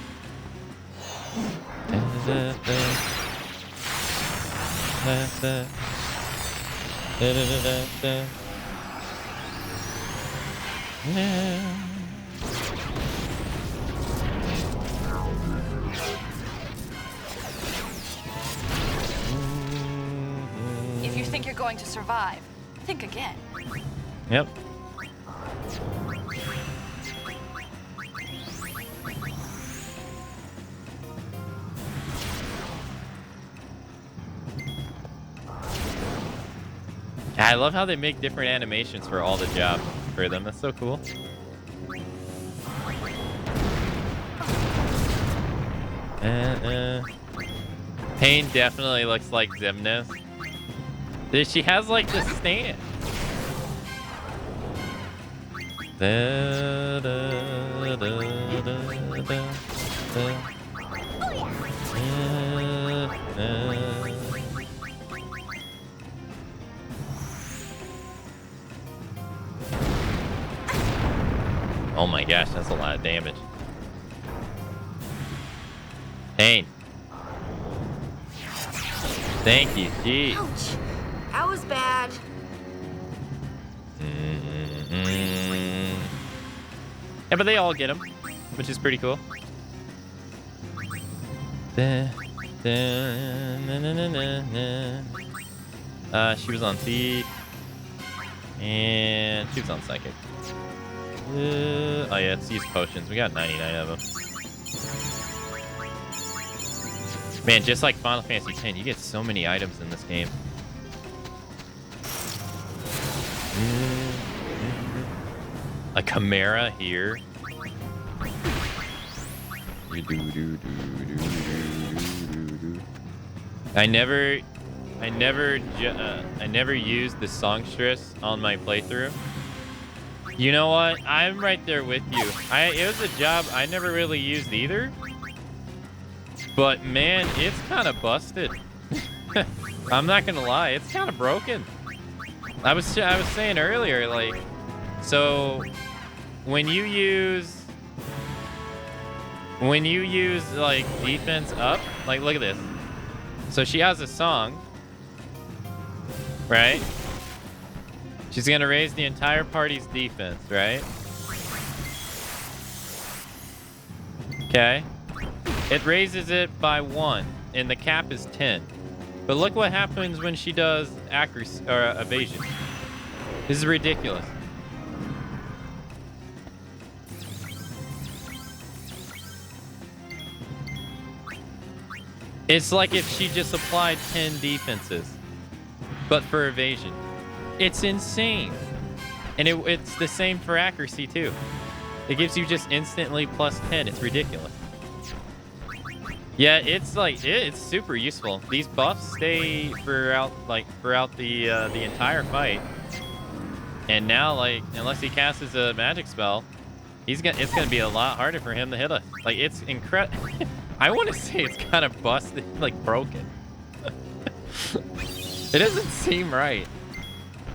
If you think you're going to survive, think again. Yep. I love how they make different animations for all the jobs for them. That's so cool. Pain definitely looks like Xemnas. She has like the stand. Oh my gosh, that's a lot of damage. Pain. Thank you, jeez. Ouch. That was bad. Yeah, but they all get them, which is pretty cool. She was on Thief. And she was on Psychic. Oh yeah, let's use potions. We got 99 of them. Man, just like Final Fantasy X, you get so many items in this game. A Chimera here. I never used the songstress on my playthrough. You know what? I'm right there with you. It was a job I never really used either. But man, it's kind of busted. I'm not gonna lie, it's kind of broken. I was saying earlier, like, so when you use like defense up, like look at this. So she has a song, right? She's gonna raise the entire party's defense, right? Okay. It raises it by 1, and the cap is 10. But look what happens when she does accuracy or evasion. This is ridiculous. It's like if she just applied 10 defenses, but for evasion. It's insane. And it's the same for accuracy too. It gives you just instantly plus 10. It's ridiculous. Yeah, it's like it's super useful. These buffs stay throughout the entire fight. And now, like, unless he casts a magic spell, it's gonna be a lot harder for him to hit us. Like, it's incredible. I want to say it's kind of busted, like broken. It doesn't seem right.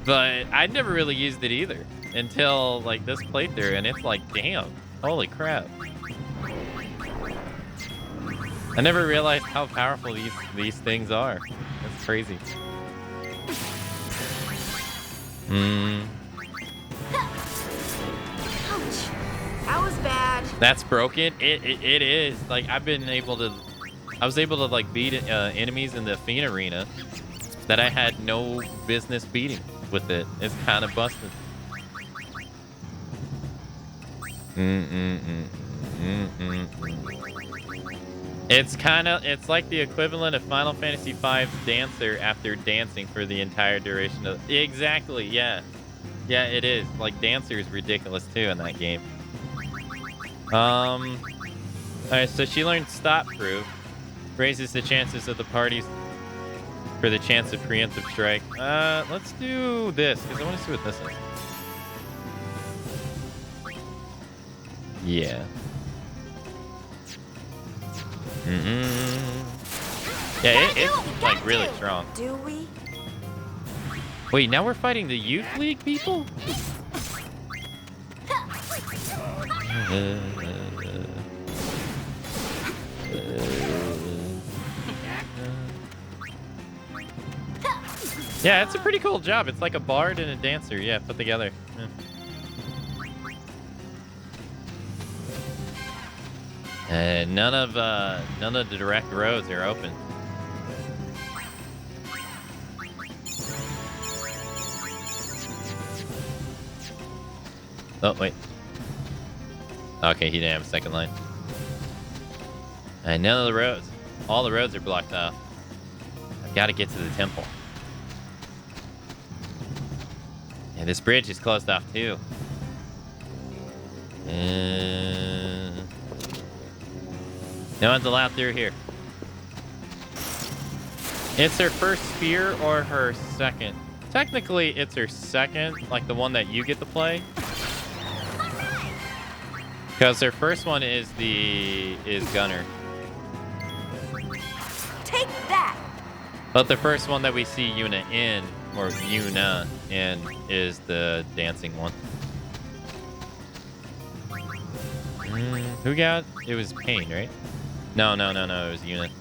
But I never really used it either until like this playthrough, and it's like, damn, holy crap. I never realized how powerful these things are. That's crazy. Ouch. That was bad. That's broken. It is. Like I was able to like beat enemies in the Fiend Arena that I had no business beating with it. It's kind of busted. It's like the equivalent of Final Fantasy V's Dancer after dancing for the entire duration of... Exactly, yeah. Yeah, it is. Like, Dancer is ridiculous, too, in that game. Alright, so she learned Stop Proof. Raises the chances of the parties for the chance of preemptive strike. Let's do this, because I want to see what this is. Yeah. Yeah, it's like really strong. Do we? Wait, now we're fighting the Youth League people? Yeah, it's a pretty cool job. It's like a bard and a dancer, yeah, put together. Yeah. None of the direct roads are open. Oh wait. Okay, he didn't have a second line. And none of the roads. All the roads are blocked off. I've got to get to the temple. And this bridge is closed off too. No one's allowed through here. It's her first spear or her second. Technically, it's her second, like the one that you get to play. Because her first one is Gunner. Take that! But the first one that we see Yuna in, or Yuna in, is the dancing one. Who got? It was Pain, right? No, it was Yuna.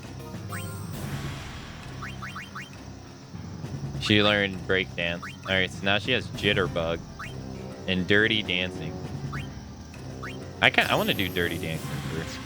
She learned breakdance. Alright, so now she has Jitterbug and Dirty Dancing. I want to do Dirty Dancing first.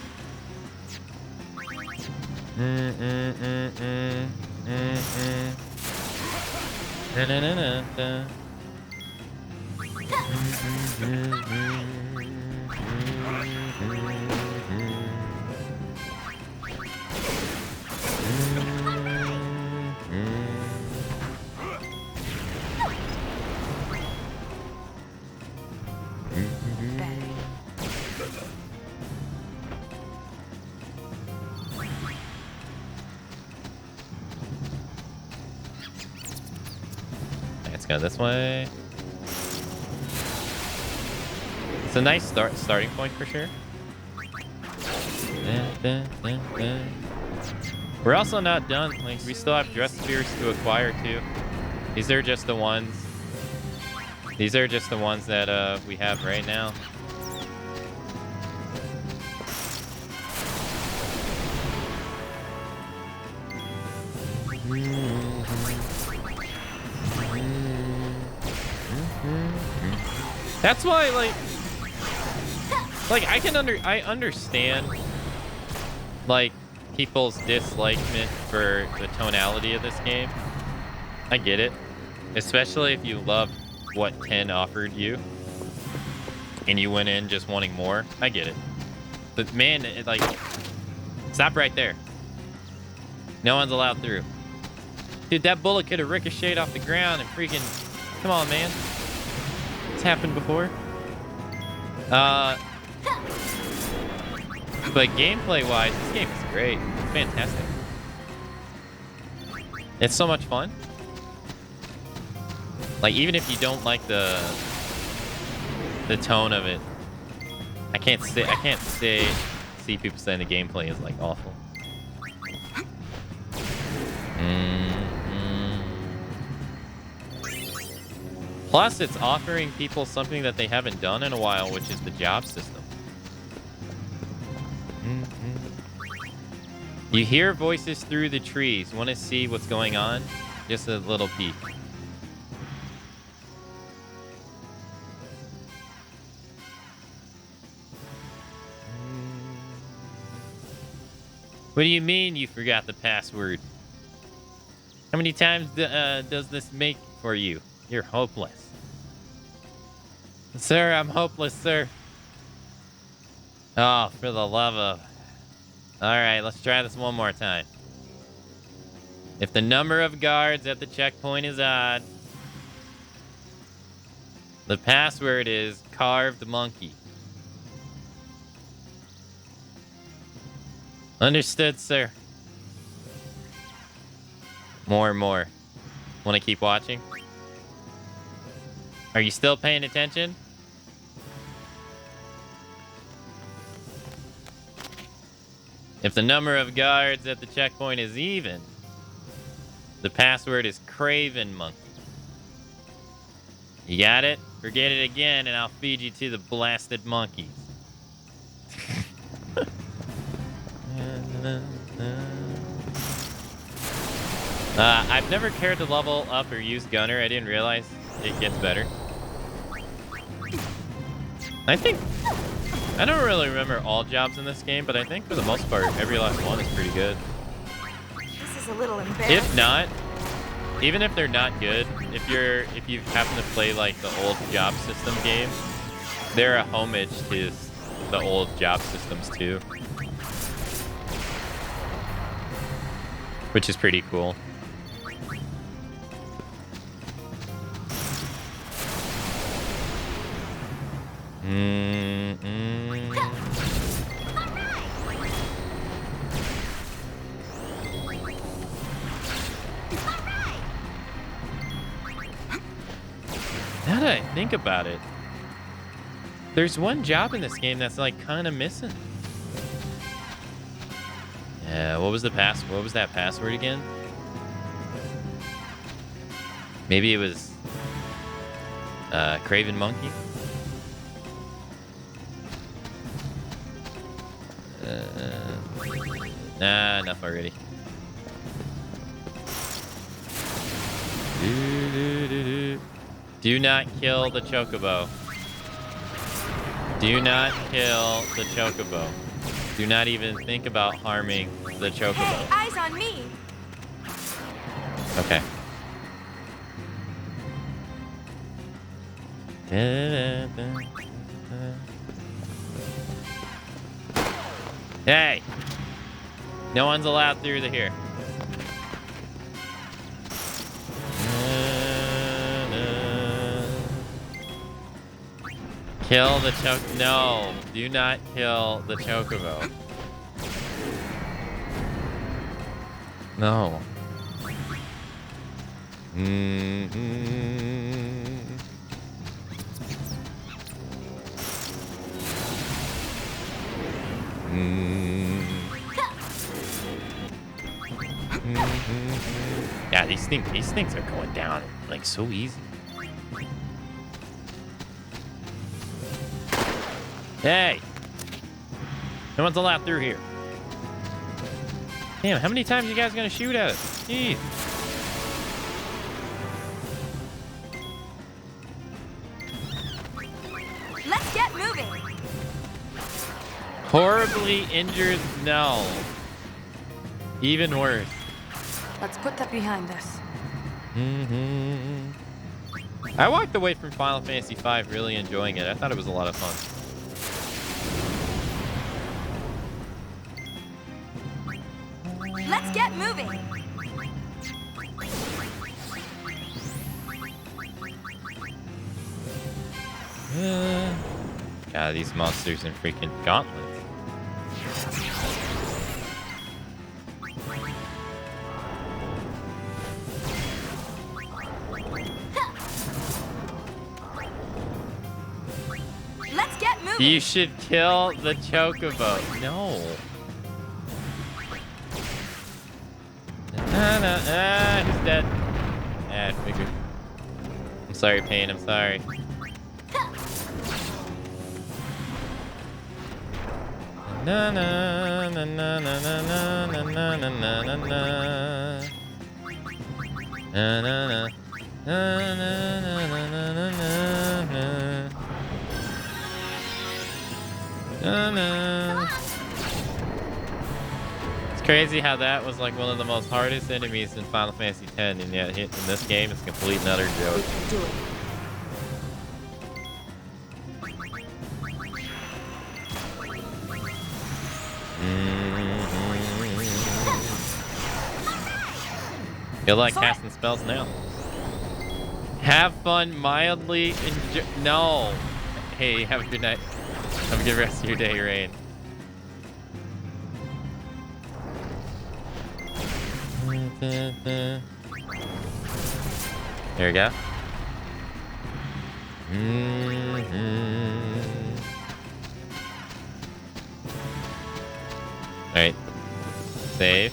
go this way. It's a nice starting point for sure. We're also not done. Like, we still have dress spheres to acquire too. These are just the ones. These are just the ones that we have right now. That's why, like I understand, like, people's dislikement for the tonality of this game. I get it, especially if you love what 10 offered you, and you went in just wanting more. I get it, but man, like, stop right there. No one's allowed through. Dude, that bullet could have ricocheted off the ground and freaking... Come on, man. It's happened before. But gameplay-wise, this game is great. It's fantastic. It's so much fun. Like, even if you don't like the tone of it, I can't see people saying the gameplay is, like, awful. Plus, it's offering people something that they haven't done in a while, which is the job system. You hear voices through the trees. Want to see what's going on? Just a little peek. What do you mean you forgot the password? How many times does this make for you? You're hopeless. Sir, I'm hopeless, sir. Oh, for the love of... Alright, let's try this one more time. If the number of guards at the checkpoint is odd, the password is carved monkey. Understood, sir. More and more. Want to keep watching? Are you still paying attention? If the number of guards at the checkpoint is even, the password is Craven Monkey. You got it? Forget it again and I'll feed you to the blasted monkeys. I've never cared to level up or use Gunner. I didn't realize it gets better. I don't really remember all jobs in this game, but I think for the most part, every last one is pretty good. This is a little embarrassing. If not, even if they're not good, if you happen to play like the old job system games, they're a homage to the old job systems too, which is pretty cool. Now that I think about it, there's one job in this game that's like kind of missing. Yeah, what was that password again? Maybe it was Craven Monkey. Nah, enough already. Do not kill the chocobo. Do not kill the chocobo. Do not even think about harming the chocobo. Hey, eyes on me. Okay. Hey! No one's allowed through here. Kill the No, do not kill the chocobo. No. Yeah, these things are going down like so easy. Hey! No one's allowed through here. Damn, how many times you guys gonna shoot at us? Jeez. Let's get moving. Horribly injured? No. Even worse. Let's put that behind us. I walked away from Final Fantasy V really enjoying it. I thought it was a lot of fun. Let's get moving. God, these monsters in freaking gauntlets. Let's get moving. You should kill the chocobo. No. He's dead. I figured. I'm sorry, Pain. I'm sorry. Na na na na na na na na na na na na na. Na na na. Na na na na na na na. Na na. It's crazy how that was like one of the most hardest enemies in Final Fantasy X, and yet in this game it's a complete and utter joke. You're like casting spells now. Have fun, mildly enjoy. No. Hey, have a good night. Have a good rest of your day, Rain. There we go. Alright. Save.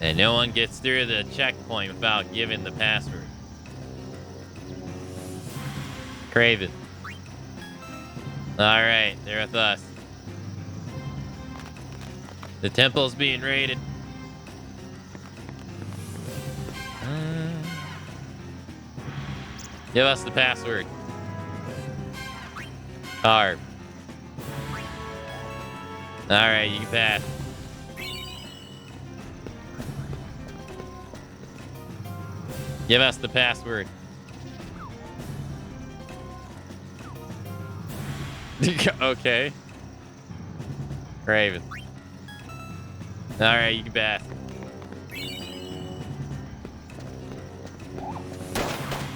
And no one gets through the checkpoint without giving the password. Craven. Alright, they're with us. The temple's being raided. Give us the password. Carve. Alright, you can pass. Give us the password. Okay. Raven. Alright, you can pass.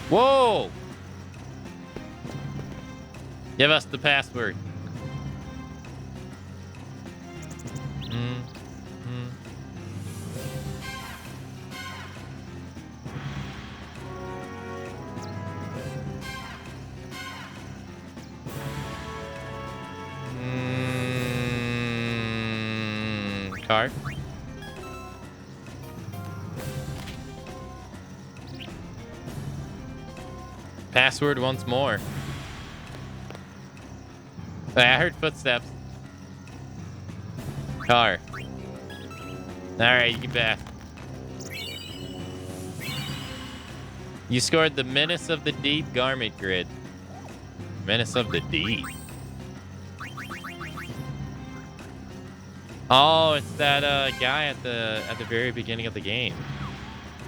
Whoa! Give us the password. Card. Password once more. I heard footsteps. Car. Alright, you can pass. You scored the Menace of the Deep garment grid. Menace of the Deep. Oh, it's that guy at the very beginning of the game.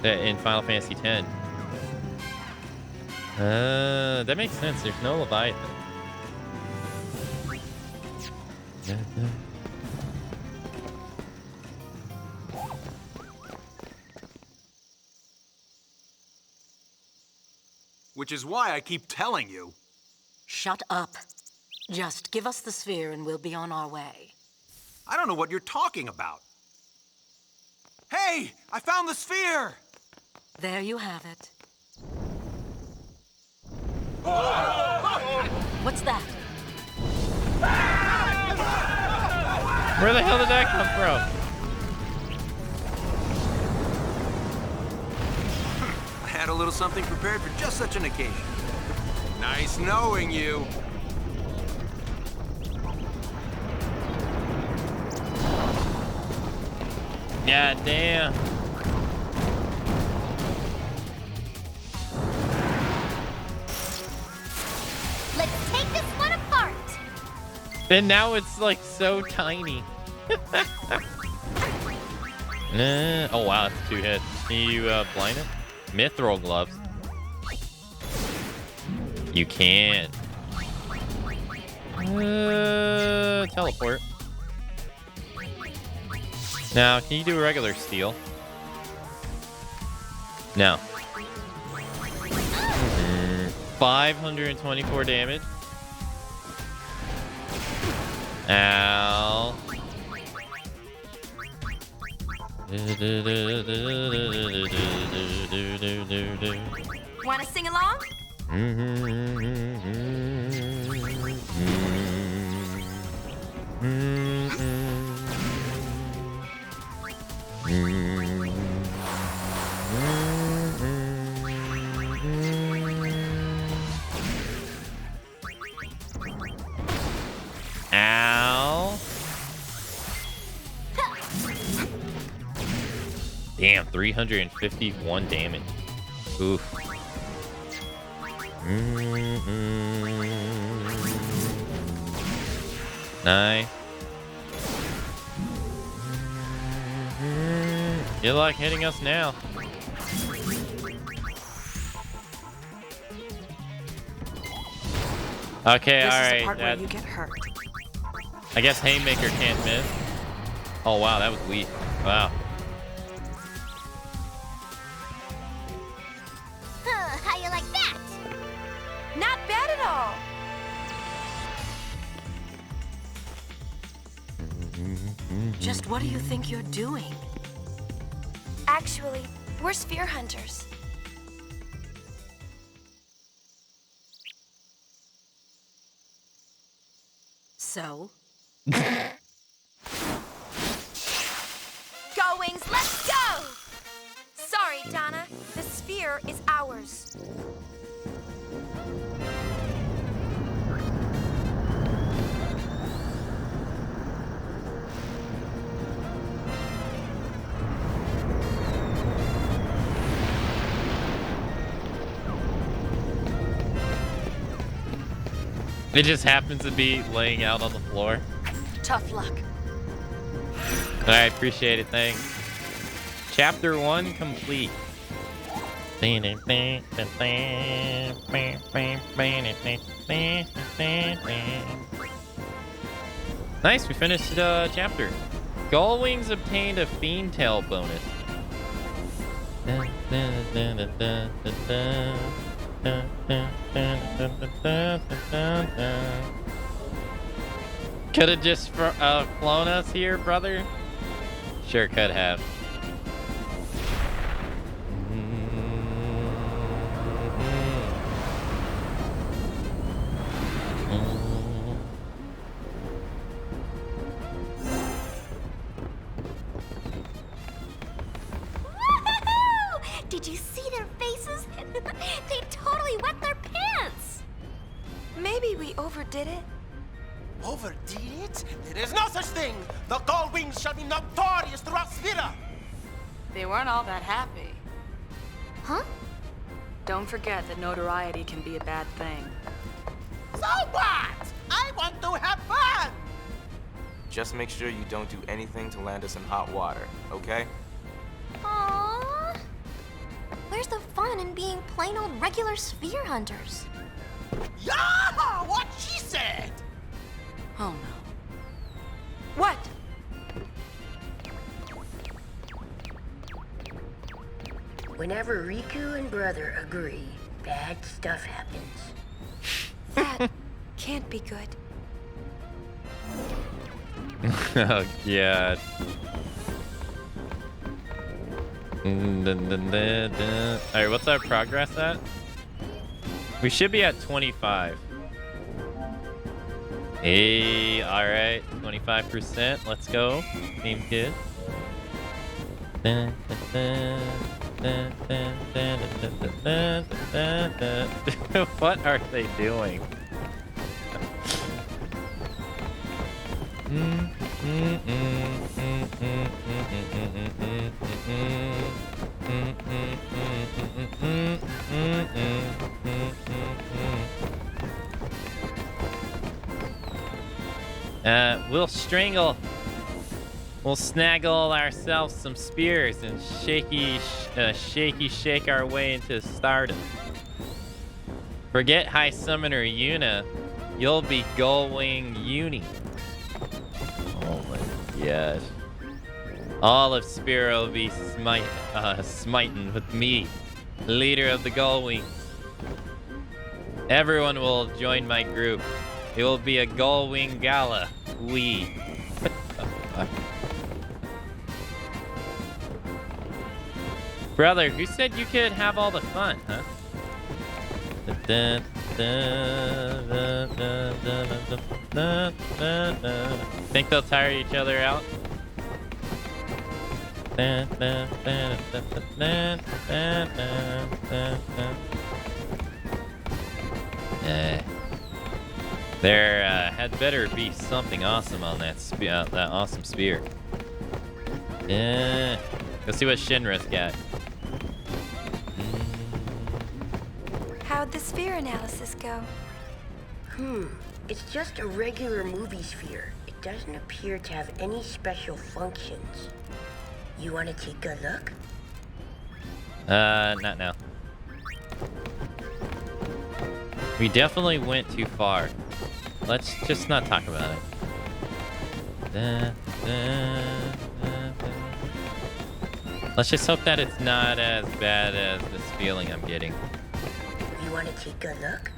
In Final Fantasy X. That makes sense. There's no Leviathan. which is why I keep telling you. Shut up. Just give us the sphere and we'll be on our way. I don't know what you're talking about. Hey, I found the sphere! There you have it. What's that? Where the hell did that come from? I had a little something prepared for just such an occasion. Nice knowing you. God damn. Let's take this one apart. And now it's like so tiny. Oh wow, that's 2 hits. Can you blind it? Mithril gloves. You can't. Teleport. Now, can you do a regular steal? No. 524 damage. Ow. Want to sing along? Ow. Damn, 351 damage. Oof. Nice. Good luck hitting us now. Okay, This all is right. the part where you get hurt. I guess Haymaker can't miss. Oh wow, that was weak. Wow. How you like that? Not bad at all. Just what do you think you're doing? Actually, we're sphere hunters. So? Go, Wings, let's go! Sorry, Donna. The sphere is ours. It just happens to be laying out on the floor. Tough luck. All right, appreciate it. Thanks. Chapter 1 complete. Nice, we finished chapter. Gullwings obtained a Fiend Tail bonus. Could have just flown us here, brother. Sure could have. Woohoo! Did you see their faces? They totally wet their pants. Maybe we overdid it. Overdid it? There is no such thing! The Gullwings shall be notorious throughout Spira! They weren't all that happy. Huh? Don't forget that notoriety can be a bad thing. So what? I want to have fun! Just make sure you don't do anything to land us in hot water, okay? Aww. Where's the fun in being plain old regular sphere hunters? Yeah! What she said! Oh no. What? Whenever Riku and Brother agree, bad stuff happens. That can't be good. Oh, God. Alright, what's our progress at? We should be at 25. Hey, alright. 25%. Let's go. Seems good. What are they doing? We'll strangle. We'll snaggle ourselves some spears and shaky shake our way into stardom. Forget High Summoner Yuna. You'll be Gullwing Uni. Oh my gosh. All of Spira will be smiting with me, leader of the Gullwings. Everyone will join my group. It will be a Gullwing Gala. We. Brother, who said you could have all the fun, huh? Think they'll tire each other out? There had better be something awesome on that that awesome spear. Let's see what Shinra's got. How'd the sphere analysis go? It's just a regular movie sphere. It doesn't appear to have any special functions. You want to take a look? Not now. We definitely went too far. Let's just not talk about it. Let's just hope that it's not as bad as this feeling I'm getting. You want to take a look?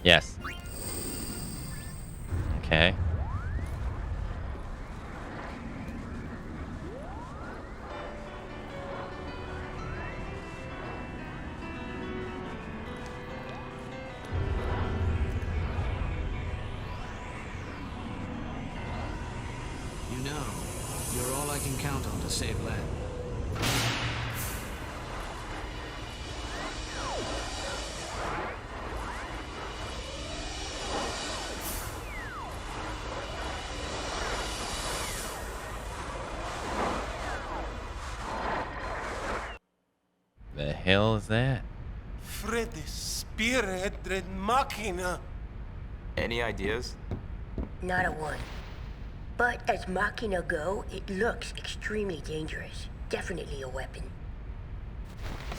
Yes. Okay. You know, you're all I can count on to save Len. The hell is that? Freddy, Spira, Dread Machina. Any ideas? Not a one. But as Machina go, it looks extremely dangerous. Definitely a weapon.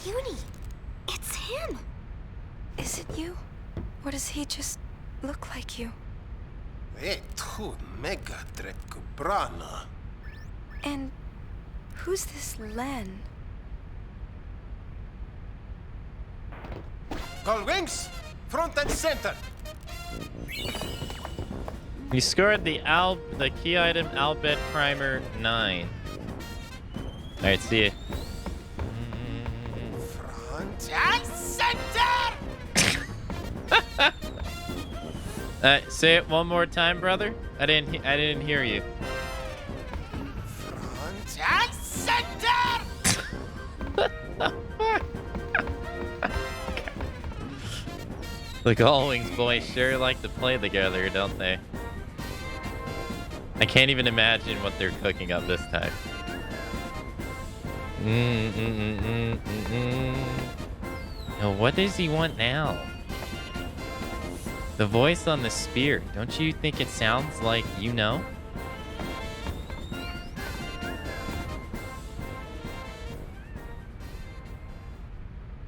Uni, it's him. Is it you? Or does he just look like you? Tu mega Drekubrana. And who's this Len? Gullwings, front and center. You scored the key item Albed Primer 9. Alright, see ya. Front and center. Say it one more time, brother. I didn't hear you. Front and center. The Gullwings boys sure like to play together, don't they? I can't even imagine what they're cooking up this time. Now, what does he want now? The voice on the spear. Don't you think it sounds like you know?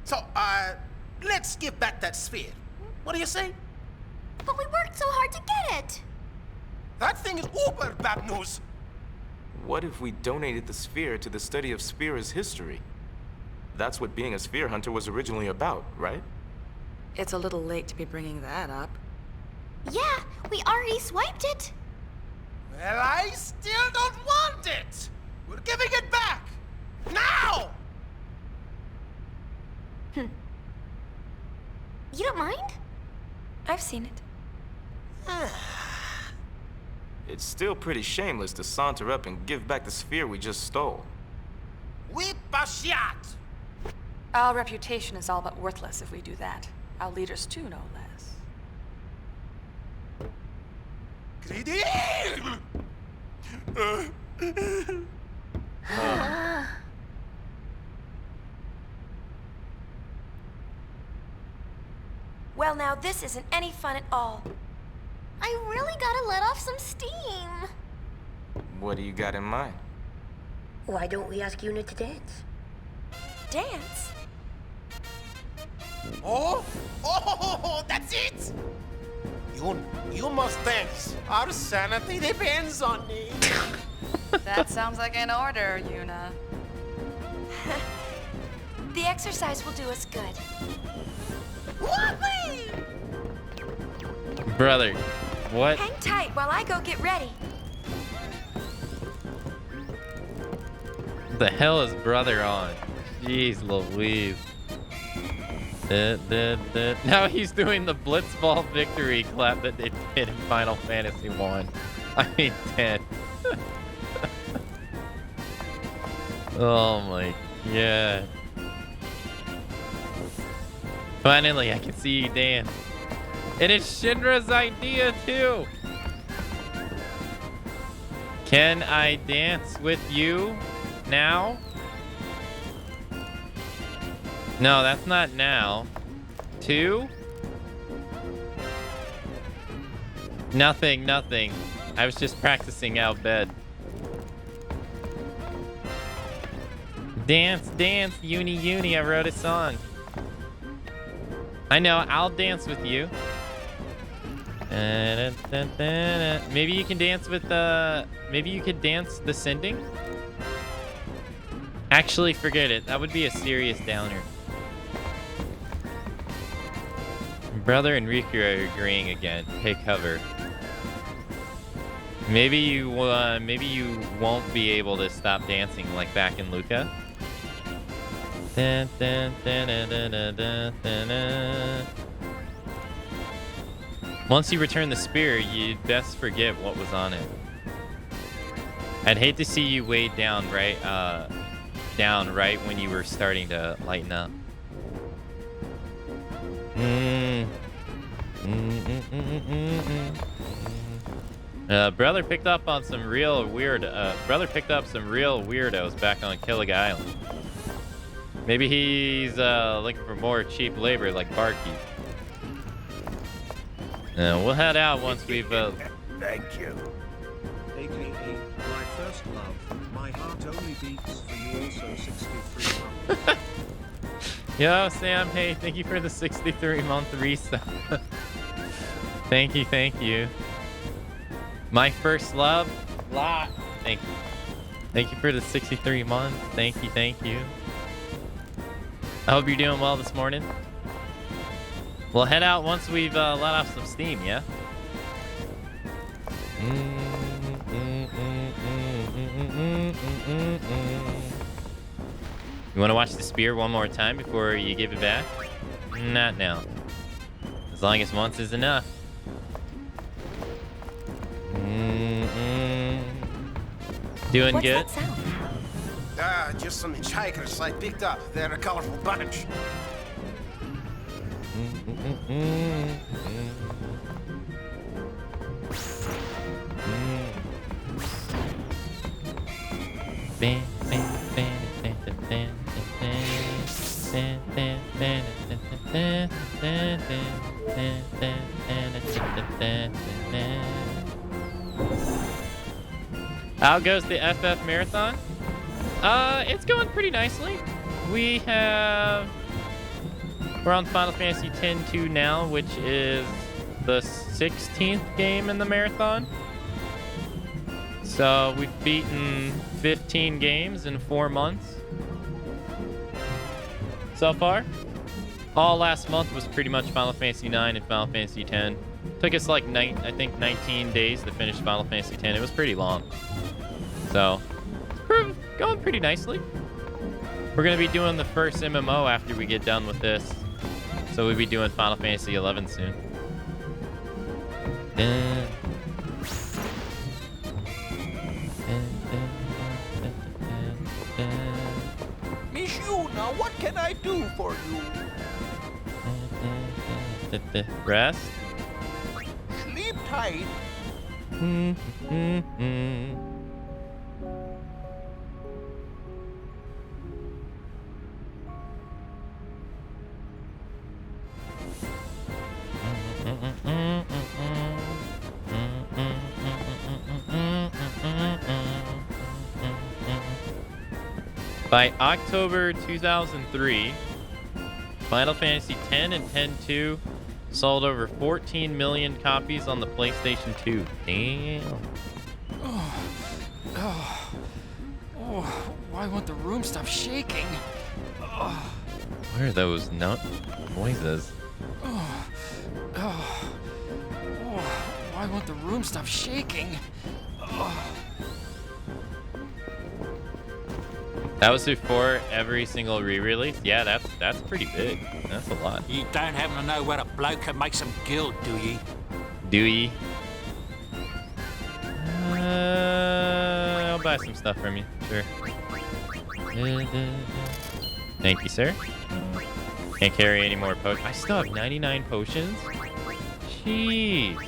So, let's give back that sphere. What do you say? But we worked so hard to get it! That thing is uber bad news. What if we donated the sphere to the study of Spira's history? That's what being a sphere hunter was originally about, right? It's a little late to be bringing that up. Yeah, we already swiped it. Well, I still don't want it! We're giving it back! Now! You don't mind? I've seen it. It's still pretty shameless to saunter up and give back the sphere we just stole. Whip a shot! Our reputation is all but worthless if we do that. Our leaders too, no less. Greedy! Well, now this isn't any fun at all. I really gotta let off some steam. What do you got in mind? Why don't we ask Una to dance? Dance? Oh? Oh, that's it! You must dance. Our sanity depends on it. That sounds like an order, Una. The exercise will do us good. Whoopee! Brother, what? Hang tight while I go get ready. The hell is brother on? Jeez Louise. Now he's doing the Blitzball victory clap that they did in Final Fantasy 1. I mean 10. Oh my god. Finally, I can see you dance. And it's Shinra's idea too. Can I dance with you now? No, that's not now. 2? Nothing. I was just practicing out bed. Dance, uni, I wrote a song. I know, I'll dance with you. Maybe you can dance with maybe you could dance the sending? Actually, forget it. That would be a serious downer. Brother and Riku are agreeing again. Take cover. Maybe you won't be able to stop dancing like back in Luca. Once you return the spear, you'd best forget what was on it. I'd hate to see you weighed down right when you were starting to lighten up. Brother picked up some real weirdos back on Killiga Island. Maybe he's looking for more cheap labor like barkeep. We'll head out once we've Thank you. AKA, my first love. My heart only beats for you also 63 months. Yo, Sam, hey, thank you for the 63-month resub. Thank you. My first love? Thank you. Thank you for the 63 months. Thank you. I hope you're doing well this morning. We'll head out once we've let off some steam, yeah? You want to watch the spear one more time before you give it back? Not now. As long as once is enough. Doing What's good? that sound? Just some hitchhikers I picked up. They're a colorful bunch. How goes the FF marathon? It's going pretty nicely. We're on Final Fantasy X-2 now, which is the 16th game in the marathon. So we've beaten 15 games in 4 months so far. All last month was pretty much Final Fantasy 9 and Final Fantasy 10. Took us like I think 19 days to finish Final Fantasy 10. It was pretty long. So, going pretty nicely. We're gonna be doing the first MMO after we get done with this. So we'll be doing Final Fantasy 11 soon. Miss Yuna, what can I do for you? Rest. Sleep tight. By October 2003, Final Fantasy X and X-2 sold over 14 million copies on the PlayStation 2. Damn. Why won't the room stop shaking? What are those noises? Why won't the room stop shaking? That was before every single re-release? Yeah, that's pretty big. That's a lot. You don't happen to know where a bloke can make some guild, do ye? Do ye? I'll buy some stuff from you. Sure. Thank you, sir. Can't carry any more potions. I still have 99 potions? Jeez.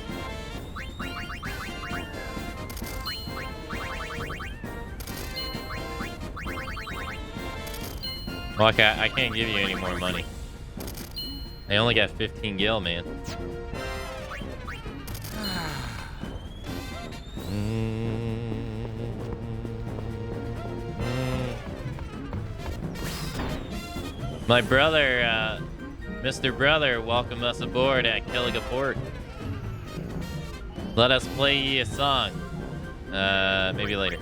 Well, okay, I can't give you any more money. I only got 15 gil, man. My brother, Mr. Brother, welcomed us aboard at Killiga Port. Let us play ye a song. Maybe later.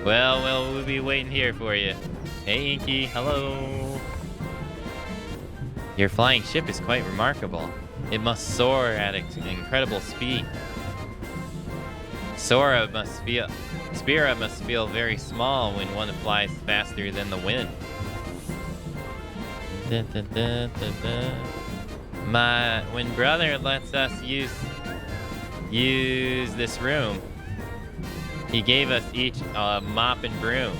Well, we'll be waiting here for you. Hey, Inky, hello. Your flying ship is quite remarkable. It must soar at an incredible speed. Spira must feel very small when one flies faster than the wind. When brother lets us use this room, he gave us each a mop and broom.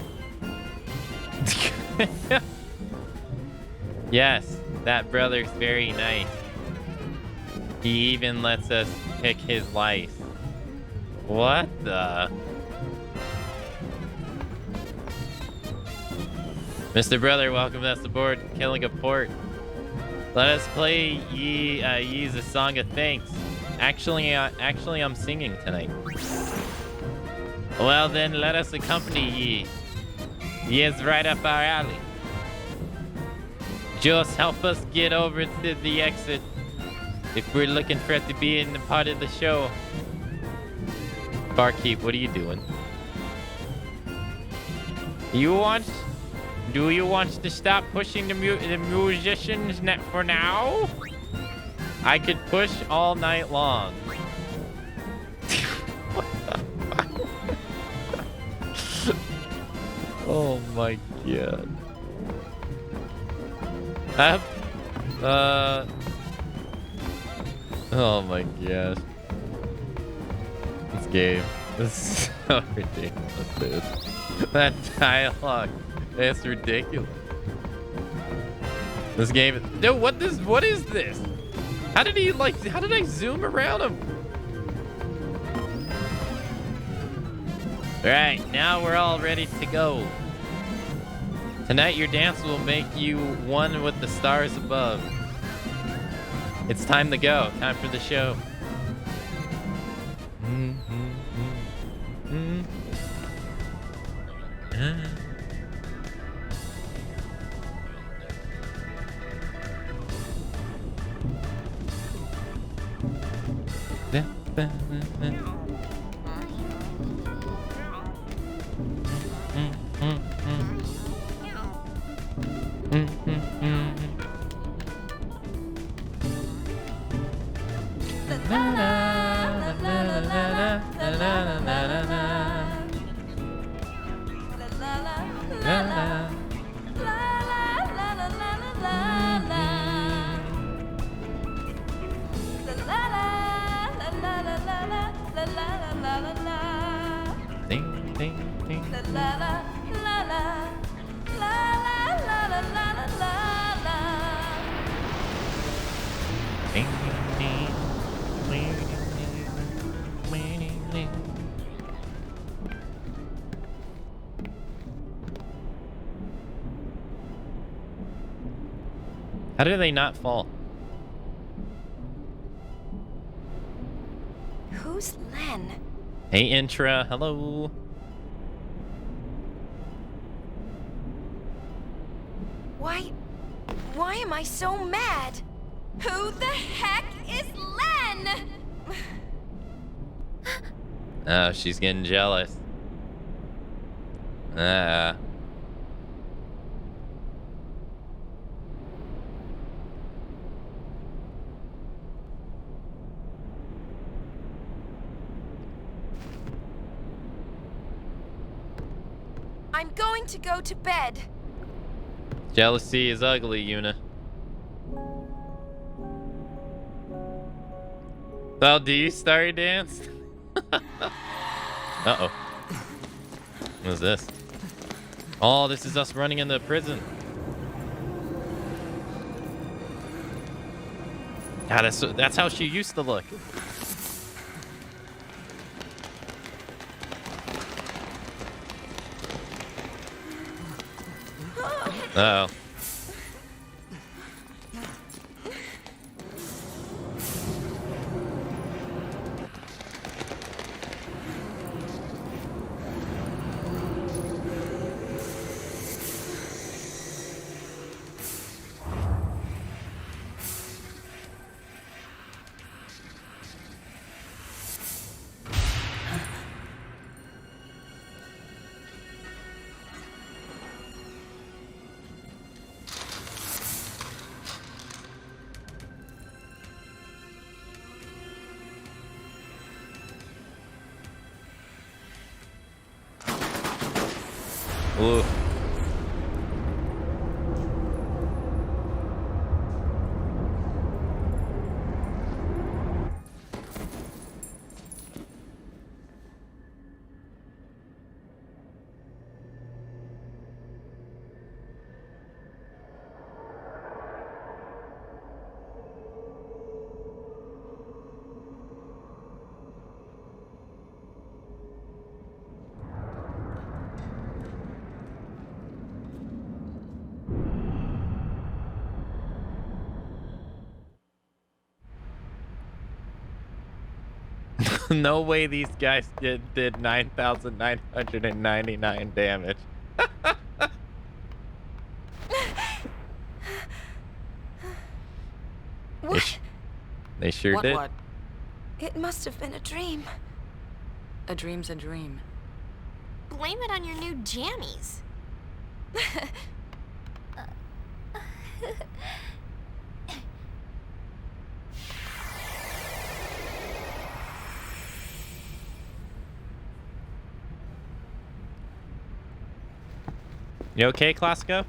Yes, that brother's very nice. He even lets us pick his lice. What the? Mr. Brother welcomed us aboard Killiga Port. Let us play ye's a song of thanks. Actually, I'm singing tonight. Well then, let us accompany ye. He is right up our alley. Just help us get over to the exit if we're looking for it to be in the part of the show. Barkeep, what are you doing? Do you want to stop pushing the musicians for now? I could push all night long. Oh my god. Oh my gosh. This game is so ridiculous, dude. That dialogue is ridiculous. This game, dude, what is this? How did I zoom around him? Alright, now we're all ready to go. Tonight your dance will make you one with the stars above. It's time to go. Time for the show. Ding, ding, ding. La la la la la la la la la la la la. Ding, ding, ding, ding, ding. How did they not fall? Who's Len? Hey, Intra. Hello. Why am I so mad? Who the heck is Len? Oh, she's getting jealous. Ah. I'm going to go to bed. Jealousy is ugly, Yuna. Oh, do you start a dance? Uh-oh. What is this? Oh, this is us running into prison. God, that's how she used to look. Uh-oh. Ooh. No way these guys did 9,999 damage. What? They sure did. What? It must have been a dream. A dream's a dream. Blame it on your new jammies. You okay, Classico?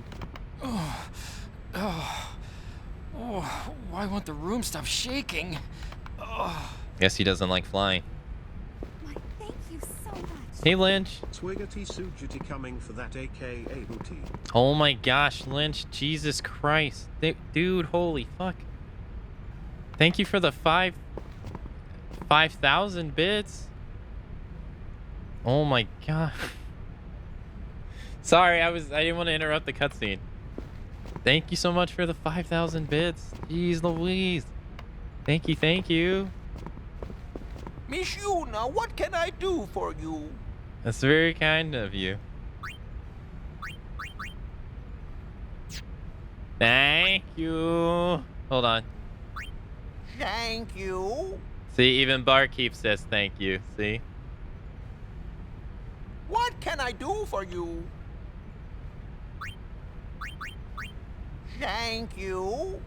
Why won't the room stop shaking? Guess he doesn't like flying. Thank you so much. Hey, Lynch. Swiggity Sujity coming for that aka booty. Oh my gosh, Lynch. Jesus Christ. Dude, holy fuck. Thank you for the 5,000 bits. Oh my god. Sorry, I didn't want to interrupt the cutscene. Thank you so much for the 5,000 bits. Jeez Louise. Thank you. Miss Yuna, what can I do for you? That's very kind of you. Thank you. Hold on. Thank you. See, even Barkeep says thank you. See? What can I do for you? Thank you.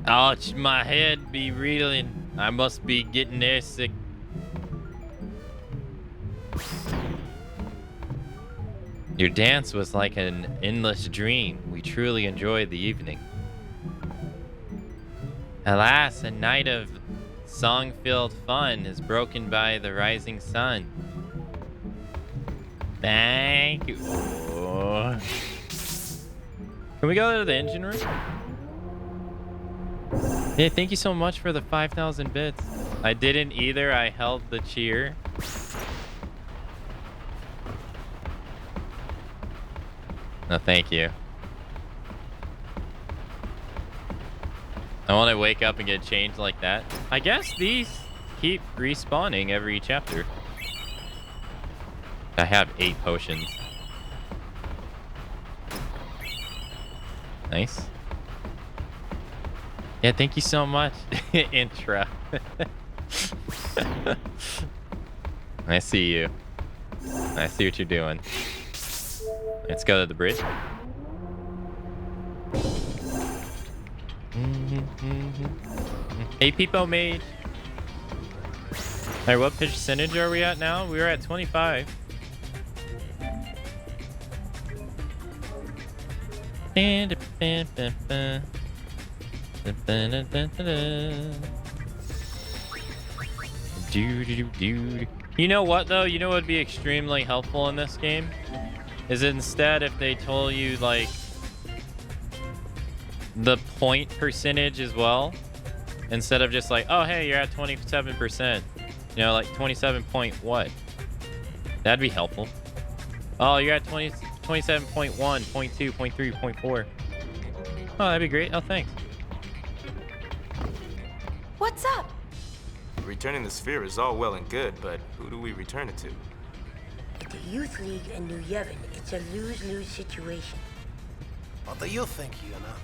Ouch, my head be reeling. I must be getting airsick. Your dance was like an endless dream. We truly enjoyed the evening. Alas, a night of song-filled fun is broken by the rising sun. Thank you. Oh. Can we go to the engine room? Hey, thank you so much for the 5,000 bits. I didn't either. I held the cheer. No, thank you. I want to wake up and get changed like that. I guess these keep respawning every chapter. I have 8 potions. Nice. Yeah, thank you so much. Intra. I see you. I see what you're doing. Let's go to the bridge. Hey, Peepo Mage. Alright, what percentage are we at now? We were at 25. You know what, though? You know what would be extremely helpful in this game? Is instead if they told you, like, the point percentage as well, instead of just like, oh, hey, you're at 27%. You know, like 27 point what? That'd be helpful. Oh, you're at 27.1, 0.2, 0.3, 0.4. Oh, that'd be great. Oh, thanks. What's up? Returning the sphere is all well and good, but who do we return it to? At the Youth League in New Yevon, it's a lose-lose situation. What do you think, Yuna?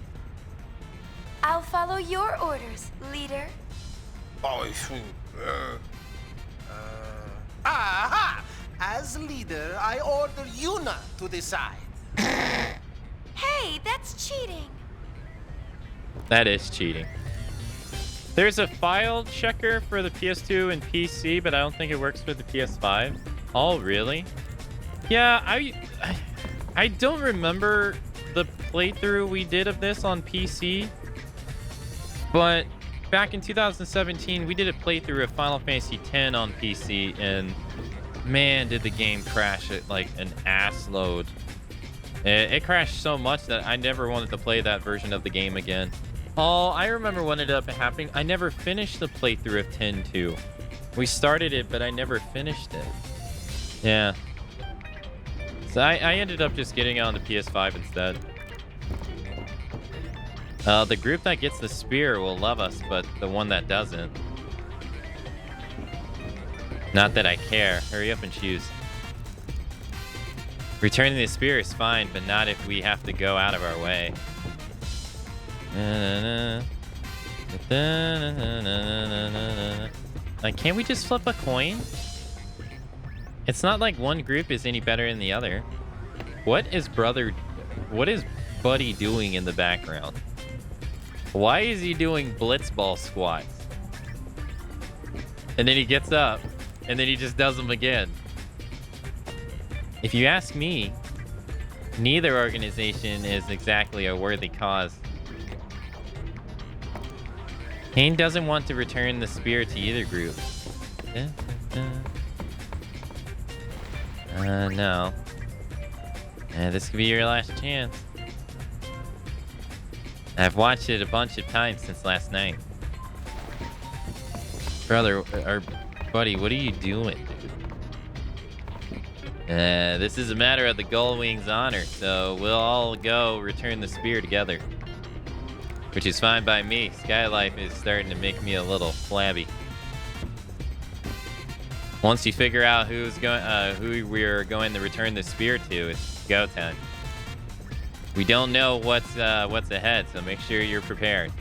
I'll follow your orders, leader. Oh, aha! As leader, I order Yuna to decide. Hey, that's cheating. That is cheating. There's a file checker for the PS2 and PC, but I don't think it works for the PS5. Oh, really? Yeah, I don't remember the playthrough we did of this on PC, but back in 2017, we did a playthrough of Final Fantasy X on PC, and man, did the game crash at like an ass load. It crashed so much that I never wanted to play that version of the game again. Oh, I remember what ended up happening. I never finished the playthrough of 10-2. We started it, but I never finished it. Yeah. So I ended up just getting it on the PS5 instead. The group that gets the spear will love us, but the one that doesn't. Not that I care. Hurry up and choose. Returning the spear is fine, but not if we have to go out of our way. Like, can't we just flip a coin? It's not like one group is any better than the other. What is Buddy doing in the background? Why is he doing blitzball squats? And then he gets up, and then he just does them again. If you ask me, neither organization is exactly a worthy cause. Kane doesn't want to return the spear to either group. No. This could be your last chance. I've watched it a bunch of times since last night. Brother, or buddy, what are you doing, dude? This is a matter of the Gullwing's honor, so we'll all go return the spear together. Which is fine by me. Skylife is starting to make me a little flabby. Once you figure out who we're going to return the spear to, it's go time. We don't know what's ahead, so make sure you're prepared.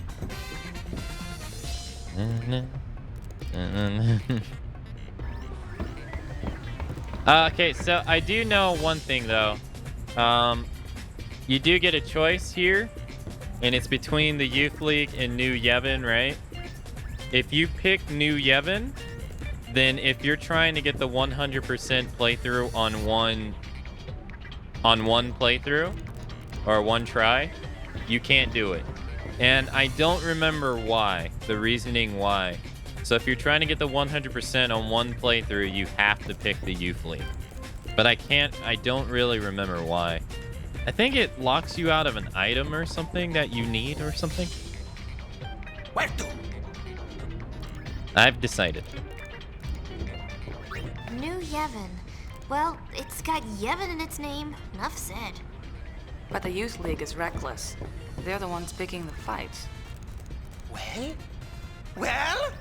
Okay, so I do know one thing though. You do get a choice here, and it's between the Youth League and New Yevon, right? If you pick New Yevon, then if you're trying to get the 100% playthrough on one on one playthrough or one try, you can't do it. And I don't remember why, the reasoning why. So if you're trying to get the 100% on one playthrough, you have to pick the youth league. But I don't really remember why. I think it locks you out of an item or something that you need or something. Where to? I've decided. New Yevon. Well, it's got Yevon in its name. Enough said. But the Youth League is reckless. They're the ones picking the fights. Well? Well?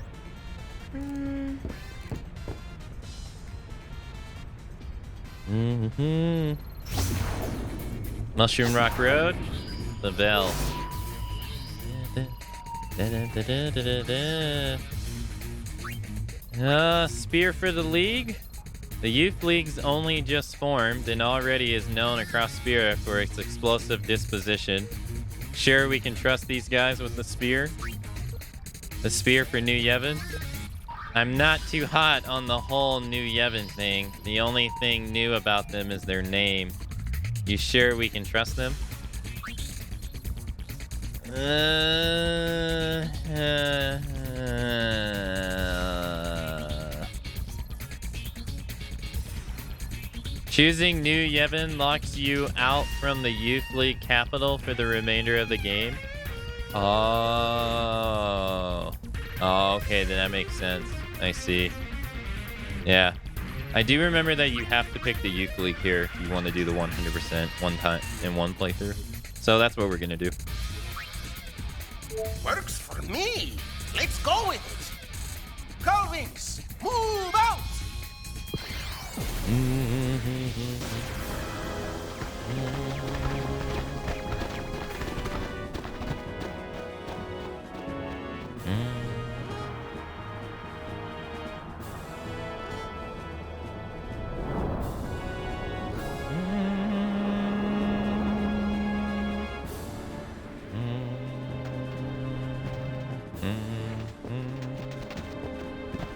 Mushroom Rock Road, the Bell. Spear for the League? The Youth League's only just formed and already is known across Spira for its explosive disposition. Sure, we can trust these guys with the spear? The spear for New Yevon? I'm not too hot on the whole New Yevon thing. The only thing new about them is their name. You sure we can trust them? Choosing New Yevon locks you out from the Youth League capital for the remainder of the game. Oh, okay, then that makes sense. I see. Yeah. I do remember that you have to pick the Youth League here if you want to do the 100% one time in one playthrough. So that's what we're going to do. Works for me. Let's go with it. Gullwings, move out!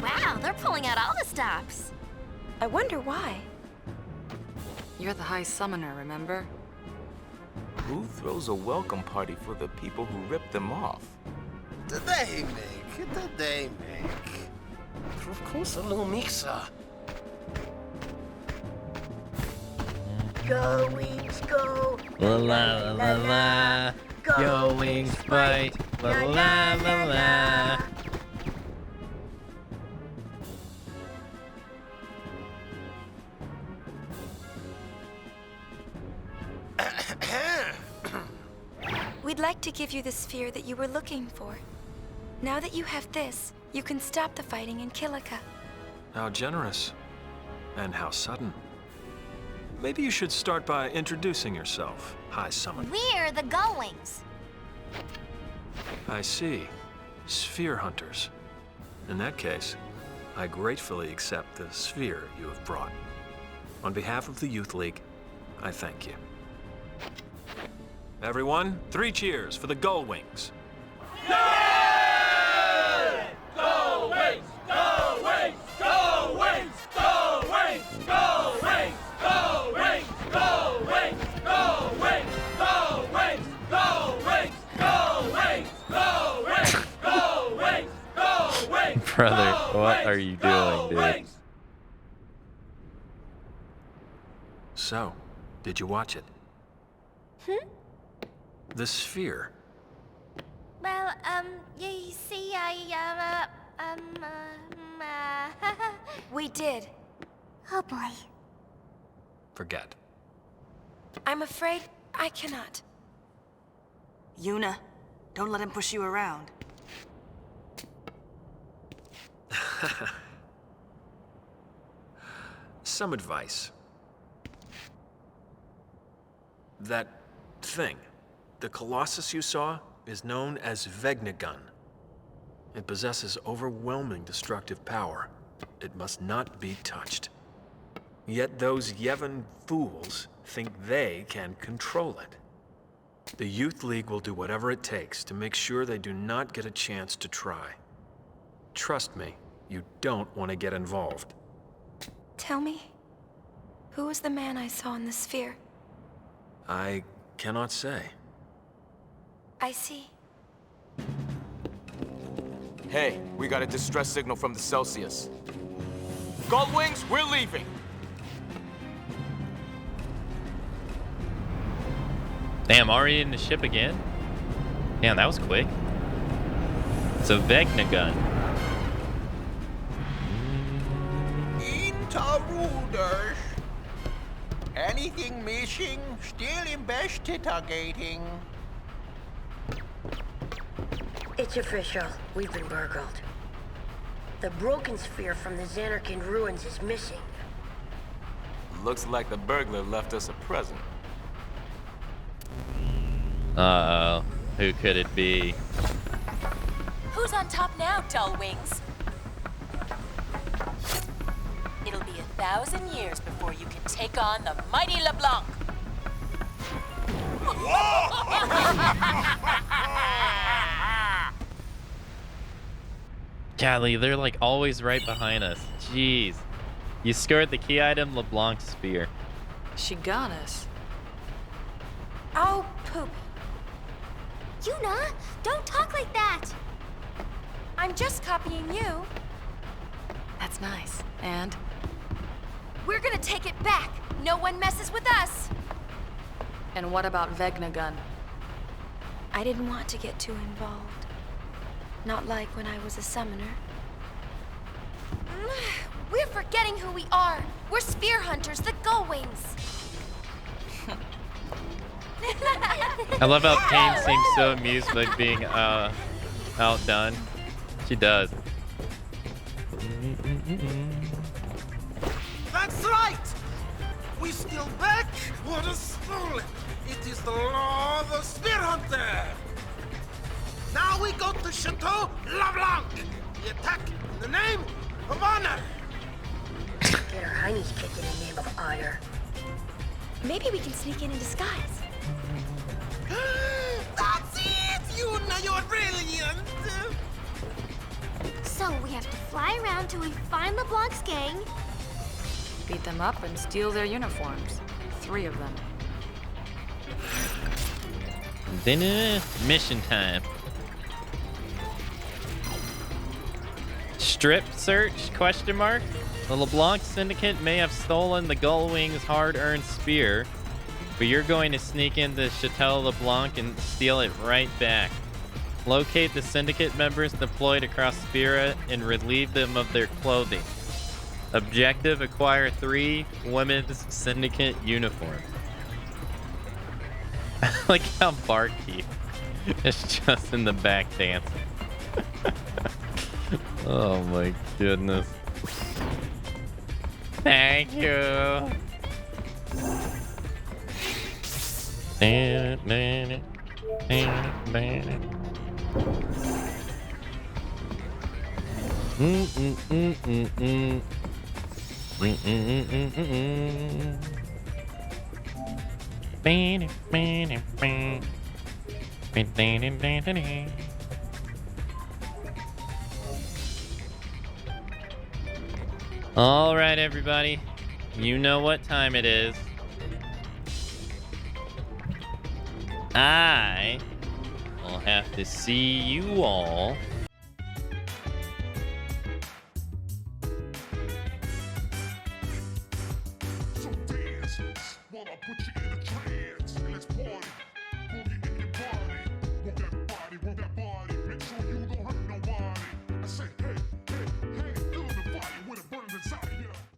Wow, they're pulling out all the stops. I wonder why. You're the High Summoner, remember? Who throws a welcome party for the people who ripped them off? Did they make? Of course, a little mixer. Go, wings, go. La la la la. Go wings fight. La la la la. We'd like to give you the sphere that you were looking for. Now that you have this, you can stop the fighting in Kilika. How generous. And how sudden. Maybe you should start by introducing yourself, High Summoner. We're the Gullwings. I see. Sphere hunters. In that case, I gratefully accept the sphere you have brought. On behalf of the Youth League, I thank you. Everyone, 3 cheers for the Gullwings. Yeah! Go Wings! Go Wings! Go Wings! Go Wings! Go Wings! Go Wings! Go Wings! Go Wings! Go Wings! Go Wings! Go Wings! Go Wings! Go Wings! Go Wings! Brother, what are you doing, dude? So, did you watch it? The sphere. Well, you see, We did. Oh boy. Forget. I'm afraid I cannot. Yuna, don't let him push you around. Some advice. That thing, the Colossus you saw, is known as Vegnagun. It possesses overwhelming destructive power. It must not be touched. Yet those Yevon fools think they can control it. The Youth League will do whatever it takes to make sure they do not get a chance to try. Trust me, you don't want to get involved. Tell me, who was the man I saw in the sphere? I cannot say. I see. Hey, we got a distress signal from the Celsius. Gull Wings, we're leaving. Damn, already in the ship again? Damn, that was quick. It's a Vecna gun. Interruders. Anything missing? Still investigating. It's official. We've been burgled. The broken sphere from the Xanarkand ruins is missing. Looks like the burglar left us a present. Uh-oh. Who could it be? Who's on top now, dull wings? It'll be 1,000 years before you can take on the mighty LeBlanc. Golly, they're like always right behind us. Jeez. You scored the key item, LeBlanc Spear. She got us. Oh, poop. Yuna, don't talk like that. I'm just copying you. That's nice. And? We're gonna take it back. No one messes with us. And what about Vecna gun? I didn't want to get too involved. Not like when I was a summoner. We're forgetting who we are. We're spear hunters, the Gullwings. I love how Kane seems so amused by being outdone. She does. That's right! We still back? What a stolen! It is the law of the Spear Hunter! Now we go to Chateau LeBlanc! We attack in the name of honor! Get our heinies kicked in the name of honor. Maybe we can sneak in disguise. That's it! Yuna, you're brilliant! So we have to fly around till we find LeBlanc's gang. Beat them up and steal their uniforms. 3 of them. Then mission time. Strip search? Question mark. The LeBlanc Syndicate may have stolen the Gullwing's hard-earned spear, but you're going to sneak into Chateau LeBlanc and steal it right back. Locate the Syndicate members deployed across Spira and relieve them of their clothing. Objective: acquire 3 women's Syndicate uniforms. I like how Barkeep is just in the back dancing. Oh my goodness. Thank you. All right, everybody. You know what time it is. I will have to see you all Wanna put you in a trance.